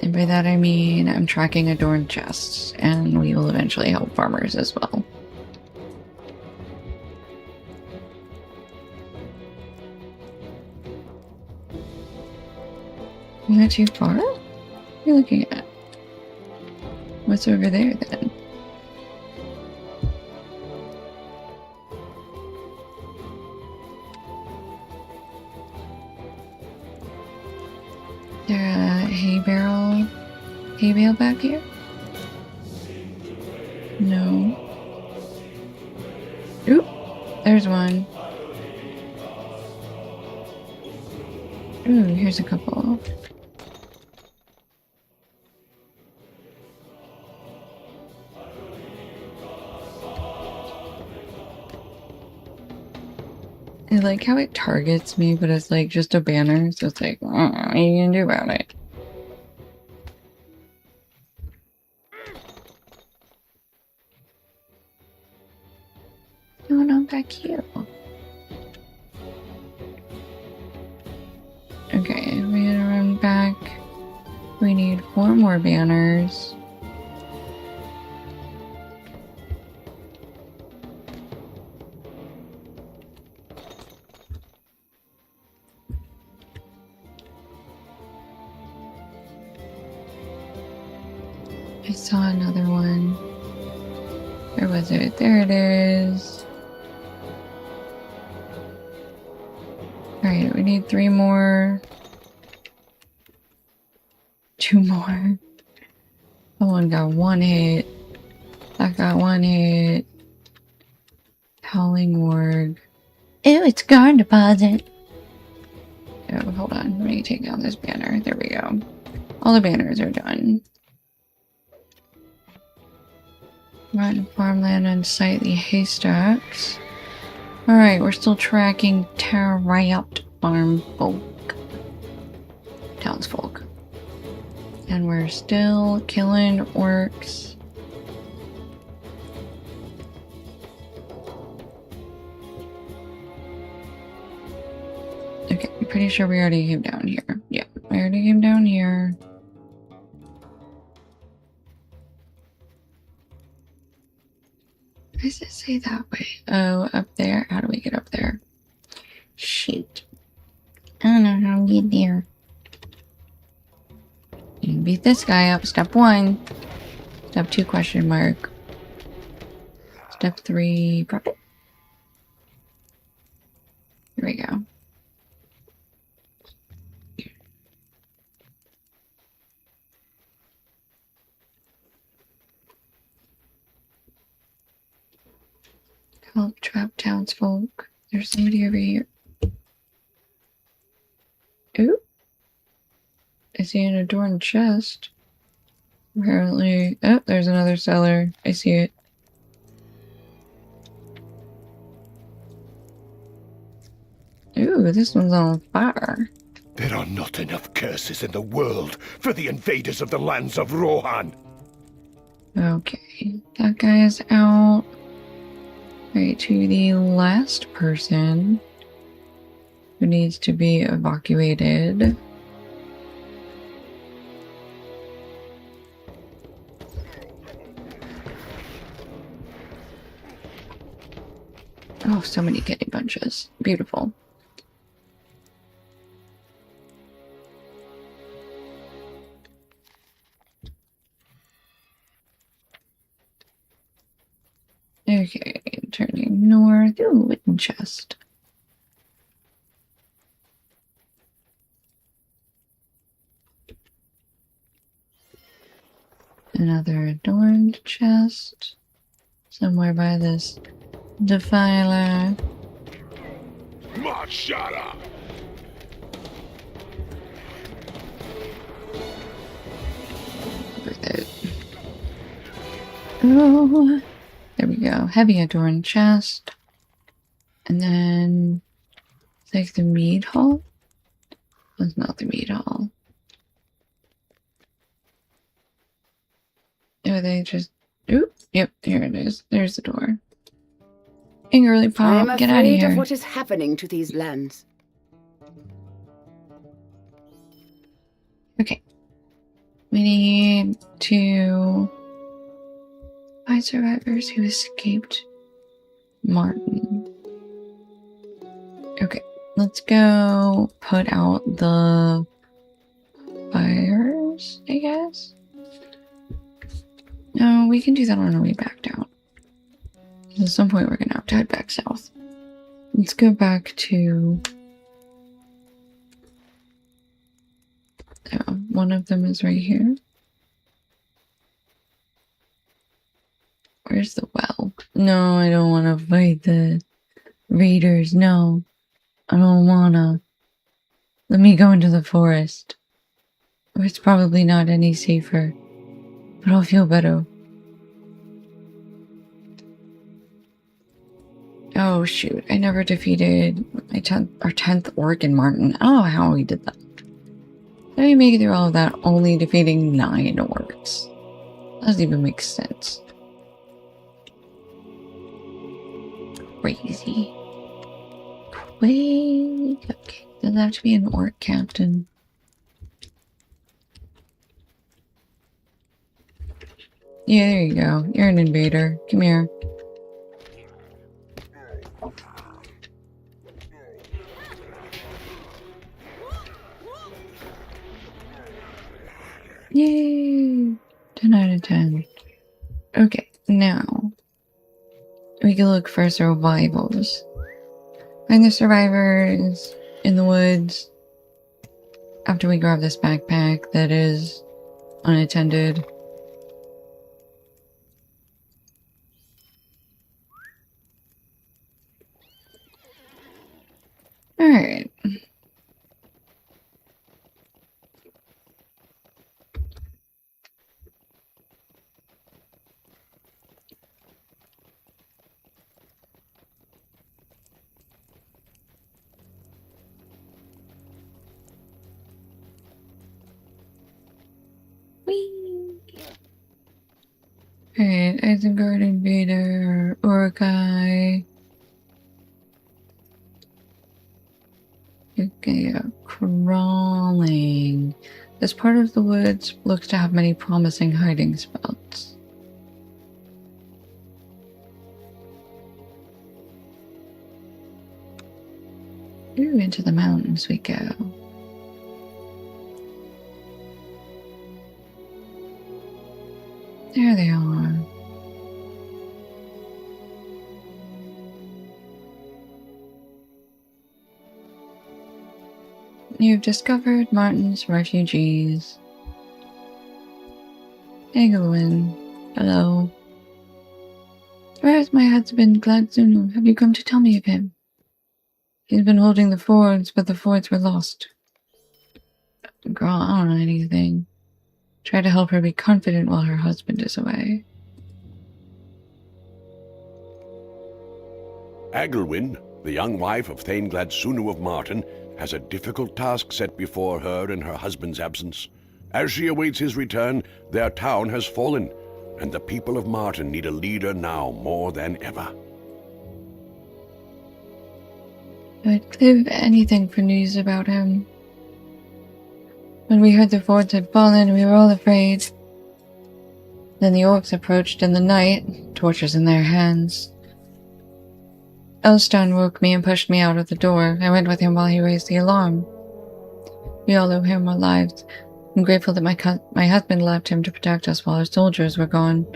Speaker 1: And by that I mean I'm tracking adorned chests, and we will eventually help farmers as well. Not too far? What are you looking at? What's over there then? Is there a hay bale back here? No. Oop, there's one. Ooh, here's a couple. I like how it targets me, but it's like just a banner, so it's like, what are you gonna do about it? No, not back here. Okay, we gotta run back. We need 4 more banners. I saw another one. Where was it? There it is. Alright, we need 3 more. 2 more. That one got 1 hit. That got 1 hit. Howling Warg. Ew, it's guard deposit. Oh, hold on. Let me take down this banner. There we go. All the banners are done. Rotten farmland and sightly haystacks. Alright, we're still tracking terraped farm folk. Townsfolk. And we're still killing orcs. Okay, I'm pretty sure we already came down here. Yeah, we already came down here. Why does it say that way? Oh, up there? How do we get up there? Shoot. I don't know how to get there. You can beat this guy up. Step 1. Step 2, question mark. Step 3, profit. Here we go. Help trap townsfolk. There's somebody over here. Ooh. I see an adorned chest. Apparently. Oh, there's another cellar. I see it. Ooh, this one's on fire.
Speaker 3: There are not enough curses in the world for the invaders of the lands of Rohan.
Speaker 1: Okay, that guy is out. Right, to the last person who needs to be evacuated. Oh, so many kidney punches. Beautiful. Okay, turning north. Ooh, wooden chest. Another adorned chest. Somewhere by this defiler.
Speaker 4: Machada!
Speaker 1: Worth it. Oh, there we go. Heavy adorned chest. And then it's like the mead hall. That's not the mead hall. Oh, they just. Oop. Yep, here it is. There's the door. Angrily
Speaker 5: I
Speaker 1: Pop,
Speaker 5: am
Speaker 1: get out of
Speaker 5: afraid
Speaker 1: here.
Speaker 5: of what is happening to these lands.
Speaker 1: Okay. We need to find survivors who escaped Martin. Okay, let's go put out the fires, I guess. No, we can do that on our way back down. At some point, we're gonna have to head back south. Let's go back to. Oh, one of them is right here. Where's the well? No, I don't want to fight the raiders. No, I don't wanna. Let me go into the forest. It's probably not any safer, but I'll feel better. Oh shoot, I never defeated our 10th orc in Martin. I don't know how we did that. How do you make it through all of that only defeating 9 orcs? Doesn't even make sense. Crazy. Crazy. Okay, doesn't have to be an orc captain. Yeah, there you go. You're an invader. Come here. Yay! 10 out of 10. Okay, now we can look for survivals. Find the survivors in the woods after we grab this backpack that is unattended. Alright. Alright, Isengard Invader, Urukai. Okay, crawling. This part of the woods looks to have many promising hiding spots. Ooh, into the mountains we go. There they are. You've discovered Martin's refugees. Egglewin, hello. Where is my husband, Gladzunu? Have you come to tell me of him? He's been holding the fords, but the fords were lost. Girl, I don't know anything. Try to help her be confident while her husband is away.
Speaker 2: Agelwyn, the young wife of Thane Gladsunu of Martin, has a difficult task set before her in her husband's absence. As she awaits his return, their town has fallen, and the people of Martin need a leader now more than ever.
Speaker 1: I'd give anything for news about him. When we heard the forts had fallen, we were all afraid. Then the orcs approached in the night, torches in their hands. Elstein woke me and pushed me out of the door. I went with him while he raised the alarm. We all owe him our lives. I'm grateful that my husband left him to protect us while our soldiers were gone.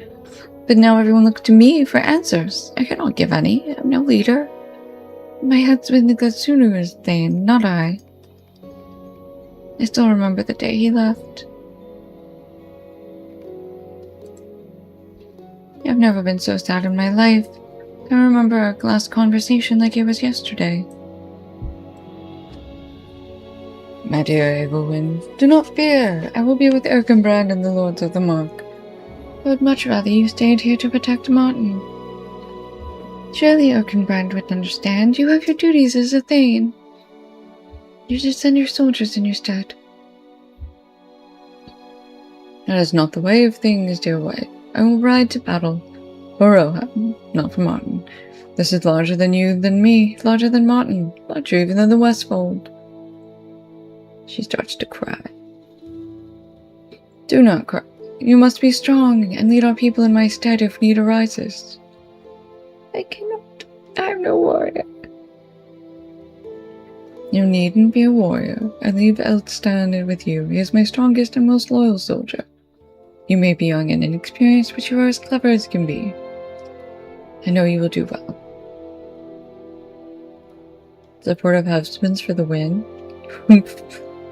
Speaker 1: But now everyone looks to me for answers. I cannot give any. I'm no leader. My husband Gladsunu is Thane, not I. I still remember the day he left. I've never been so sad in my life. I remember our last conversation like it was yesterday. My dear Evelyn, do not fear. I will be with Erkenbrand and the Lords of the Mark. I would much rather you stayed here to protect Martin. Surely Erkenbrand would understand. You have your duties as a Thane. You should send your soldiers in your stead. That is not the way of things, dear wife. I will ride to battle. For Rohan, not for Martin. This is larger than you, than me, larger than Martin, larger even than the Westfold. She starts to cry. Do not cry. You must be strong and lead our people in my stead if need arises. I cannot. I am no warrior. You needn't be a warrior. I leave Elstein with you. He is my strongest and most loyal soldier. You may be young and inexperienced, but you are as clever as can be. I know you will do well. Supportive husbands for the win.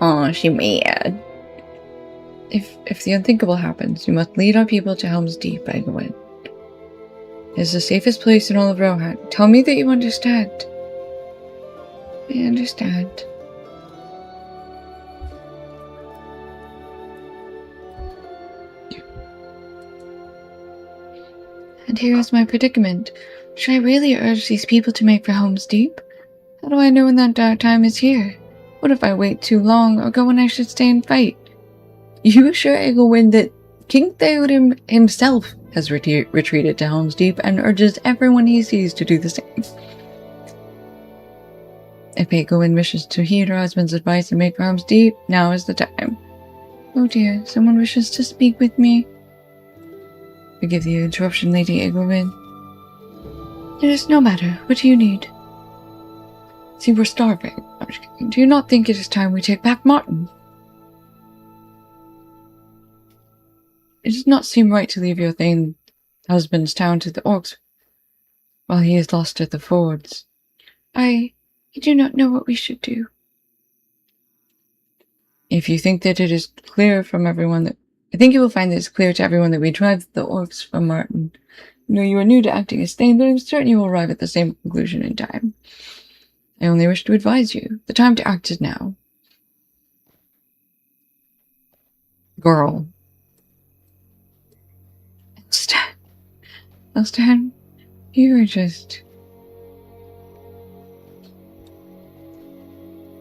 Speaker 1: Aw, she mad. If the unthinkable happens, you must lead our people to Helm's Deep, Egwin. It is the safest place in all of Rohan. Tell me that you understand. I understand. And here is my predicament. Should I really urge these people to make for Helm's Deep? How do I know when that dark time is here? What if I wait too long, or go when I should stay and fight? You assure Egwin that King Theoden himself has retreated to Helm's Deep and urges everyone he sees to do the same. If Egwin wishes to heed her husband's advice and make for Helm's Deep, now is the time. Oh dear, someone wishes to speak with me. Forgive the interruption, Lady Egwin. It is no matter. What do you need? See, we're starving. I'm just kidding. Do you not think it is time we take back Martin? It does not seem right to leave your Thane husband's town to the orcs while he is lost at the fords. I do not know what we should do. If you think that it is clear from everyone that... I think you will find that it's clear to everyone that we drive the orcs from Martin. No, you are new to acting as Thane, but I'm certain you will arrive at the same conclusion in time. I only wish to advise you. The time to act is now. Girl. Stan, you are just...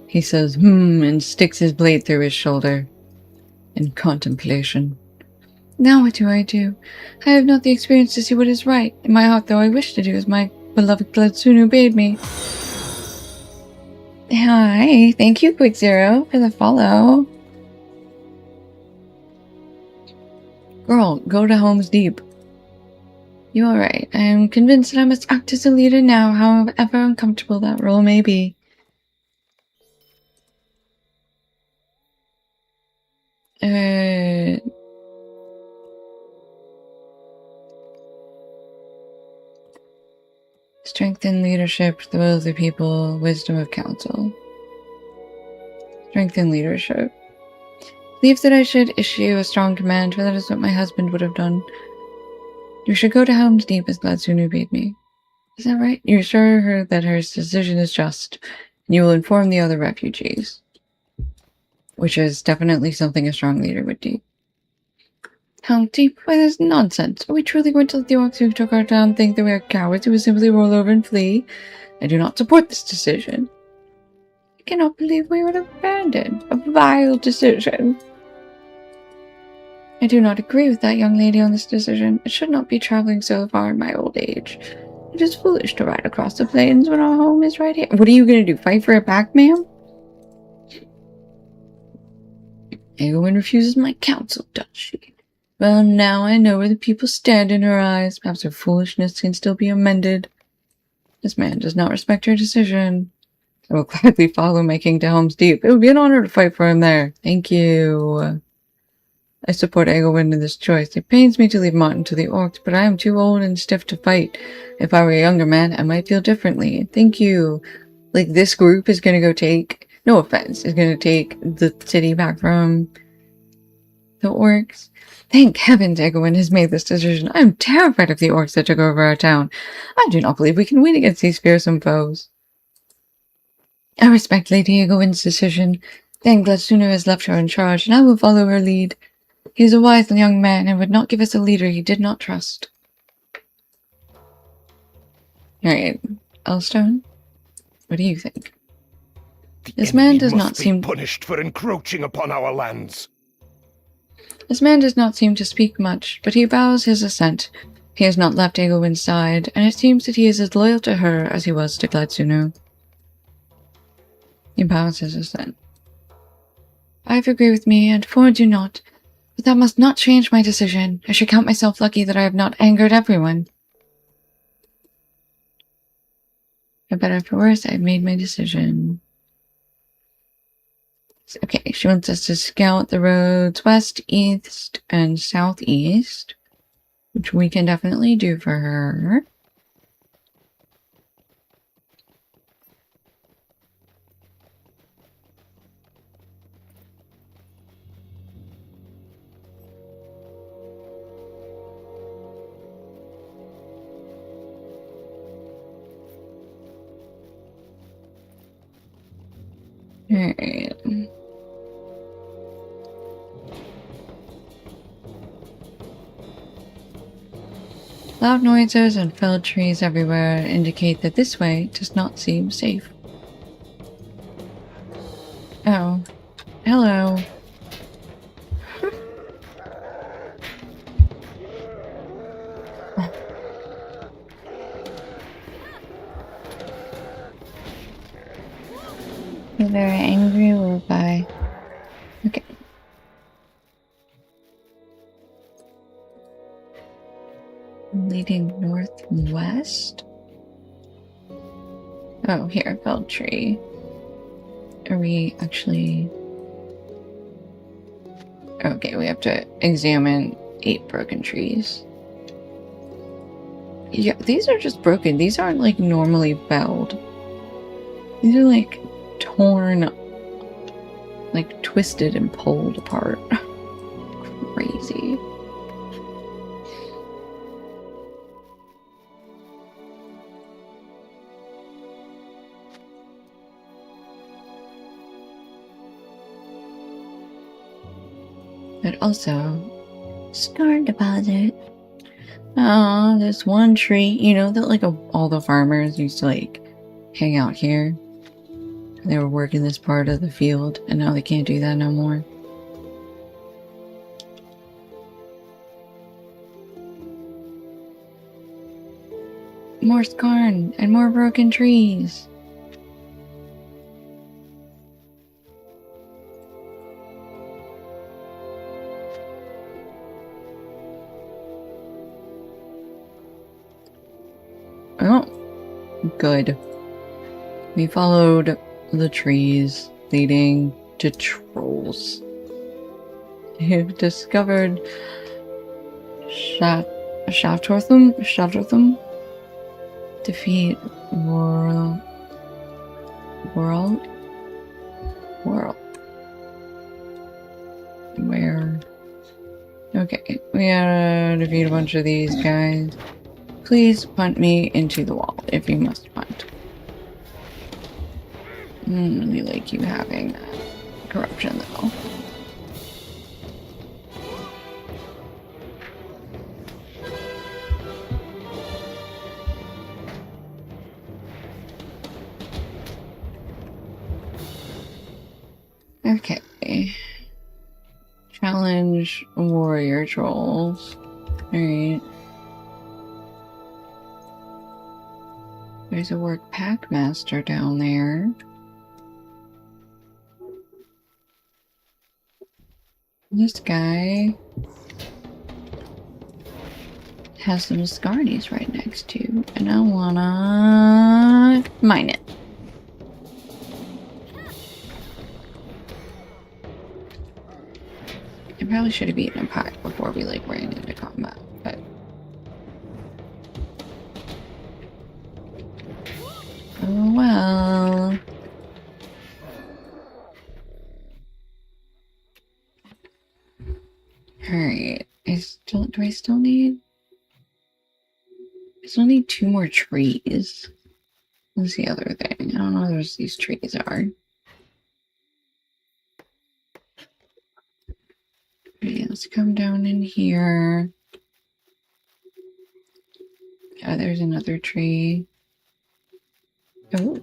Speaker 1: He says, and sticks his blade through his shoulder. In contemplation. Now what do? I have not the experience to see what is right. In my heart, though, I wish to do as my beloved Gladsunu bade me. Hi, thank you, Quick Zero, for the follow. Girl, go to Helm's Deep. You are right. I am convinced that I must act as a leader now, however uncomfortable that role may be. Strength in leadership, the will of the people, wisdom of counsel. Strength in leadership. Believe that I should issue a strong command, for that is what my husband would have done. You should go to Helm's Deep as Gladsunu bade me. Is that right? You assure her that her decision is just, and you will inform the other refugees. Which is definitely something a strong leader would do. Helm's Deep? Why, that's nonsense. Are we truly going to let the orcs who took our town think that we are cowards who would simply roll over and flee? I do not support this decision. I cannot believe we would abandon a vile decision. I do not agree with that young lady on this decision. I should not be traveling so far in my old age. It is foolish to ride across the plains when our home is right here. What are you going to do? Fight for it back, ma'am? Egwin refuses my counsel, does she? Well, now I know where the people stand in her eyes. Perhaps her foolishness can still be amended. This man does not respect her decision. I will gladly follow my king to Helm's Deep. It would be an honor to fight for him there. Thank you. I support Egwin in this choice. It pains me to leave Martin to the orcs, but I am too old and stiff to fight. If I were a younger man, I might feel differently. Thank you. Like, this group is gonna go take, no offense, is gonna take the city back from the orcs. Thank heavens Egwin has made this decision. I am terrified of the orcs that took over our town. I do not believe we can win against these fearsome foes. I respect Lady Egwin's decision. Then Gladsunu has left her in charge, and I will follow her lead. He is a wise young man, and would not give us a leader he did not trust. Alright, Elstone, what do you think? This man does not seem
Speaker 3: punished for encroaching upon our lands.
Speaker 1: This man does not seem to speak much, but he bows his assent. He has not left Egwin's side, and it seems that he is as loyal to her as he was to Gladsunu. He bows his assent. I agree with me, and Ford do not. But that must not change my decision. I should count myself lucky that I have not angered everyone. For better or for worse, I have made my decision. Okay, she wants us to scout the roads west, east, and southeast, which we can definitely do for her. Alright. Loud noises and felled trees everywhere indicate that this way does not seem safe. Oh. Hello. You're very angry or by... Okay. Leading northwest? Oh, here, felled tree. Are we actually... Okay, we have to examine 8 broken trees. Yeah, these are just broken. These aren't like normally felled. These are like torn, like twisted and pulled apart. Crazy. But also, scar deposit. Oh, there's one tree. You know that like all the farmers used to like hang out here. They were working this part of the field, and now they can't do that no more. More scarn and more broken trees. Oh, good. We followed the trees leading to trolls. You've discovered Shaftortham? Defeat World. Where? Okay, we gotta defeat a bunch of these guys. Please punt me into the wall if you must punt. I don't really like you having that corruption though. Okay. Challenge warrior trolls. Alright. There's a work pack master down there. This guy has some Scarnies right next to, and I wanna mine it. I probably should have eaten a pie before we like ran into combat, but oh well. Alright. Do I still need? I still need 2 more trees. What's the other thing? I don't know where these trees are. Okay, let's come down in here. Oh, there's another tree. Oh,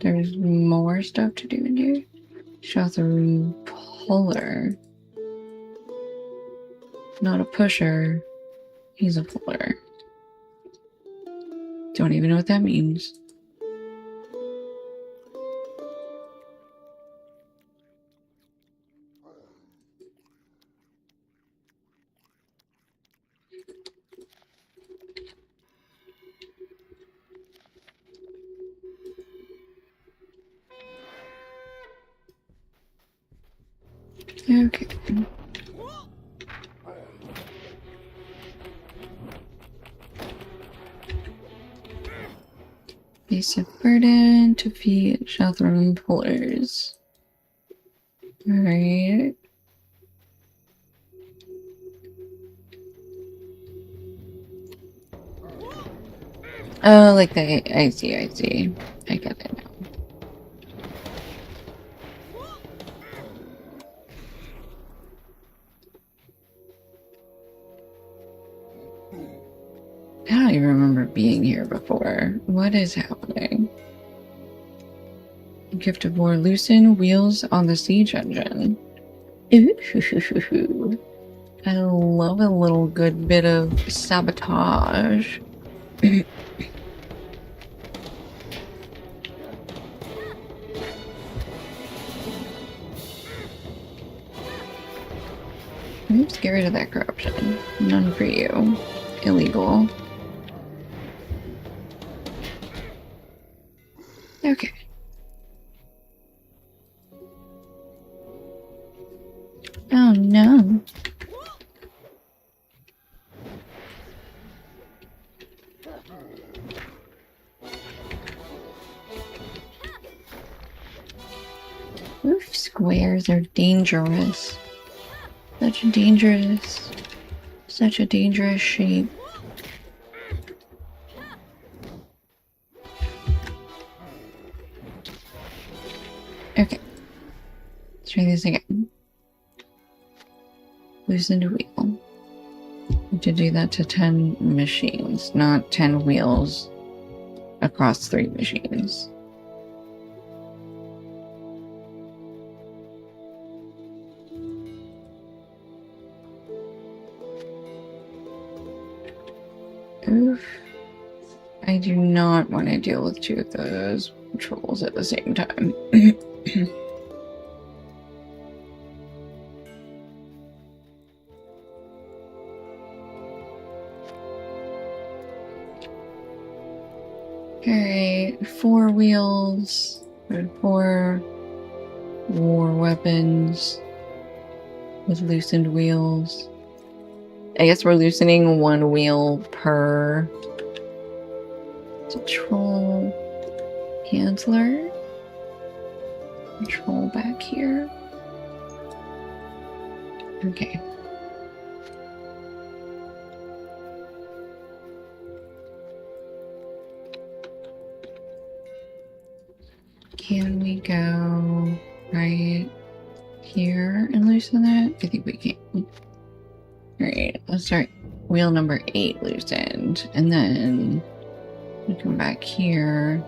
Speaker 1: there's more stuff to do in here. Shotharu puller. Not a pusher. He's a puller. Don't even know what that means. Okay. Base of burden to feed Shelthrum pullers. Alright. Oh, like I see. I get it now. vaguely remember being here before. What is happening? Gift of War. Loosen wheels on the siege engine. Ooh. I love a little good bit of sabotage. Oops, get rid of that corruption. None for you. Illegal. Okay. Oh no. Oof, squares are dangerous. Such a dangerous shape. Okay. Let's try this again. Loosen the wheel. We to do that to 10 machines, not 10 wheels across 3 machines. Oof. I do not want to deal with 2 of those trolls at the same time. Alright, 4 wheels, 4 war weapons with loosened wheels. I guess we're loosening 1 wheel per troll handler. Troll back here. Okay. Can we go right here and loosen that? I think we can. Alright, let's start wheel number 8 loosened. And then we come back here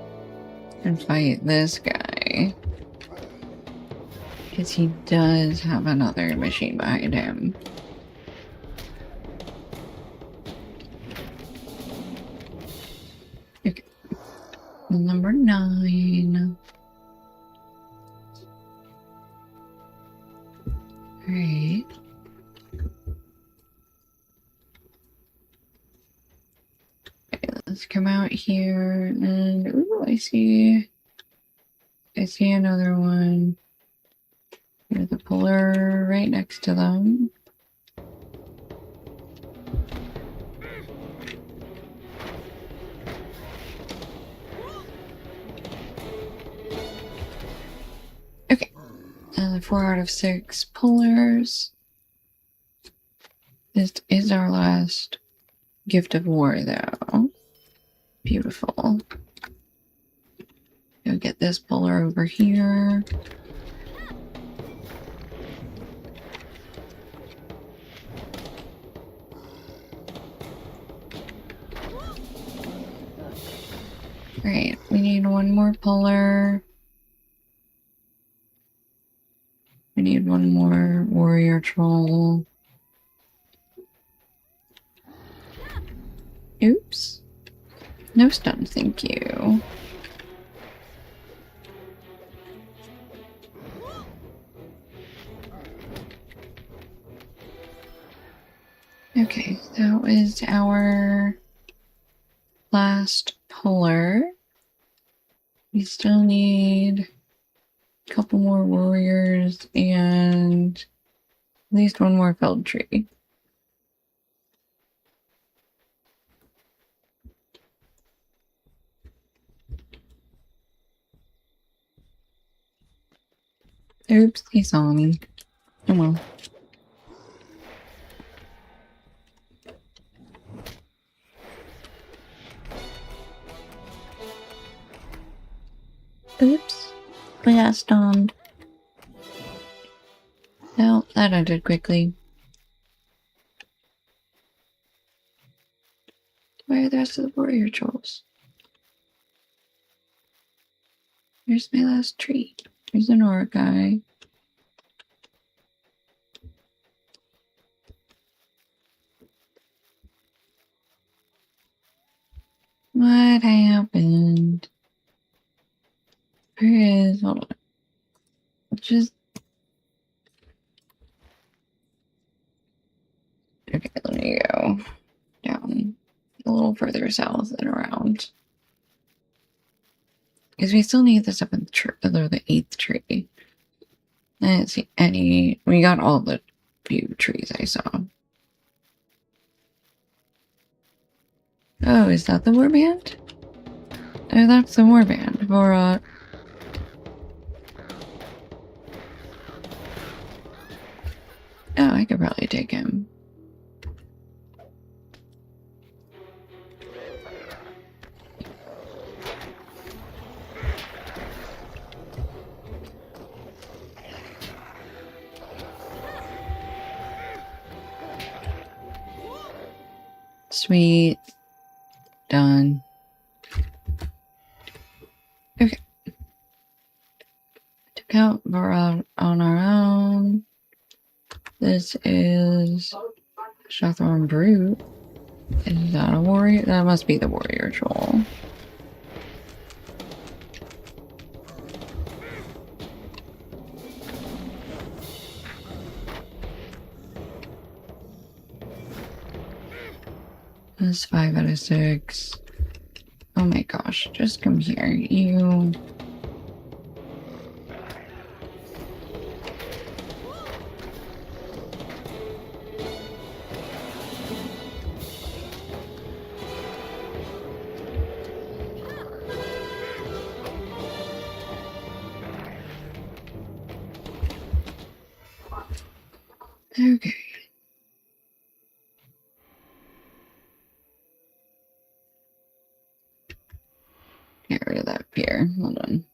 Speaker 1: and fight this guy. Because he does have another machine behind him. Okay. Number 9. Alright. Let's come out here and ooh, I see another one. There's a puller right next to them. Okay. 4 out of 6 pullers. This is our last gift of war though. Beautiful. Go get this puller over here. Alright, we need 1 more puller. We need 1 more warrior troll. Oops. No stun, thank you. Okay, that was our last puller. We still need a couple more warriors and at least 1 more felled tree. Oops, he saw me. Oh well. Oops, we got stunned. Well, that ended quickly. Why Where are the rest of the warrior trolls? Here's my last tree. There's an aura guy. What happened? Where is... Hold on. Just... Okay, let me go down a little further south and around. Because we still need this up in the 8th tree. I didn't see any... We got all the few trees I saw. Oh, is that the warband? Oh, that's the warband for, Oh, I could probably take him. Sweet. Done. Okay. Took out Vara on our own. This is Shawthorn Brute. Is that a warrior? That must be the warrior troll. That's 5 out of 6. Oh my gosh, just come here. You... Okay. Get rid of that pier. Hold on.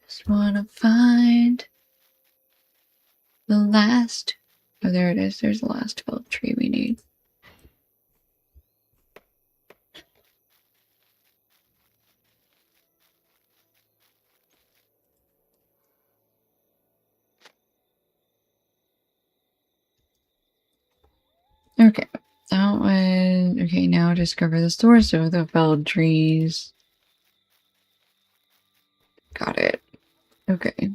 Speaker 1: Just wanna find the last... Oh, there it is. There's the last felled tree we need. Okay, that was... Okay, now discover the source of the felled trees. Got it. Okay.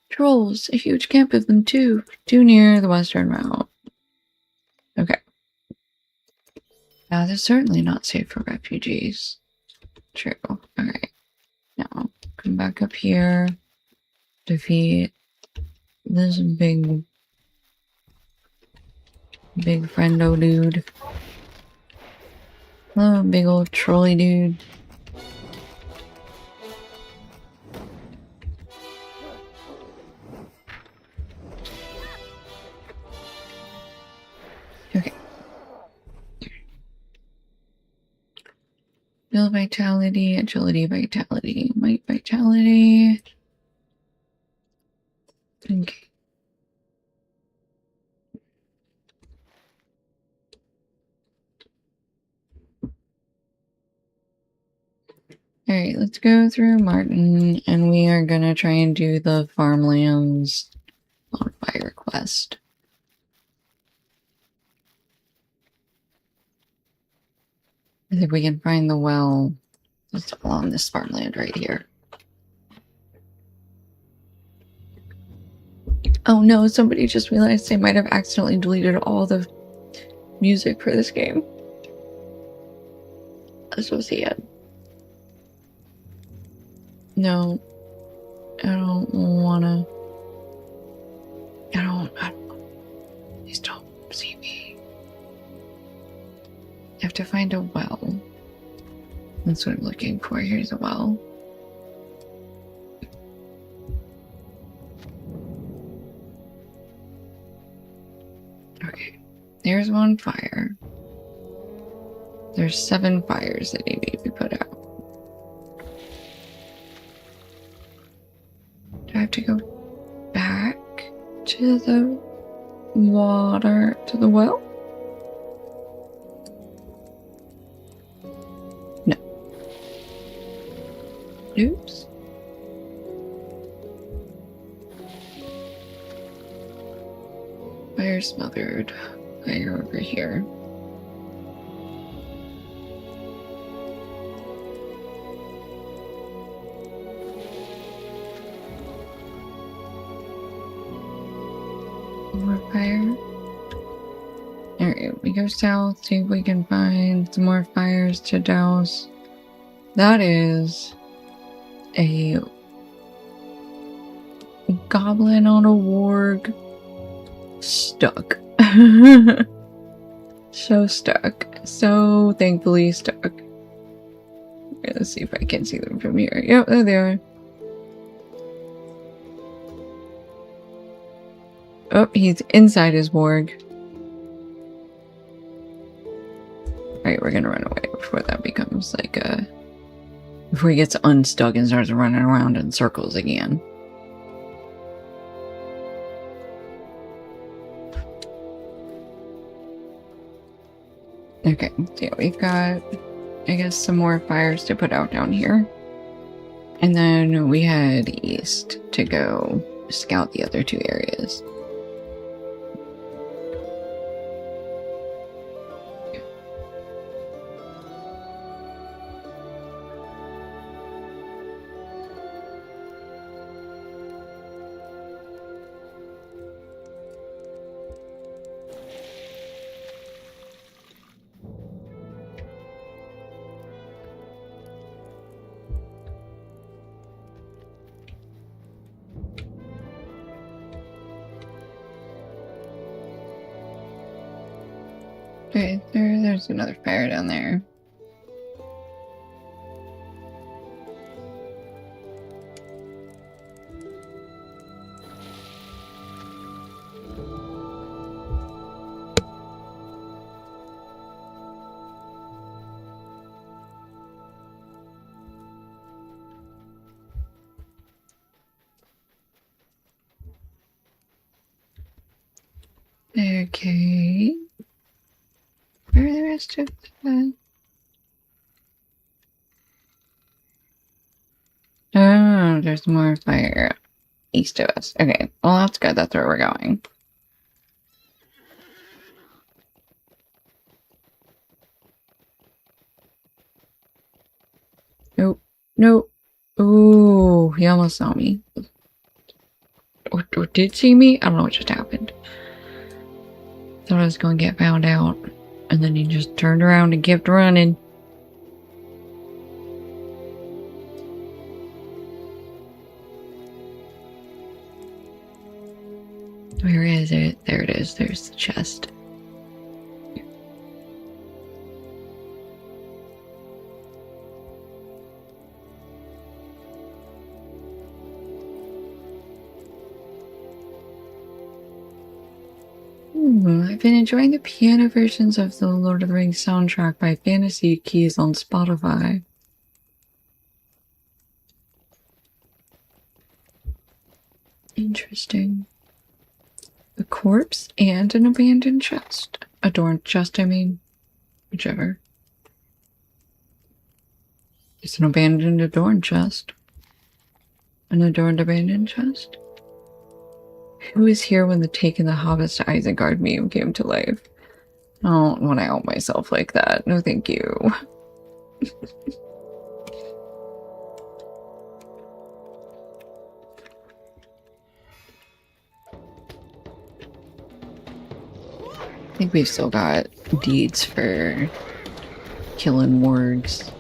Speaker 1: Trolls, a huge camp of them too. Too near the western route. Okay. Now, this is certainly not safe for refugees. True. Okay. Now, come back up here. Defeat this big friendo dude. Hello, big old trolley dude. Okay. Build vitality, agility, vitality, might, vitality. Okay. Alright, let's go through Martin, and we are gonna try and do the farmlands on fire quest. I think we can find the well just along this farmland right here. Oh no, somebody just realized they might have accidentally deleted all the music for this game. That's so sad. No, I don't wanna. I don't. Please don't see me. I have to find a well. That's what I'm looking for. Here's a well. Okay, there's one fire. There's 7 fires that need to be put out. to go back to the water, to the well? No. Oops. Fire smothered. Fire over here. More fire. Alright, we go south, see if we can find some more fires to douse. That is a goblin on a warg stuck. So stuck. So thankfully stuck. Let's see if I can see them from here. Yep, there they are. Oh, he's inside his warg. Alright, we're gonna run away before that becomes like a... Before he gets unstuck and starts running around in circles again. Okay, so yeah, we've got, I guess, some more fires to put out down here. And then we head east to go scout the other two areas. Okay, there's another fire down there. Okay. Where are the rest of the... Oh, there's more fire east of us. Okay, well that's good. That's where we're going. Nope. Nope. Ooh, he almost saw me. Or did see me? I don't know what just happened. Thought I was going to get found out. And then he just turned around and kept running. Where is it? There it is. There's the chest. I've been enjoying the piano versions of the Lord of the Rings soundtrack by Fantasy Keys on Spotify. Interesting. A corpse and an abandoned chest. Adorned chest, I mean. Whichever. It's an abandoned adorned chest. An adorned abandoned chest. Who was here when the Taken the Hobbits to Isengard meme came to life? I don't want to out myself like that. No, thank you. I think we've still got deeds for killing wargs.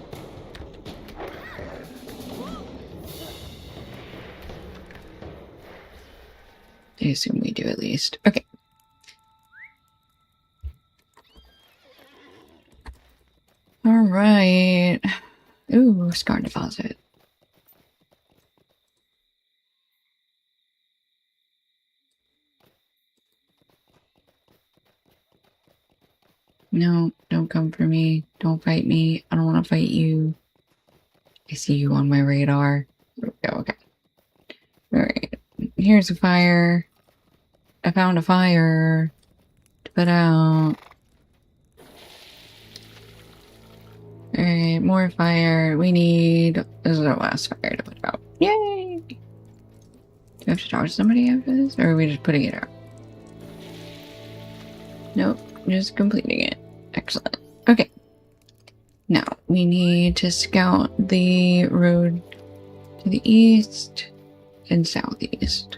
Speaker 1: I assume we do at least. Okay. Alright. Ooh, scar deposit. No, don't come for me. Don't fight me. I don't want to fight you. I see you on my radar. There we go, okay. Alright. Here's a fire. I found a fire to put out. Alright, more fire. We need... This is our last fire to put out. Yay! Do we have to talk to somebody after this? Or are we just putting it out? Nope, just completing it. Excellent. Okay. Now, we need to scout the road to the east and southeast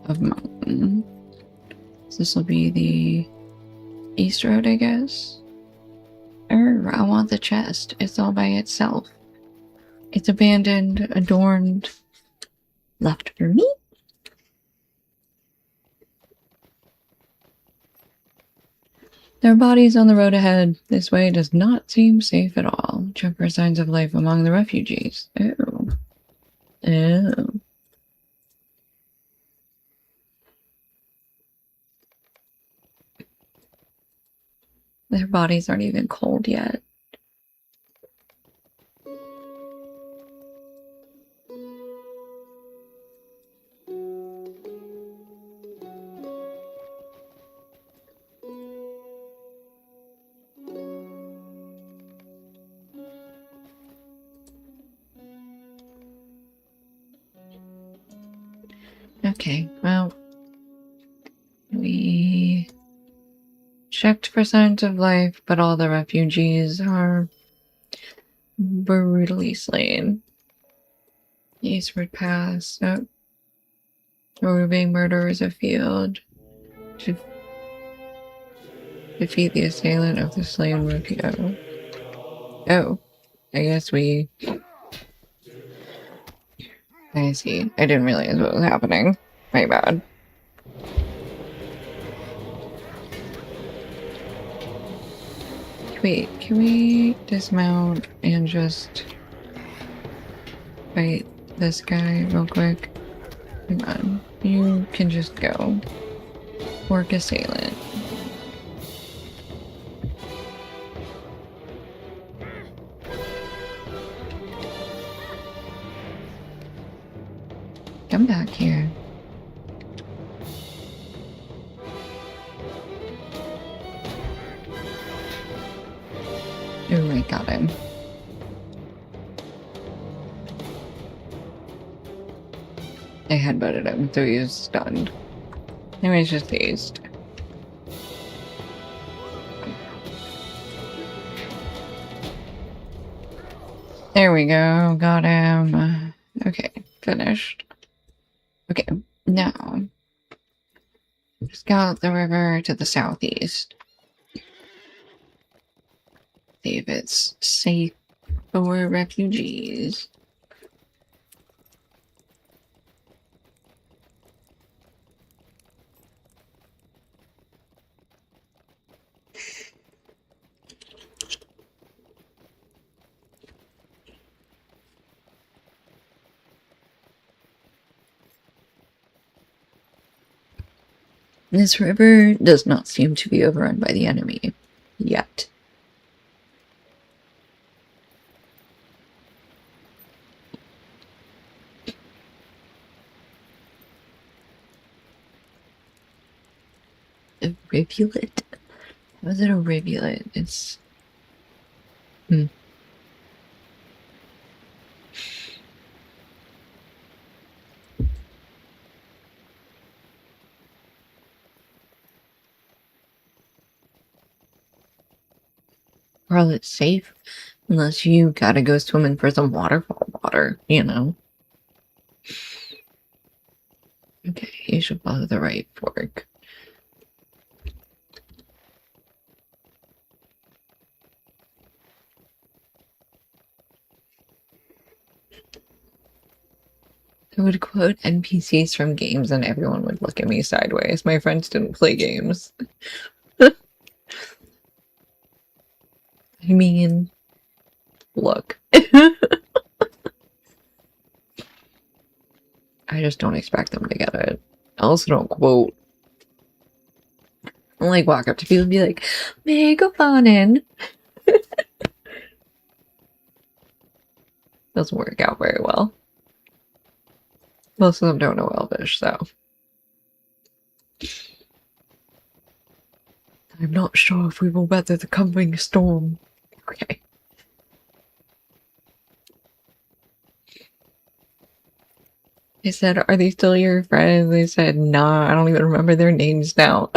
Speaker 1: of Mountain. So this will be the east road, I guess. I want the chest. It's all by itself. It's abandoned, adorned, left for me. There are bodies on the road ahead. This way does not seem safe at all. Check for signs of life among the refugees. Oh. Oh. Their bodies aren't even cold yet. Okay, well, we checked for signs of life, but all the refugees are brutally slain. Eastward Pass. Oh. Roving murderers afield. To defeat the assailant of the slain rookie. Oh. I guess we... I see. I didn't realize what was happening. My bad. Wait, can we dismount and just fight this guy real quick? Hang on. You can just go. Work assailant. Come back here. Oh, I got him. I headbutted him, so he was stunned. Anyways, just dazed. There we go, got him. Okay, finished. Okay, now scout the river to the southeast. See if it's safe for refugees. This river does not seem to be overrun by the enemy yet. A rivulet? How is it a rivulet? It's... Well, it's safe. Unless you gotta go swimming for some waterfall water, you know. Okay, you should follow the right fork. I would quote NPCs from games and everyone would look at me sideways. My friends didn't play games. I mean, look. I just don't expect them to get it. I also don't quote. I like walk up to people and be like, "May I go on in?" Doesn't work out very well. Most of them don't know Elvish, so. I'm not sure if we will weather the coming storm. Okay. They said, are they still your friends? They said, nah, I don't even remember their names now.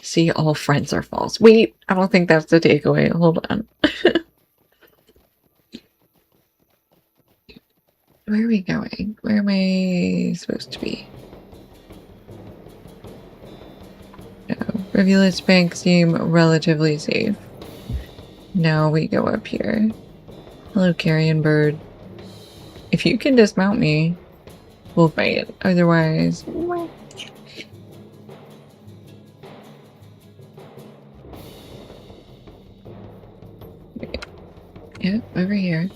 Speaker 1: See, all friends are false. Wait, I don't think that's the takeaway. Hold on. Where are we going? Where am I supposed to be? No. Rivulets Bank seem relatively safe. Now we go up here. Hello, carrion bird. If you can dismount me, we'll fight. Otherwise... Yep, over here.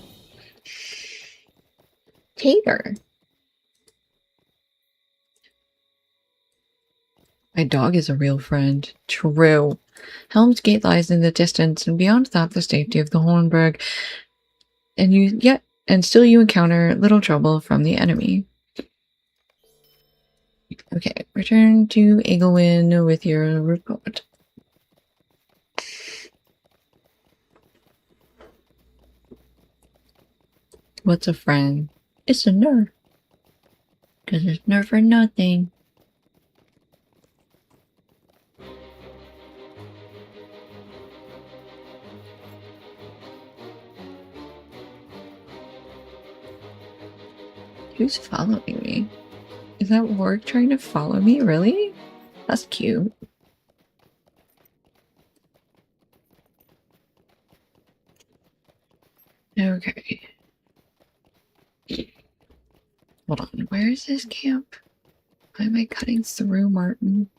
Speaker 1: Tater. My dog is a real friend. True. Helm's Gate lies in the distance, and beyond that, the safety of the Hornburg. And still you encounter little trouble from the enemy. Okay, return to Egelwin with your report. What's a friend? It's a nerf. Because it's nerf for nothing. Who's following me? Is that Warg trying to follow me? Really? That's cute. Okay. Hold on, where is this camp? Why am I cutting through Martin?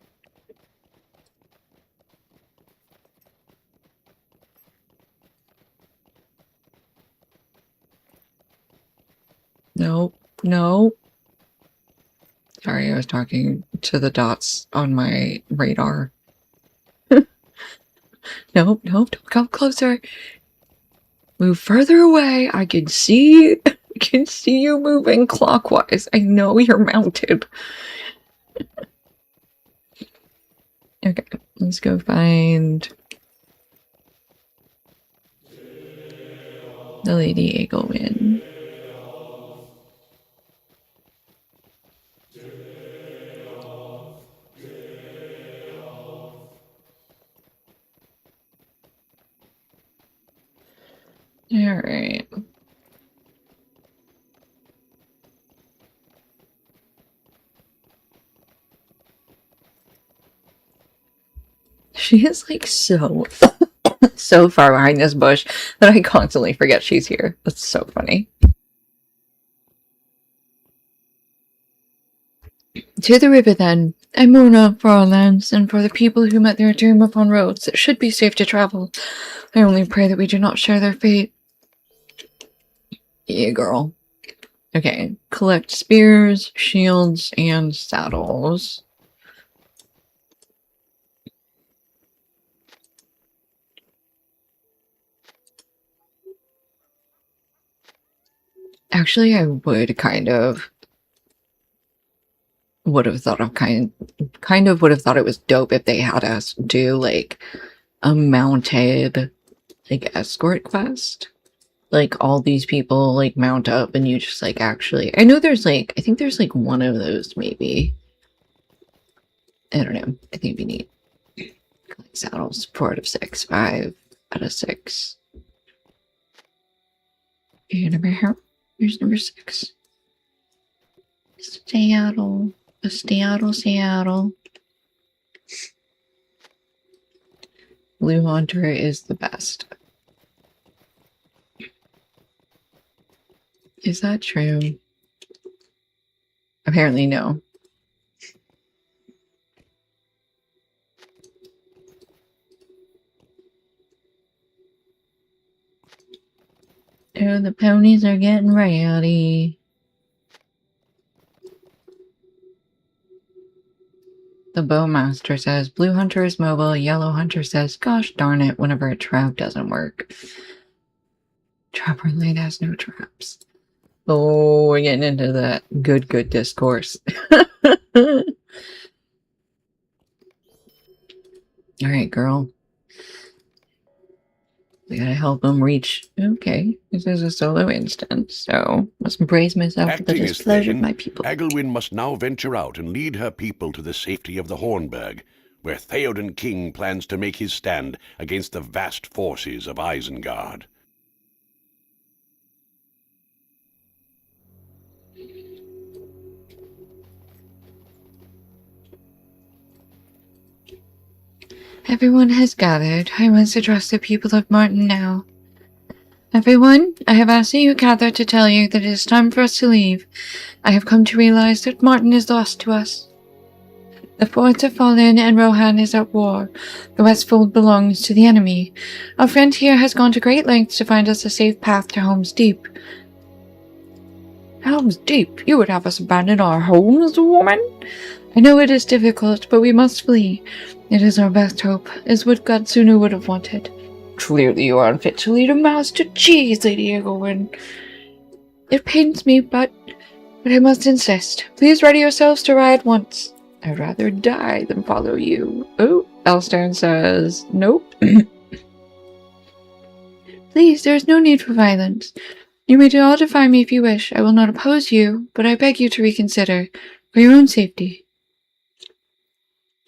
Speaker 1: Nope, no. Sorry, I was talking to the dots on my radar. Nope, don't come closer. Move further away. I can see you moving clockwise. I know you're mounted. Okay, let's go find the Lady Egelwin. Alright. She is like so so far behind this bush that I constantly forget she's here. That's so funny. To the river then. I mourn for our lands and for the people who met their doom upon roads that should be safe to travel. I only pray that we do not share their fate. Yeah, girl. Okay, collect spears, shields, and saddles. Actually, I would kind of would have thought it was dope if they had us do like a mounted like escort quest. Like all these people like mount up and you just like actually I know there's like I think there's like one of those maybe. I don't know. I think it'd be neat. Collect saddles, 4 out of 6, 5 out of 6. And over here, here's number 6. Seattle. Seattle. Blue Hunter is the best. Is that true? Apparently no. Oh, the ponies are getting rowdy. The Bowmaster says, Blue Hunter is mobile. Yellow Hunter says, gosh darn it, whenever a trap doesn't work. Trapper Lane has no traps. Oh, we're getting into that good discourse. Alright, girl. We gotta help him reach. Okay, this is a solo instance, so must brace myself for the
Speaker 2: Acting as
Speaker 1: displeasure of
Speaker 2: Thane,
Speaker 1: my people.
Speaker 2: Agelwyn must now venture out and lead her people to the safety of the Hornburg, where Theoden King plans to make his stand against the vast forces of Isengard.
Speaker 1: Everyone has gathered. I must address the people of Martin now. Everyone, I have asked you gather to tell you that it is time for us to leave. I have come to realize that Martin is lost to us. The forts have fallen and Rohan is at war. The Westfold belongs to the enemy. Our friend here has gone to great lengths to find us a safe path to Helm's Deep. Helm's Deep? You would have us abandon our homes, woman? I know it is difficult, but we must flee. It is our best hope, is what Gatsunu would have wanted. Clearly you are unfit to lead a Master Cheese, Lady Egelwyn. It pains me, but I must insist. Please ready yourselves to ride once. I'd rather die than follow you. Oh, Elstern says, nope. Please, there is no need for violence. You may all defy me if you wish. I will not oppose you, but I beg you to reconsider, for your own safety.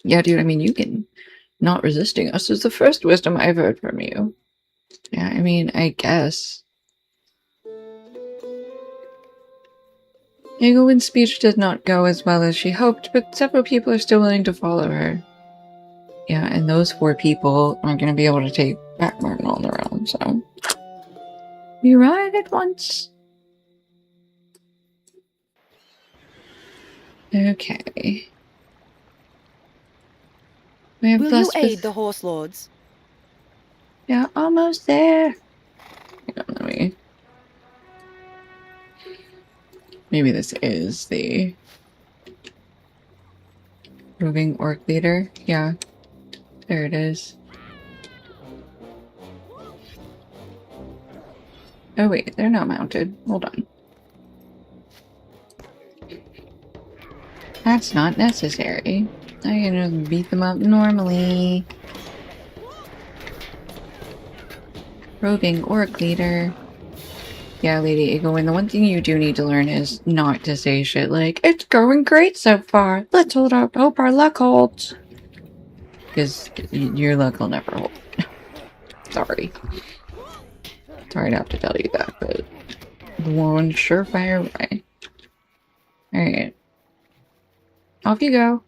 Speaker 1: Yeah, dude, I mean, you can... Not resisting us is the first wisdom I've heard from you. Yeah, I mean, I guess. Egelwyn's speech did not go as well as she hoped, but several people are still willing to follow her. Yeah, and those 4 people aren't going to be able to take back Martin on their own, so... We ride at once. Okay. We have
Speaker 7: Will you
Speaker 1: blessed
Speaker 7: aid
Speaker 1: with...
Speaker 7: the horse lords?
Speaker 1: Yeah, almost there. Hang on, let me... Maybe this is the... Roving Orc Leader? Yeah. There it is. Oh wait, they're not mounted. Hold on. That's not necessary. I can just beat them up normally. Roving Orc Leader. Yeah, Lady Egelwyn, the one thing you do need to learn is not to say shit like, it's going great so far. Let's hope our luck holds. Because your luck will never hold. Sorry. Sorry to have to tell you that, but one surefire way. Alright. Off you go.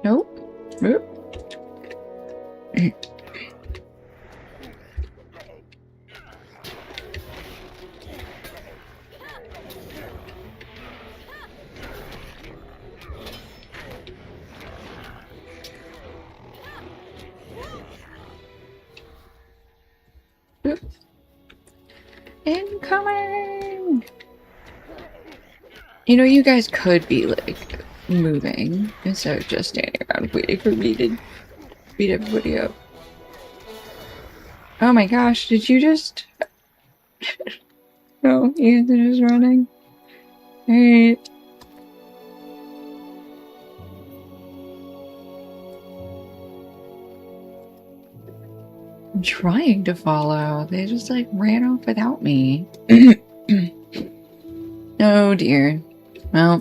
Speaker 1: Nope. Nope. Incoming! You know, you guys could be, like, moving instead of just standing around waiting for me to beat everybody up. Oh my gosh, did you just... No, you guys are just running. Alright. I'm trying to follow. They just, like, ran off without me. Oh dear. Well,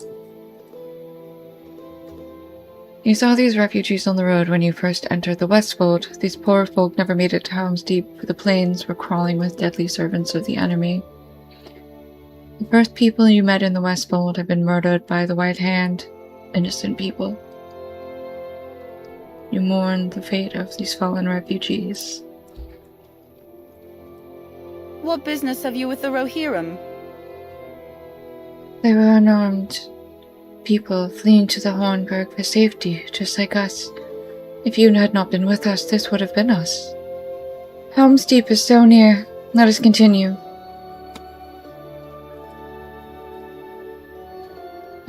Speaker 1: you saw these refugees on the road when you first entered the Westfold. These poor folk never made it to Helm's Deep, for the plains were crawling with deadly servants of the enemy. The first people you met in the Westfold have been murdered by the White Hand. Innocent people. You mourn the fate of these fallen refugees.
Speaker 7: What business have you with the Rohirrim?
Speaker 1: They were unarmed people fleeing to the Hornburg for safety, just like us. If you had not been with us, this would have been us. Helm's Deep is so near. Let us continue.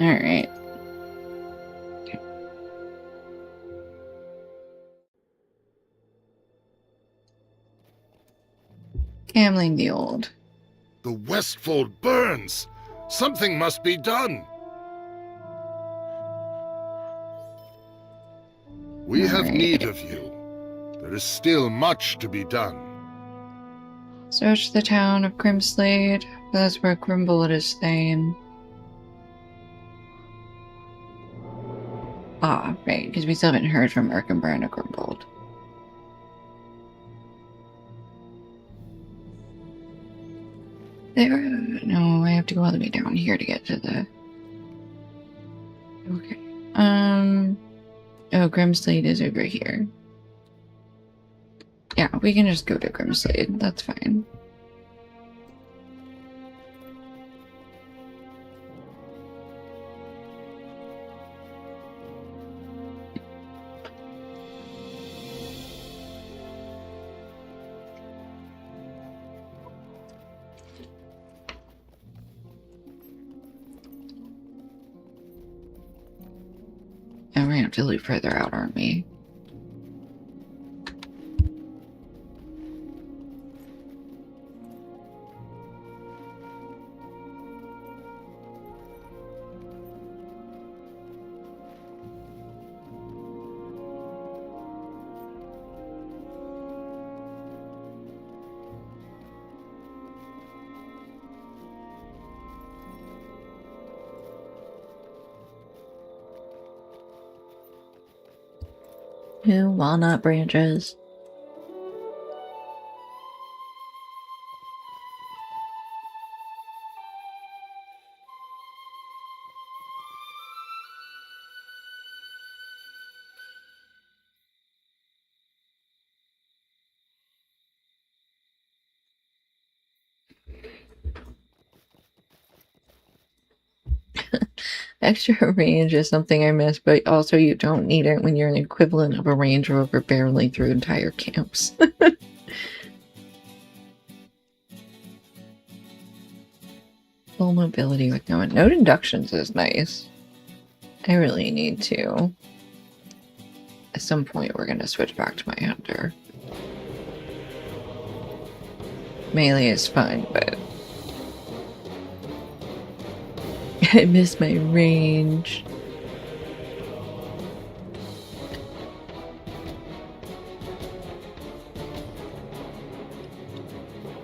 Speaker 1: Alright. Scamling the old.
Speaker 4: The Westfold burns! Something must be done! We have
Speaker 1: Alright.
Speaker 4: need of you. There is still much to be done.
Speaker 1: Search the town of Grimslade. That's where Grimbullet is staying. Ah, right, because we still haven't heard from Erkenbrand or Grimbold. There. No, I have to go all the way down here to get to the. Okay. Oh, Grimslade is over here. Yeah, we can just go to Grimslade. That's fine. And we're gonna have to loop further out, aren't we? Two walnut branches. Extra range is something I miss, but also you don't need it when you're an equivalent of a Range Rover barreling through entire camps. Full mobility with no inductions is nice. I really need to. At some point, we're going to switch back to my hunter. Melee is fun, but I miss my range.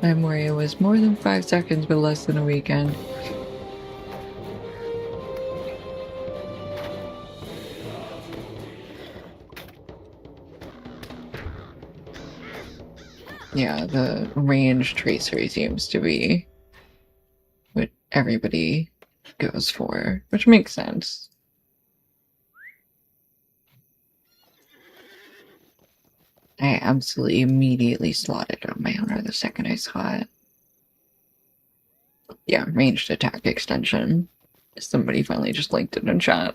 Speaker 1: Memoria was more than 5 seconds, but less than a weekend. Yeah, the range tracer seems to be what everybody goes for, which makes sense. I absolutely immediately slotted on my hunter the second I saw it. Yeah, ranged attack extension. Somebody finally just linked it in chat.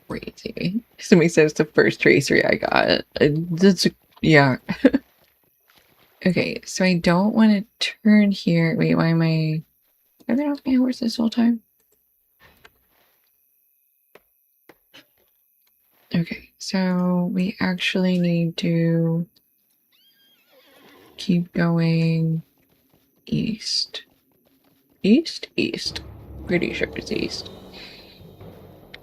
Speaker 1: Crazy. Somebody says the first tracery I got. That's, yeah. Okay, so I don't want to turn here. Wait, why am I... I've been off my horse this whole time. Okay, so we actually need to keep going east. East? East. Pretty sure it's east.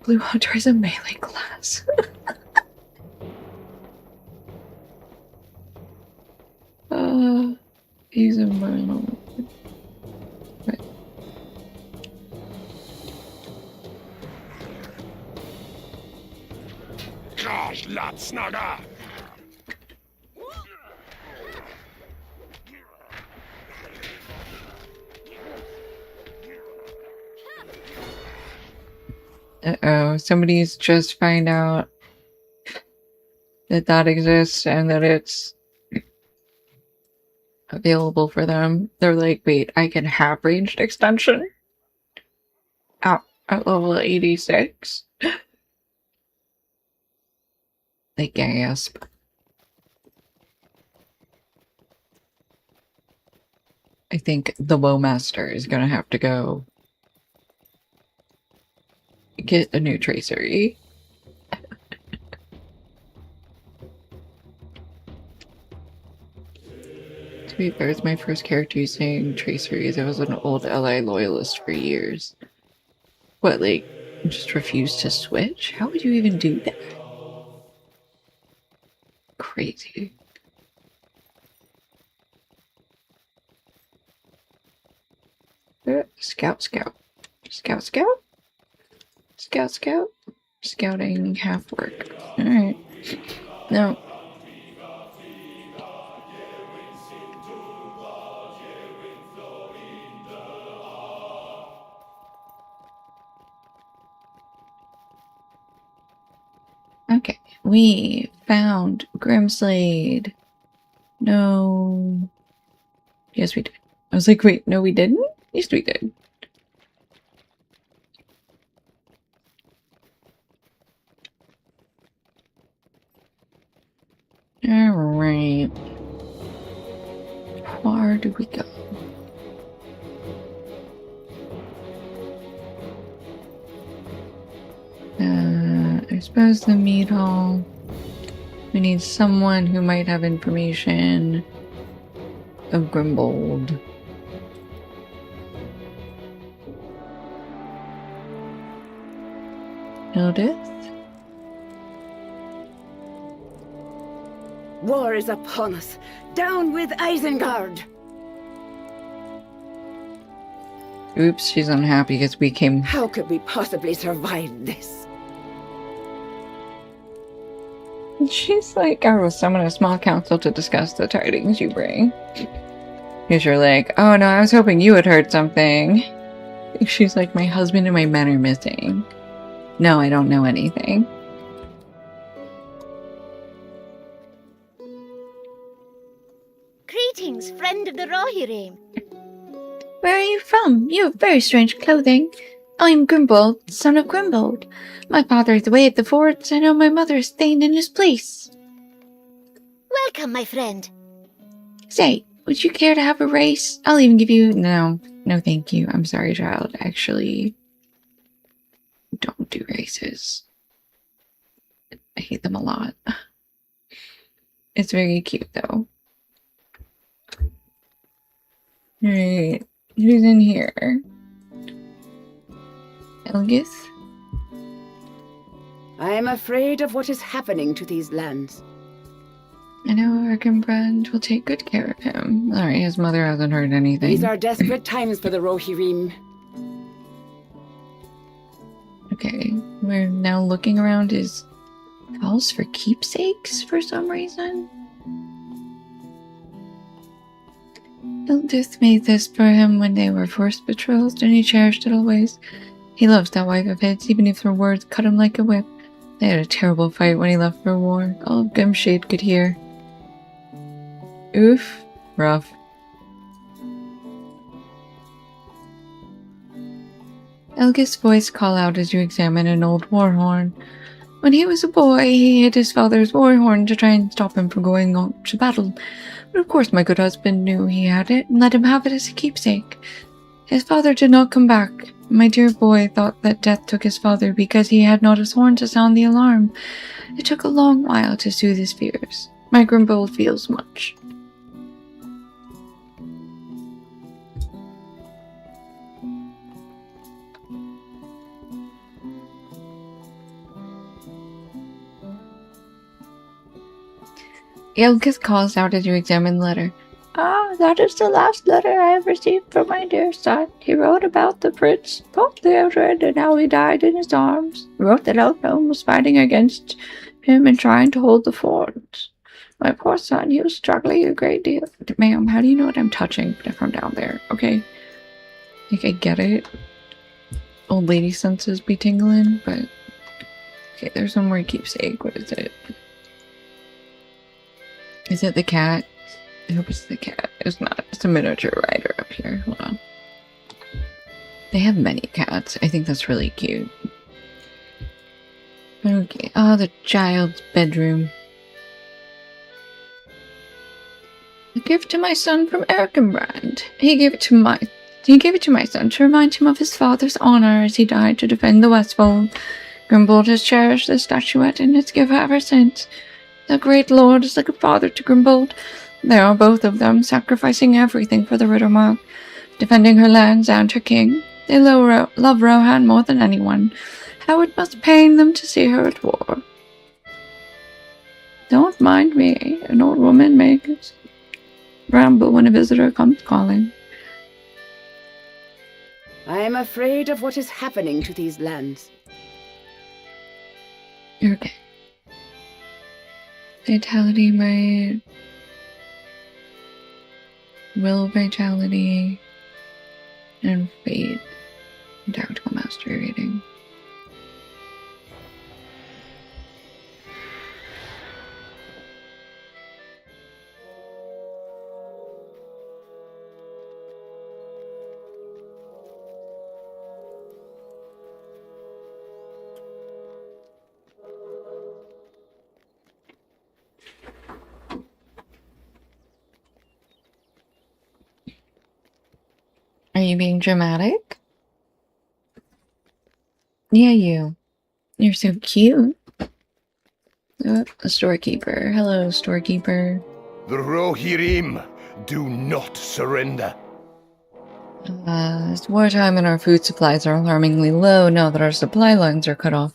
Speaker 1: Blue Hunter is a melee class. He's a melee. Right.
Speaker 4: Gosh, Latsnaga!
Speaker 1: Uh-oh, somebody's just find out that that exists and that it's available for them. They're like, wait, I can have ranged extension? At level 86? They gasp. I think the Woemaster is gonna have to go get a new tracery. be fair, it's my first character using traceries. I was an old LI loyalist for years. What, like, just refuse to switch? How would you even do that? Crazy. Scout, scout. Scout, scout? Scout, scout? Scouting half work. Alright. No. Okay, we found Grimslade. No. Yes, we did. I was like, wait, no, we didn't? Yes, we did. Alright. Where do we go? I suppose the meat hall. We need someone who might have information of Grimbold. Notice?
Speaker 5: War is upon us. Down with Isengard!
Speaker 1: Oops, she's unhappy because we came.
Speaker 5: How could we possibly survive this?
Speaker 1: She's like, I will summon a small council to discuss the tidings you bring. Because you're like, oh no, I was hoping you had heard something. She's like, my husband and my men are missing. No, I don't know anything.
Speaker 8: Greetings, friend of the Rohirrim.
Speaker 9: Where are you from? You have very strange clothing. I am Grimbold, son of Grimbold. My father is away at the forts. I know my mother is staying in his place.
Speaker 8: Welcome, my friend.
Speaker 9: Say, would you care to have a race? I'll even give you...
Speaker 1: No, thank you. I'm sorry, child. Actually, don't do races. I hate them a lot. It's very cute, though. Alright, who's in here? Elgith?
Speaker 5: I am afraid of what is happening to these lands.
Speaker 1: I know Erkenbrand will take good care of him. Alright, his mother hasn't heard anything.
Speaker 5: These are desperate times for the Rohirrim.
Speaker 1: Okay, we're now looking around his house for keepsakes for some reason. Ildith made this for him when they were first betrothed, and he cherished it always. He loves that wife of his, even if her words cut him like a whip. They had a terrible fight when he left for war. All Grimshade could hear. Oof. Rough. Elgith's voice called out as you examine an old war horn. When he was a boy, he hid his father's war horn to try and stop him from going on to battle. But of course my good husband knew he had it and let him have it as a keepsake. His father did not come back. My dear boy thought that death took his father because he had not his horn to sound the alarm. It took a long while to soothe his fears. My Grimbold feels much. Elgith calls out as you examine the letter.
Speaker 9: Ah, that is the last letter I have received from my dear son. He wrote about the prince, both the Eldred, and how he died in his arms. He wrote that Elfnome was fighting against him and trying to hold the forts. My poor son, he was struggling a great deal.
Speaker 1: Ma'am, how do you know what I'm touching from down there, okay? Like, I get it. Old lady senses be tingling, but... Okay, there's one more keepsake. What is it? Is it the cat? I hope it's the cat. It's not. It's a miniature rider up here. Hold on. They have many cats. I think that's really cute. Okay. Oh, the child's bedroom.
Speaker 9: A gift to my son from Erkenbrand. He gave it to my son to remind him of his father's honor as he died to defend the Westfold. Grimbold has cherished the statuette and its giver ever since. The great lord is like a father to Grimbold. There are both of them, sacrificing everything for the Rittermark, defending her lands and her king. They love Rohan more than anyone. How it must pain them to see her at war. Don't mind me, an old woman makes ramble when a visitor comes calling.
Speaker 5: I am afraid of what is happening to these lands.
Speaker 1: You're okay. Vitality might. Will vitality. And fate. Tactical mastery rating. Are you being dramatic? Yeah, you. You're so cute. Oh, a storekeeper. Hello, storekeeper.
Speaker 3: The Rohirrim do not surrender.
Speaker 1: It's wartime and our food supplies are alarmingly low now that our supply lines are cut off.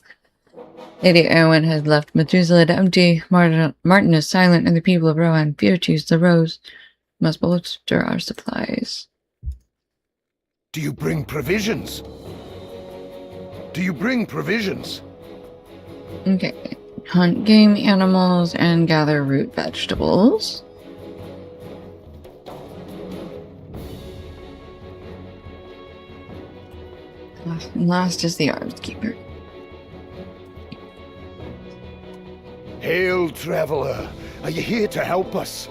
Speaker 1: Lady Erwin has left Methuselah empty. Martin is silent, and the people of Rohan fear to use the rose. Must bolster our supplies.
Speaker 3: Do you bring provisions? Do you bring provisions?
Speaker 1: Okay. Hunt game animals and gather root vegetables. And last is the arms keeper.
Speaker 3: Hail, traveler. Are you here to help us?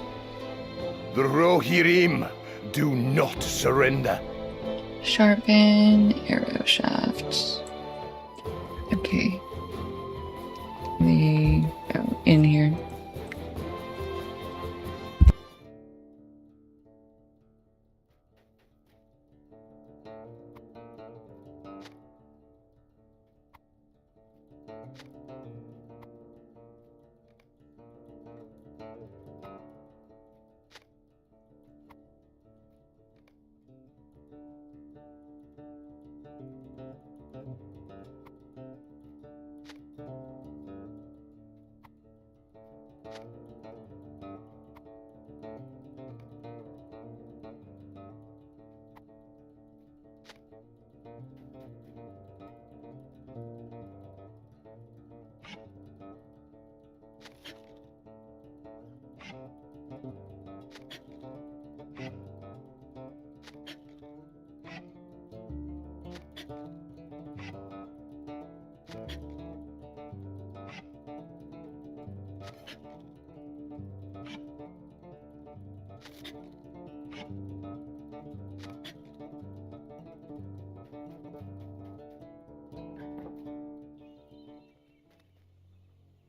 Speaker 3: The Rohirrim do not surrender.
Speaker 1: Sharpen arrow shafts. Okay. They go in here.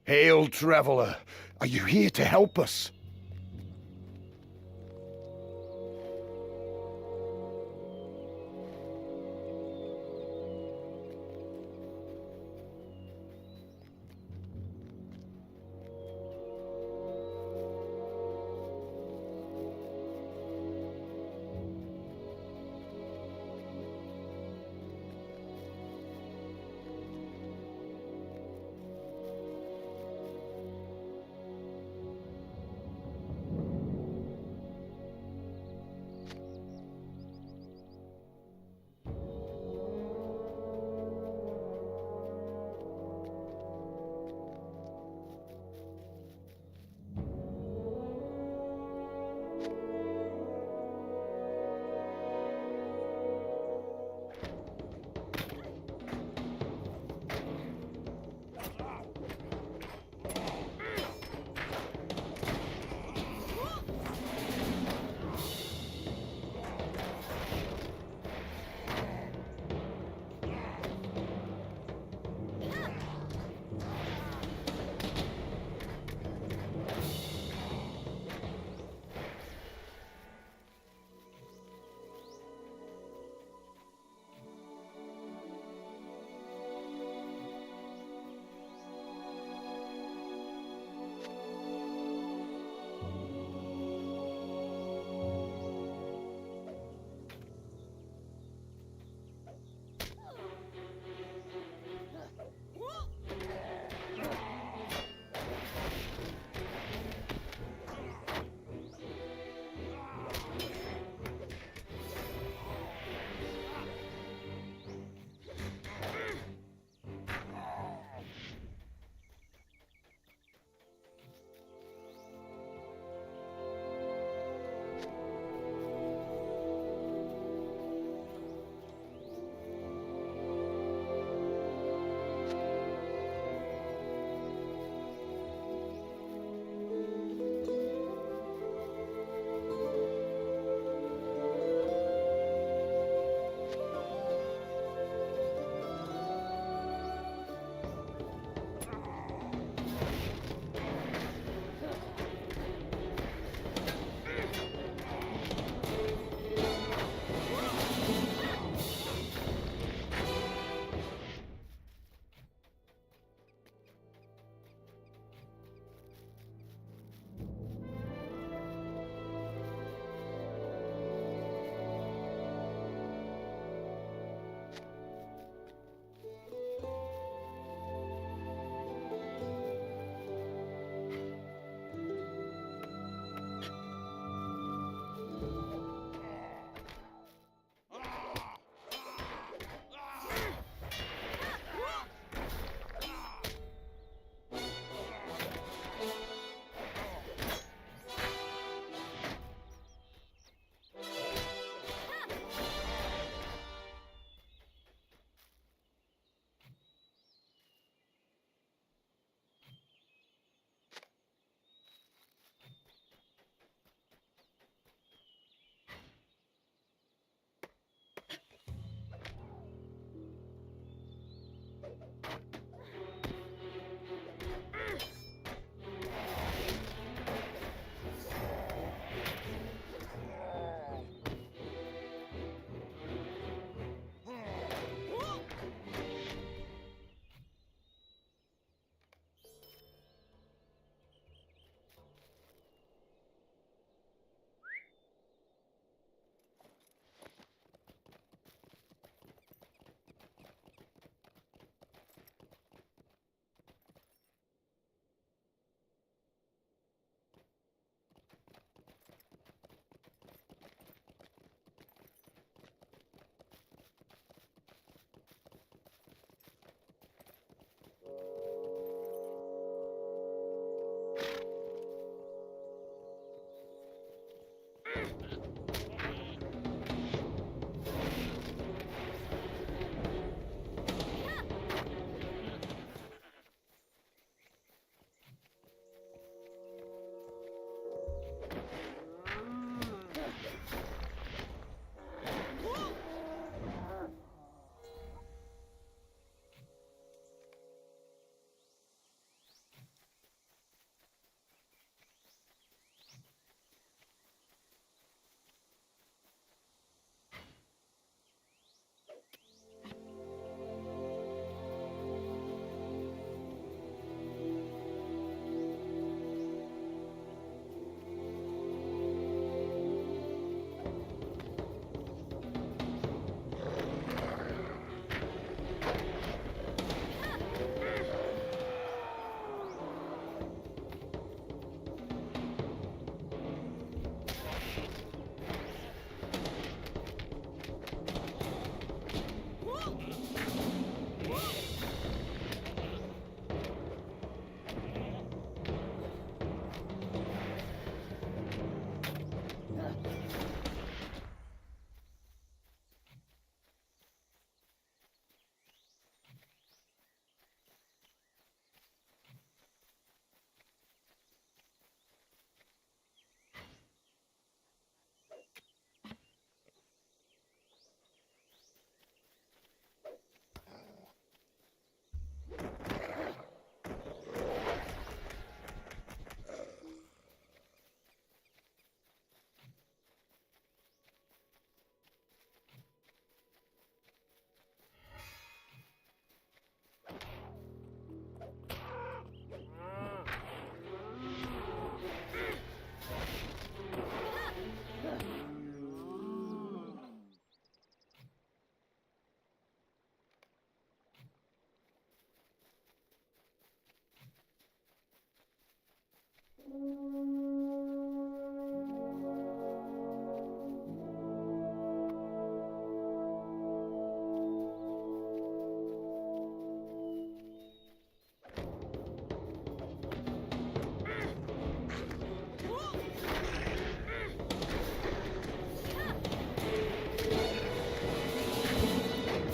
Speaker 3: Hail, traveler. Are you here to help us?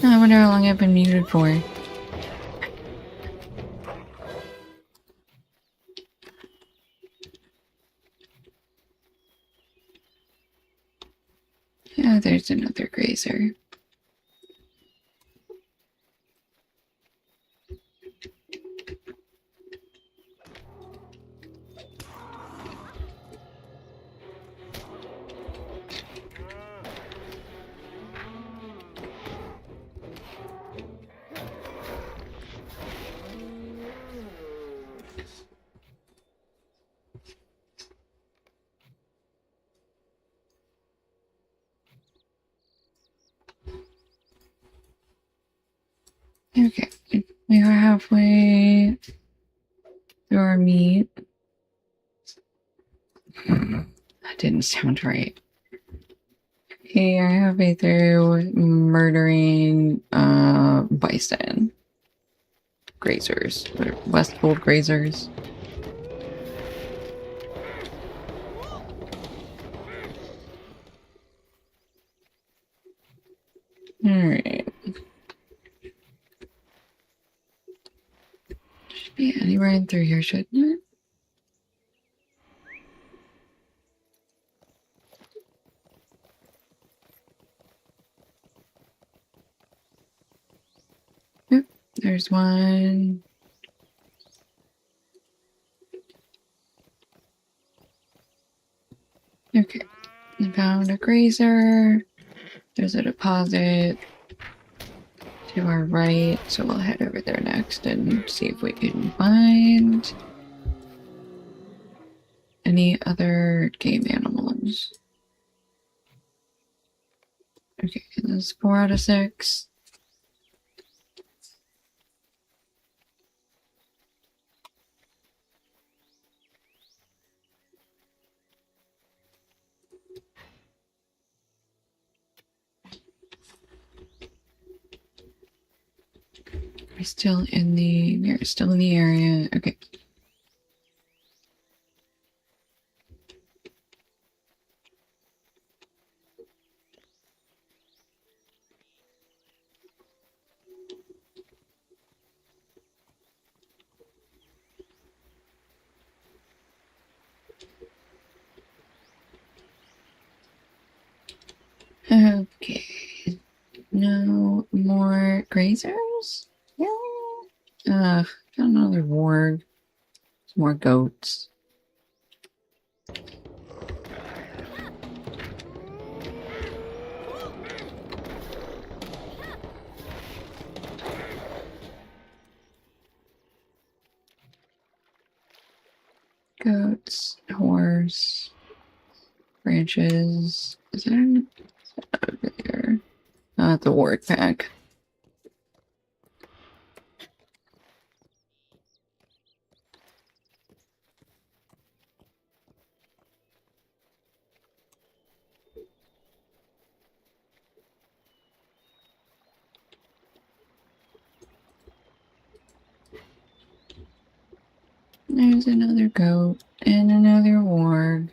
Speaker 1: I wonder how long I've been muted for. Yeah, there's another grazer. Okay, we are halfway through our meat. That didn't sound right. Okay, I have halfway through murdering bison. Grazers. Westfold grazers. Alright. Should be anywhere in through here, shouldn't it? Yep, there's one. Okay, I found a grazer. There's a deposit to our right, so we'll head over there next and see if we can find any other game animals. Okay, this is 4 out of 6. We're still in the area. Okay. Okay. No more grazers? Yeah. Got another warg. Some more goats. Goats, horse, branches. Is that over there? Not the ward pack. There's another goat and another warg.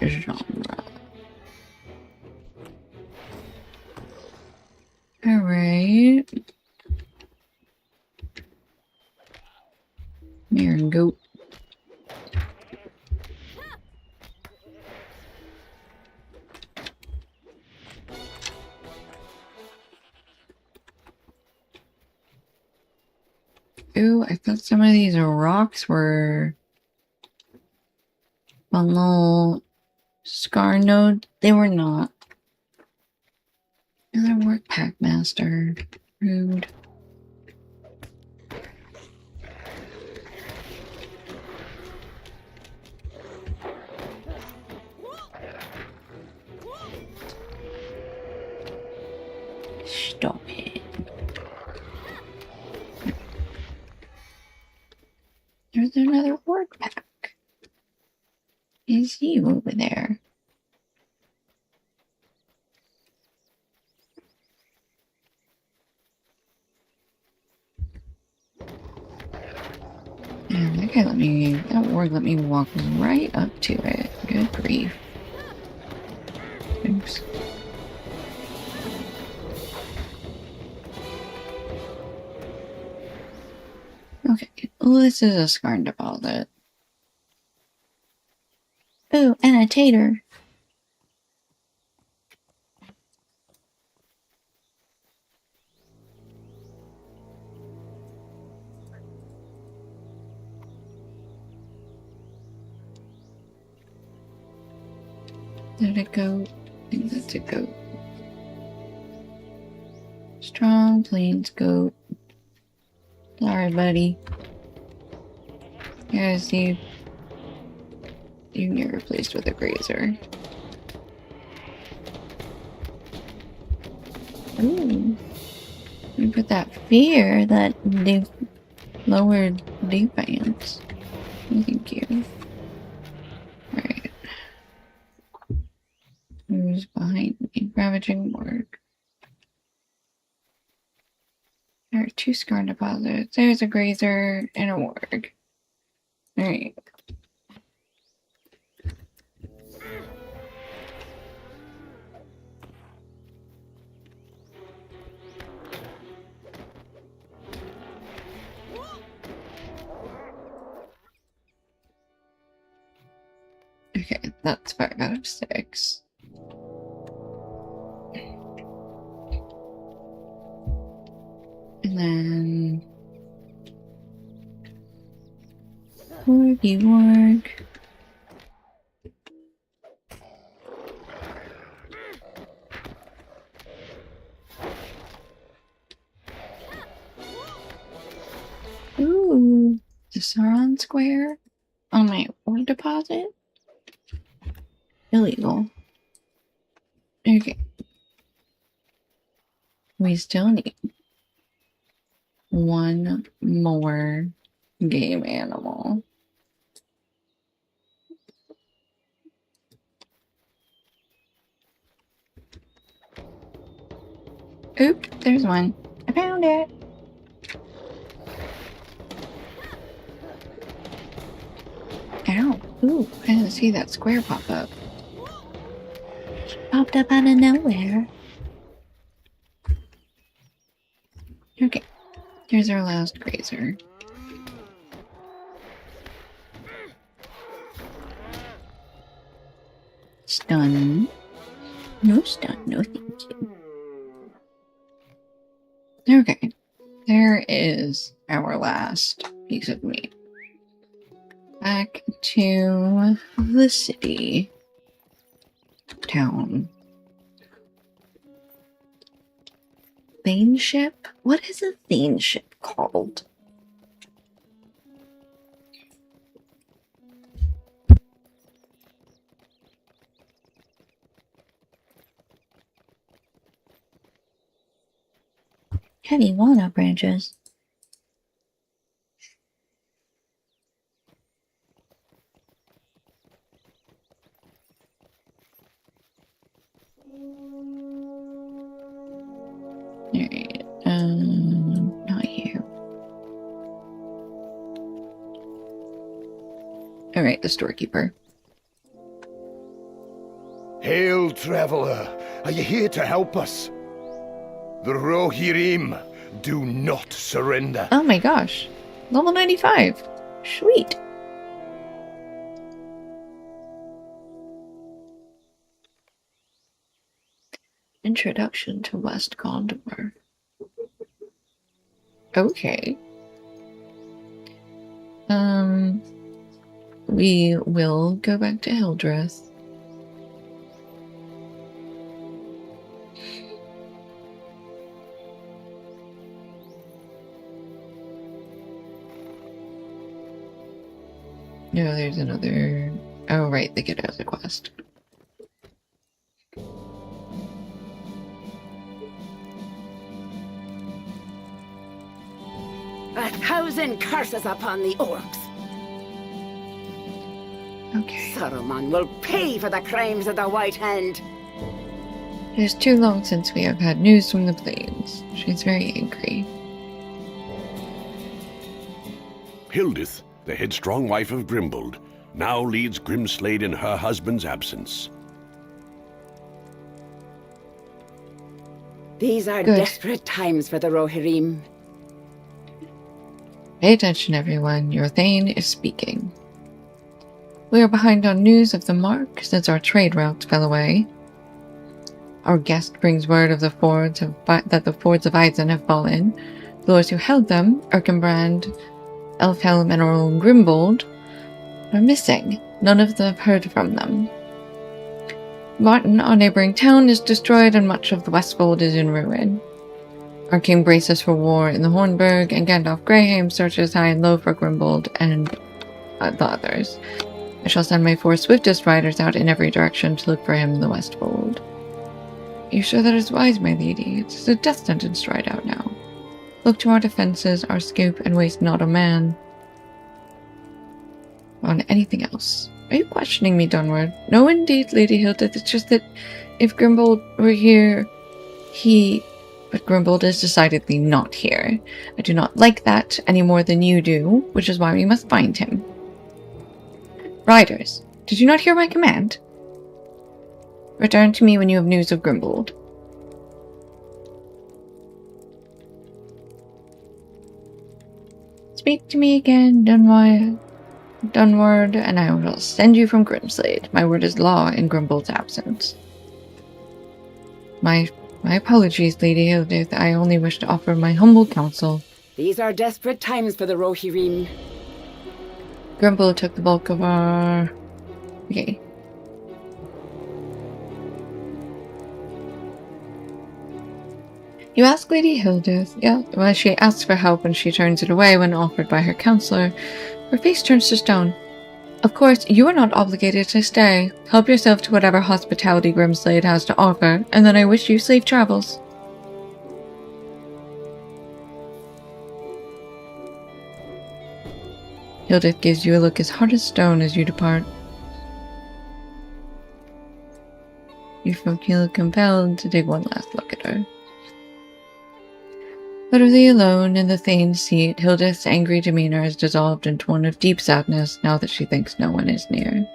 Speaker 1: Genre. Alright. Mare and goat. Ooh, I thought some of these rocks were a little scar node. They were not. Another work pack master. Rude. Stop it. There's another work pack. Is you over there? Okay, that org let me walk right up to it. Good grief. Oops. Okay, well, this is a scarn deposit.
Speaker 9: Ooh, and a tater.
Speaker 1: Did it go? I think that's a goat. Strong plains goat. Sorry, buddy. Yes, you can get replaced with a grazer. Ooh. You put that fear that they've lowered defense. Thank you. Alright. Who's behind me? Ravaging work. There are 2 scar deposits. There's a grazer and a warg. Alright. Okay, that's 5 out of 6. And then Wargy warg. Ooh, the Sauron Square on my old deposit? Illegal. Okay. We still need 1 more game animal. Oop, there's one. I found it. Ow. Ooh, I didn't see that square pop up.
Speaker 9: Popped up out of nowhere.
Speaker 1: Okay. Here's our last grazer. Stun.
Speaker 9: No stun, no thank you.
Speaker 1: Okay. There is our last piece of meat. Back to the city. Town. Thane ship?
Speaker 9: What is a Thane ship called? Heavy walnut branches.
Speaker 1: Alright, not here. Alright, the storekeeper.
Speaker 3: Hail, traveler! Are you here to help us? The Rohirrim do not surrender.
Speaker 1: Oh my gosh. Level 95. Sweet. Introduction to West Gondor. Okay. We will go back to Hildreth. No, there's another... Oh, right, the kid has a quest.
Speaker 5: A thousand curses upon the orcs.
Speaker 1: Okay.
Speaker 5: Saruman will pay for the crimes of the White Hand.
Speaker 1: It is too long since we have had news from the plains. She's very angry.
Speaker 2: Hildith, the headstrong wife of Grimbold, now leads Grimslade in her husband's absence.
Speaker 5: These are
Speaker 1: Good.
Speaker 5: desperate times for the Rohirrim.
Speaker 1: Pay attention, everyone. Your Thane is speaking. We are behind on news of the Mark since our trade routes fell away. Our guest brings word of that the fords of Eisen have fallen. The lords who held them, Erkenbrand, Elfhelm, and our own Grimbold, are missing. None of them have heard from them. Martin, our neighboring town, is destroyed and much of the Westfold is in ruin. Our king braces for war in the Hornburg, and Gandalf Greyheim searches high and low for Grimbold and the others. I shall send my 4 swiftest riders out in every direction to look for him in the Westfold. Are you sure that is wise, my lady? It is a death sentence to ride out now. Look to our defenses, our scoop, and waste not a man on anything else. Are you questioning me, Dunward? No, indeed, Lady Hildeth. It's just that if Grimbold were here, But Grimbold is decidedly not here. I do not like that any more than you do, which is why we must find him. Riders, did you not hear my command? Return to me when you have news of Grimbold. Speak to me again, Dunward, and I will send you from Grimslade. My word is law in Grimbold's absence. My apologies, Lady Hildeth. I only wish to offer my humble counsel.
Speaker 5: These are desperate times for the Rohirrim.
Speaker 1: Grimbold took the bulk of our... Okay. You ask Lady Hildeth. Yeah, well, she asks for help and she turns it away when offered by her counselor. Her face turns to stone. Of course, you are not obligated to stay. Help yourself to whatever hospitality Grimslade has to offer, and then I wish you safe travels. Hildeth gives you a look as hard as stone as you depart. You feel compelled to take one last look at her. Utterly alone in the Thane's seat, Hildeth's angry demeanor has dissolved into one of deep sadness now that she thinks no one is near.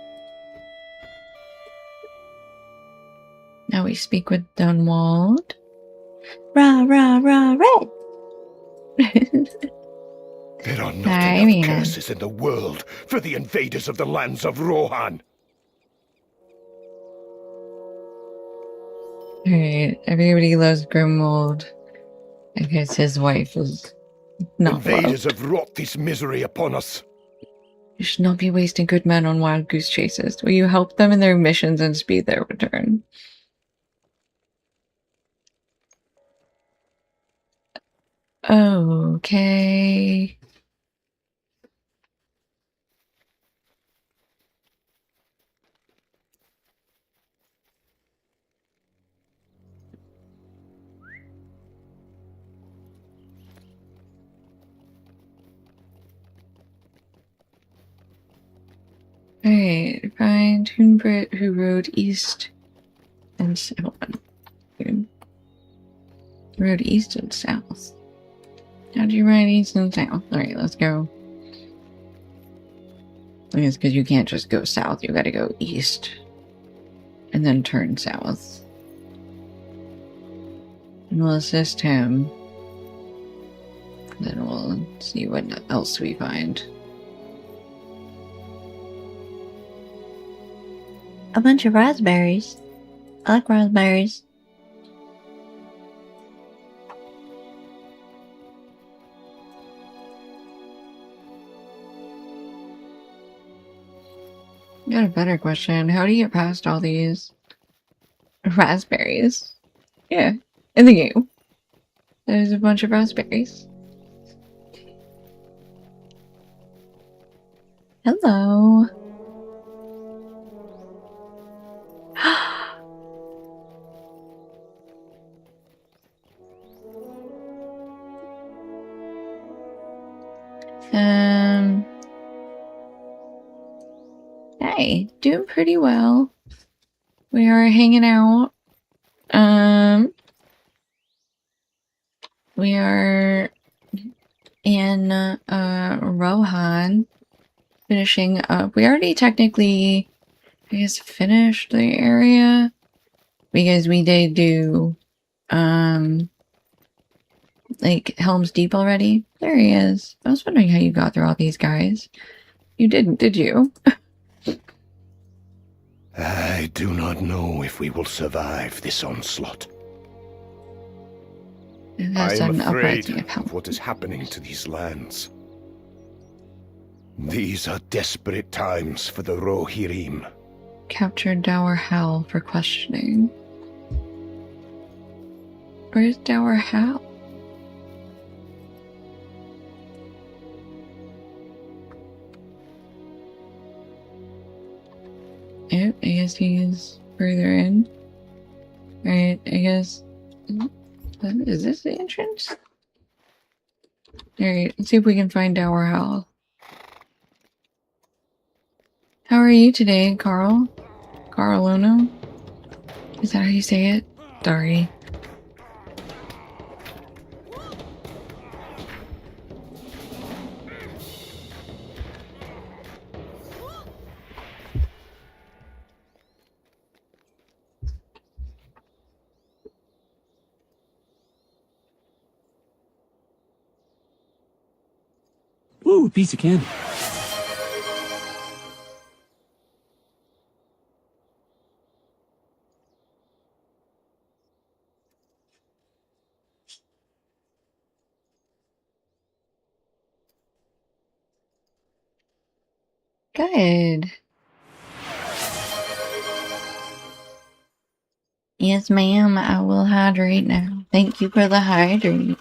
Speaker 1: Now we speak with Dunwald.
Speaker 9: Rah, rah, rah, red!
Speaker 3: There are not
Speaker 1: I
Speaker 3: enough
Speaker 1: mean,
Speaker 3: curses in the world for the invaders of the lands of Rohan.
Speaker 1: Alright, everybody loves Grimwald. I guess his wife is not
Speaker 3: Invaders
Speaker 1: loved.
Speaker 3: have wrought this misery upon us.
Speaker 1: You should not be wasting good men on wild goose chases. Will you help them in their missions and speed their return? Okay. Alright, find Hoonbrit who rode east and south. Rode east and south. How do you ride east and south? Alright, let's go. I guess because you can't just go south, you gotta go east. And then turn south. And we'll assist him. Then we'll see what else we find.
Speaker 9: A bunch of raspberries. I like raspberries.
Speaker 1: Got a better question. How do you get past all these raspberries? Yeah, in the game. There's a bunch of raspberries. Hello. Hey, doing pretty well. We are hanging out. We are in Rohan. finishing up. We already technically, I guess, finished the area because we did do, like Helm's Deep already. There he is. I was wondering how you got through all these guys. You didn't, did you?
Speaker 3: I do not know if we will survive this onslaught.
Speaker 1: It has
Speaker 3: I'm
Speaker 1: an
Speaker 3: afraid
Speaker 1: uprising of Helm.
Speaker 3: of what is happening to these lands. These are desperate times for the Rohirrim.
Speaker 1: Captured Dower Hal for questioning. Where's Dower Hal? Yep, I guess he's further in. Alright, I guess... Is this the entrance? Alright, let's see if we can find Dower Hal. How are you today, Carl? Carluno? Is that how you say it? Sorry.
Speaker 10: Ooh, a piece of candy.
Speaker 1: Good. Yes, ma'am, I will hydrate now. Thank you for the hydrate.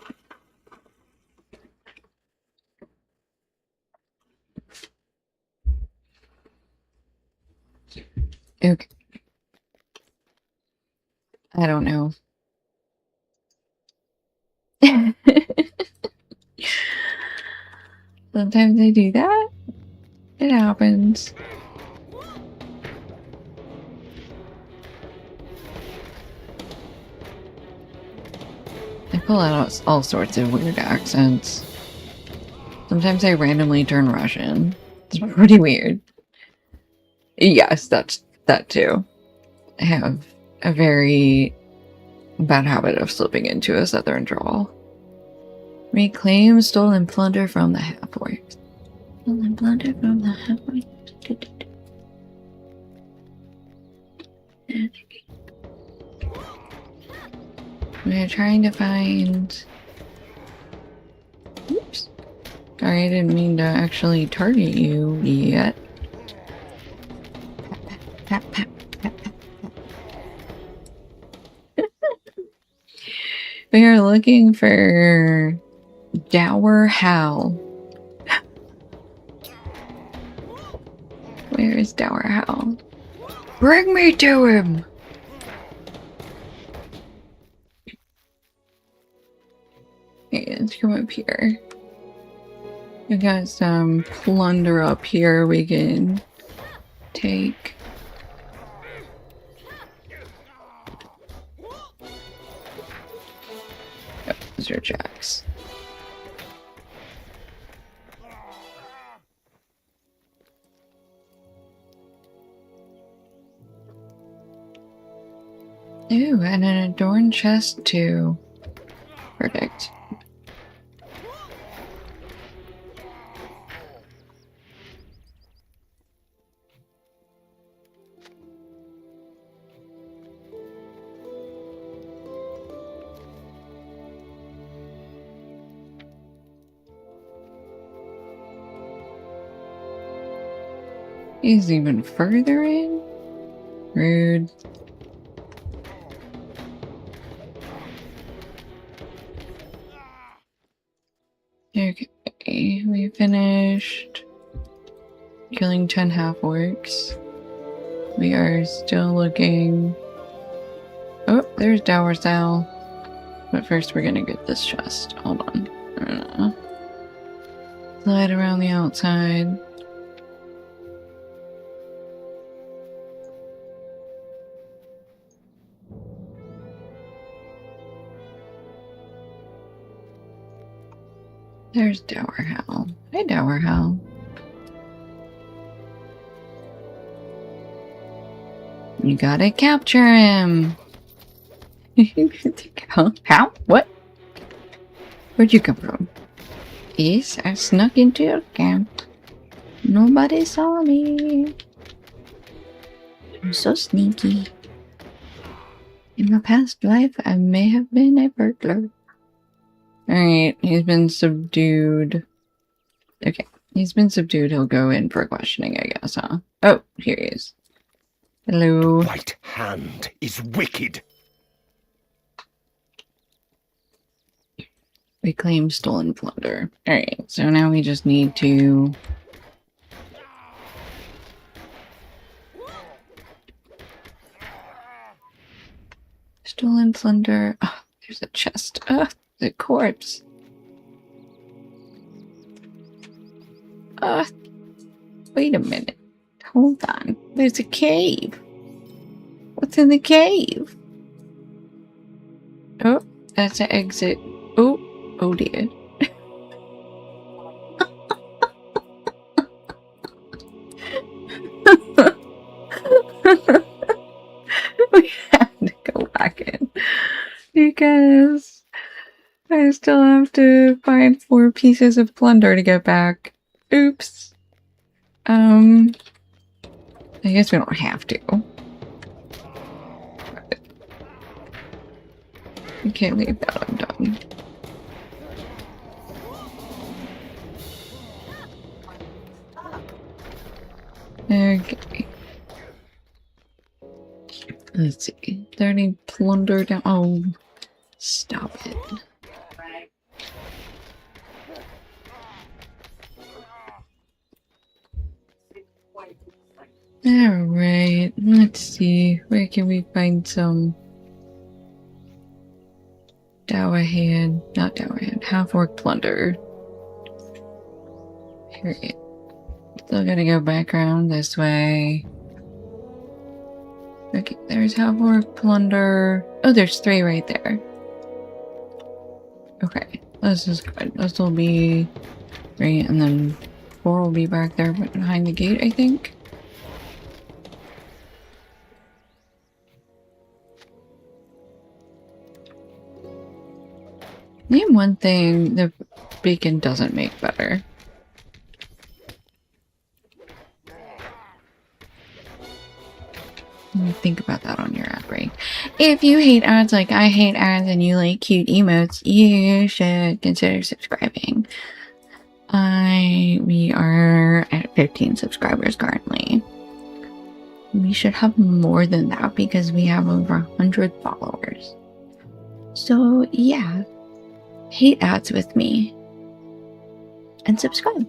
Speaker 1: Okay. I don't know. Sometimes I do that. It happens. I pull out all sorts of weird accents. Sometimes I randomly turn Russian. It's pretty weird. Yes, that's that too. I have a very bad habit of slipping into a southern drawl. Reclaim stolen plunder from the half-orcs. Stolen plunder from the half-orcs. We're trying to find... Oops. Sorry, I didn't mean to actually target you yet. Pat, pat, pat, pat, pat. We are looking for Dower Hal. Where is Dower Hal? Bring me to him! Okay, let's come up here. We got some plunder up here we can take. Oh, those are jacks. Ooh, and an adorned chest too. Perfect. He's even further in? Rude. Okay, we finished killing 10 half-orcs. We are still looking... Oh, there's Dower Hal. But first we're gonna get this chest. Hold on. I'm gonna slide around the outside. There's Dower Hal. Hi, Dower Hal. You gotta capture him. How? What? Where'd you come from? Yes, I snuck into your camp. Nobody saw me. I'm so sneaky. In my past life, I may have been a burglar. Alright, he's been subdued. Okay, he's been subdued. He'll go in for questioning, I guess, huh? Oh, here he is. Hello.
Speaker 3: White Hand is wicked.
Speaker 1: Reclaim stolen plunder. Alright, so now we just need to... Stolen plunder. Oh, there's a chest. The corpse. Wait a minute. Hold on. There's a cave. What's in the cave? Oh, that's an exit. Oh dear. We have to go back in because I still have to find 4 pieces of plunder to get back. Oops. I guess we don't have to. We can't leave that undone. Okay. Let's see. 30 plunder down. Oh, stop it. Alright, let's see. Where can we find some Dowerhand? Not Dowerhand. Half-orc plunder. Period. Still gotta go back around this way. Okay, there's half-orc plunder. Oh, there's 3 right there. Okay, this is good. This will be 3, and then 4 will be back there behind the gate, I think. Name one thing the beacon doesn't make better. Think about that on your ad break. If you hate ads like I hate ads and you like cute emotes, you should consider subscribing. We are at 15 subscribers currently. We should have more than that because we have over 100 followers. So yeah, hate ads with me and subscribe.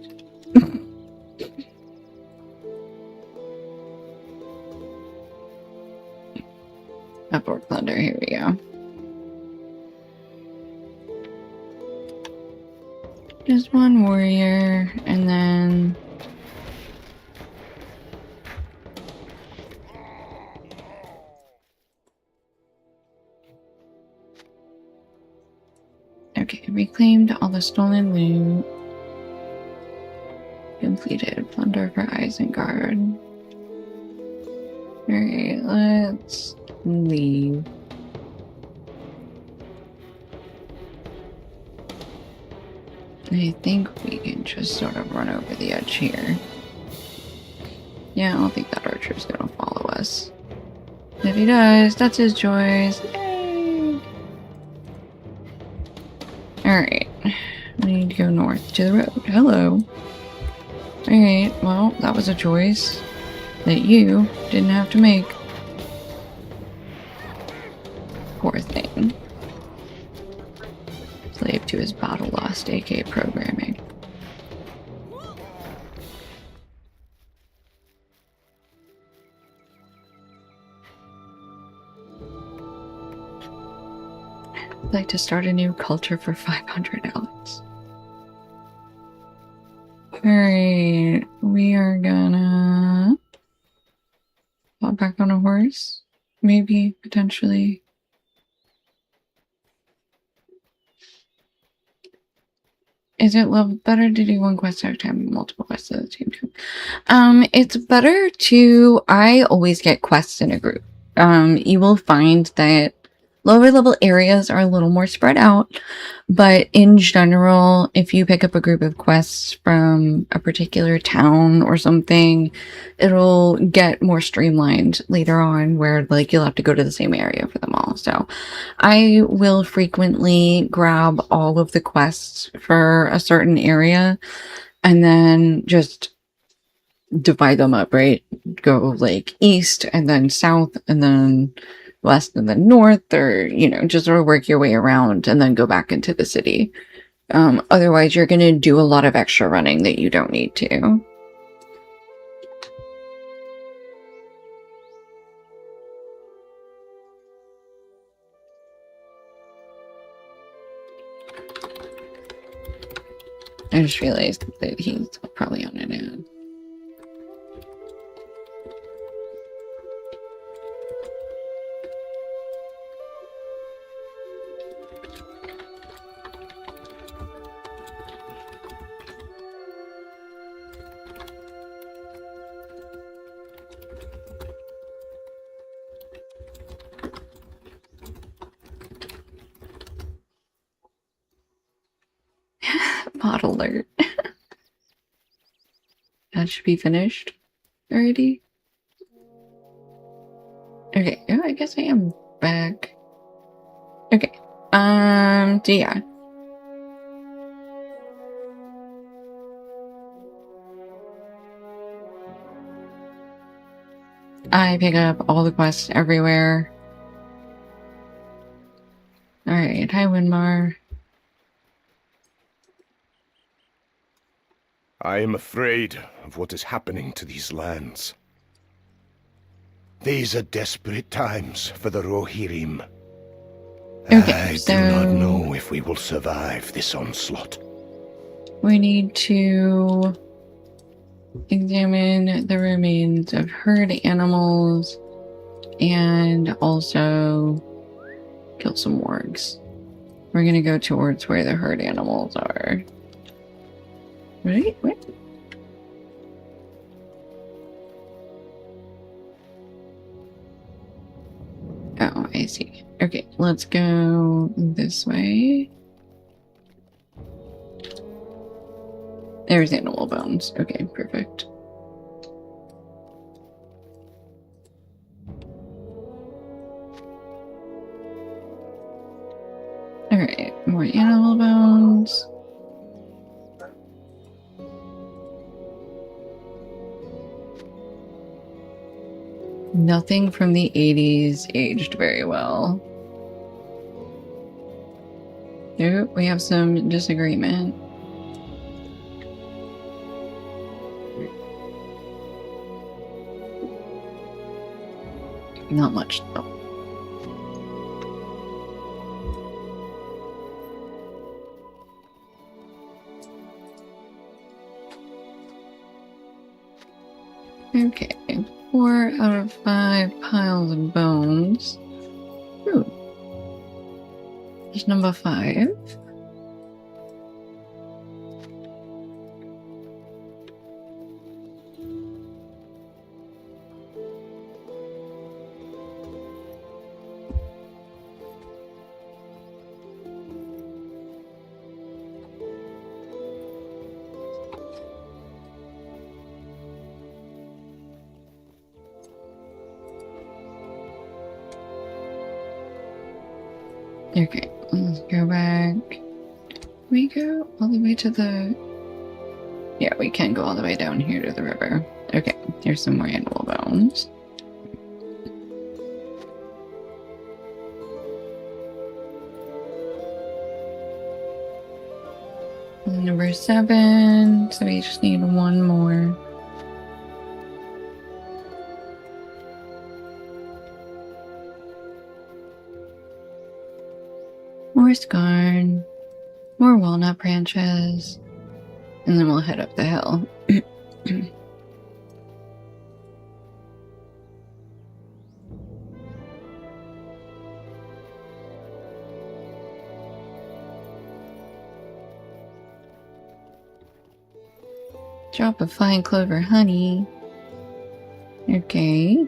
Speaker 1: Upward Plunder, here we go. Just one warrior, and then... Okay, reclaimed all the stolen loot. Completed plunder for Isengard. Alright, let's leave. I think we can just sort of run over the edge here. Yeah, I don't think that archer's gonna follow us. If he does, that's his choice. Yay! Alright. We need to go north to the road. Hello. Alright, well, that was a choice that you didn't have to make. Poor thing. Slave to his battle lost AK programming. I'd like to start a new culture for 500 Alex. Alright, we are gonna hop back on a horse. Maybe, potentially. Is it better to do one quest at a time, multiple quests at the same time? It's better to. I always get quests in a group. You will find that lower level areas are a little more spread out, but in general, if you pick up a group of quests from a particular town or something, it'll get more streamlined later on where like you'll have to go to the same area for them all. So I will frequently grab all of the quests for a certain area and then just divide them up, right? Go like east and then south and then west and then north, or just sort of work your way around and then go back into the city. Otherwise you're going to do a lot of extra running that you don't need to. I just realized that he's probably on an ad. Mod alert. That should be finished already. Okay, oh, I guess I am back. Okay. So yeah. I pick up all the quests everywhere. Alright, hi Winmar.
Speaker 3: I am afraid of what is happening to these lands. These are desperate times for the Rohirrim.
Speaker 1: Okay,
Speaker 3: I
Speaker 1: so
Speaker 3: do not know if we will survive this onslaught.
Speaker 1: we need to examine the remains of herd animals and also kill some wargs. We're gonna go towards where the herd animals are. Right? What? Oh, I see. Okay, let's go this way. There's animal bones. Okay, perfect. Alright, more animal bones. Nothing from the 80s aged very well. Nope, we have some disagreement. Not much, though. Okay, 4 out of 5 piles of bones. Ooh. There's number 5. Okay, let's go back. We go all the way to the... Yeah, we can go all the way down here to the river. Okay, here's some more animal bones. Number 7, so we just need one more. More scarn, more walnut branches, and then we'll head up the hill. Drop of fine clover honey. Okay.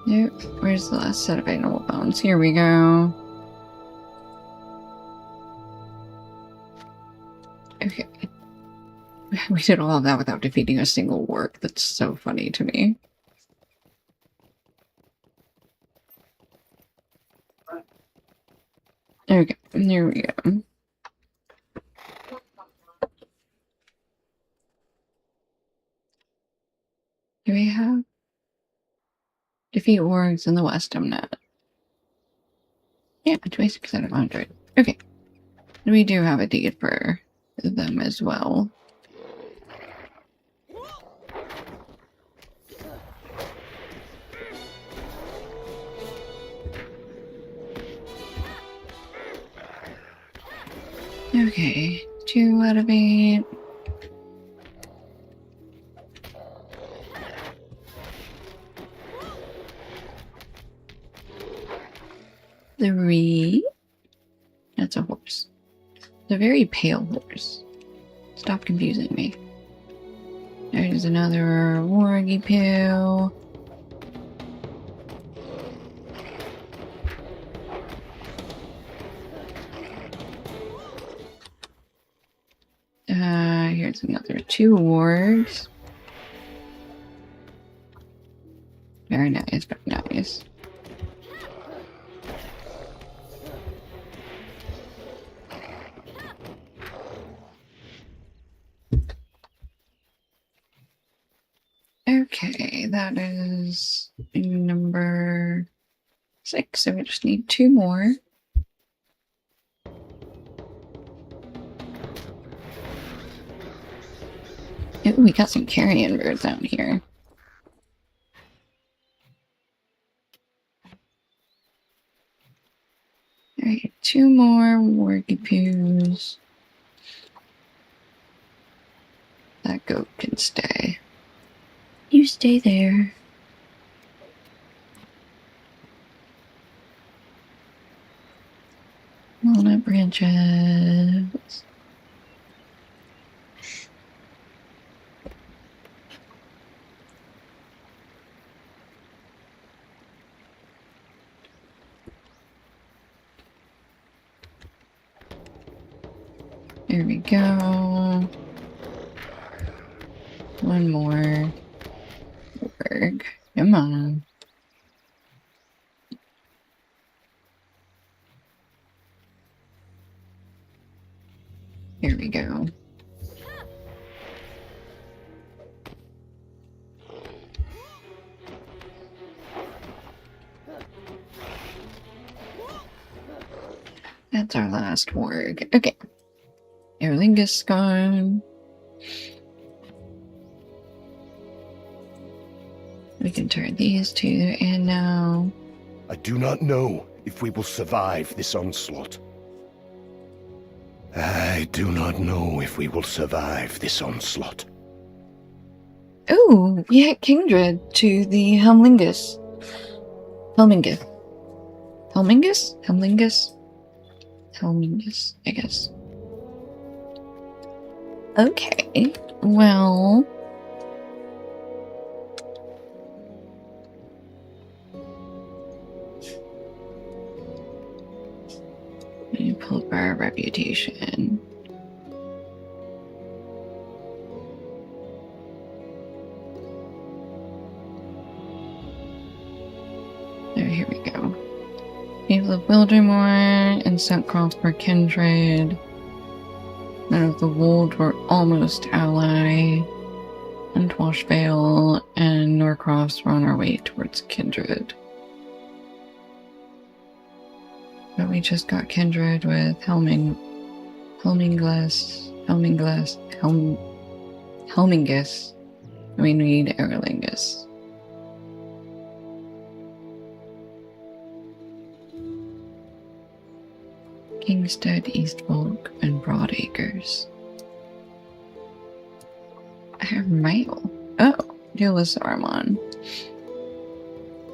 Speaker 1: Yep. Where's the last set of animal bones? Here we go. Okay. We did all of that without defeating a single warg. That's so funny to me. Okay, there we go. Do we have defeat wargs in the Western net? Yeah, 26 out of 100. Okay. We do have a deed for them as well. Okay, 2 out of 8. Three. That's a horse. It's a very pale horse. Stop confusing me. There's another wargy poo. Here's another 2 wargs. Very nice, very nice. Okay, that is number 6, so we just need 2 more. Ooh, we got some carrion birds out here. Alright, 2 more wargy poos. That goat can stay. You stay there. Walnut branches. There we go. 1 more. Work. Come on. Here we go. That's our last warg. Okay. Erlingus gone. We can turn these 2 in now.
Speaker 3: I do not know if we will survive this onslaught. I do not know if we will survive this onslaught.
Speaker 1: Ooh, we had kindred to the Helmingus. Helmingus, I guess. Okay, well... we pull up our reputation. There, here we go. People of Wildermore and Suncroft were kindred. None of the Wold were almost ally. And Twashvale and Norcrofts were on our way towards kindred. But we just got kindred with Helmingus. We need Erlingus. Kingstead, Eastfolk, and Broadacres. I have mail. Oh, dear Saruman.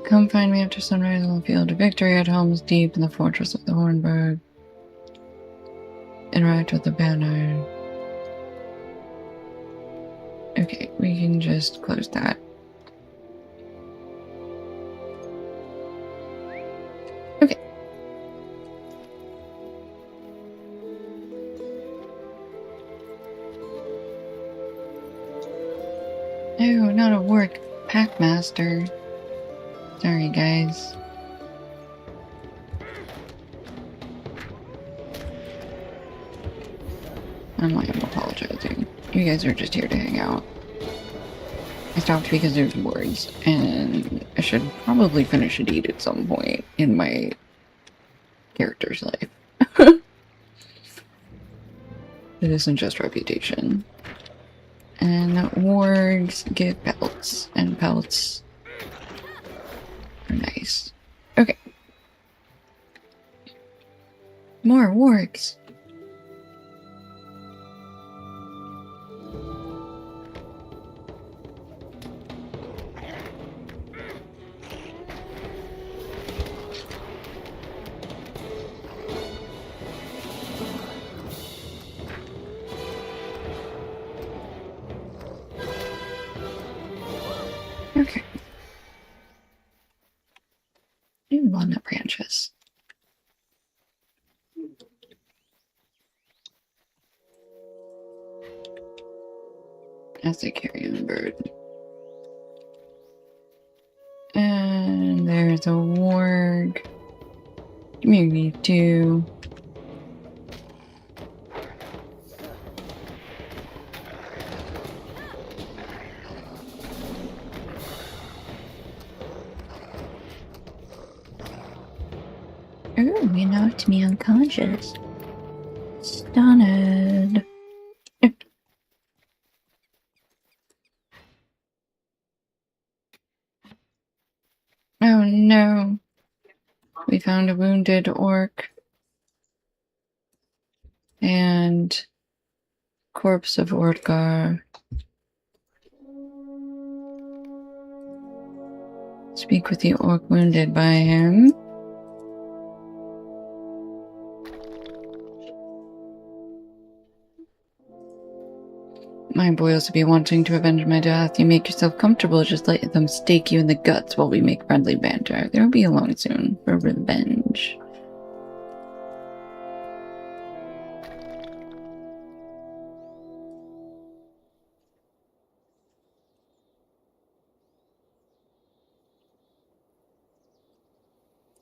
Speaker 1: Come find me after sunrise on the field of victory at Helm's Deep in the fortress of the Hornburg. Interact with the banner. Okay, we can just close that. Okay. Oh, not a work packmaster. Sorry, guys. I'm apologizing. You guys are just here to hang out. I stopped because there's words, and I should probably finish a deed at some point in my character's life. It isn't just reputation. And wargs give pelts, and pelts are nice. Okay. More wargs. Okay. New walnut branches. As a carrion bird. And there's a warg. Community 2.
Speaker 9: Ooh, you knocked me unconscious. Stunned.
Speaker 1: Oh no. We found a wounded orc. And corpse of Ortgar. Speak with the orc wounded by him. My boils to be wanting to avenge my death. You make yourself comfortable, just let them stake you in the guts while we make friendly banter. They'll be along soon for revenge.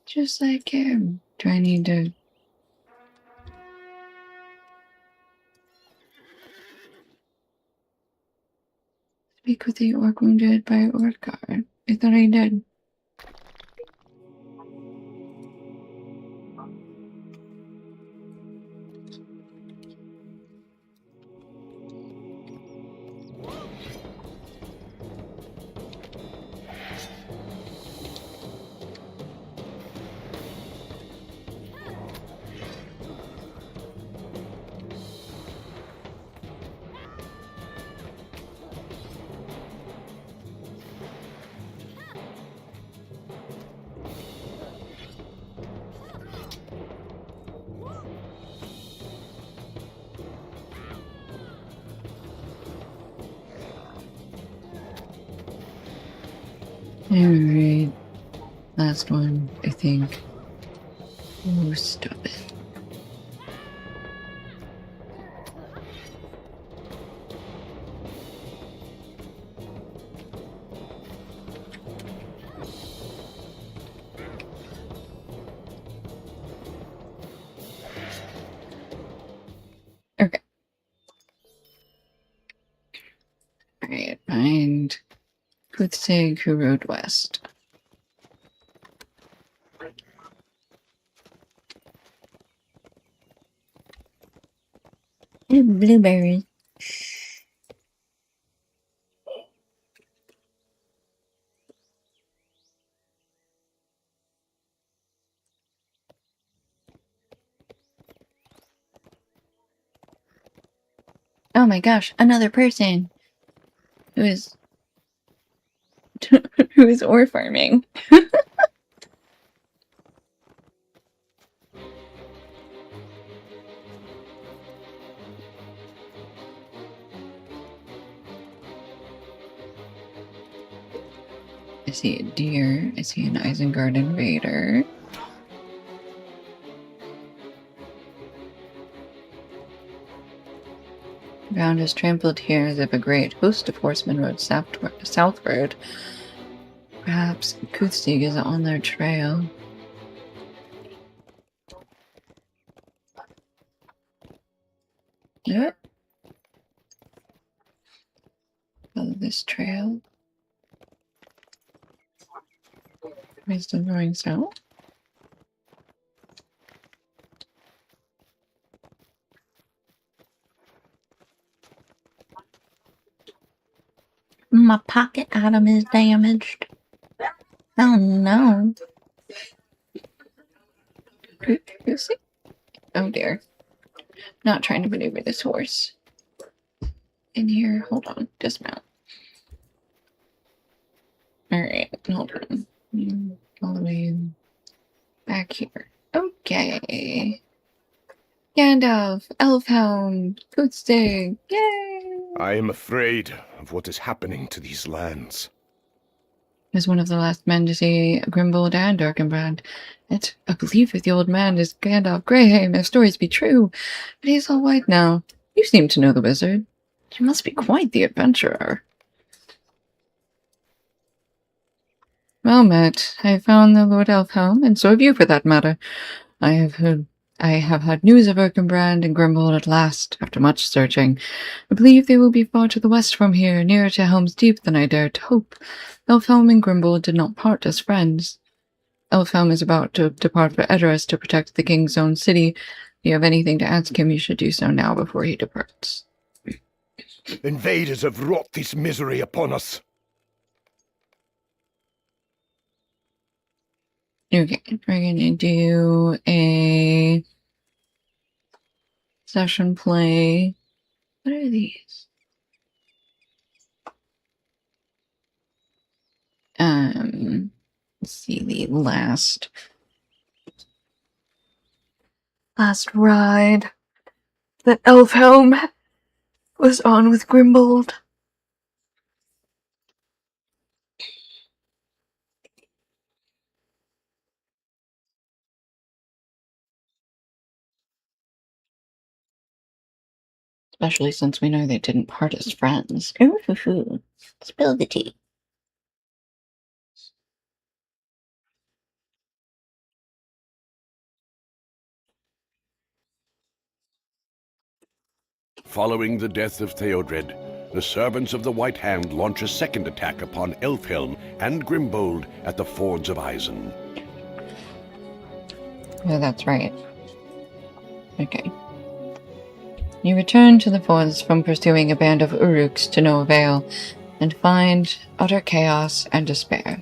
Speaker 1: Just like him. Do I need to... Speak with the orc wounded by Ortgar? I thought I did. Alright. Last one, I think. Oh, stop it. Okay. Alright, find Kuthsig who rode west.
Speaker 9: Blueberries.
Speaker 1: Oh my gosh, another person who is who is ore farming. see a deer. I see an Isengard invader. Ground is trampled here as if a great host of horsemen rode southward. Perhaps Kuthstig is on their trail. Yep. Follow this trail. Am I still going south?
Speaker 9: My pocket item is damaged. Oh no.
Speaker 1: Lucy? Oh dear. Not trying to maneuver this horse. In here, hold on, dismount. Alright, hold on. All the way back here. Okay. Gandalf, Elfhelm, Kuthstig, yay!
Speaker 3: I am afraid of what is happening to these lands.
Speaker 1: As one of the last men to see Grimbold and Erkenbrand, yet I believe that the old man is Gandalf Greyhaim, if stories be true, but he is all white now. You seem to know the wizard. You must be quite the adventurer. Well met. I have found the Lord Elfhelm, and so have you for that matter. I have had news of Erkenbrand and Grimbold at last, after much searching. I believe they will be far to the west from here, nearer to Helm's Deep than I dared to hope. Elfhelm and Grimbold did not part as friends. Elfhelm is about to depart for Edoras to protect the king's own city. If you have anything to ask him, you should do so now before he departs.
Speaker 3: Invaders have wrought this misery upon us.
Speaker 1: Okay, we're gonna do a session play. What are these? Let's see, the last ride that Elfhelm was on with Grimbold. Especially since we know they didn't part as friends.
Speaker 9: Ooh, spill the tea.
Speaker 2: Following the death of Theodred, the servants of the White Hand launch a second attack upon Elfhelm and Grimbold at the fords of Isen.
Speaker 1: Yeah, that's right. Okay. You return to the fords from pursuing a band of Uruks to no avail, and find utter chaos and despair.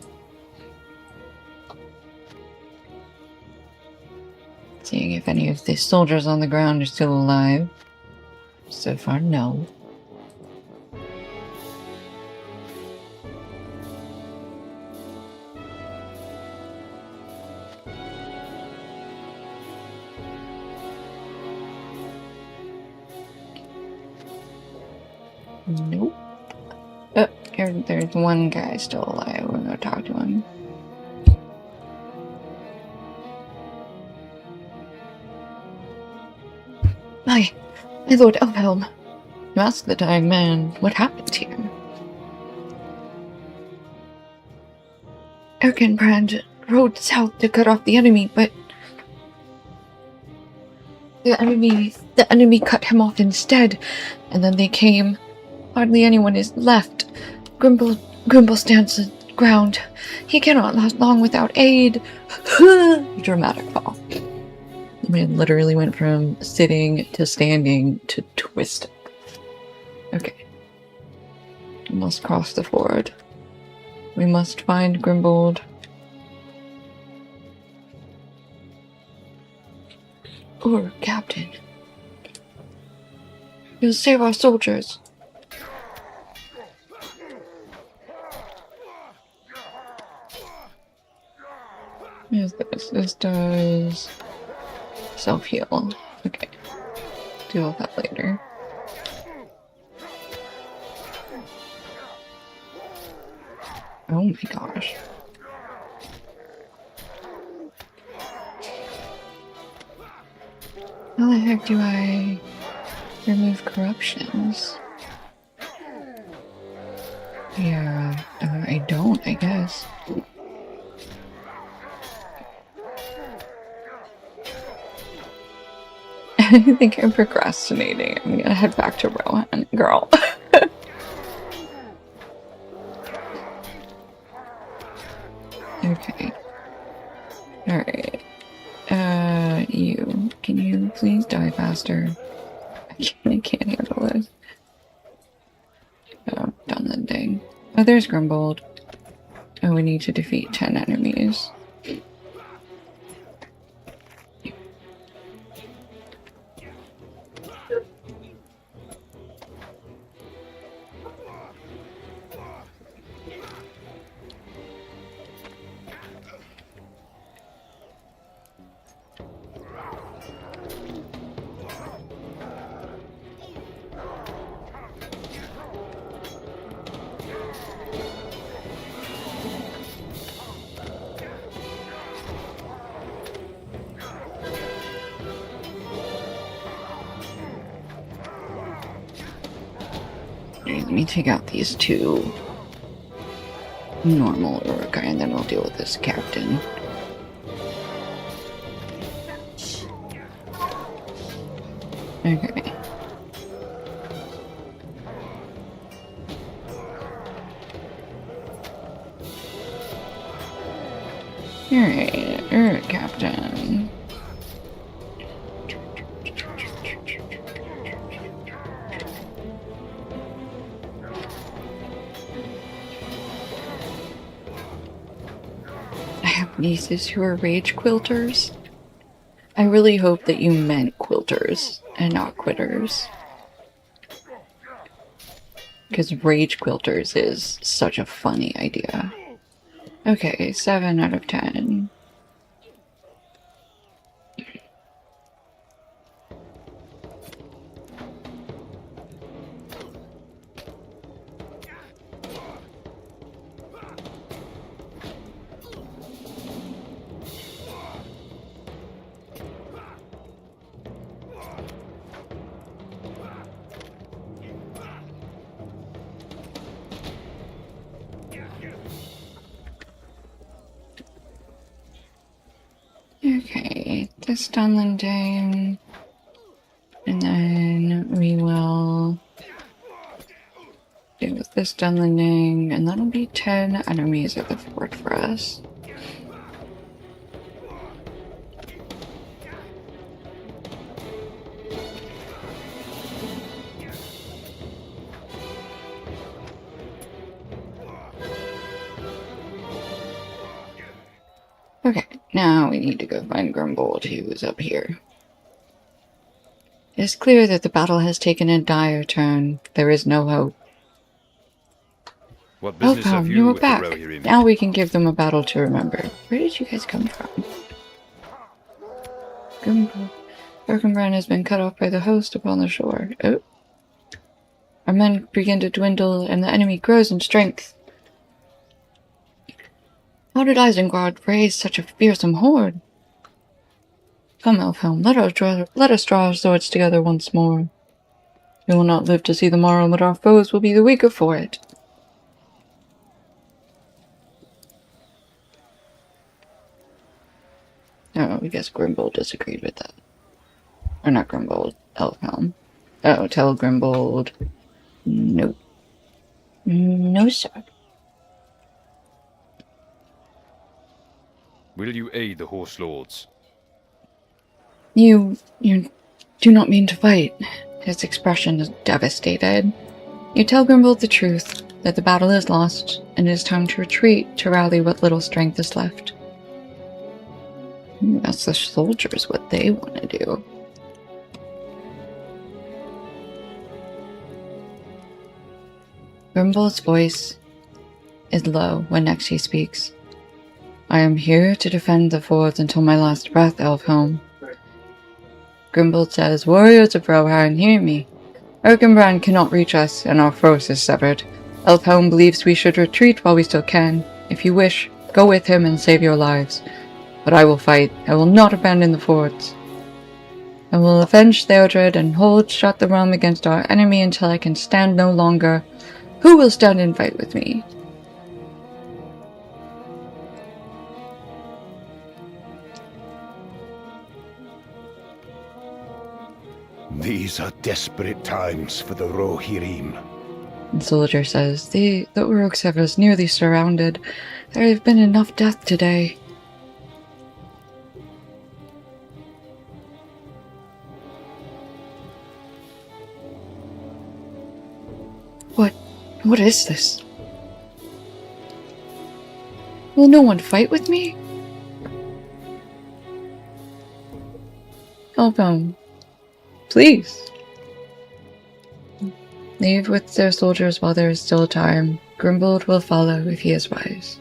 Speaker 1: Seeing if any of the soldiers on the ground are still alive. So far, no. Nope. Oh, there's one guy still alive. We're gonna talk to him. My Lord Elfhelm. You ask the dying man what happened here. Erkenbrand rode south to cut off the enemy, but the enemy cut him off instead, and then they came. Hardly anyone is left. Grimble stands the ground. He cannot last long without aid. Dramatic fall. The man literally went from sitting to standing to twisting. Okay. We must cross the ford. We must find Grimbold. Captain. You'll save our soldiers. Here's this. This does self-heal. Okay. Deal with that later. Oh my gosh. How the heck do I remove corruptions? Yeah, I don't, I guess. I think I'm procrastinating. I'm gonna head back to Rohan, girl. Okay. Alright. You. Can you please die faster? I can't handle this. Oh, done the ding. Oh, there's Grumbold. Oh, we need to defeat 10 enemies. Let me take out these two normal Uruk, and then we'll deal with this captain. Okay. Alright, Uruk captain. I have nieces who are rage quilters. I really hope that you meant quilters and not quitters. Because rage quilters is such a funny idea. Okay, 7 out of 10. Okay, this Dunland Dame. And then we will deal with this Dunlanding, and that'll be 10 enemies at the fort for us. Okay, now we need to go find Grumbold, who is up here. It is clear that the battle has taken a dire turn. There is no hope.
Speaker 6: What business have
Speaker 1: you were
Speaker 6: with
Speaker 1: back.
Speaker 6: the Rohirrim?
Speaker 1: Now we can give them a battle to remember. Where did you guys come from? Grumbold. Erkenbrand has been cut off by the host upon the shore. Oh. Our men begin to dwindle, and the enemy grows in strength. How did Isengard raise such a fearsome horde? Come, Elfhelm, let us draw our swords together once more. We will not live to see the morrow, but our foes will be the weaker for it. Oh, I guess Grimbold disagreed with that. Or not Grimbold, Elfhelm. Oh, tell Grimbold. Nope. No, sir.
Speaker 6: Will you aid the Horse Lords?
Speaker 1: You do not mean to fight. His expression is devastated. You tell Grimbold the truth, that the battle is lost, and it is time to retreat to rally what little strength is left. Ask the soldiers what they want to do. Grimbold's voice is low when next he speaks. I am here to defend the forts until my last breath, Elfhelm. Grimbold says, Warriors of Rohan, hear me. Erkenbrand cannot reach us, and our force is severed. Elfhelm believes we should retreat while we still can. If you wish, go with him and save your lives. But I will fight. I will not abandon the forts. I will avenge Theodred and hold shut the realm against our enemy until I can stand no longer. Who will stand and fight with me?
Speaker 3: These are desperate times for the Rohirrim.
Speaker 1: The soldier says, the Uruks have us nearly surrounded. There have been enough death today. What is this? Will no one fight with me? Elfhelm, please. Leave with their soldiers while there is still time. Grimbold will follow if he is wise.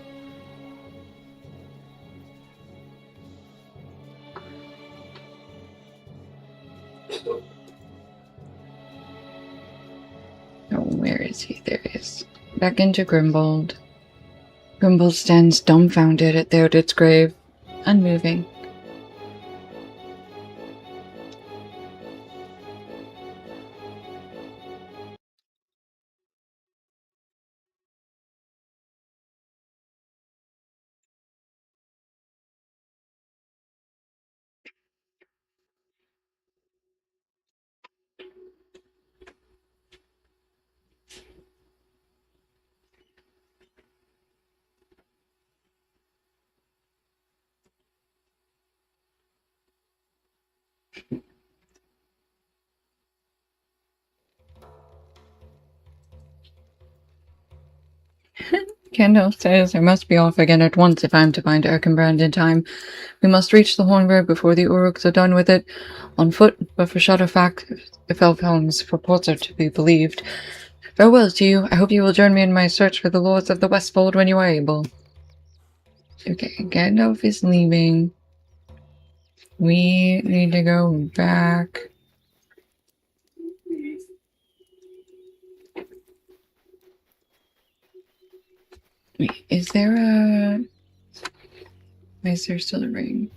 Speaker 1: Oh, where is he? There he is. Back into Grimbold. Grimbold stands dumbfounded at Theodred's grave, unmoving. Kendall says I must be off again at once if I am to find Erkenbrand in time. We must reach the Hornburg before the Uruks are done with it. On foot, but for Shadowfact, if Elfhelm's reports are to be believed. Farewell to you. I hope you will join me in my search for the Lords of the Westfold when you are able. Okay, Gandalf is leaving. We need to go back. Wait, is there a... Why is there still a ring?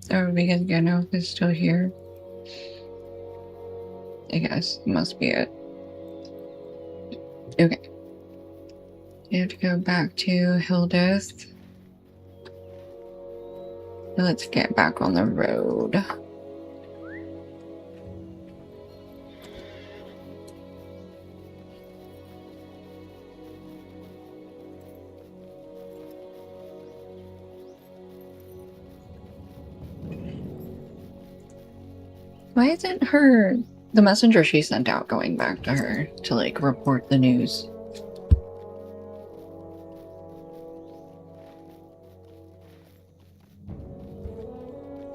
Speaker 1: Oh, because Gandalf is still here. I guess. Must be it. Okay. You have to go back to Hildeth. Let's get back on the road. Why isn't the messenger she sent out going back to her to, like, report the news?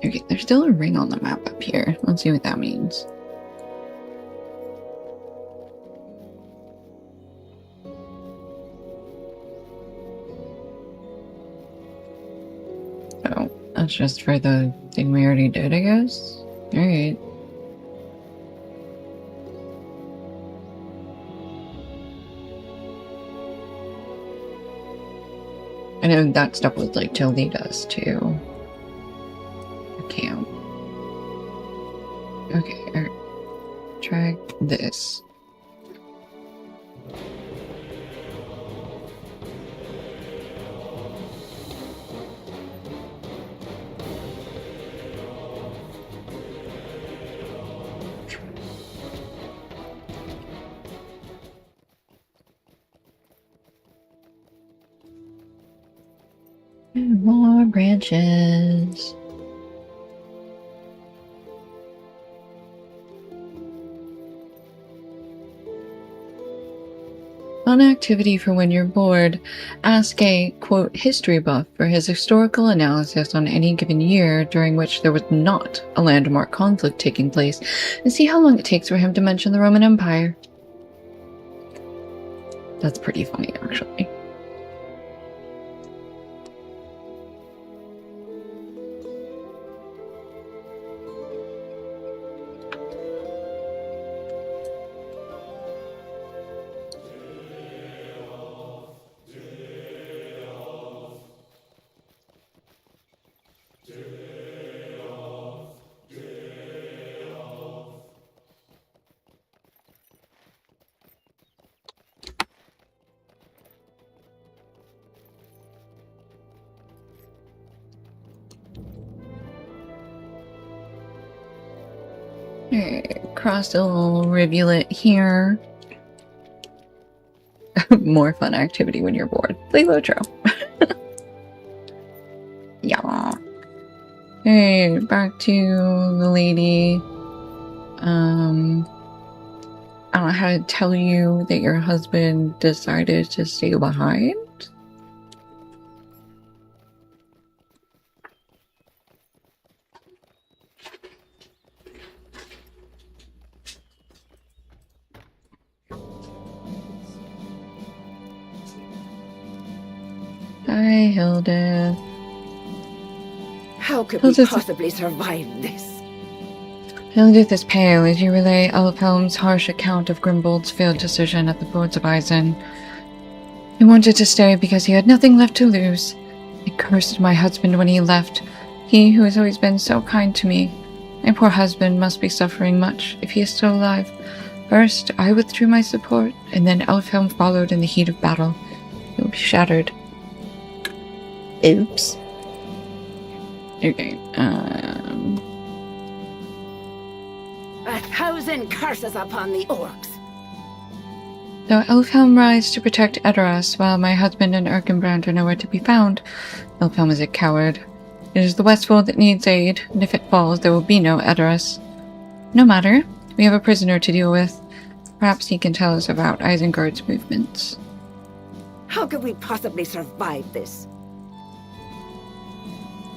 Speaker 1: Okay, there's still a ring on the map up here. Let's see what that means. Oh, that's just for the thing we already did, I guess? Alright. I know that stuff was like to lead us to a camp. Okay, alright. Try this. More branches. Fun activity for when you're bored. Ask a, quote, history buff for his historical analysis on any given year during which there was not a landmark conflict taking place, and see how long it takes for him to mention the Roman Empire. That's pretty funny, actually. Alright, cross the little rivulet here. More fun activity when you're bored. Play Lotro. Yeah. Hey, back to the lady. I don't know how to tell you that your husband decided to stay behind. Hi, Hilda.
Speaker 5: How could we possibly survive this?
Speaker 1: Hildith is pale as you relay Elfhelm's harsh account of Grimbold's failed decision at the Boards of Eisen. He wanted to stay because he had nothing left to lose. I cursed my husband when he left, he who has always been so kind to me. My poor husband must be suffering much, if he is still alive. First, I withdrew my support, and then Elfhelm followed in the heat of battle. He will be shattered. Oops. Okay,
Speaker 5: 1,000 curses upon the orcs!
Speaker 1: Though Elfhelm rides to protect Edoras, while my husband and Erkenbrand are nowhere to be found, Elfhelm is a coward. It is the Westfold that needs aid, and if it falls, there will be no Edoras. No matter, we have a prisoner to deal with. Perhaps he can tell us about Isengard's movements.
Speaker 5: How could we possibly survive this?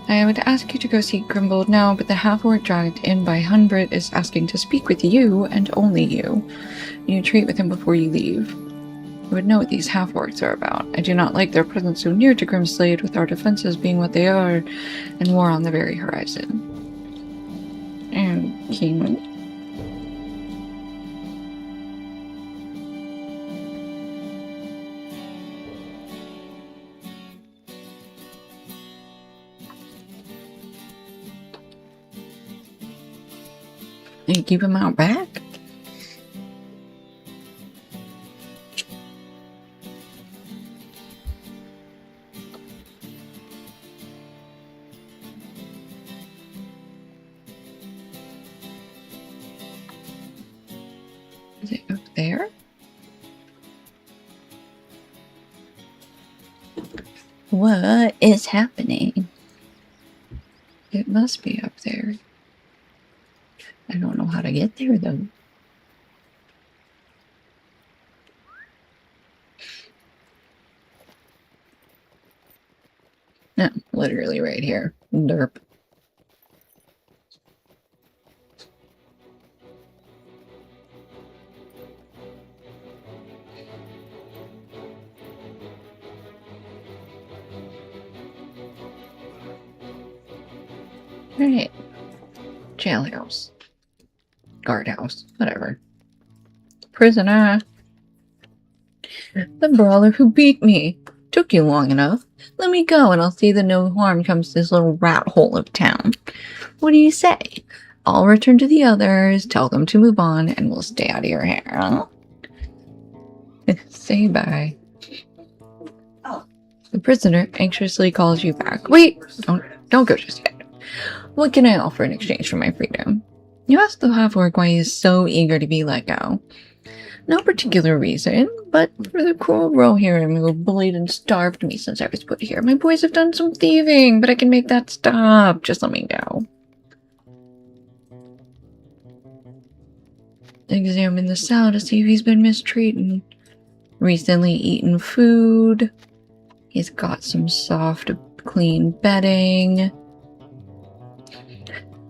Speaker 1: I would ask you to go see Grimbold now, but the half-orc dragged in by Hunbrit is asking to speak with you, and only you. You treat with him before you leave. You would know what these half-orcs are about. I do not like their presence so near to Grimslade, with our defenses being what they are, and war on the very horizon. And King... You keep him out back? Is it up there? What is happening? It must be up there. I don't know how to get there, though. No, literally right here. Derp. Alright. Jailhouse. Guardhouse. Whatever. Prisoner. The brawler who beat me. Took you long enough. Let me go and I'll see that no harm comes to this little rat hole of town. What do you say? I'll return to the others, tell them to move on, and we'll stay out of your hair, huh? Say bye. Oh. The prisoner anxiously calls you back. Wait! Don't go just yet. What can I offer in exchange for my freedom? You asked the half-orc why he is so eager to be let go. No particular reason, but for the cruel Rohirrim who bullied and starved me since I was put here. My boys have done some thieving, but I can make that stop. Just let me go. Examine the cell to see if he's been mistreated. Recently eaten food. He's got some soft, clean bedding.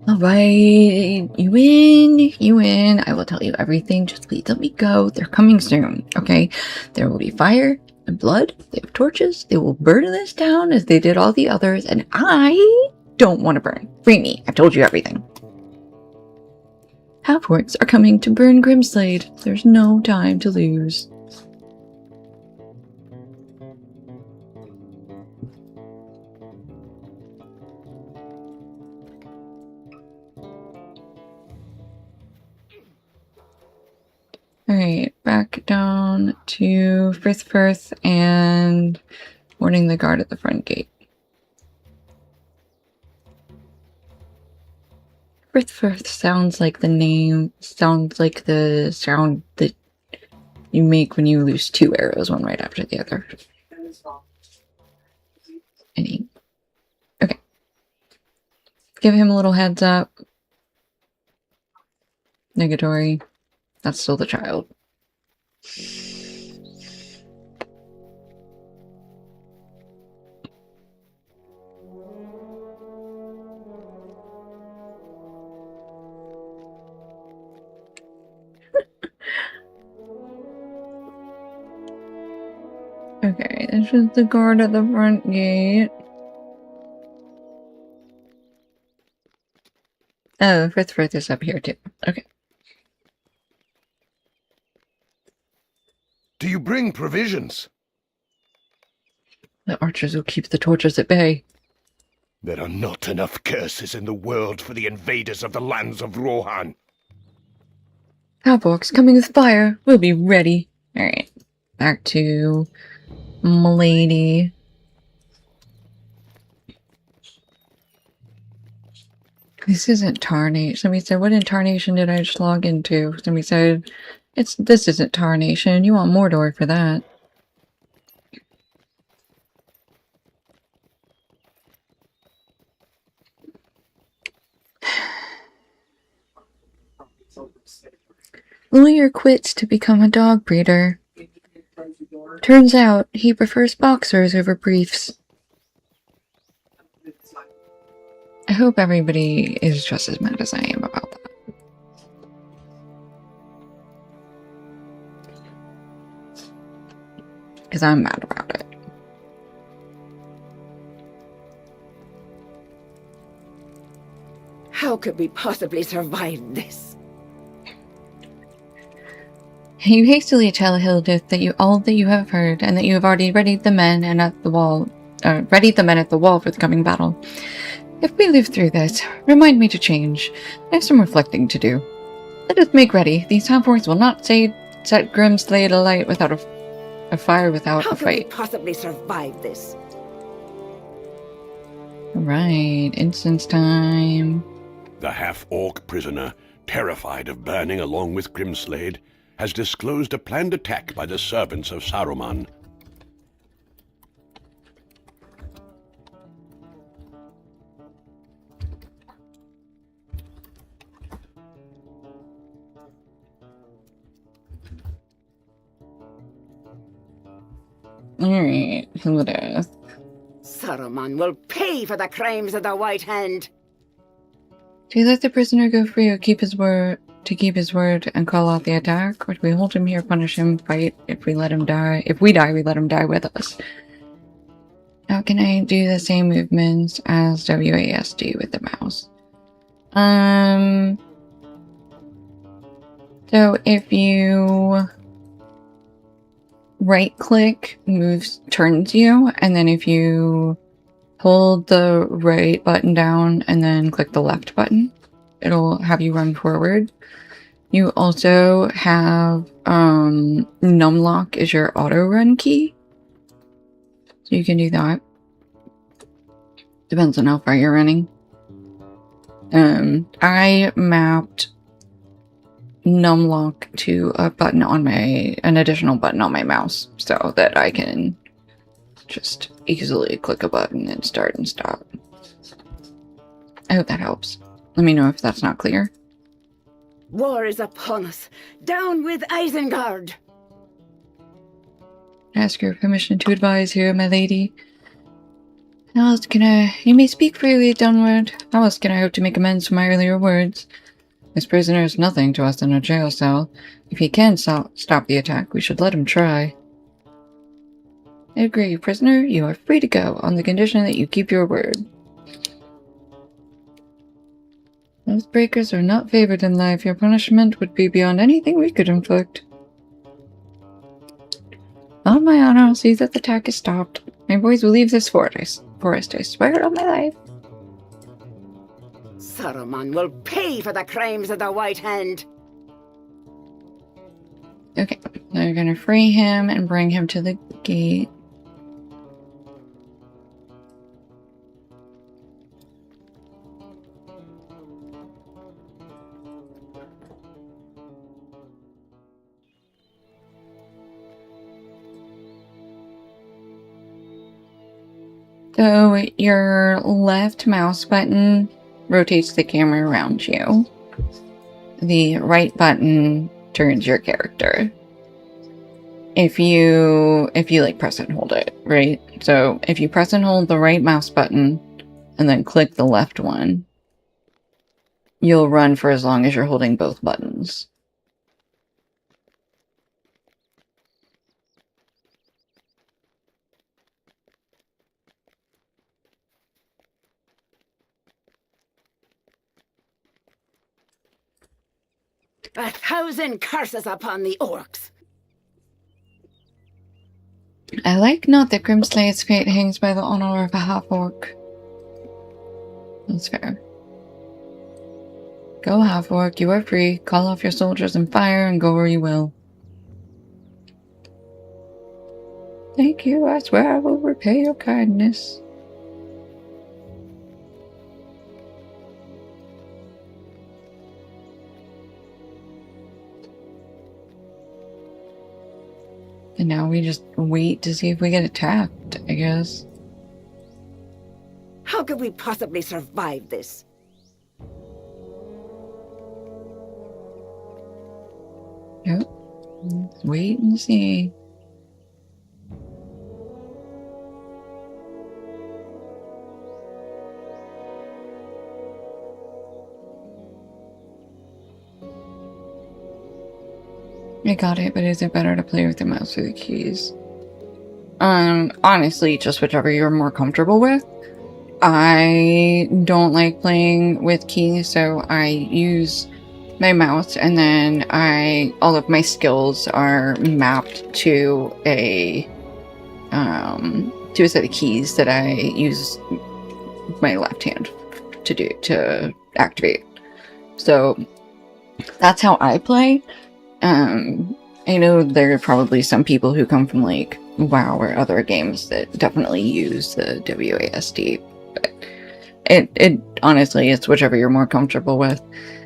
Speaker 1: Alright, you in. I will tell you everything. Just please let me go. They're coming soon, okay? There will be fire and blood. They have torches. They will burn this town as they did all the others, and I don't want to burn. Free me. I've told you everything. Half-orcs are coming to burn Grimslade. There's no time to lose. Alright, back down to Frithfirth and warning the guard at the front gate. Frith sounds like the name, sounds like the sound that you make when you lose 2 arrows, one right after the other. Okay. Give him a little heads up. Negatory. That's still the child. Okay, this is the guard at the front gate. Oh, Frith is up here too. Okay.
Speaker 3: Do you bring provisions?
Speaker 1: The archers will keep the torches at bay.
Speaker 3: There are not enough curses in the world for the invaders of the lands of Rohan.
Speaker 1: Halborg's coming with fire. We'll be ready. Alright. Back to Milady. This isn't Tarnation. Somebody said, what in Tarnation did I just log into? Somebody said, this isn't Tarnation. You want Mordor for that. Lawyer quits to become a dog breeder. Turns out he prefers boxers over briefs. I hope everybody is just as mad as I am about that. Because I'm mad about it.
Speaker 5: How could we possibly survive this?
Speaker 1: You hastily tell Hildith that all that you have heard, and that you have already readied the men at the wall for the coming battle. If we live through this, remind me to change. I have some reflecting to do. Let us make ready. These half-orcs will not set Grimslade alight without a fire without a fight.
Speaker 5: How could we possibly survive this?
Speaker 1: Right, instance time.
Speaker 2: The half-orc prisoner, terrified of burning along with Grimslade, has disclosed a planned attack by the servants of Saruman.
Speaker 1: Alright, who it is?
Speaker 5: Saruman will pay for the crimes of the White Hand.
Speaker 1: Do you let the prisoner go free or keep his word and call out the attack? Or do we hold him here, punish him, fight? If we let him die, we let him die with us. How can I do the same movements as WASD with the mouse? So if you right click, turns you, and then if you hold the right button down and then click the left button, it'll have you run forward. You also have numlock is your auto run key, so you can do that. Depends on how far you're running. I mapped numlock to an additional button on my mouse, so that I can just easily click a button and start and stop. I hope that helps. Let me know if that's not clear.
Speaker 5: War is upon us. Down with Isengard!
Speaker 1: Ask your permission to advise here, my lady. How else can you may speak freely, Dunward. How else can I hope to make amends for my earlier words? This prisoner is nothing to us in a jail cell. If he can stop the attack, we should let him try. I agree, prisoner. You are free to go, on the condition that you keep your word. Those breakers are not favored in life. Your punishment would be beyond anything we could inflict. On my honor, I'll see that the attack is stopped. My boys will leave this forest, I swear it on my life.
Speaker 5: Saruman will pay for the crimes of the White Hand.
Speaker 1: Okay, they're gonna free him and bring him to the gate. So your left mouse button rotates the camera around you. The right button turns your character. If you like press and hold it, right? So if you press and hold the right mouse button and then click the left one, you'll run for as long as you're holding both buttons.
Speaker 5: A thousand curses upon the orcs.
Speaker 1: I like not that Grimslay's fate hangs by the honor of a half-orc. That's fair. Go, half-orc, you are free. Call off your soldiers and fire and go where you will. Thank you, I swear I will repay your kindness. And now we just wait to see if we get attacked, I guess.
Speaker 5: How could we possibly survive this?
Speaker 1: Yep. Let's wait and see. I got it, but is it better to play with the mouse or the keys? Honestly, just whichever you're more comfortable with. I don't like playing with keys, so I use my mouse, and then all of my skills are mapped to a set of keys that I use my left hand to activate. So that's how I play. I know there are probably some people who come from like WoW or other games that definitely use the WASD, but it honestly, it's whichever you're more comfortable with.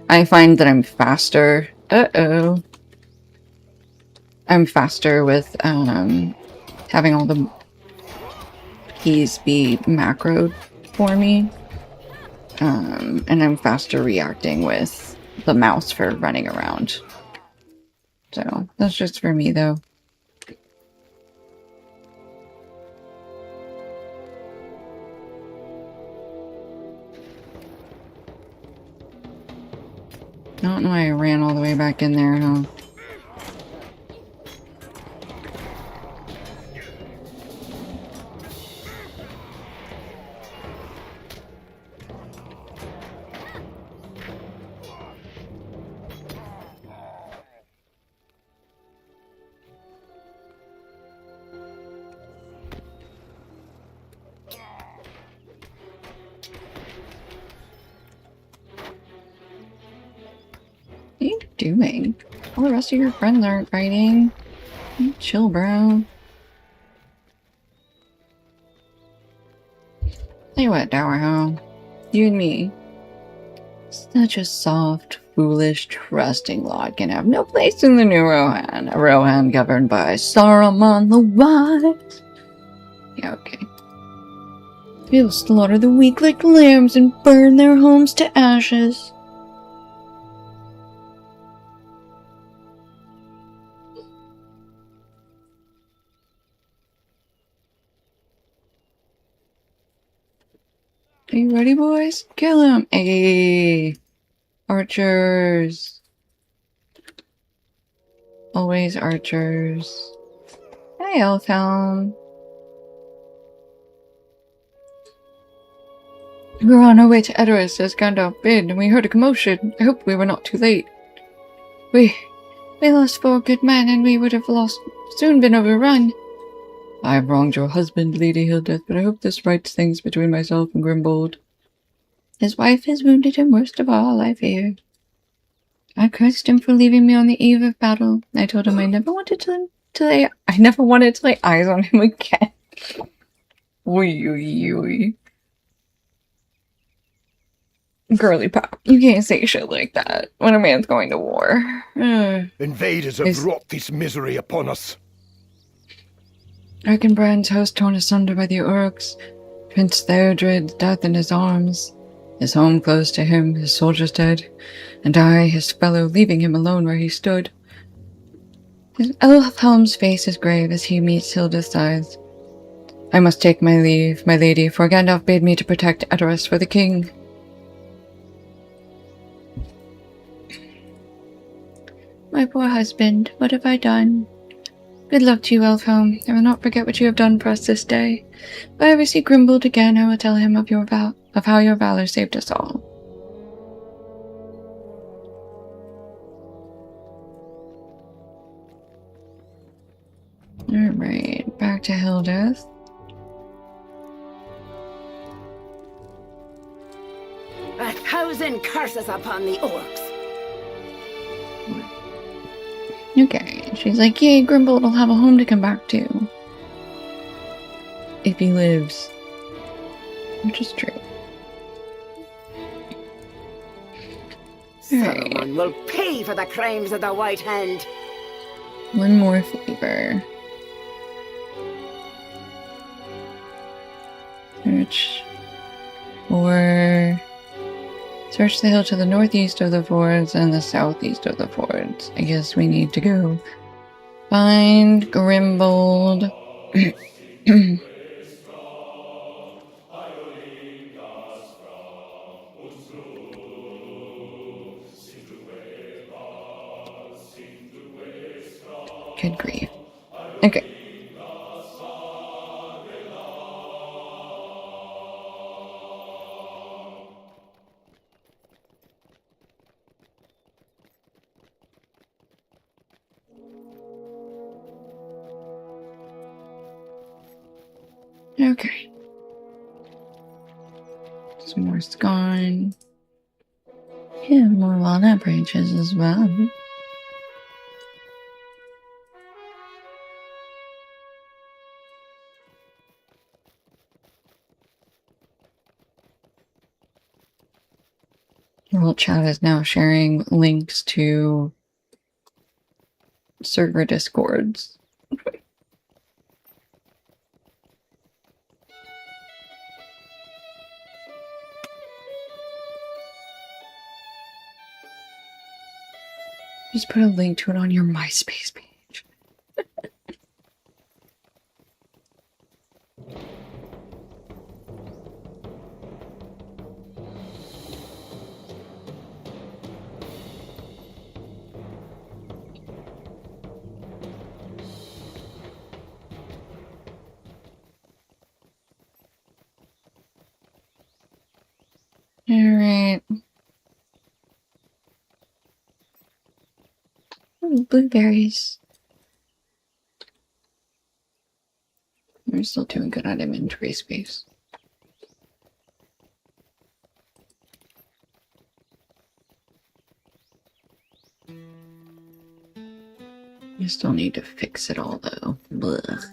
Speaker 1: I find that I'm faster. I'm faster with having all the keys be macroed for me, and I'm faster reacting with the mouse for running around. So, that's just for me, though. I don't know why I ran all the way back in there, huh? What are you doing? All the rest of your friends aren't fighting. Chill, bro. Tell you what, Dowerho. You and me. Such a soft, foolish, trusting lot can have no place in the new Rohan. A Rohan governed by Saruman the Wise. Yeah, okay. He'll slaughter the weak like lambs and burn their homes to ashes. Are you ready, boys? Kill him! Hey! Archers! Always archers. Hey, Elfhelm! We were on our way to Edoras as Gandalf bid, and we heard a commotion. I hope we were not too late. We lost 4 good men, and we would have soon been overrun. I have wronged your husband, Lady Hildeth, but I hope this rights things between myself and Grimbold. His wife has wounded him worst of all, I fear. I cursed him for leaving me on the eve of battle. I told him I never wanted to lay eyes on him again. Oy, oy, oy. Girly pop, you can't say shit like that when a man's going to war.
Speaker 3: Invaders have wrought this misery upon us.
Speaker 1: Erkenbrand's host torn asunder by the orcs. Prince Theodred's death in his arms, his home closed to him, his soldiers dead, and I, his fellow, leaving him alone where he stood. His Elfhelm's face is grave as he meets Hilda's eyes. I must take my leave, my lady, for Gandalf bade me to protect Edoras for the king.
Speaker 9: My poor husband, what have I done? Good luck to you, Elfhelm. I will not forget what you have done for us this day. If I ever see Grimbold again, I will tell him of how your valor saved us all.
Speaker 1: Alright, back to Hilda's.
Speaker 5: A thousand curses upon the orcs.
Speaker 1: Okay, she's like, yay, Grimbold will have a home to come back to. If he lives. Which is true.
Speaker 5: Saruman will pay for the crimes of the White Hand.
Speaker 1: One more favor. Search the hill to the northeast of the fords and the southeast of the fords. I guess we need to go find Grimbold. Good grief. Okay. Okay. Some more scone. Yeah, more walnut branches as well. The whole chat is now sharing links to server discords. Just put a link to it on your MySpace page. Alright. Blueberries. We're still doing good on inventory space. You still need to fix it all though. Blech.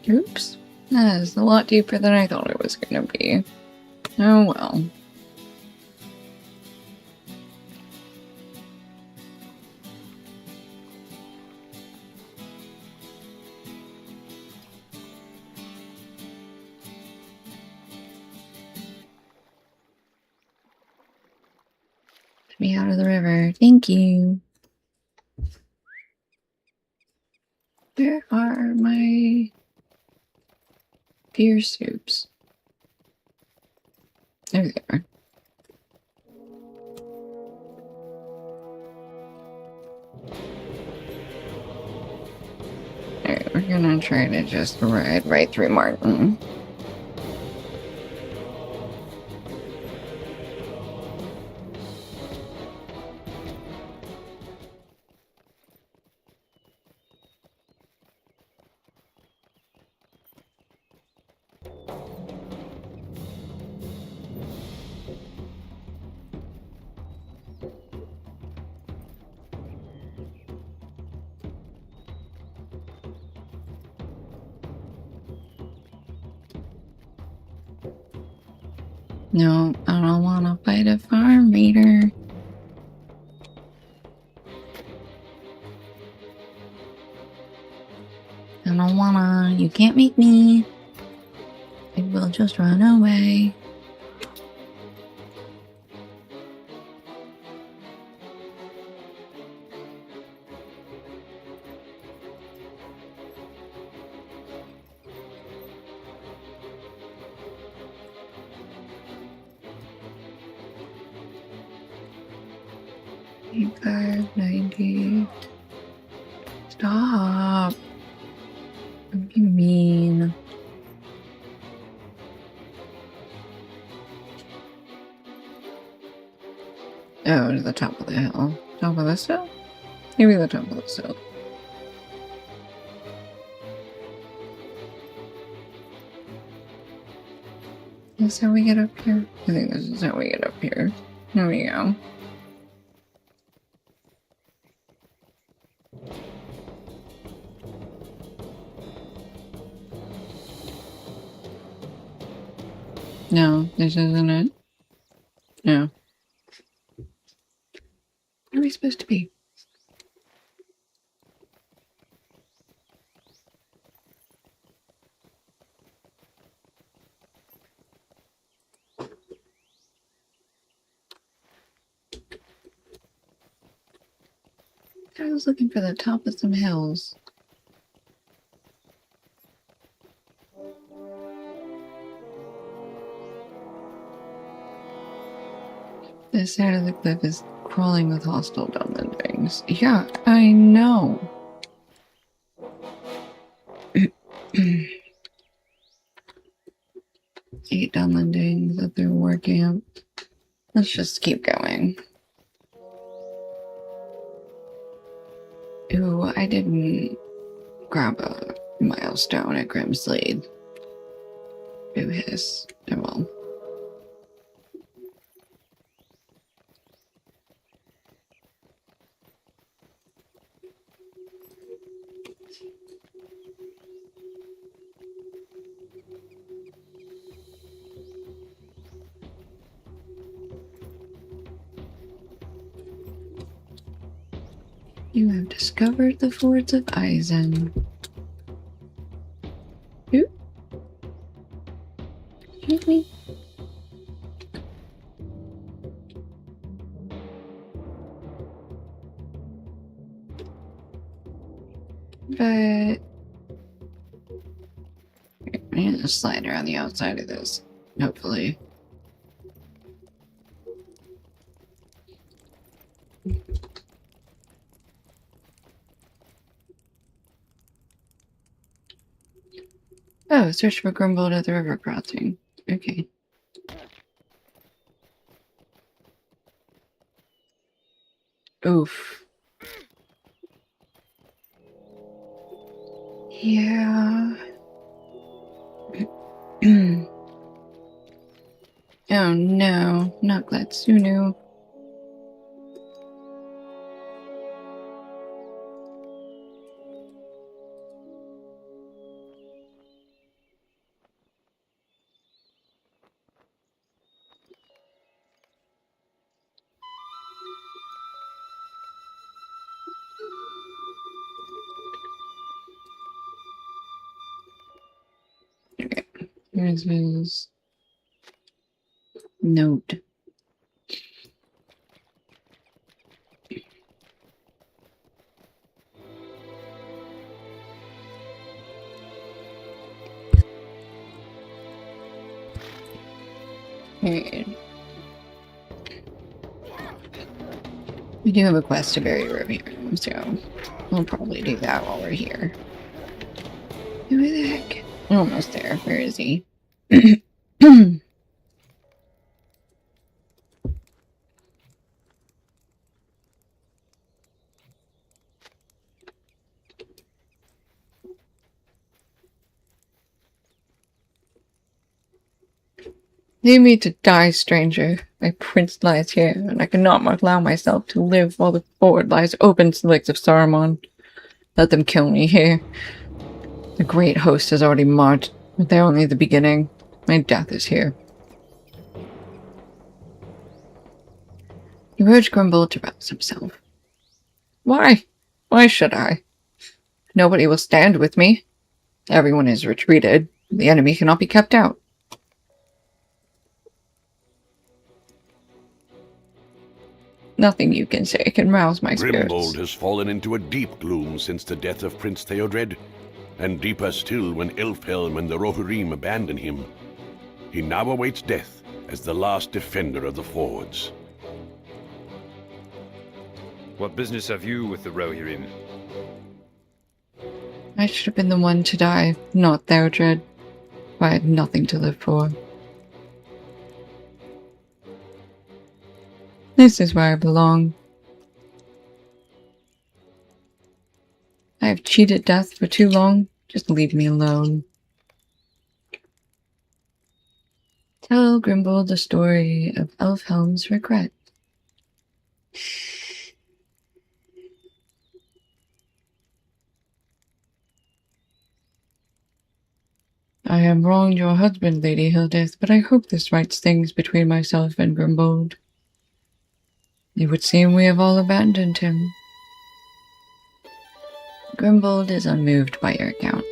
Speaker 1: Oops. That is a lot deeper than I thought it was going to be. Oh well. Get me out of the river. Thank you. Where are my beer soups? There they are. Alright, we're gonna try to just ride right through Martin. No, I don't want to fight a farm raider. I don't wanna. You can't make me. I will just run away. $85, 90. Stop. What do you mean? Oh, to the top of the hill. Top of this hill? Maybe the top of this hill. Is this how we get up here? I think this is how we get up here. There we go. No, this isn't it. No. Where are we supposed to be? I was looking for the top of some hills. This side of the cliff is crawling with hostile dunlendings. Yeah, I know. 8 dunlendings at their war camp. Let's just keep going. Ooh, I didn't grab a milestone at Grimslade. Ooh, hiss. Oh well. You have discovered the fords of Eisen. Who? Excuse me? But I need to slide around the outside of this, hopefully. Oh, search for Grumbled at the river crossing. Okay. Oof. Yeah. Oh no, not Glatsunu. Okay, here's his note. Alright. We do have a quest to bury Rohan, so we'll probably do that while we're here. Who the heck? Almost there. Where is he? Leave me to die, stranger. My prince lies here, and I cannot allow myself to live while the ford lies open to the legs of Saruman. Let them kill me here. The great host has already marched, but they're only the beginning. My death is here. He urged Grimble to rouse himself. Why? Why should I? Nobody will stand with me. Everyone is retreated. The enemy cannot be kept out. Nothing you can say can rouse my spirits.
Speaker 2: Grimbold has fallen into a deep gloom since the death of Prince Theodred, and deeper still when Elfhelm and the Rohirrim abandoned him. He now awaits death as the last defender of the fords.
Speaker 6: What business have you with the Rohirrim?
Speaker 1: I should have been the one to die, not Theodred. I had nothing to live for. This is where I belong. I have cheated death for too long. Just leave me alone. Tell Grimbold the story of Elfhelm's regret. I have wronged your husband, Lady Hildeth, but I hope this rights things between myself and Grimbold. It would seem we have all abandoned him. Grimbold is unmoved by your account.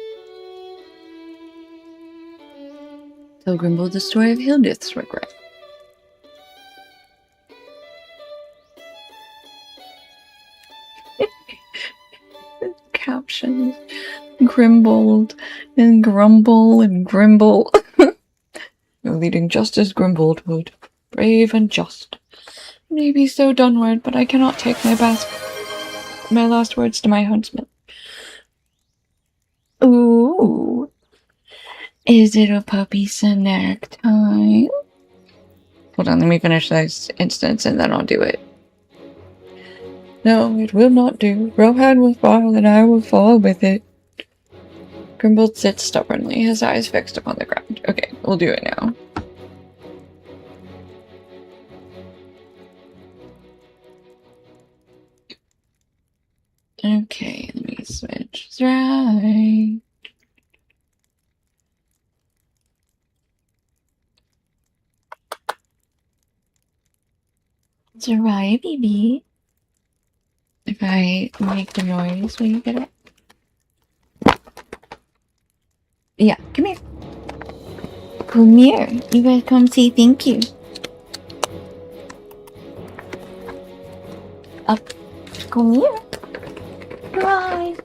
Speaker 1: Tell Grimbold the story of Hildeth's regret. Captions. Grimbold and Grumble and Grimble. You're leading just as Grimbold would. Brave and just. Maybe so Dunward, but I cannot take my last words to my huntsman. Ooh. Is it a puppy snack time? Hold on, let me finish this instance and then I'll do it. No, it will not do. Rohan will fall and I will fall with it. Grimbold sits stubbornly, his eyes fixed upon the ground. Okay, we'll do it now. Okay, let me switch. It's right. It's alright, baby. If I make the noise, will you get it? Yeah, come here. Come here. You guys come say thank you. Up. Come here. Right.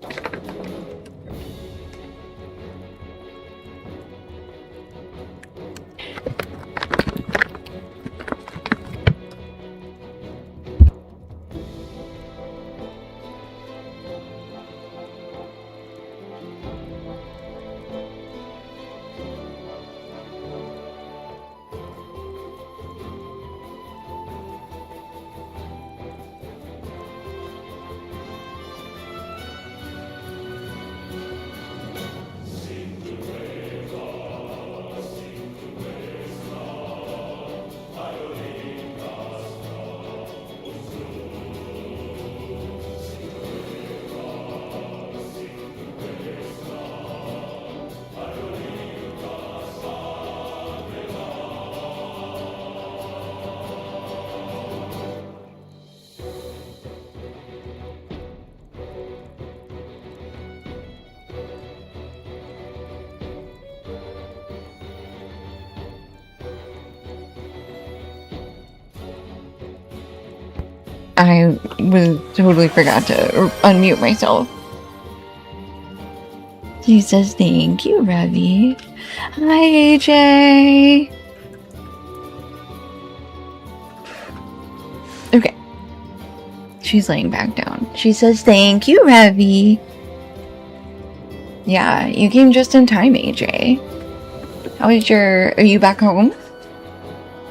Speaker 1: I totally forgot to unmute myself. She says thank you, Ravi. Hi, AJ. Okay. She's laying back down. She says thank you, Ravi. Yeah, you came just in time, AJ. Are you back home?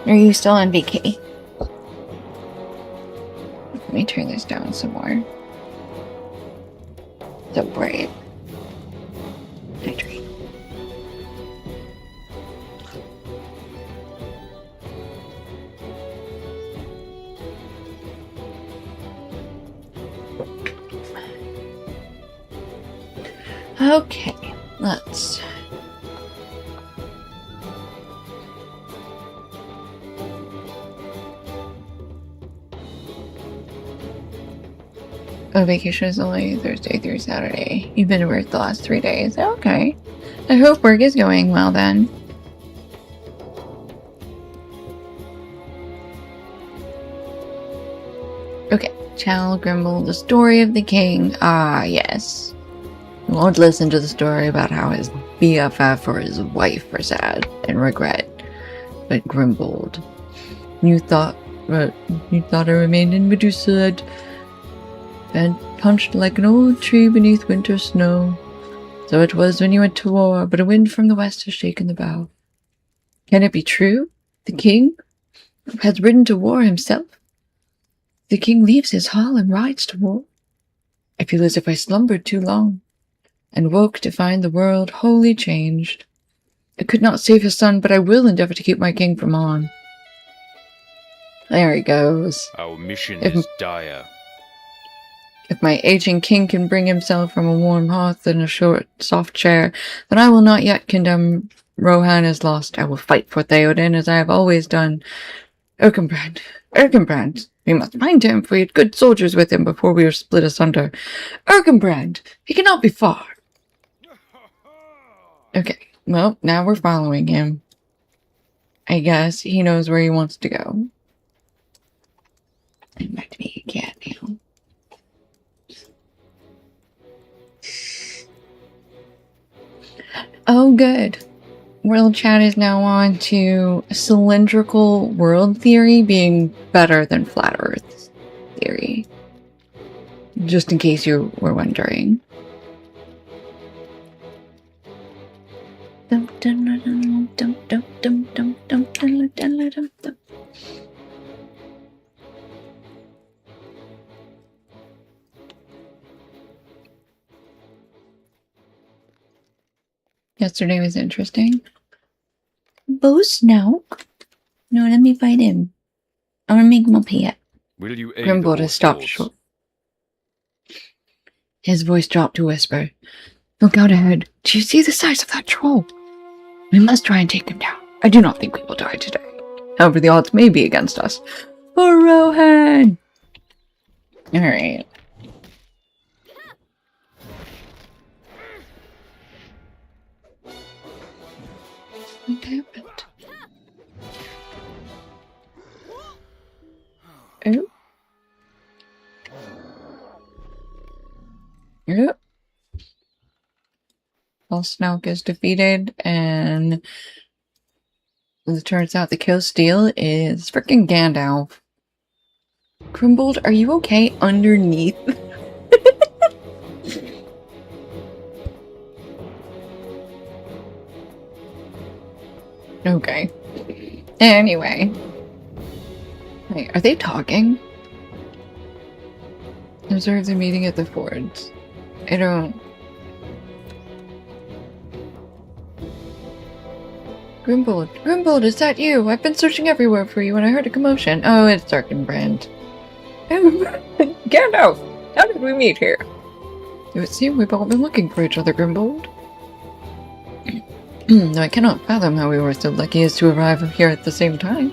Speaker 1: Or are you still on vacay? Let me turn this down some more. So bright. Hydrate. Okay, let's... Oh, vacation is only Thursday through Saturday. You've been to work the last 3 days. Okay. I hope work is going well then. Okay. Tell Grimble the story of the king. Ah, yes. I won't listen to the story about how his BFF or his wife are sad and regret. But Grimbold, you thought I remained in Medusa and punched like an old tree beneath winter snow. So it was when you went to war, but a wind from the west has shaken the bough. Can it be true? The king has ridden to war himself? The king leaves his hall and rides to war? I feel as if I slumbered too long, and woke to find the world wholly changed. I could not save his son, but I will endeavor to keep my king from harm. There he goes.
Speaker 6: Our mission is dire.
Speaker 1: If my aging king can bring himself from a warm hearth and a short, soft chair, then I will not yet condemn Rohan as lost. I will fight for Theoden as I have always done. Erkenbrand, we must find him, for we had good soldiers with him before we were split asunder. Erkenbrand, he cannot be far. Okay, well, now we're following him. I guess he knows where he wants to go. I'm back to be a cat now. Oh, good. World chat is now on to cylindrical world theory being better than flat earth theory. Just in case you were wondering. Yesterday was interesting. Bo Snoke? No, let me fight him. I want to make him up here.
Speaker 6: Will you aid
Speaker 1: Grimbold
Speaker 6: the
Speaker 1: has stopped
Speaker 6: Horse
Speaker 1: short. His voice dropped to a whisper. Look out ahead. Do you see the size of that troll? We must try and take him down. I do not think we will die today. However, the odds may be against us. For Rohan! Alright. What happened? Oh. Yep. Well, Snoke is defeated, and it turns out the kill steal is freaking Gandalf. Grimbold, are you okay underneath? Okay. Anyway. Wait, are they talking? Observe the meeting at the fords. I don't... Grimbold, is that you? I've been searching everywhere for you and I heard a commotion. Oh, it's Darkenbrand. Gandalf! How did we meet here? It would seem we've all been looking for each other, Grimbold. Though I cannot fathom how we were so lucky as to arrive here at the same time.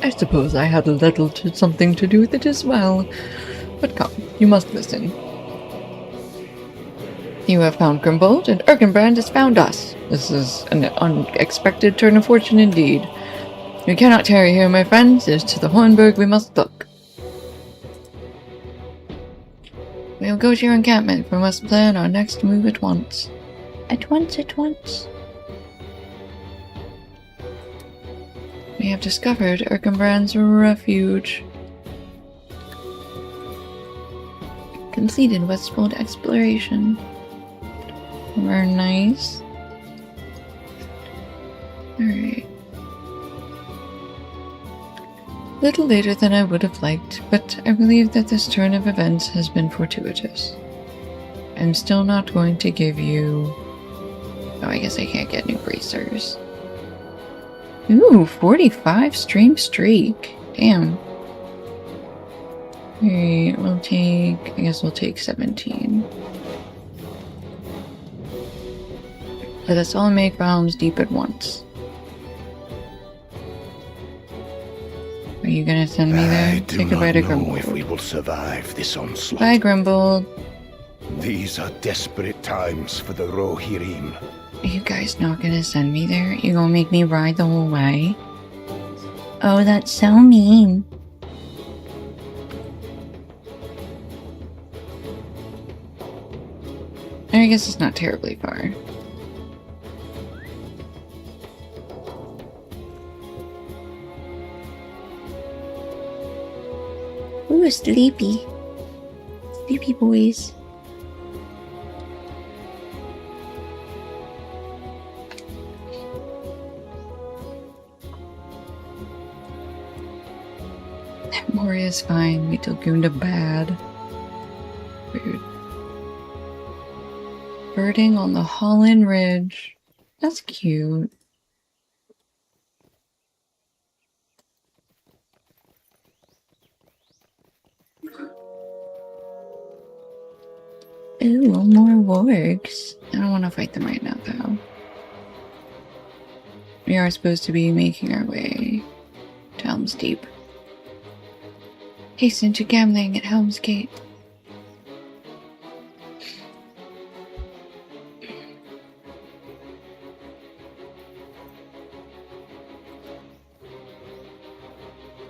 Speaker 1: I suppose I had a little something to do with it as well. But come, you must listen. You have found Grimbold, and Erkenbrand has found us. This is an unexpected turn of fortune indeed. We cannot tarry here, my friends. It is to the Hornburg we must look. We will go to your encampment. We must plan our next move at once. At once. We have discovered Erkenbrand's refuge. Completed Westfold exploration. Very nice. Alright. Little later than I would have liked, but I believe that this turn of events has been fortuitous. I'm still not going to give you... Oh, I guess I can't get new bracers. Ooh, 45 stream streak. Damn. Alright, I guess we'll take 17. Let us all make realms deep at once. you gonna send me
Speaker 3: I
Speaker 1: there?
Speaker 3: do
Speaker 1: Say goodbye
Speaker 3: not
Speaker 1: to
Speaker 3: know
Speaker 1: Grumble.
Speaker 3: if we will survive this onslaught.
Speaker 1: Bye, Grumble.
Speaker 3: These are desperate times for the Rohirrim.
Speaker 1: Are you guys not gonna send me there? You gonna make me ride the whole way? Oh, that's so mean. I guess it's not terribly far.
Speaker 9: Ooh, sleepy. Sleepy boys.
Speaker 1: Moria's fine. Wait till Gunda bad. Rude. Birding on the Holland Ridge. That's cute. Ooh, more wargs. I don't want to fight them right now, though. We are supposed to be making our way to Helm's Deep. Hasten to gambling at Helm's Gate.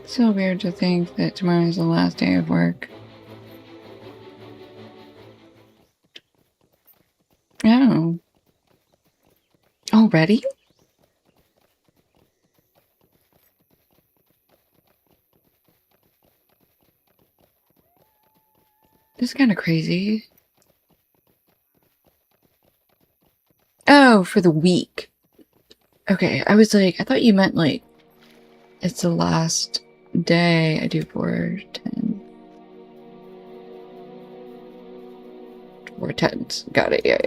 Speaker 1: So weird to think that tomorrow is the last day of work. Oh. Already? This is kind of crazy. Oh, for the week. Okay, I was like, I thought you meant like, it's the last day I do 410. 410s. Got it, yeah.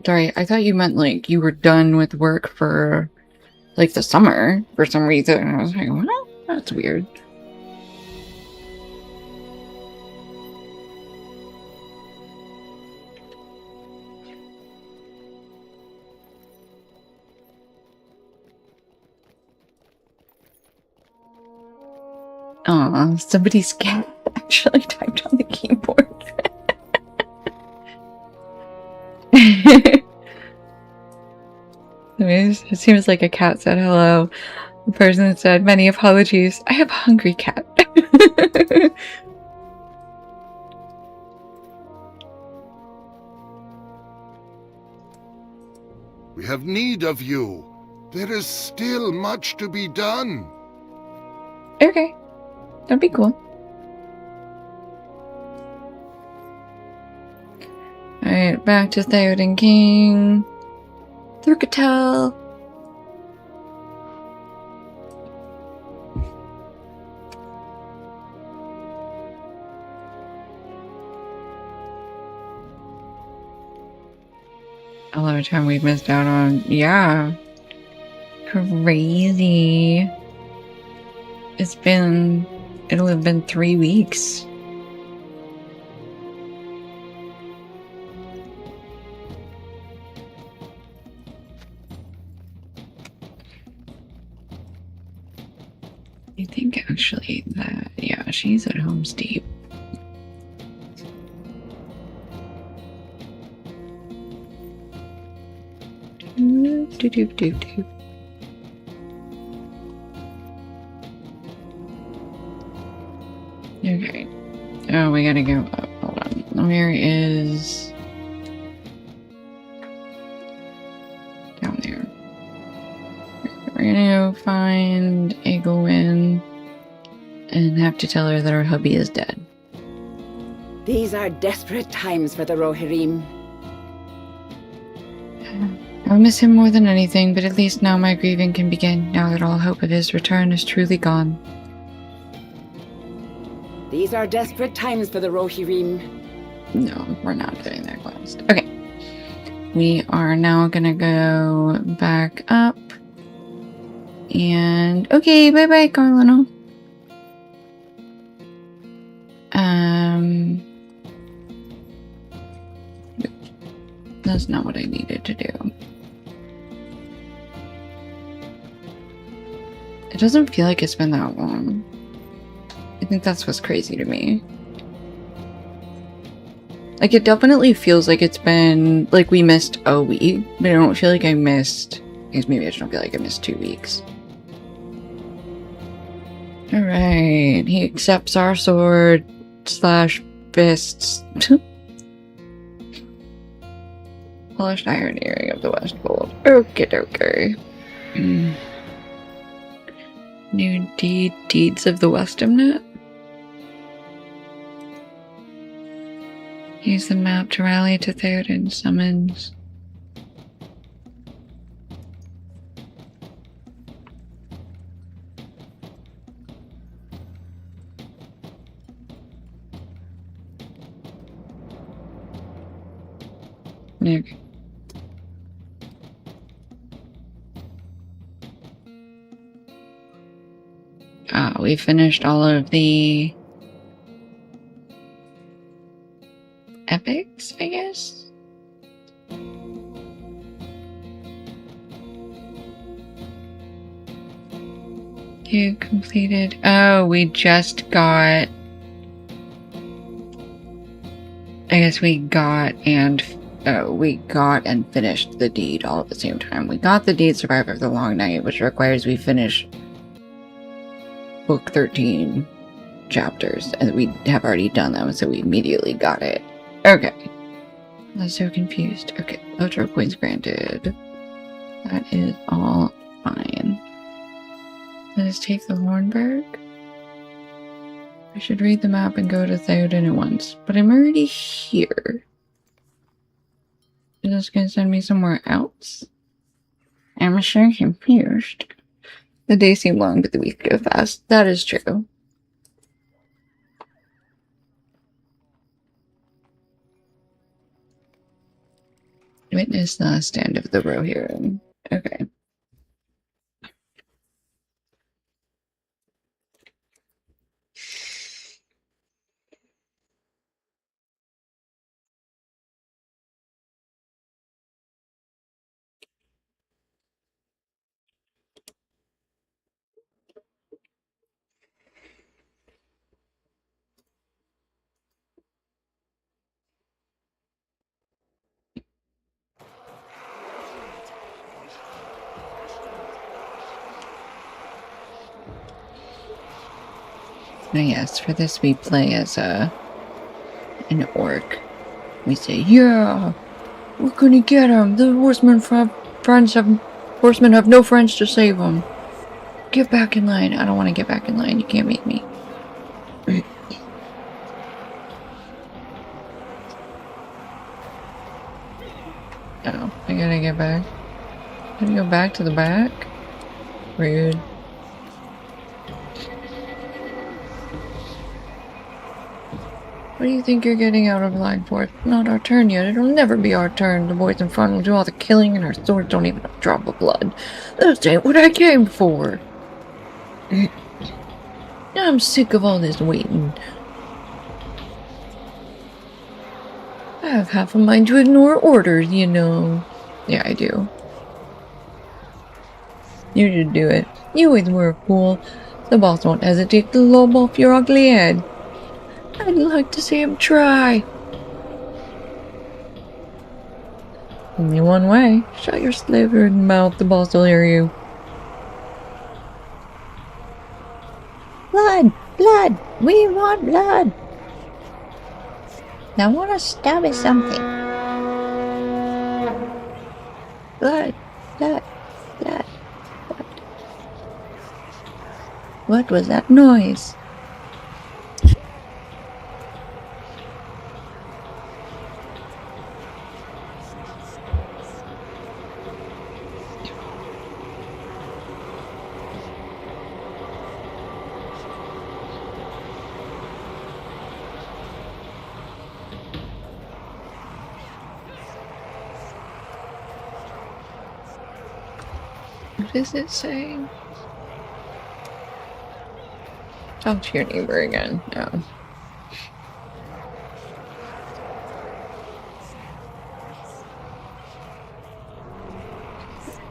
Speaker 1: Sorry, I thought you meant like you were done with work for like the summer for some reason. I was like, what? That's weird. Aw, somebody's cat actually typed on the keyboard. It seems like a cat said hello. The person said, many apologies. I have a hungry cat.
Speaker 4: We have need of you. There is still much to be done.
Speaker 1: Okay. That'd be cool. Alright, back to Theoden King. Thurkatel. A lot of time we've missed out on. Yeah. Crazy. It'll have been 3 weeks. I think actually that, yeah, she's at Helm's Deep. Okay. Oh, we gotta go up. Hold on. Where is... down there. We're gonna go find Egwin and have to tell her that her hubby is dead.
Speaker 5: These are desperate times for the Rohirrim.
Speaker 1: I'll miss him more than anything, but at least now my grieving can begin, now that all hope of his return is truly gone.
Speaker 5: These are desperate times for the Rohirrim.
Speaker 1: No, we're not doing that quest. Okay. We are now gonna go back up. And okay, bye-bye, Carlino. That's not what I needed to do. It doesn't feel like it's been that long. think that's what's crazy to me. Like, it definitely feels like it's been, like, we missed a week, but I don't feel like I missed, I guess maybe I just don't feel like I missed 2 weeks. Alright, he accepts our sword / fists. Polished iron earring of the Westfold. Okay. New deeds of the Westamnet. Use the map to rally to Theoden summons. Nick. We finished all of the epics, I guess? You completed... Oh, we just got... I guess we got and finished the deed all at the same time. We got the deed Survivor of the Long Night, which requires we finish book 13 chapters, and we have already done them, so we immediately got it. Okay. I was so confused. Okay, outro points granted. That is all fine. Let us take the Hornberg. I should read the map and go to Theoden at once, but I'm already here. Is this gonna send me somewhere else? I'm so confused. The days seem long, but the weeks go fast. That is true. Witness the stand of the Rohirrim. Okay. Oh yes, for this we play as an orc. We say, yeah, we're gonna get him. The horsemen have no friends to save them. Get back in line. I don't want to get back in line. You can't make me. Oh, I gotta get back. Gotta go back to the back? Rude. What do you think you're getting out of line for? It's not our turn yet. It'll never be our turn. The boys in front will do all the killing and our swords don't even have a drop of blood. This ain't what I came for. I'm sick of all this waiting. I have half a mind to ignore orders, you know. Yeah, I do. You should do it. You always were a fool. The boss won't hesitate to lob off your ugly head. I'd like to see him try. Only one way. Shut your slivered mouth, the boss will hear you.
Speaker 9: Blood! Blood! We want blood! Now I want to stab at something. Blood! Blood! Blood! Blood! What was that noise?
Speaker 1: What does it say? Talk to your neighbor again. No.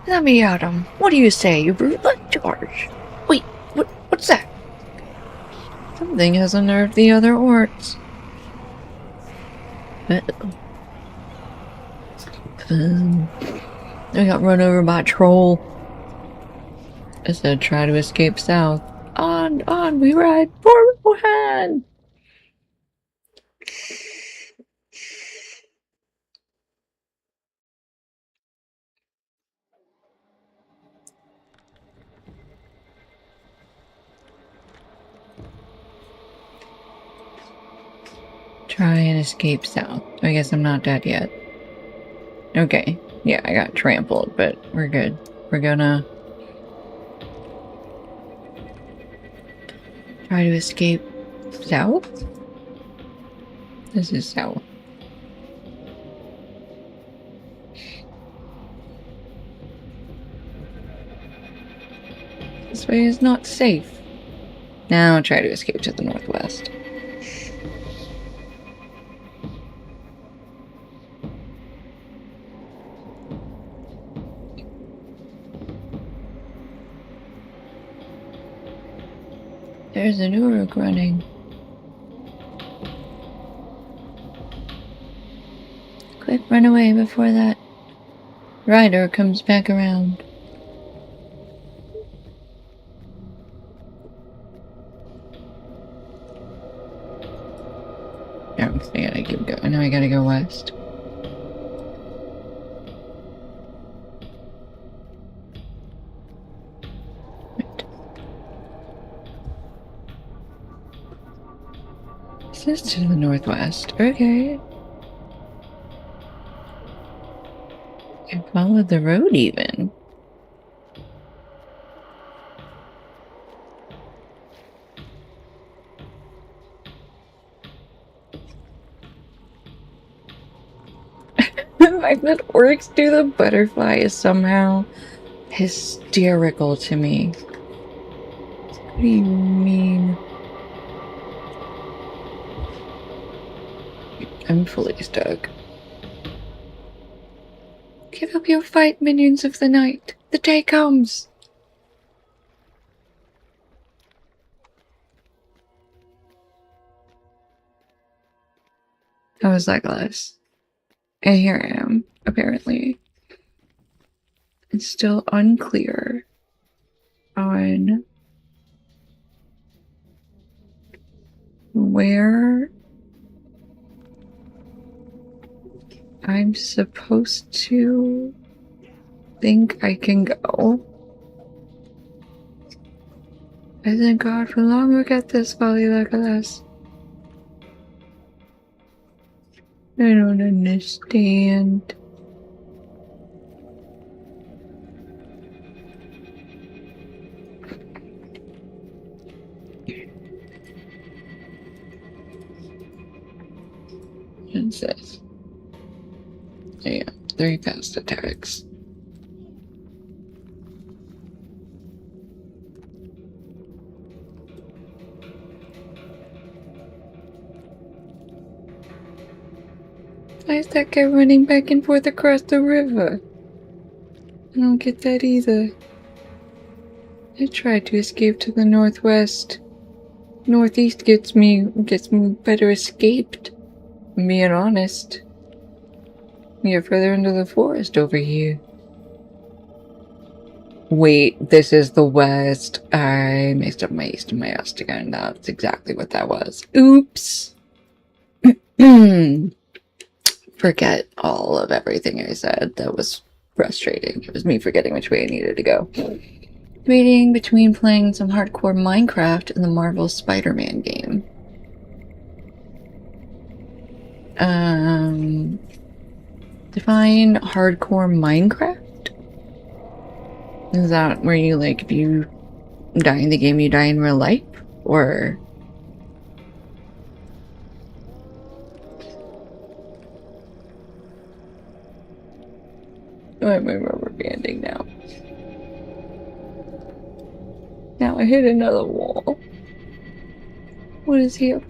Speaker 1: Let me at him. What do you say, you brute? Let George. Wait, what's that? Something has unnerved the other orcs. I got run over by a troll. I said try to escape south. On, we ride for Rohan! Try and escape south. I guess I'm not dead yet. Okay. Yeah, I got trampled, but we're good. We're gonna try to escape south? This is south. This way is not safe. Now try to escape to the northwest. There's an Uruk running. Quick, run away before that rider comes back around. Oh, I gotta keep going. Now I gotta go west. This is to the northwest. Okay. I followed the road even. The fact that orcs do the butterfly is somehow hysterical to me. What do you mean? I'm fully stuck. Give up your fight, minions of the night. The day comes. How was that glass? And here I am, apparently. It's still unclear on where I'm supposed to think I can go. I thank God for long we get this, Folly Legolas. I don't understand. What's this? Yeah, 3 fast attacks. Why is that guy running back and forth across the river? I don't get that either. I tried to escape to the northwest. Northeast gets me better escaped. I'm being honest. You're further into the forest over here. Wait, this is the west. I mixed up my east and my west again. That's exactly what that was. Oops. Forget all of everything I said. That was frustrating. It was me forgetting which way I needed to go. Debating between playing some hardcore Minecraft and the Marvel Spider-Man game. Define hardcore Minecraft? Is that where you, like, if you die in the game, you die in real life? Or... why am I rubber banding now? Now I hit another wall. What is here?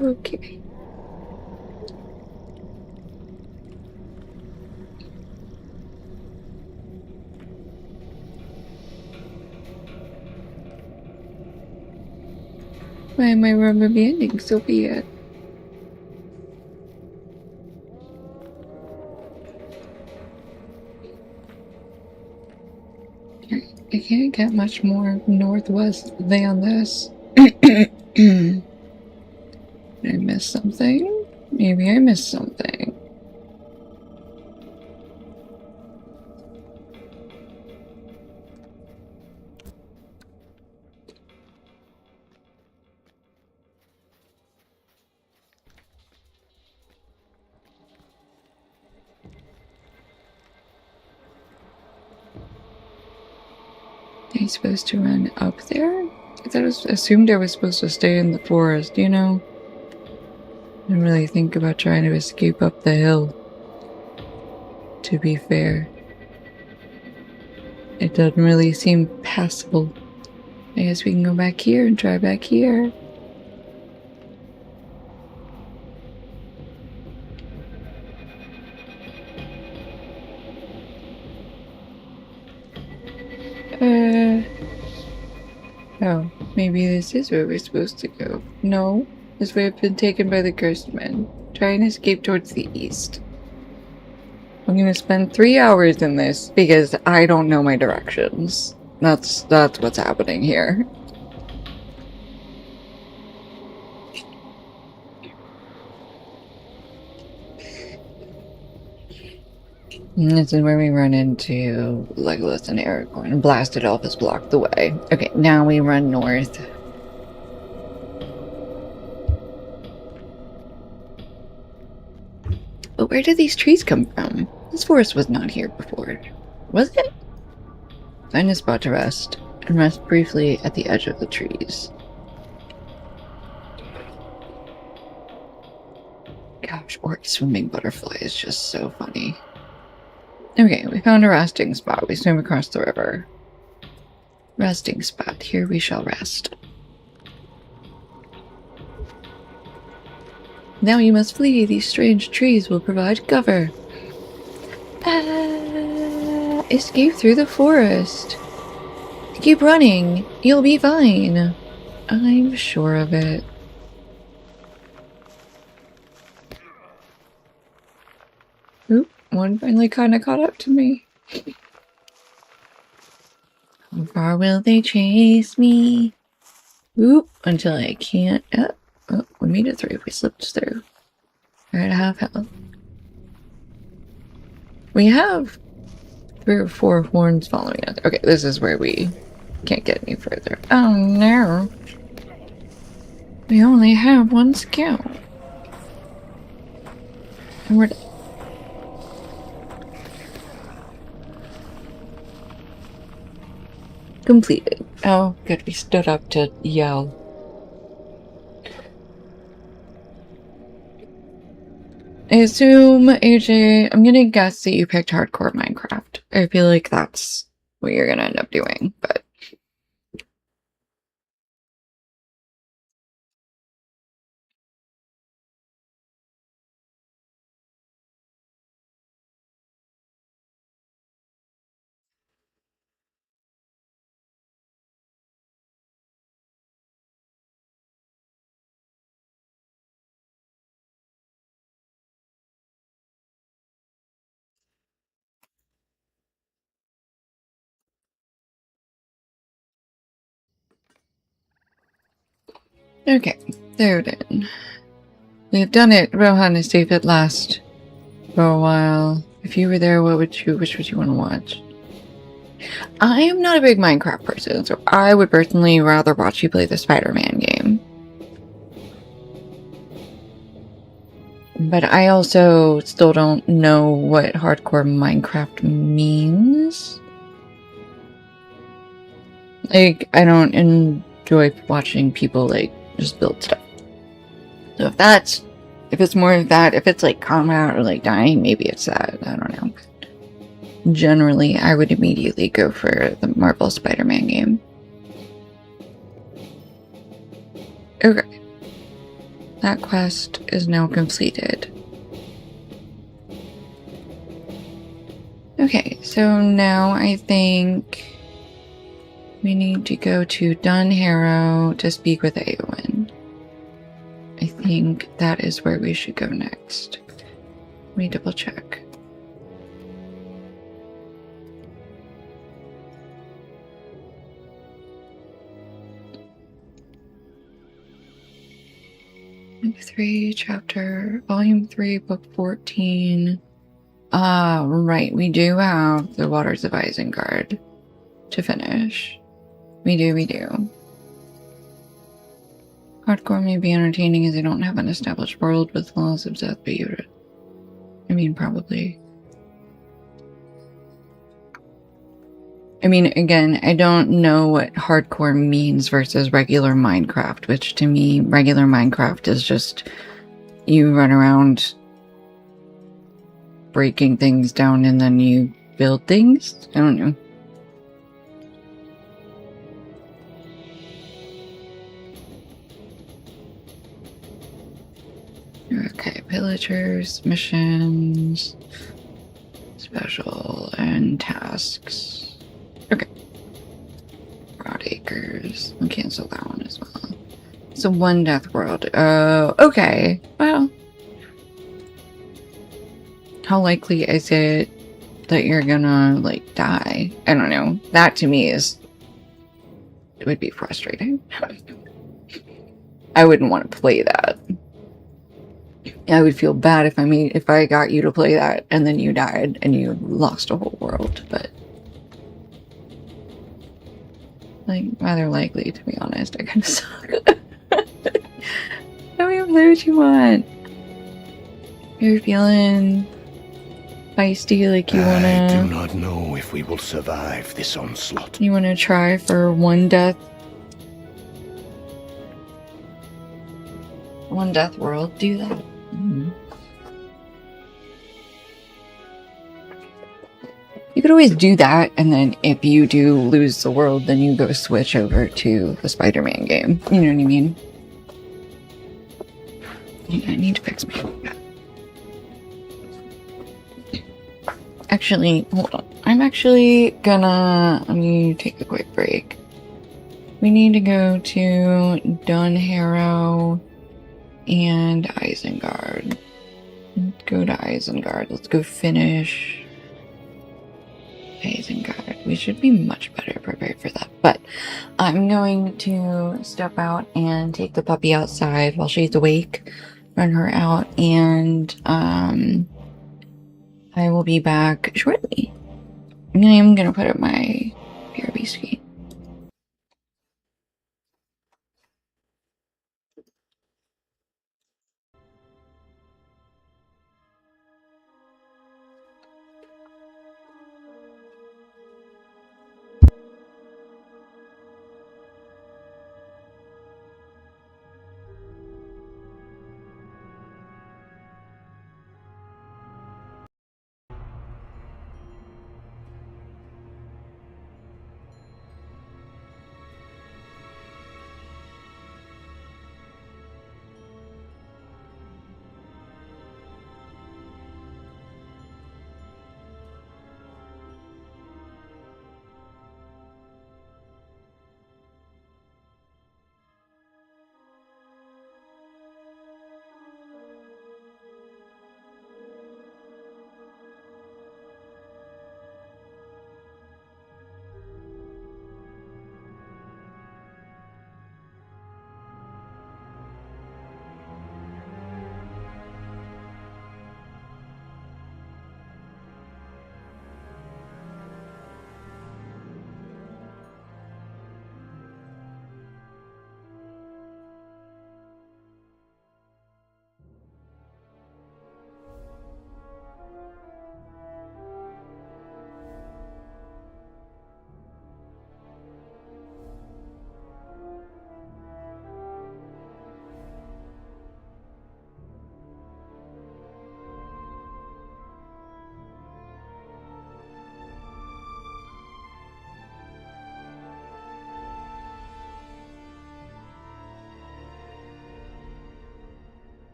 Speaker 1: Okay. why my rubber banding, so be it. I can't get much more northwest than this. Did I miss something? Maybe I missed something. Am I supposed to run up there? I thought assumed I was supposed to stay in the forest, you know? I didn't really think about trying to escape up the hill. To be fair. It doesn't really seem passable. I guess we can go back here and try back here. Oh, maybe this is where we're supposed to go. No, this way I've been taken by the cursed men. Try and escape towards the east. I'm gonna spend 3 hours in this because I don't know my directions. That's what's happening here. And this is where we run into Legolas and Aragorn. Blasted Elf has blocked the way. Okay, now we run north. But where did these trees come from? This forest was not here before. Was it? Find a spot to rest, and rest briefly at the edge of the trees. Gosh, orc swimming butterfly is just so funny. Okay, we found a resting spot. We swim across the river. Resting spot. Here we shall rest. Now you must flee. These strange trees will provide cover. Escape through the forest. Keep running. You'll be fine. I'm sure of it. Oop, one finally kind of caught up to me. How far will they chase me? Oop, until I can't. Oh, we made it through. We slipped through. We're at half health. We have 3 or 4 horns following us. Okay, this is where we can't get any further. Oh no. We only have 1 scout. And we're... completed. Oh, good. We stood up to yell. I assume, AJ, I'm gonna guess that you picked hardcore Minecraft. I feel like that's what you're gonna end up doing, but... Okay, there it is. We've done it. Rohan is safe at last. For a while. If you were there, which would you want to watch? I am not a big Minecraft person, so I would personally rather watch you play the Spider-Man game. But I also still don't know what hardcore Minecraft means. Like, I don't enjoy watching people, like, just build stuff. So if it's more of that, if it's like combat or like dying, maybe it's that. I don't know. Generally, I would immediately go for the Marvel Spider-Man game. Okay. That quest is now completed. Okay, so now I think we need to go to Dunharrow to speak with Eowyn. think that is where we should go next. Let me double check. Volume 3, Book 14. Right, we do have the Waters of Isengard to finish. We do. Hardcore may be entertaining as they don't have an established world with laws of death, but probably. I mean, again, I don't know what hardcore means versus regular Minecraft, which to me, regular Minecraft is just you run around breaking things down and then you build things. I don't know. Okay, pillagers, missions, special, and tasks. Okay. Broad acres. We'll cancel that one as well. So one death world. Okay. Well. How likely is it that you're gonna, like, die? I don't know. That to me it would be frustrating. I wouldn't want to play that. I would feel bad if I got you to play that and then you died and you lost a whole world, but like rather likely, to be honest. I kind of suck. Don't even play what you want. You're feeling feisty, like you wanna.
Speaker 3: I do not know if we will survive this onslaught.
Speaker 1: You wanna try for one death world? Do that. You could always do that, and then if you do lose the world, then you go switch over to the Spider-Man game. You know what I mean? I need to fix my... Actually, hold on. I'm actually gonna... Let me take a quick break. We need to go to Dunharrow and Isengard. Let's go to Isengard. Let's go finish Isengard. We should be much better prepared for that. But I'm going to step out and take the puppy outside while she's awake. Run her out, and I will be back shortly. I'm gonna put up my BRB screen.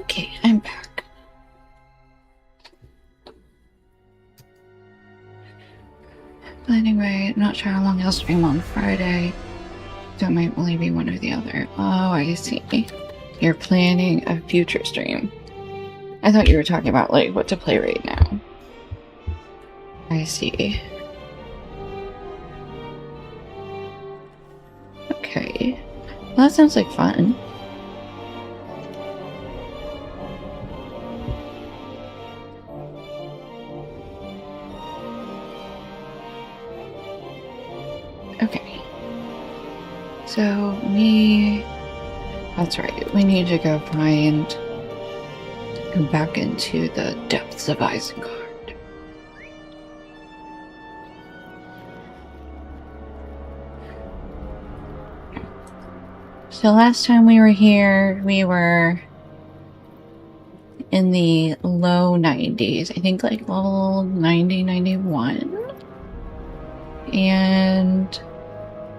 Speaker 1: Okay, I'm back. But anyway, I'm not sure how long I'll stream on Friday. So it might only be one or the other. Oh, I see. You're planning a future stream. I thought you were talking about, like, what to play right now. I see. Okay. Well, that sounds like fun. Okay. So, that's right. We need to go back into the depths of Isengard. So last time we were here, we were in the low 90s. I think like level 90, 91. And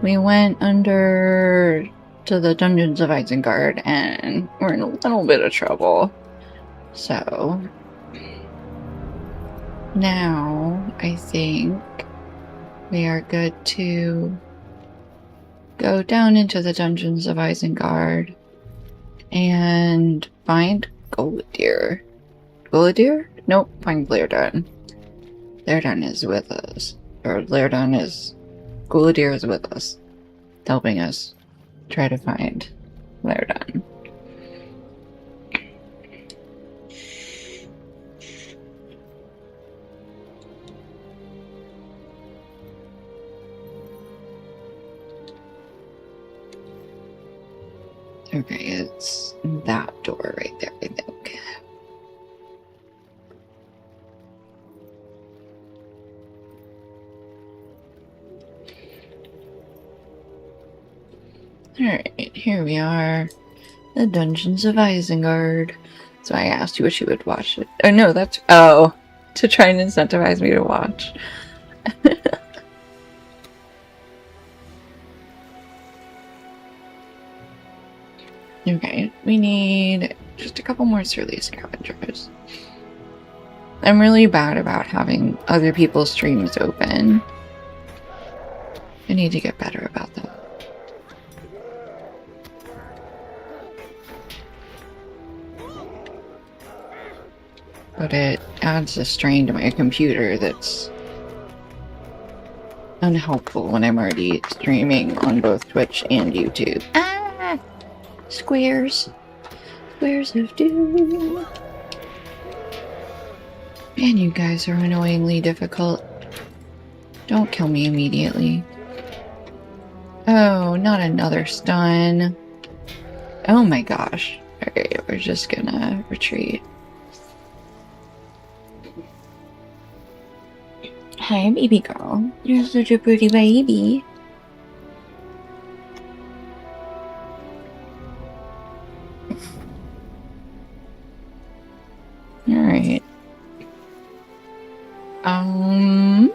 Speaker 1: we went under to the dungeons of Isengard and we're in a little bit of trouble. So now I think we are good to go down into the dungeons of Isengard and find Gullidir. Gullidir? Nope, find Blairdan. Blairdan is with us. Or Gullidir is with us. Helping us try to find Blairdan. Okay, it's that door right there, I think. Alright, here we are. The Dungeons of Isengard. So I asked you if you would watch it. Oh no, that's... Oh, to try and incentivize me to watch. Okay, we need just a couple more surly scavengers. I'm really bad about having other people's streams open. I need to get better about that. But it adds a strain to my computer that's unhelpful when I'm already streaming on both Twitch and YouTube. Ah! Squares. Squares of doom. Man, you guys are annoyingly difficult. Don't kill me immediately. Oh, not another stun. Oh my gosh. Okay, we're just gonna retreat. Hi, baby girl. You're such a pretty baby. Alright. I'm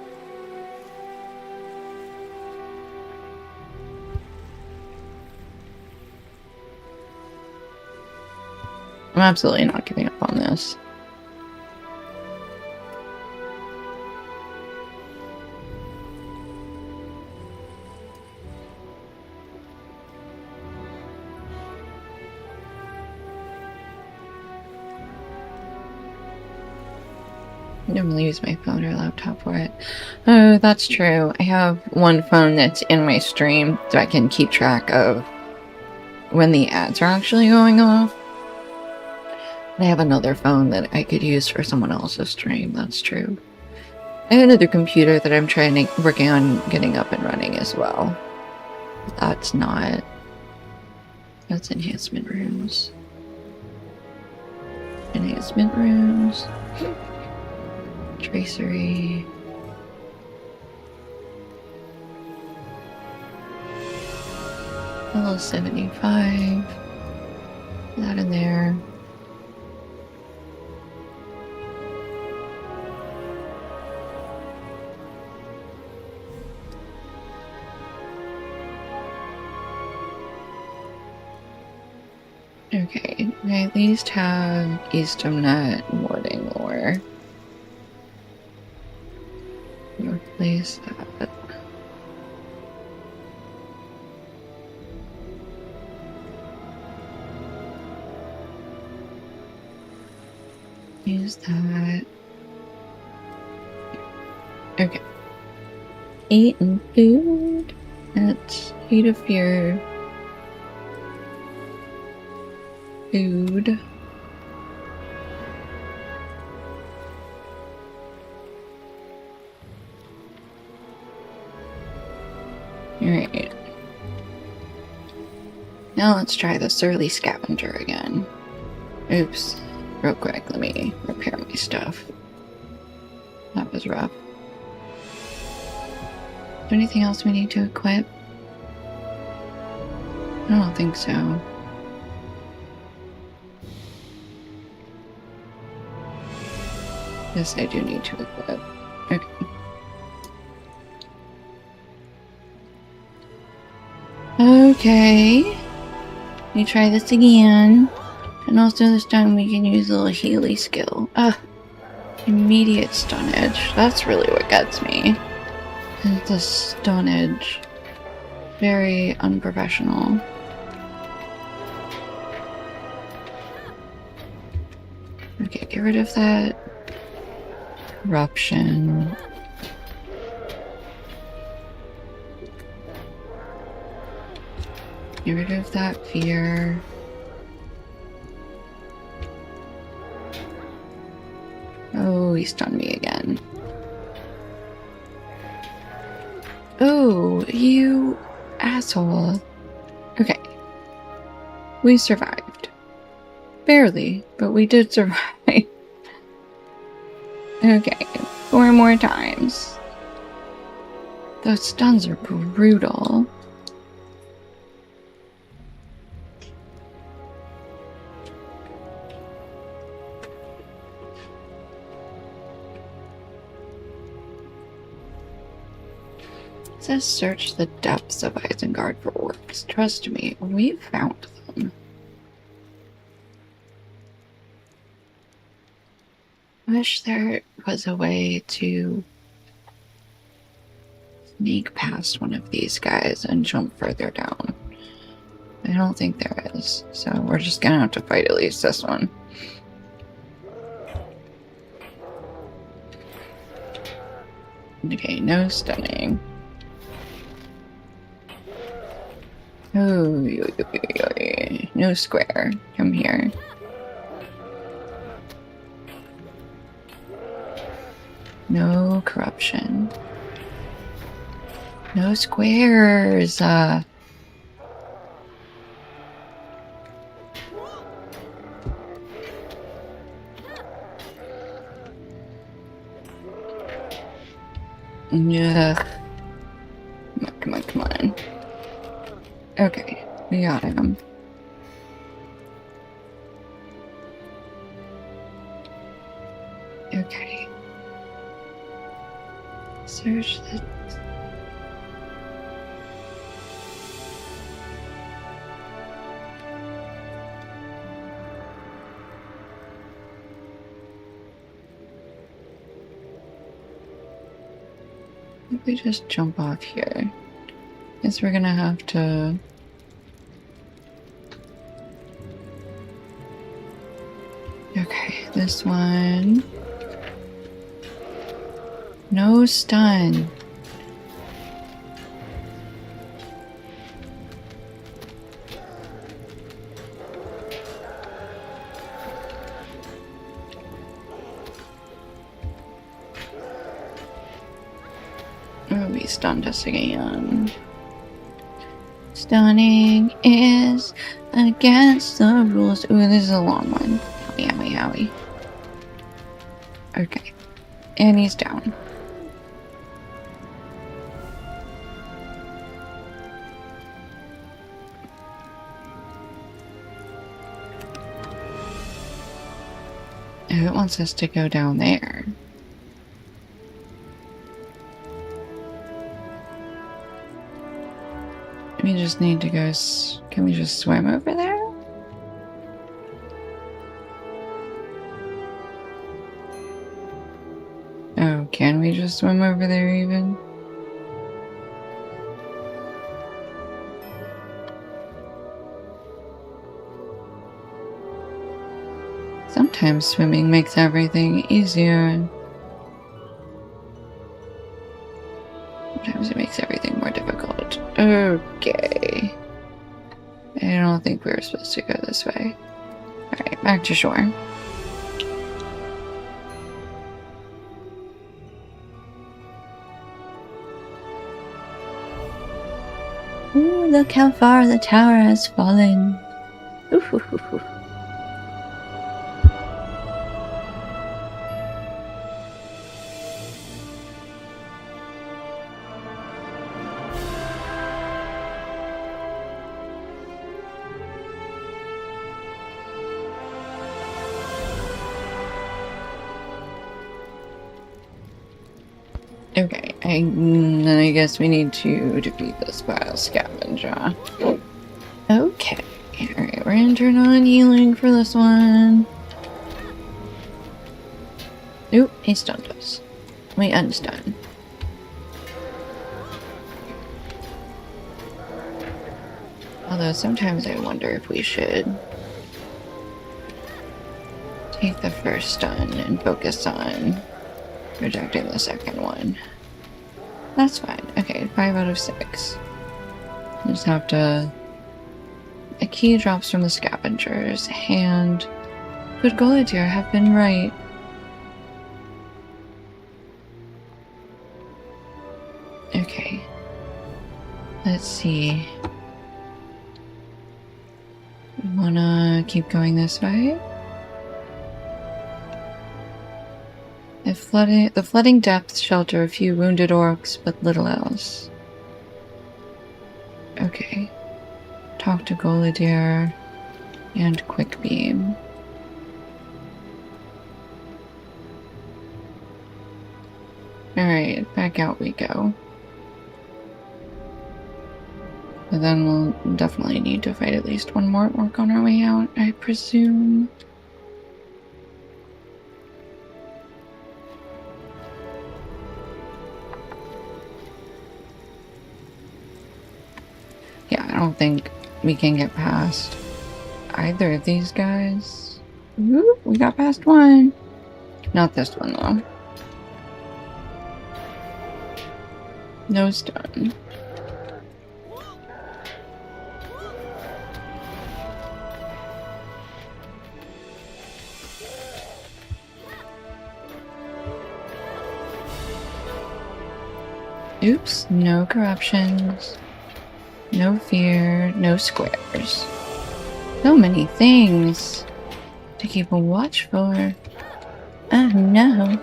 Speaker 1: absolutely not giving up on this. I'm gonna use my phone or laptop for it. Oh, that's true. I have one phone that's in my stream so I can keep track of when the ads are actually going off. I have another phone that I could use for someone else's stream, that's true. I have another computer that I'm working on getting up and running as well. That's enhancement rooms. Enhancement rooms. Tracery. Level 75. Put that in there. Okay, I at least have Eastham Net Warding Lore. Replace that. Use that. Okay. 8 and food. That's 8 of your food. Alright. Now let's try the Surly Scavenger again. Oops. Real quick, let me repair my stuff. That was rough. Is there anything else we need to equip? I don't think so. Yes, I do need to equip. Okay. Okay. Let me try this again. And also this time we can use a little Healy skill. Immediate stunnage. That's really what gets me. The stunnage. Very unprofessional. Okay, get rid of that. Corruption. Get rid of that fear. Oh, he stunned me again. Oh, you asshole. Okay. We survived. Barely, but we did survive. Okay, 4 more times. Those stuns are brutal. It says search the depths of Isengard for orcs. Trust me, we found them. I wish there was a way to sneak past one of these guys and jump further down. I don't think there is, so we're just gonna have to fight at least this one. Okay, no stunning. Oh, no square. Come here. No corruption. No squares. Yeah. Come on, come on. Okay, we got him. Okay. Search the... If we just jump off here. Guess we're gonna have to... Okay, this one. No stun. Oh, he stunned us again. Stunning is against the rules. Ooh, this is a long one. Owie, owie, owie. Okay. And he's down. Oh, it wants us to go down there. We just need to go... Can we just swim over there? Can we just swim over there even? Sometimes swimming makes everything easier. Sometimes it makes everything more difficult. Okay. I don't think we were supposed to go this way. Alright, back to shore.
Speaker 9: Ooh, look how far the tower has fallen. Ooh, hoo, hoo, hoo.
Speaker 1: Okay, I guess we need to defeat this vile scavenger. Okay, alright, we're gonna turn on healing for this one. Oop, he stunned us. We unstun. Although sometimes I wonder if we should take the first stun and focus on rejecting the second one. That's fine. Okay, 5 out of 6. Just have to... A key drops from the scavenger's hand. Could Goladier have been right? Okay. Let's see. Wanna keep going this way? The flooding depths shelter a few wounded orcs, but little else. Okay. Talk to Goladier and Quick Beam. Alright, back out we go. But then we'll definitely need to fight at least one more orc on our way out, I presume. Yeah, I don't think we can get past either of these guys. Ooh, we got past one. Not this one, though. No stun. Oops, no corruptions. No fear, no squares. So many things to keep a watch for. Oh no.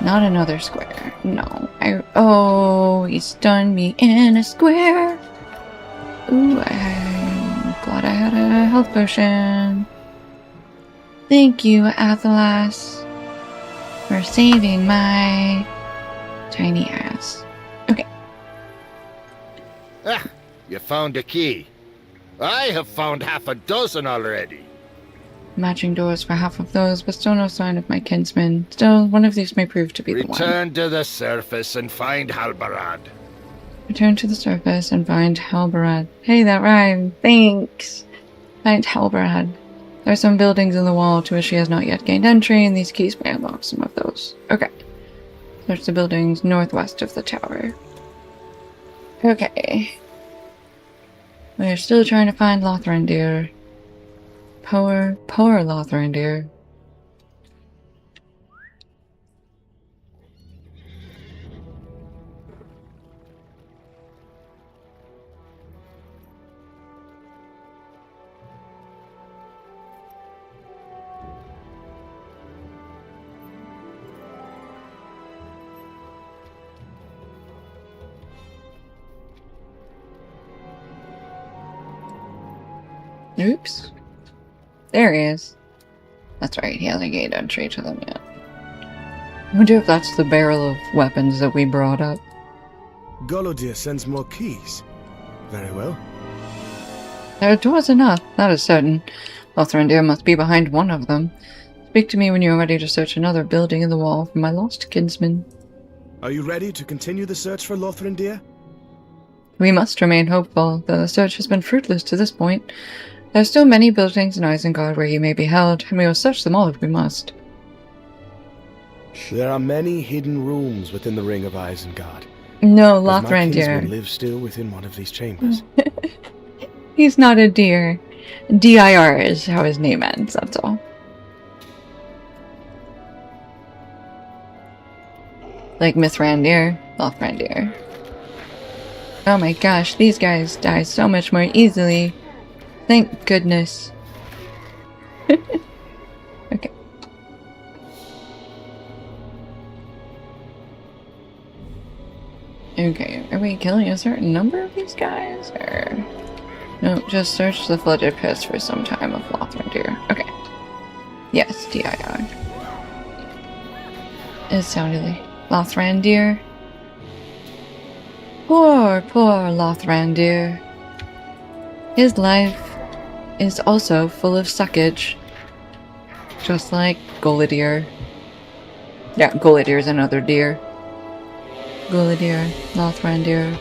Speaker 1: Not another square. No. Oh, he stunned me in a square. Ooh, I'm glad I had a health potion. Thank you, Athelas, for saving my tiny ass. Okay.
Speaker 4: Ah, you found a key. I have found half a dozen already.
Speaker 1: Matching doors for half of those, but still no sign of my kinsman. Still, one of these may prove to be the one.
Speaker 4: Return to the surface and find Halbarad.
Speaker 1: Return to the surface and find Halbarad. Hey, that rhymed. Thanks. Find Halbarad. There are some buildings in the wall to which she has not yet gained entry, and these keys may unlock some of those. Okay. Search the buildings northwest of the tower. Okay. We're still trying to find Lothrandir. Poor Lothrandir. Oops. There he is. That's right, he hasn't gained entry to them yet. I wonder if that's the barrel of weapons that we brought up.
Speaker 11: Goladier sends more keys. Very well.
Speaker 1: There was enough, that is certain. Lothrandir must be behind one of them. Speak to me when you are ready to search another building in the wall for my lost kinsman.
Speaker 11: Are you ready to continue the search for Lothrindir?
Speaker 1: We must remain hopeful, though the search has been fruitless to this point. There are still many buildings in Isengard where he may be held, and we will search them all if we must.
Speaker 11: There are many hidden rooms within the Ring of Isengard.
Speaker 1: No,
Speaker 11: Does my kinsman
Speaker 1: Lothrandir.
Speaker 11: live still within one of these chambers?
Speaker 1: He's not a deer. D-I-R is how his name ends, that's all. Like Mithrandir, Lothrandir. Oh my gosh, these guys die so much more easily. Thank goodness. Okay. Okay, are we killing a certain number of these guys, or... No, just search the flooded pits for some time of Lothrandir. Okay. Yes, D-I-R. It sounded like Lothrandir. Poor Lothrandir. His life is also full of suckage. Just like Golidir. Yeah, Golidir is another deer. Golidir, Lothrandir,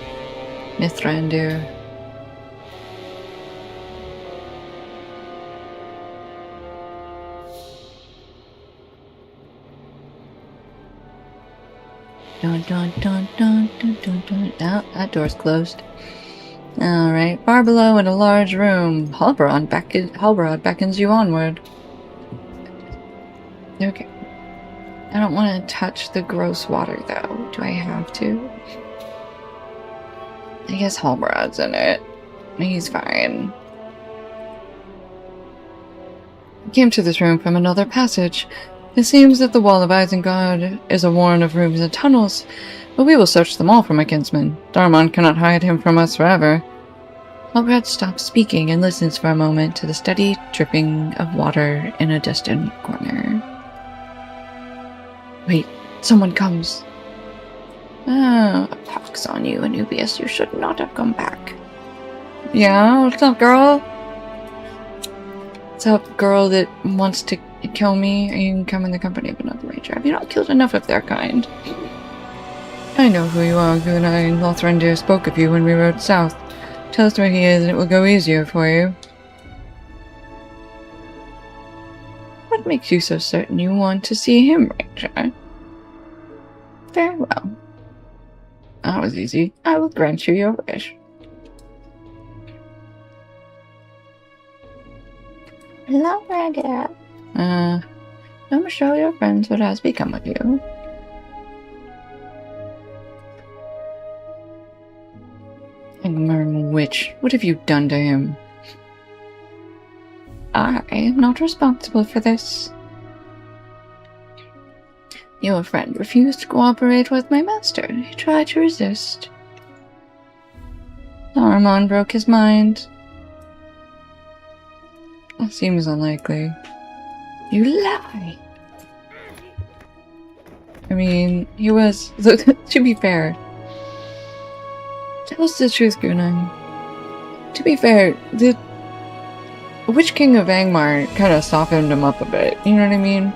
Speaker 1: Mithrandir. Dun dun dun dun dun dun dun. Oh, that door's closed. Alright, far below in a large room, Halbrod beckons you onward. Okay. I don't want to touch the gross water though. Do I have to? I guess Halbrod's in it. He's fine. I came to this room from another passage. It seems that the wall of Isengard is a warren of rooms and tunnels, but we will search them all for my kinsman. Darmon cannot hide him from us forever. Halbrod stops speaking and listens for a moment to the steady dripping of water in a distant corner. Wait, someone comes. Oh, a pox on you, Anubius. You should not have come back. Yeah, what's up, girl? What's up, girl that wants to kill me? You can come in the company of another ranger. Have you not killed enough of their kind? I know who you are. Gunnar and Lothrandir spoke of you when we rode south. Tell us where he is and it will go easier for you. What makes you so certain you want to see him, Ranger? Very well. That was easy. I will grant you your wish.
Speaker 9: Hello, Ranger.
Speaker 1: Don't show your friends what has become of you. Angmar witch, what have you done to him? I am not responsible for this. Your friend refused to cooperate with my master. He tried to resist. Saruman broke his mind. That seems unlikely. You lie! I mean, he was... to be fair. Tell us the truth, Gunnar. To be fair, the Witch King of Angmar kind of softened him up a bit, you know what I mean?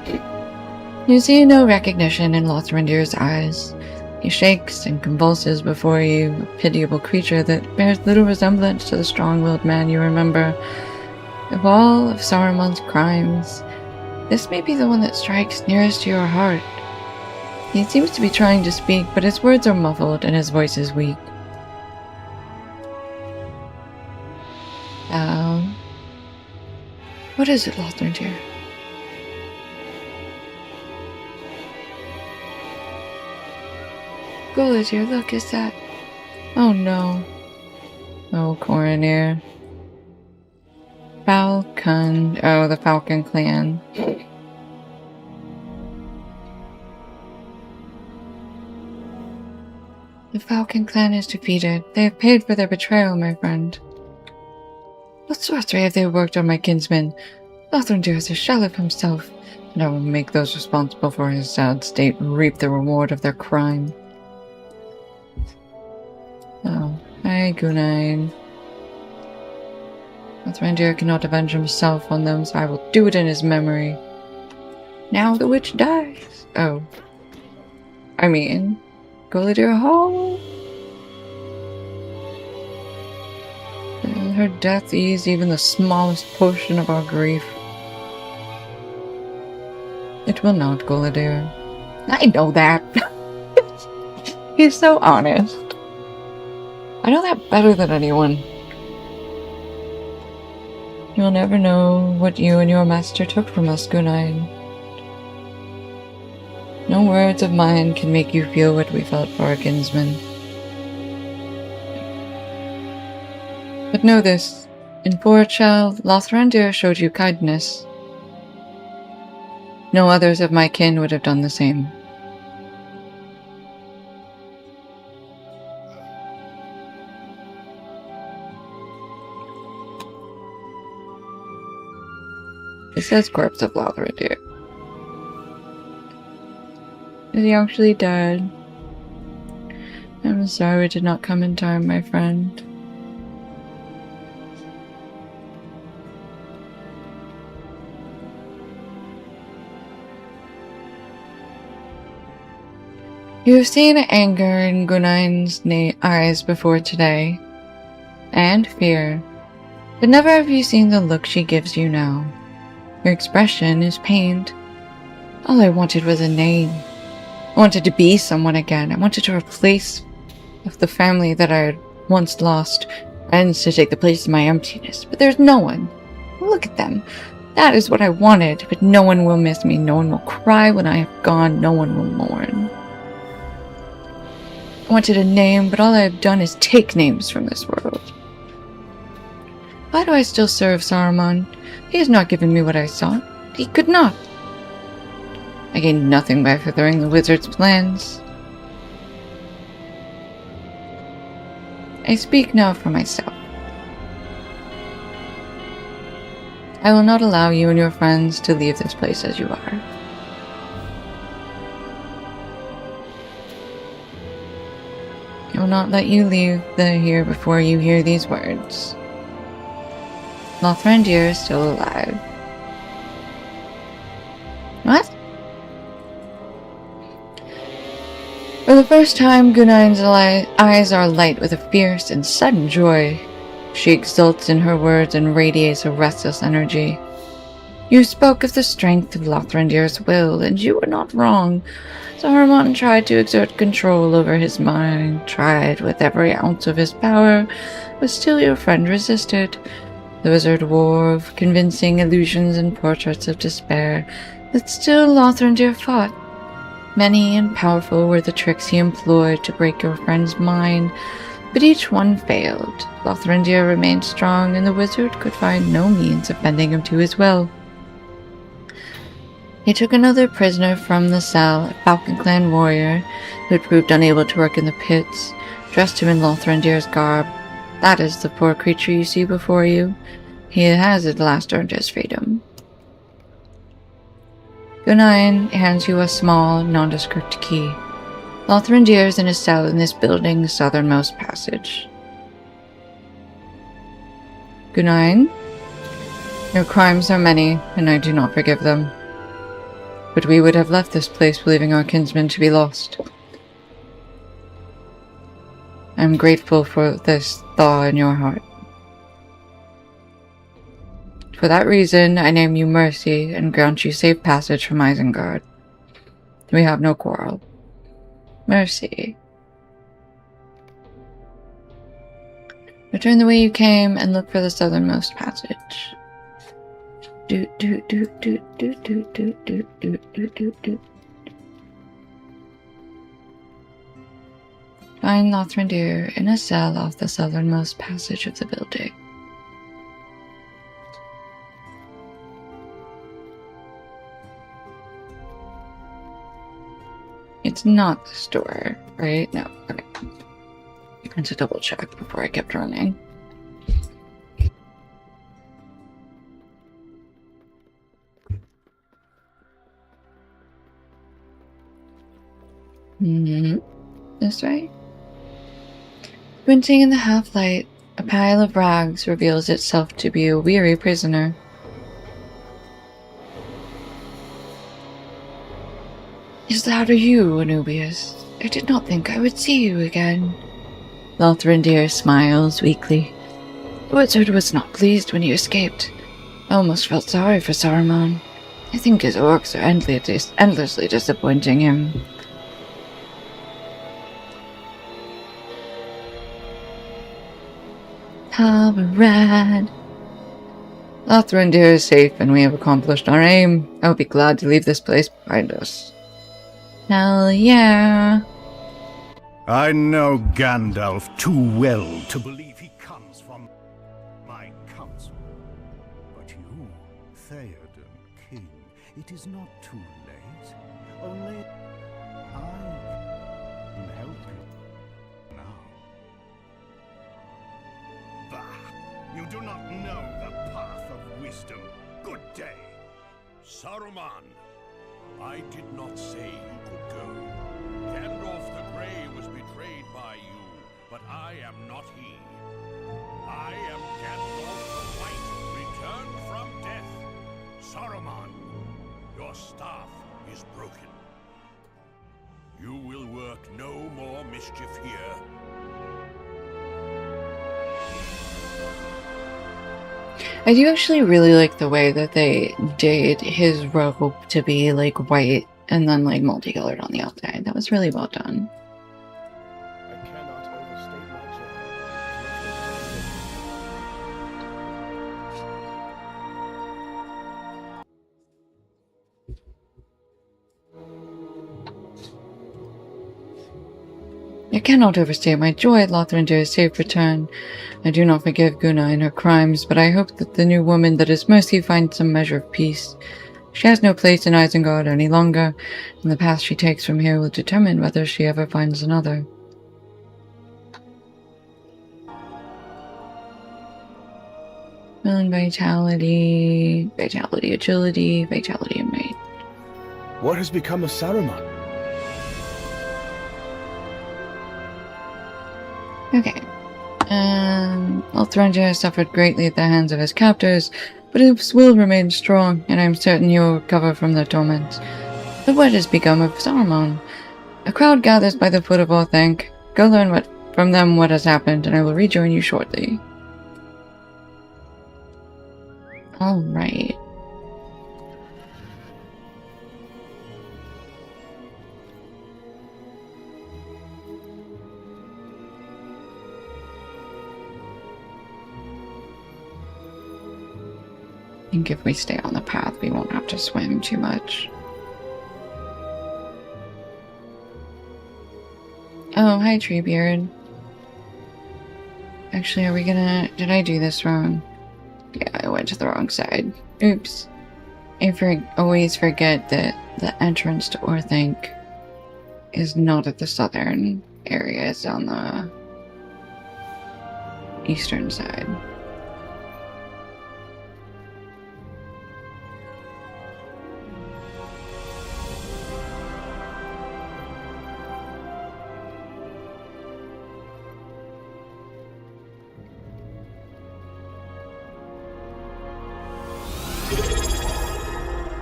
Speaker 1: You see no recognition in Lothrandir's eyes. He shakes and convulses before you, a pitiable creature that bears little resemblance to the strong-willed man you remember. Of all of Saruman's crimes, this may be the one that strikes nearest to your heart. He seems to be trying to speak, but his words are muffled and his voice is weak. What is it, Lothrandir? Golidir, look, is that... Oh no. Oh, Coronir. Falcon. Oh, the Falcon clan. The Falcon clan is defeated. They have paid for their betrayal, my friend. What sorcery have they worked on my kinsman? Lothrandir is a shell of himself, and I will make those responsible for his sad state reap the reward of their crime. Oh, hi, Gunain. Lothrandir cannot avenge himself on them, so I will do it in his memory. Now the witch dies. Oh. I mean, Golidir Hall? Will her death ease even the smallest portion of our grief? It will not, Golidir. I know that. He's so honest. I know that better than anyone. You'll never know what you and your master took from us, Gunain. No words of mine can make you feel what we felt for our kinsmen. But know this, in Forechel, Lothrandir showed you kindness. No others of my kin would have done the same. It says corpse of Lothrandir. Is he actually dead? I'm sorry we did not come in time, my friend. You have seen anger in Gunain's eyes before today, and fear, but never have you seen the look she gives you now. Your expression is pained. All I wanted was a name. I wanted to be someone again. I wanted to replace the family that I had once lost, friends to take the place of my emptiness, but there's no one. Look at them. That is what I wanted, but no one will miss me. No one will cry when I have gone. No one will mourn. I wanted a name, but all I have done is take names from this world. Why do I still serve Saruman? He has not given me what I sought. He could not. I gained nothing by furthering the wizard's plans. I speak now for myself. I will not allow you and your friends to leave this place as you are. I will not let you leave here before you hear these words. Lothrandir is still alive. What? For the first time, Gunain's eyes are alight with a fierce and sudden joy. She exults in her words and radiates a restless energy. You spoke of the strength of Lothrandir's will, and you were not wrong. Saruman tried to exert control over his mind, tried with every ounce of his power, but still your friend resisted. The wizard wove convincing illusions and portraits of despair, but still Lothrandir fought. Many and powerful were the tricks he employed to break your friend's mind, but each one failed. Lothrandir remained strong, and the wizard could find no means of bending him to his will. He took another prisoner from the cell, a Falcon Clan warrior, who had proved unable to work in the pits, dressed him in Lothrandir's garb. That is the poor creature you see before you. He has at last earned his freedom. Gunain hands you a small, nondescript key. Lothrandir is in his cell in this building's southernmost passage. Gunain, your crimes are many, and I do not forgive them. But we would have left this place believing our kinsmen to be lost. I am grateful for this thaw in your heart. For that reason, I name you Mercy and grant you safe passage from Isengard. We have no quarrel. Mercy. Return the way you came and look for the southernmost passage. Find Lothrandir in a cell off the southernmost passage of the building. It's not the store, right? No, okay. I had to double check before I kept running. This way? Squinting in the half-light, a pile of rags reveals itself to be a weary prisoner. Is that you, Anubius? I did not think I would see you again. Lothrindir smiles weakly. The wizard was not pleased when you escaped. I almost felt sorry for Saruman. I think his orcs are endlessly disappointing him. Halberad. Lothrindir is safe and we have accomplished our aim. I will be glad to leave this place behind us. Hell yeah.
Speaker 3: I know Gandalf too well to believe he comes from my council. But you, Theoden King, it is not too late. Only I can help you now. Bah! You do not know the path of wisdom. Good day.
Speaker 2: Saruman, I did not say you could go. Gandalf the Grey was betrayed by you, but I am not he. I am Gandalf the White, returned from death. Saruman, your staff is broken. You will work no more mischief here.
Speaker 1: I do actually really like the way that they did his robe to be like white and then like multicolored on the outside. That was really well done.
Speaker 11: I cannot overstate my joy.
Speaker 1: I cannot overstate my joy at Lothrindir's safe return. I do not forgive Guna and her crimes, but I hope that the new woman that is Mercy finds some measure of peace. She has no place in Isengard any longer, and the path she takes from here will determine whether she ever finds another. Will and vitality, agility, vitality, and might.
Speaker 11: What has become of Saruman?
Speaker 1: Okay. Lothrindir has suffered greatly at the hands of his captors, but his will remains strong, and I am certain he will recover from their torments. But what has become of Saruman? A crowd gathers by the foot of Orthanc. Go learn from them what has happened, and I will rejoin you shortly. Alright. I think if we stay on the path, we won't have to swim too much. Oh, hi, Treebeard. Actually, are we gonna... Did I do this wrong? Yeah, I went to the wrong side. Oops. I always forget that the entrance to Orthanc is not at the southern area. It's on the eastern side.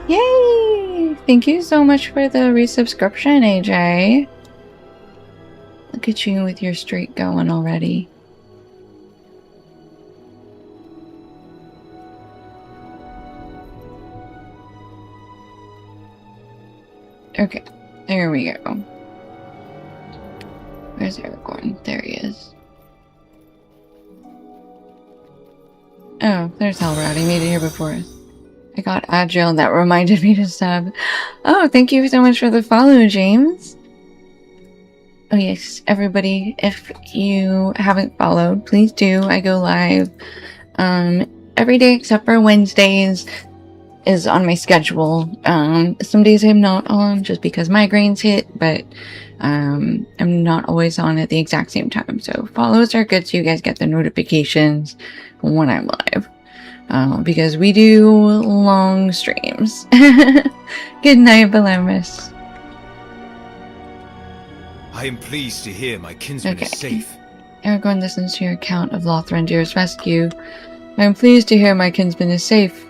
Speaker 1: Yay! Thank you so much for the resubscription, AJ. Look at you with your streak going already. Okay, there we go. Where's Aragorn? There he is. Oh, there's Halberad. He made it here before us. I got agile, that reminded me to sub. Oh, thank you so much for the follow, James. Oh yes, everybody, if you haven't followed, please do. I go live every day except for Wednesdays is on my schedule. Some days I'm not on just because migraines hit, but I'm not always on at the exact same time. So follows are good so you guys get the notifications when I'm live. Because we do long streams. Good night, Belemus.
Speaker 12: I am pleased to hear my kinsman is safe.
Speaker 1: Aragorn listens to your account of Lothrindir's rescue. I am pleased to hear my kinsman is safe.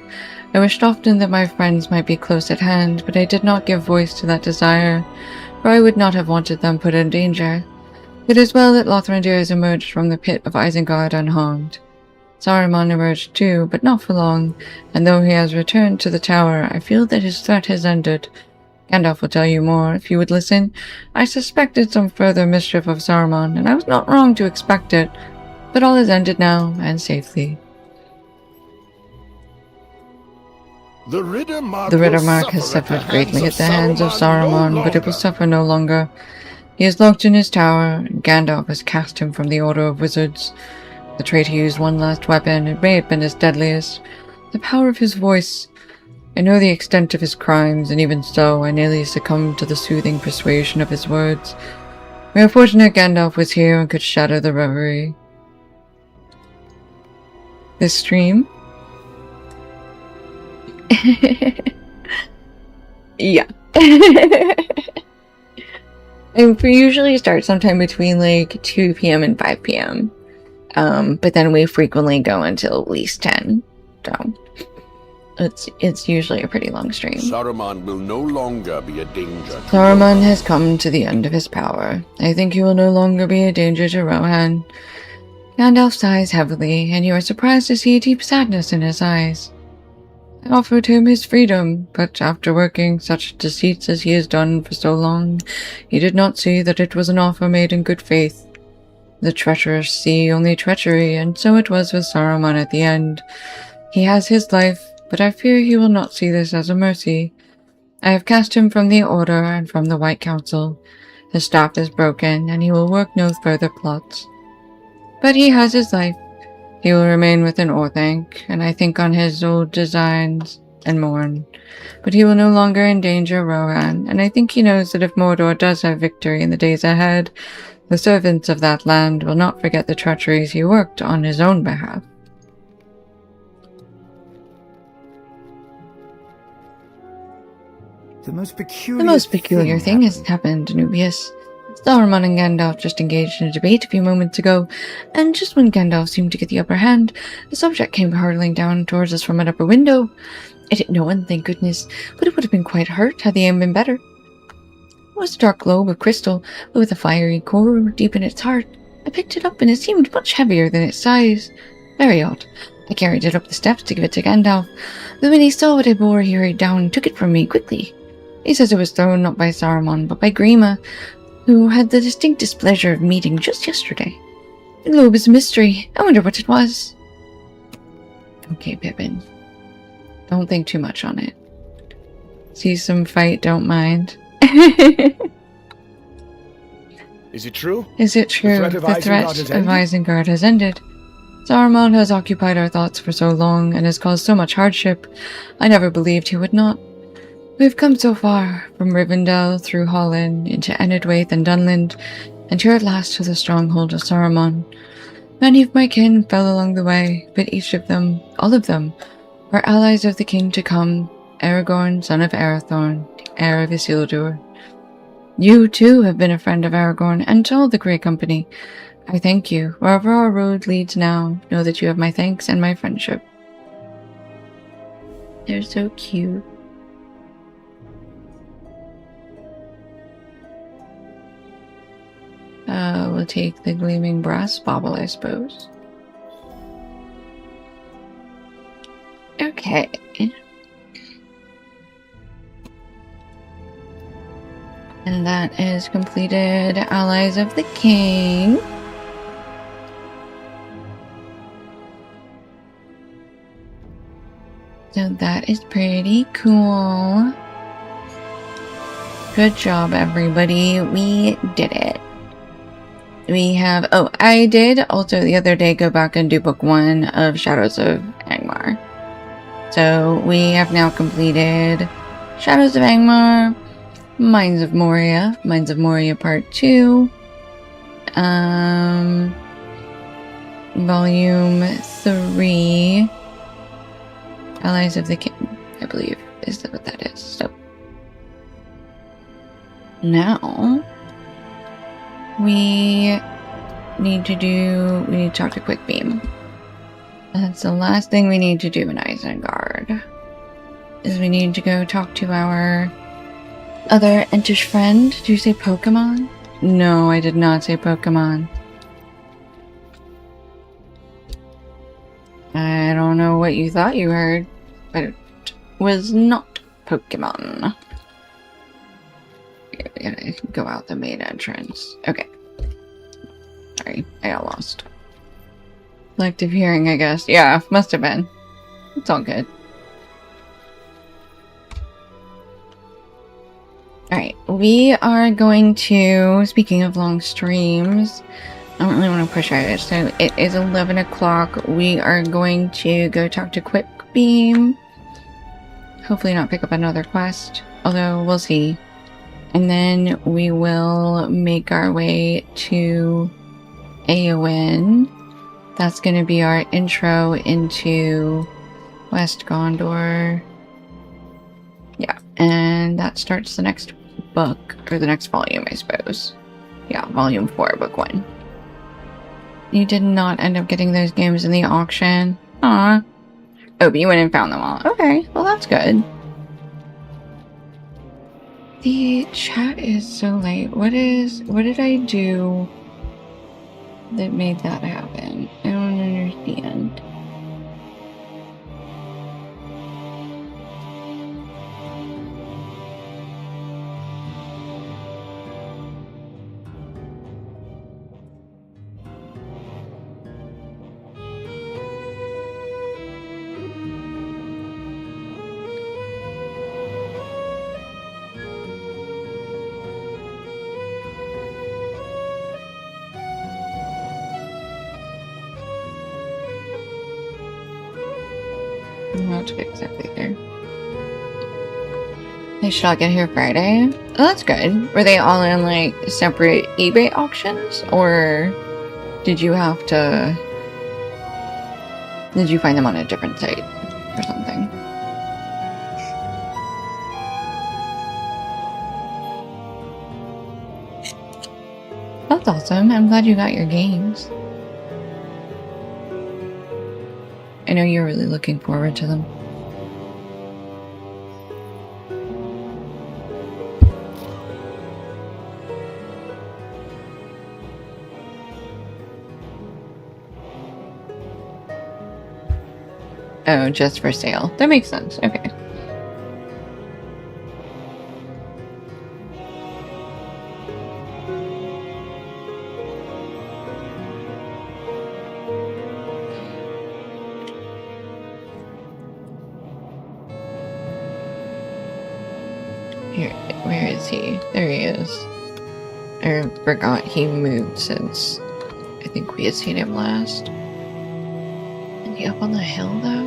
Speaker 1: I wished often that my friends might be close at hand, but I did not give voice to that desire, for I would not have wanted them put in danger. It is well that Lothrandir has emerged from the pit of Isengard unharmed. Saruman emerged too, but not for long, and though he has returned to the tower, I feel that his threat has ended. Gandalf will tell you more, if you would listen. I suspected some further mischief of Saruman, and I was not wrong to expect it, but all is ended now, and safely.
Speaker 4: The Riddermark,
Speaker 1: The Riddermark has suffered greatly at the hands of Saruman, but it will suffer no longer. He is locked in his tower, and Gandalf has cast him from the Order of Wizards. The traitor used one last weapon, it may have been his deadliest. The power of his voice. I know the extent of his crimes, and even so, I nearly succumbed to the soothing persuasion of his words. We are fortunate Gandalf was here and could shatter the reverie. This stream? Yeah. And we usually start sometime between like 2 p.m. and 5 p.m. But then we frequently go until at least 10. So it's usually a pretty long stream.
Speaker 2: Saruman will no longer be a danger.
Speaker 1: Saruman has come to the end of his power. I think he will no longer be a danger to Rohan. Gandalf sighs heavily, and you are surprised to see a deep sadness in his eyes. I offered him his freedom, but after working such deceits as he has done for so long, he did not see that it was an offer made in good faith. The treacherous see only treachery, and so it was with Saruman at the end. He has his life, but I fear he will not see this as a mercy. I have cast him from the Order and from the White Council. His staff is broken, and he will work no further plots. But he has his life. He will remain within Orthanc, and I think on his old designs and mourn. But he will no longer endanger Rohan, and I think he knows that if Mordor does have victory in the days ahead, the servants of that land will not forget the treacheries he worked on his own behalf.
Speaker 3: The most peculiar
Speaker 1: thing has happened, Anubius. Saruman and Gandalf just engaged in a debate a few moments ago, and just when Gandalf seemed to get the upper hand, a subject came hurtling down towards us from an upper window. It hit no one, thank goodness, but it would have been quite hurt had the aim been better. It was a dark globe of crystal, but with a fiery core deep in its heart. I picked it up, and it seemed much heavier than its size. Very odd. I carried it up the steps to give it to Gandalf, but when he saw what I bore, he hurried down and took it from me quickly. He says it was thrown not by Saruman, but by Grima, who had the distinct displeasure of meeting just yesterday. The globe is a mystery. I wonder what it was. Okay, Pippin. Don't think too much on it. See some fight, don't mind.
Speaker 11: Is it true?
Speaker 1: Is it true? The threat of Isengard has ended. Saruman has occupied our thoughts for so long and has caused so much hardship. I never believed he would not. We have come so far, from Rivendell through Hollin into Enedwaith and Dunland, and here at last to the stronghold of Saruman. Many of my kin fell along the way, but each of them, all of them, are allies of the king to come, Aragorn, son of Arathorn, heir of Isildur. You, too, have been a friend of Aragorn and to all the Grey Company. I thank you. Wherever our road leads now, know that you have my thanks and my friendship. They're so cute. We'll take the gleaming brass bauble, I suppose. Okay. And that is completed. Allies of the King. So that is pretty cool. Good job, everybody. We did it. We have... Oh, I did also the other day go back and do book 1 of Shadows of Angmar. So we have now completed Shadows of Angmar, Mines of Moria Part 2, Volume 3, Allies of the King, I believe, is that what that is. So now we need to talk to Quick Beam. That's the last thing we need to do in Isengard. is we need to go talk to our other Entish friend. Did you say Pokemon? No, I did not say Pokemon. I don't know what you thought you heard, but it was not Pokemon. Yeah, I can go out the main entrance. Okay. Sorry, I got lost. Selective hearing, I guess. Yeah, must have been. It's all good. Alright, we are going to, speaking of long streams, I don't really want to push it, so it is 11 o'clock. We are going to go talk to Quick Beam. Hopefully not pick up another quest, although we'll see. And then we will make our way to Aowen. That's going to be our intro into West Gondor. Yeah, and that starts the next book, or the next volume, I suppose. Yeah, volume 4, book 1. You did not end up getting those games in the auction. Aw. Oh, but you went and found them all. Okay, well that's good. The chat is so late. What did I do that made that happen? I don't understand. Not exactly there. They should all get here Friday. Oh, that's good. Were they all in like separate eBay auctions, or did you have to? Did you find them on a different site or something? That's awesome. I'm glad you got your games. I know you're really looking forward to them. Oh, just for sale. That makes sense. Okay. Here, where is he? There he is. I forgot he moved since I think we had seen him last. Is he up on the hill though?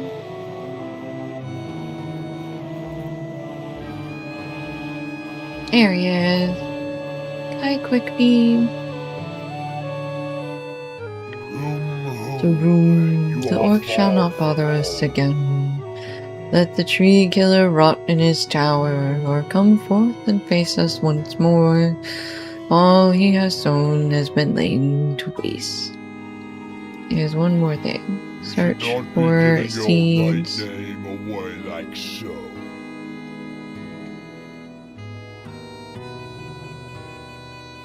Speaker 1: There he is. Hi, Quick Beam. The orc shall not bother us again. Let the tree killer rot in his tower, or come forth and face us once more. All he has sown has been laid to waste. Here's one more thing. Search for seeds.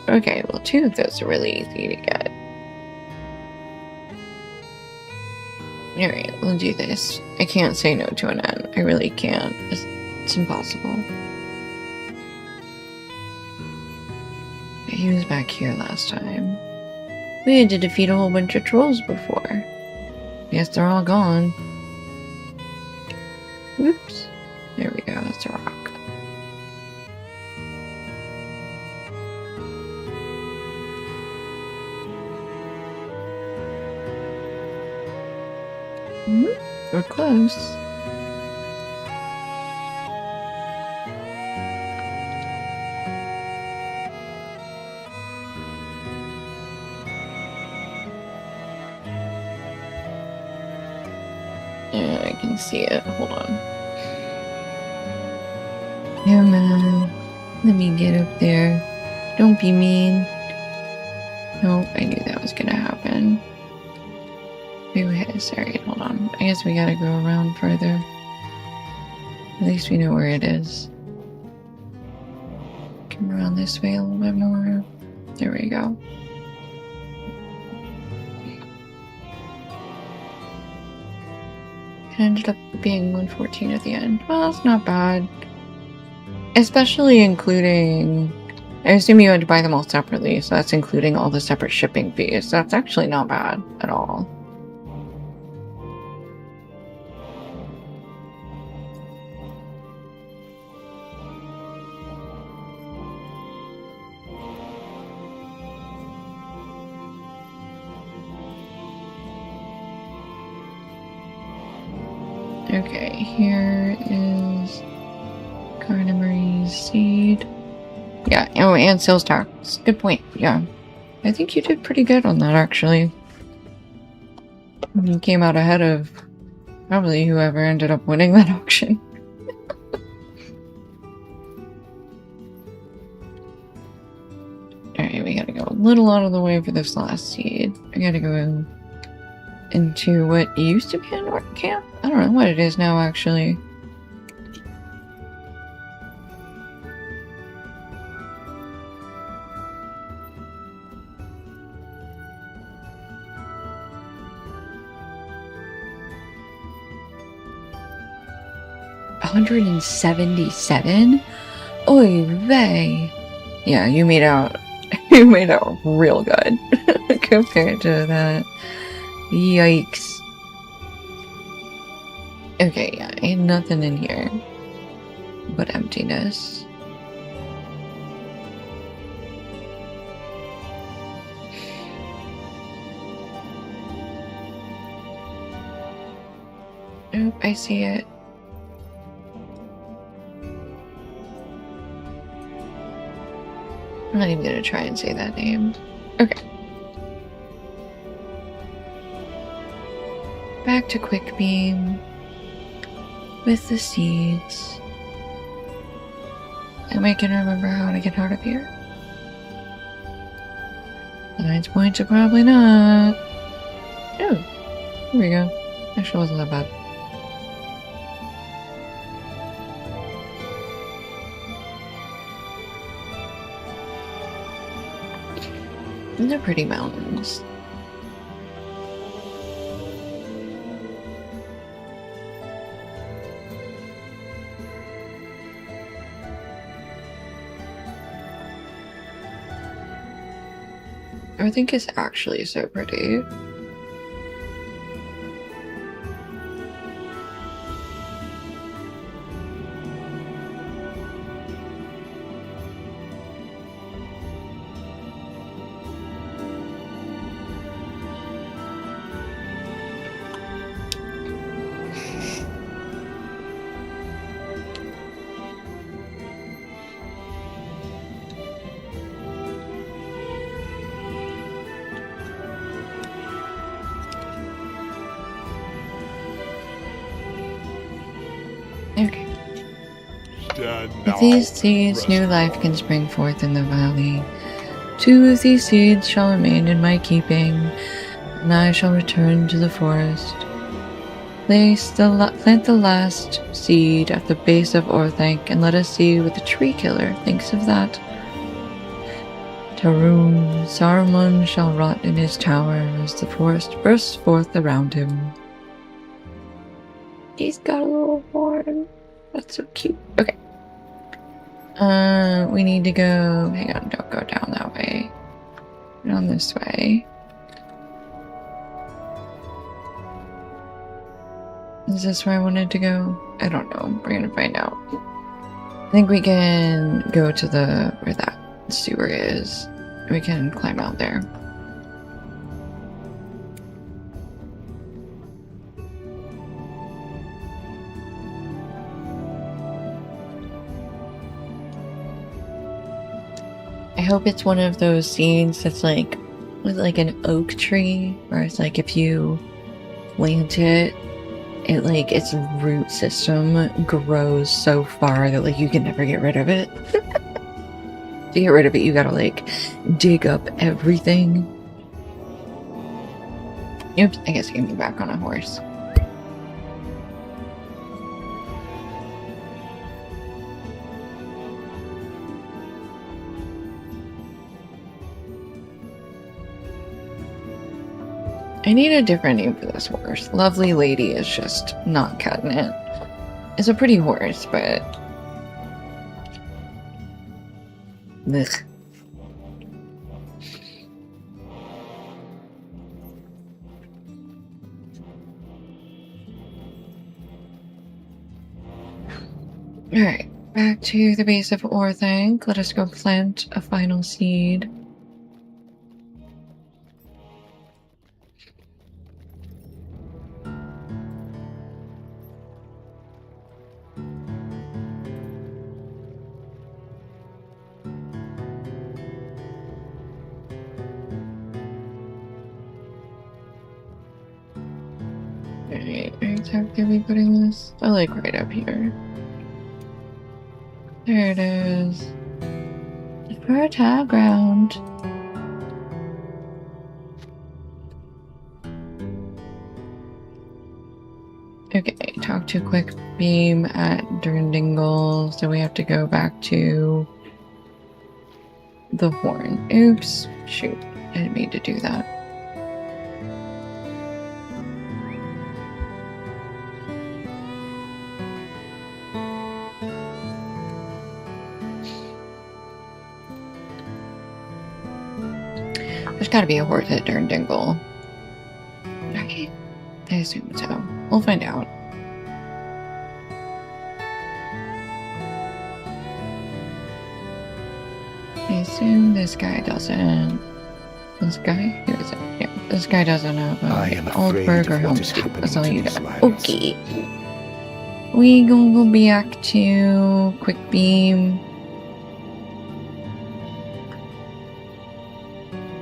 Speaker 1: Okay, well 2 of those are really easy to get. Alright, we'll do this. I can't say no to an N. I really can't. It's impossible. He was back here last time. We had to defeat a whole bunch of trolls before. Guess they're all gone. Oops. There we go, that's a rock. We're close. Yeah, I can see it. Hold on. Come on. Let me get up there. Don't be mean. Nope, I knew that was gonna happen. Who has? Alright, hold on. I guess we gotta go around further. At least we know where it is. Come around this way a little bit more. There we go. It ended up being 114 at the end. Well, it's not bad. Especially including... I assume you had to buy them all separately, so that's including all the separate shipping fees. So that's actually not bad at all. Okay, here is Carnamari's seed. Yeah, oh, and sales tax. Good point. Yeah. I think you did pretty good on that, actually. You came out ahead of probably whoever ended up winning that auction. Alright, we gotta go a little out of the way for this last seed. I gotta go into what used to be a North camp? I don't know what it is now, actually. $177? Oy vey. Yeah, you made out real good compared to that. Yikes. Okay, yeah, ain't nothing in here but emptiness. Nope, I see it. I'm not even gonna try and say that name. Okay. Back to Quick Beam with the seeds. And I can remember how to get out of here. 9 points are probably not. Oh, here we go. Actually wasn't that bad. They're pretty mountains. I think it's actually so pretty. Okay. With these seeds, new life can spring forth in the valley. 2 of these seeds shall remain in my keeping, and I shall return to the forest. Plant the last seed at the base of Orthanc, and let us see what the tree killer thinks of that. Tarun, Saruman shall rot in his tower as the forest bursts forth around him. He's got a little horn. That's so cute. Okay. We need to go... Hang on, don't go down that way. Down this way. Is this where I wanted to go? I don't know. We're gonna find out. I think we can go to where that sewer is. We can climb out there. I hope it's one of those scenes that's like with like an oak tree, where it's like if you plant it, its root system grows so far that like you can never get rid of it. To get rid of it, you gotta like dig up everything. Oops, I guess I can be back on a horse. I need a different name for this horse. Lovely Lady is just not cutting it. It's a pretty horse, but... Ugh. Alright, back to the base of Orthanc. Let us go plant a final seed. Alright, where exactly are we putting this? I like right up here. There it is. Fertile ground. Okay, talk to Quick Beam at Durndingle, so we have to go back to the horn. Oops, shoot, I didn't mean to do that. There's gotta be a horse at Durndingle. Right? I assume so. We'll find out. I assume this guy doesn't. This guy? Who is it? Yeah, this guy doesn't have an Oldberg or Homestead. That's all you got. Okay. We gonna go back to Quick Beam.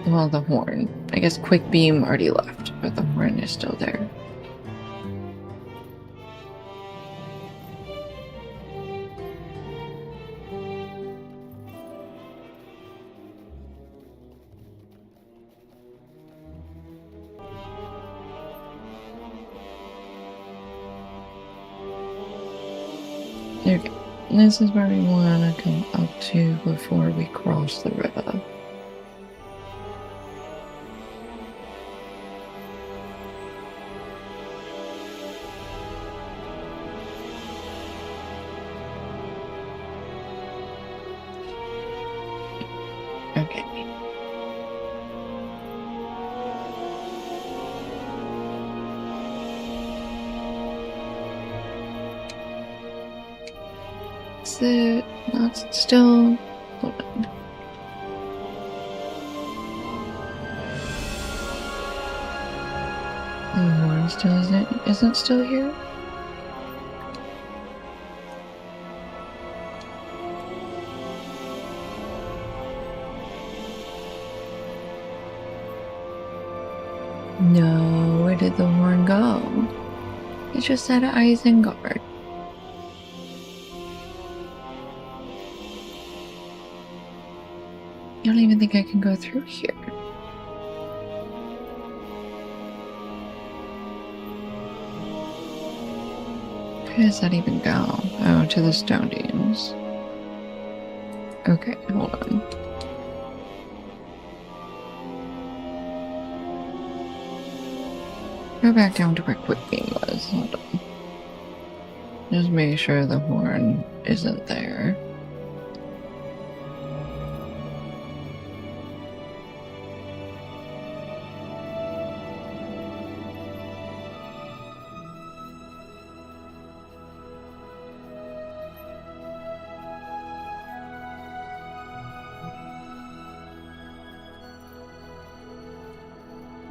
Speaker 1: Well, the horn. I guess Quick Beam already left, but the horn is still there. Okay, this is where we want to come up to before we cross the river. Okay. Is it not still? Hold on. The horn still isn't still here? No, where did the horn go? It just said Isengard. I don't even think I can go through here. Where does that even go? Oh, to the Stone Dunes. Okay, hold on. Go back down to where Quick Beam was. Hold on. Just make sure the horn isn't there.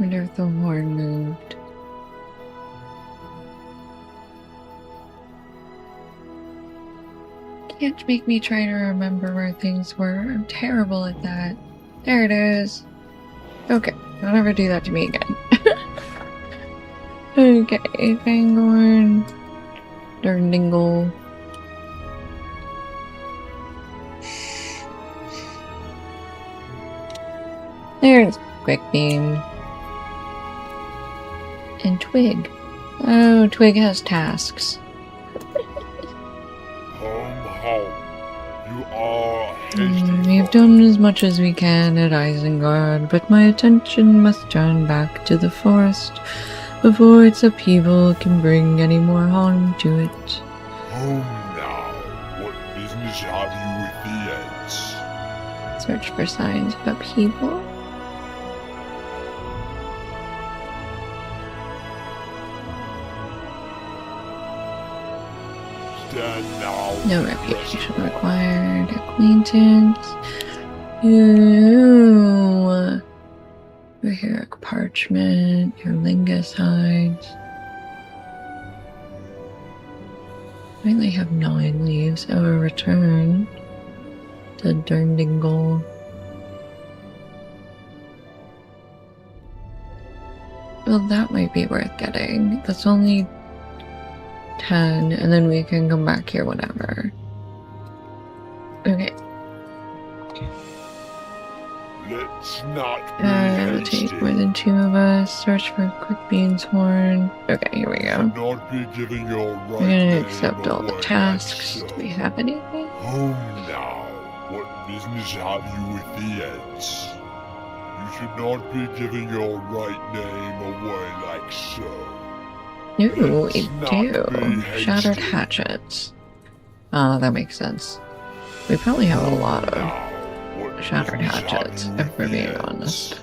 Speaker 1: Wonder if the horn moved. Can't make me try to remember where things were. I'm terrible at that. There it is. Okay, don't ever do that to me again. Okay, Fangorn. Durndingle. There's Quick Beam. And Twig. Oh, Twig has tasks.
Speaker 4: Home, home. You are
Speaker 1: We've done as much as we can at Isengard, but my attention must turn back to the forest before its upheaval can bring any more harm to it.
Speaker 4: Home now. What business have you with the Ents?
Speaker 1: Search for signs of upheaval.
Speaker 4: Stand now.
Speaker 1: No reputation required. Acquaintance. Ooh. Raheric parchment. Erlingus hides. Finally have 9 leaves. Oh, a return to Durndingle. Well, that might be worth getting. That's only 10, and then we can come back here whenever. Okay.
Speaker 4: Let's not be
Speaker 1: It'll take more than 2 of us. Search for Quick Bean's horn. Okay, here we go.
Speaker 4: Not be giving your right
Speaker 1: We're gonna accept all the tasks. Do we have anything?
Speaker 4: Home now. What business have you with the Ents? You should not be giving your right name away like so.
Speaker 1: Ooh, we do. Shattered hatchets. Oh, that makes sense. We probably have a lot of shattered hatchets, if we're being honest.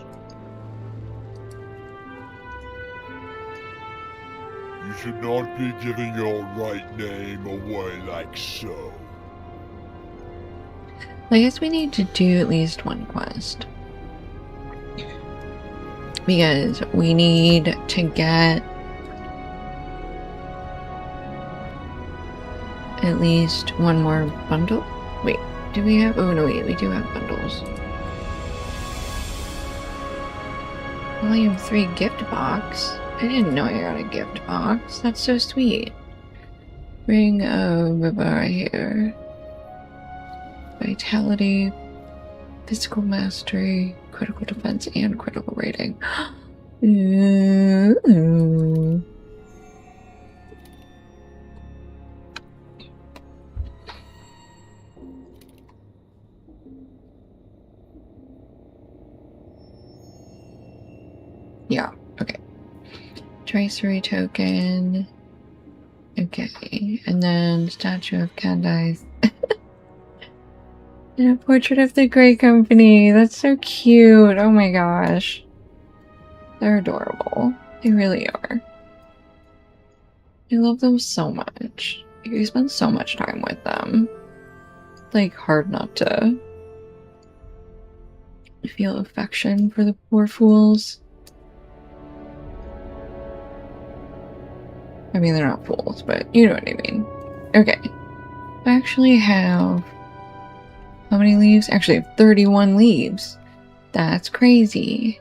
Speaker 4: You should not be giving your right name away like so.
Speaker 1: I guess we need to do at least one quest. Because we need to get at least one more bundle. Wait, do we have? Oh no, wait, we do have bundles. Volume 3 gift box. I didn't know I got a gift box. That's so sweet. Ring of Rivara here. Vitality, physical mastery, critical defense, and critical rating. Ooh. Yeah, okay. Tracery token. Okay, and then Statue of Candice. And a portrait of the Grey Company. That's so cute. Oh my gosh. They're adorable. They really are. I love them so much. You spend so much time with them. Like, hard not to feel affection for the poor fools. I mean, they're not fools, but you know what I mean. Okay. I actually have... How many leaves? Actually, I have 31 leaves. That's crazy.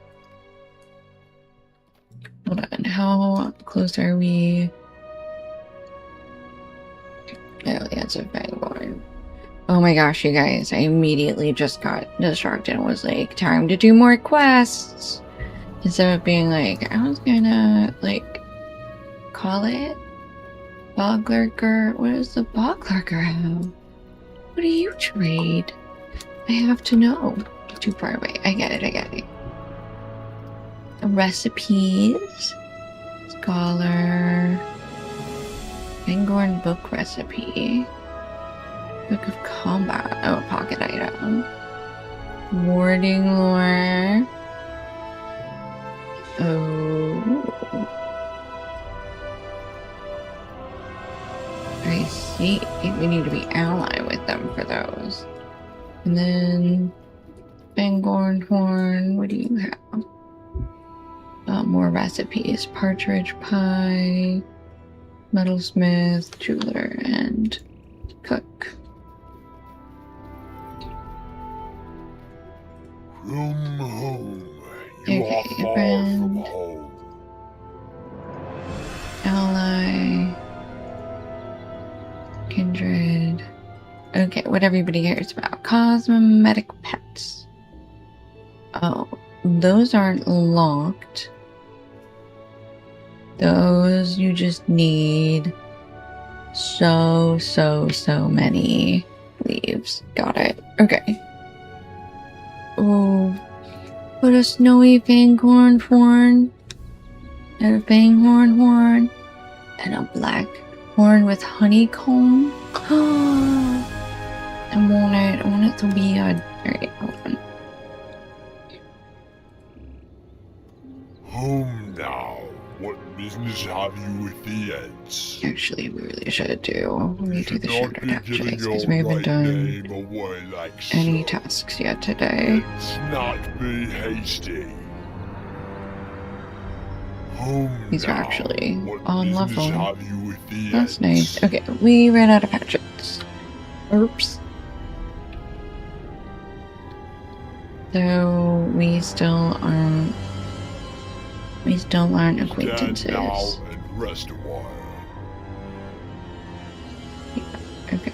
Speaker 1: Hold on. How close are we? Oh, the answer of Bangborn. Oh my gosh, you guys. I immediately just got distracted and was like, time to do more quests. Instead of being like, I was gonna, like, call it Bog Lurker. What does the Bog Lurker have? What do you trade? I have to know. Too far away. I get it. Recipes. Scholar. Fangorn book recipe. Book of combat. Oh, pocket item. Warding lore. Oh. I see. We need to be ally with them for those. And then Fangorn horn. What do you have? More recipes. Partridge pie, metalsmith, jeweler, and cook.
Speaker 4: From home. You
Speaker 1: Okay,
Speaker 4: are far
Speaker 1: friend.
Speaker 4: from home.
Speaker 1: Ally. Kindred. Okay, what everybody cares about. Cosmetic pets. Oh, those aren't locked. Those you just need so many leaves. Got it. Okay. Oh, put a snowy fanghorn horn, and a fanghorn horn, and a black horn with honeycomb. I want it to be a... Alright, hold on.
Speaker 4: Home now. What business have you with the Ents?
Speaker 1: Actually, we really should do. Let me do the
Speaker 4: Not
Speaker 1: shadow
Speaker 4: be
Speaker 1: tap
Speaker 4: giving
Speaker 1: chase,
Speaker 4: your
Speaker 1: because we haven't
Speaker 4: right
Speaker 1: done
Speaker 4: name away like
Speaker 1: any
Speaker 4: so.
Speaker 1: tasks yet today.
Speaker 4: Let's not be hasty. Home
Speaker 1: These are
Speaker 4: now.
Speaker 1: actually
Speaker 4: What
Speaker 1: on
Speaker 4: business
Speaker 1: level.
Speaker 4: have you with the
Speaker 1: That's
Speaker 4: Ents?
Speaker 1: nice. Okay, we ran out of patches. Oops. So we still aren't
Speaker 4: Stand
Speaker 1: acquaintances.
Speaker 4: now and rest a while.
Speaker 1: Okay.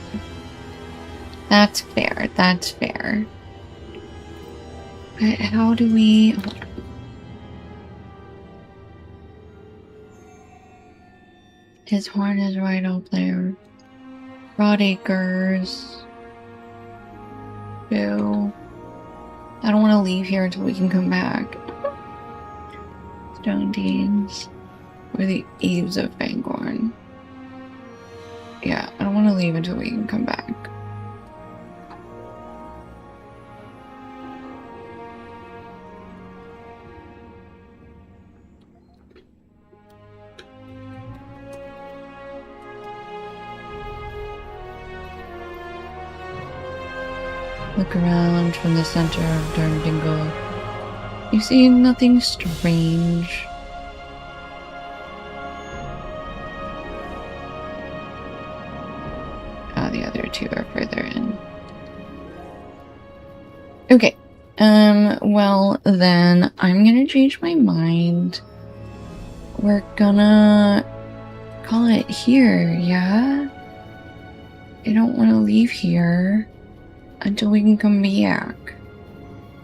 Speaker 1: That's fair. That's fair. But how do we... hold on. His horn is right up there. Broadacres. Bill. I don't want to leave here until we can come back. Stone Deans. Or the Eaves of Fangorn. Yeah, I don't want to leave until we can come back. Look around from the center of Durndingle. You see nothing strange. Ah, the other two are further in. Okay. Well then, I'm gonna change my mind. We're gonna call it here, yeah? I don't want to leave here until we can come back.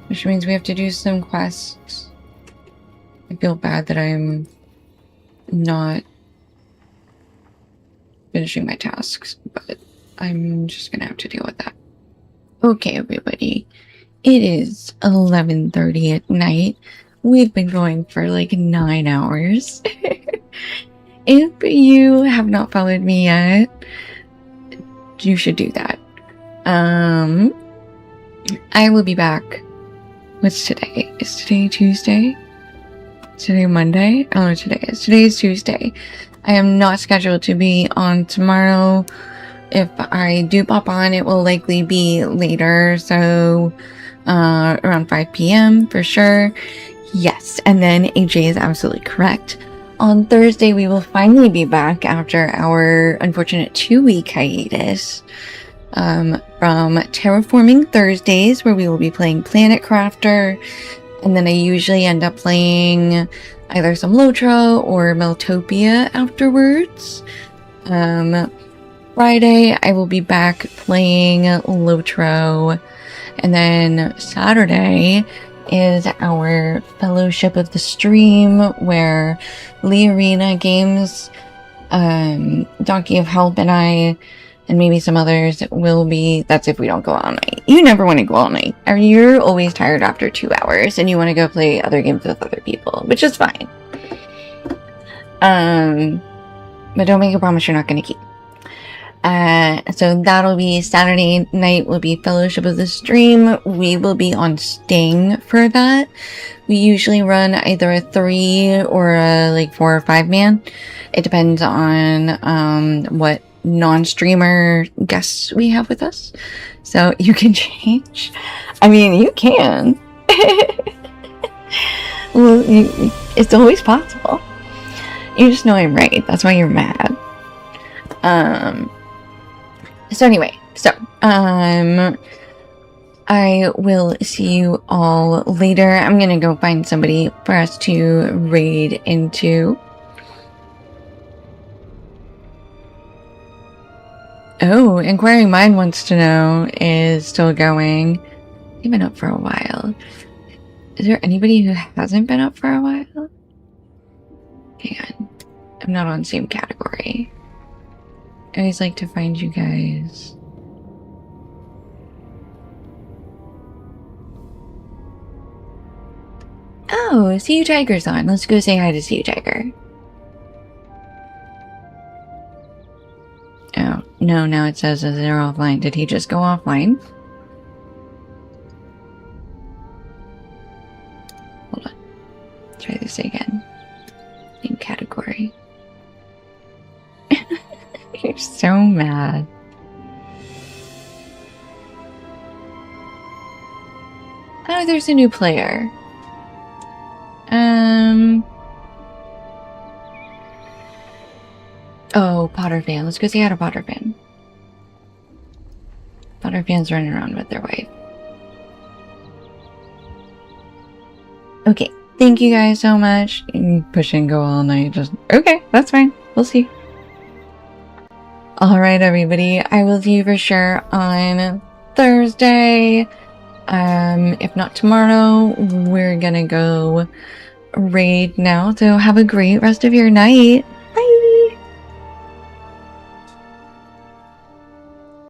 Speaker 1: Which means we have to do some quests. I feel bad that I'm not finishing my tasks, but I'm just gonna have to deal with that. Okay, everybody. It is 11:30 at night. We've been going for like 9 hours. If you have not followed me yet, you should do that. I will be back. What's today? Is today Tuesday? Is today Monday? I don't know what today is. Today is Tuesday. I am not scheduled to be on tomorrow. If I do pop on, it will likely be later. So, around 5 p.m. for sure. Yes. And then AJ is absolutely correct. On Thursday, we will finally be back after our unfortunate 2-week hiatus. From Terraforming Thursdays, where we will be playing Planet Crafter, and then I usually end up playing either some Lotro or Meltopia afterwards. Friday, I will be back playing Lotro, and then Saturday is our Fellowship of the Stream, where Lee Arena Games, Donkey of Help, and I, and maybe some others will be. That's if we don't go all night. You never want to go all night. I mean, you're always tired after 2 hours and you want to go play other games with other people, which is fine. But don't make a promise you're not going to keep. So that'll be Saturday night will be Fellowship of the Stream. We will be on Sting for that. We usually run either a 3 or a like 4 or 5 man. It depends on what non-streamer guests we have with us. So you can change. I mean, you can. Well, it's always possible. You just know I'm right. That's why you're mad. So anyway, I will see you all later. I'm gonna go find somebody for us to raid into. Oh, Inquiring Mind wants to know is still going. They've been up for a while. Is there anybody who hasn't been up for a while? Hang on. I'm not on the same category. I always like to find you guys. Oh, Sea Tiger's on. Let's go say hi to Sea Tiger. Oh, no, now it says that they're offline. Did he just go offline? Hold on. Try this again. In category. You're so mad. Oh, there's a new player. Oh, Potter fan. Let's go say hi to Potter fan. Potter fan's running around with their wife. Okay. Thank you guys so much. Push and go all night. Just okay. That's fine. We'll see. All right, everybody. I will see you for sure on Thursday. If not tomorrow, we're gonna go raid now. So have a great rest of your night.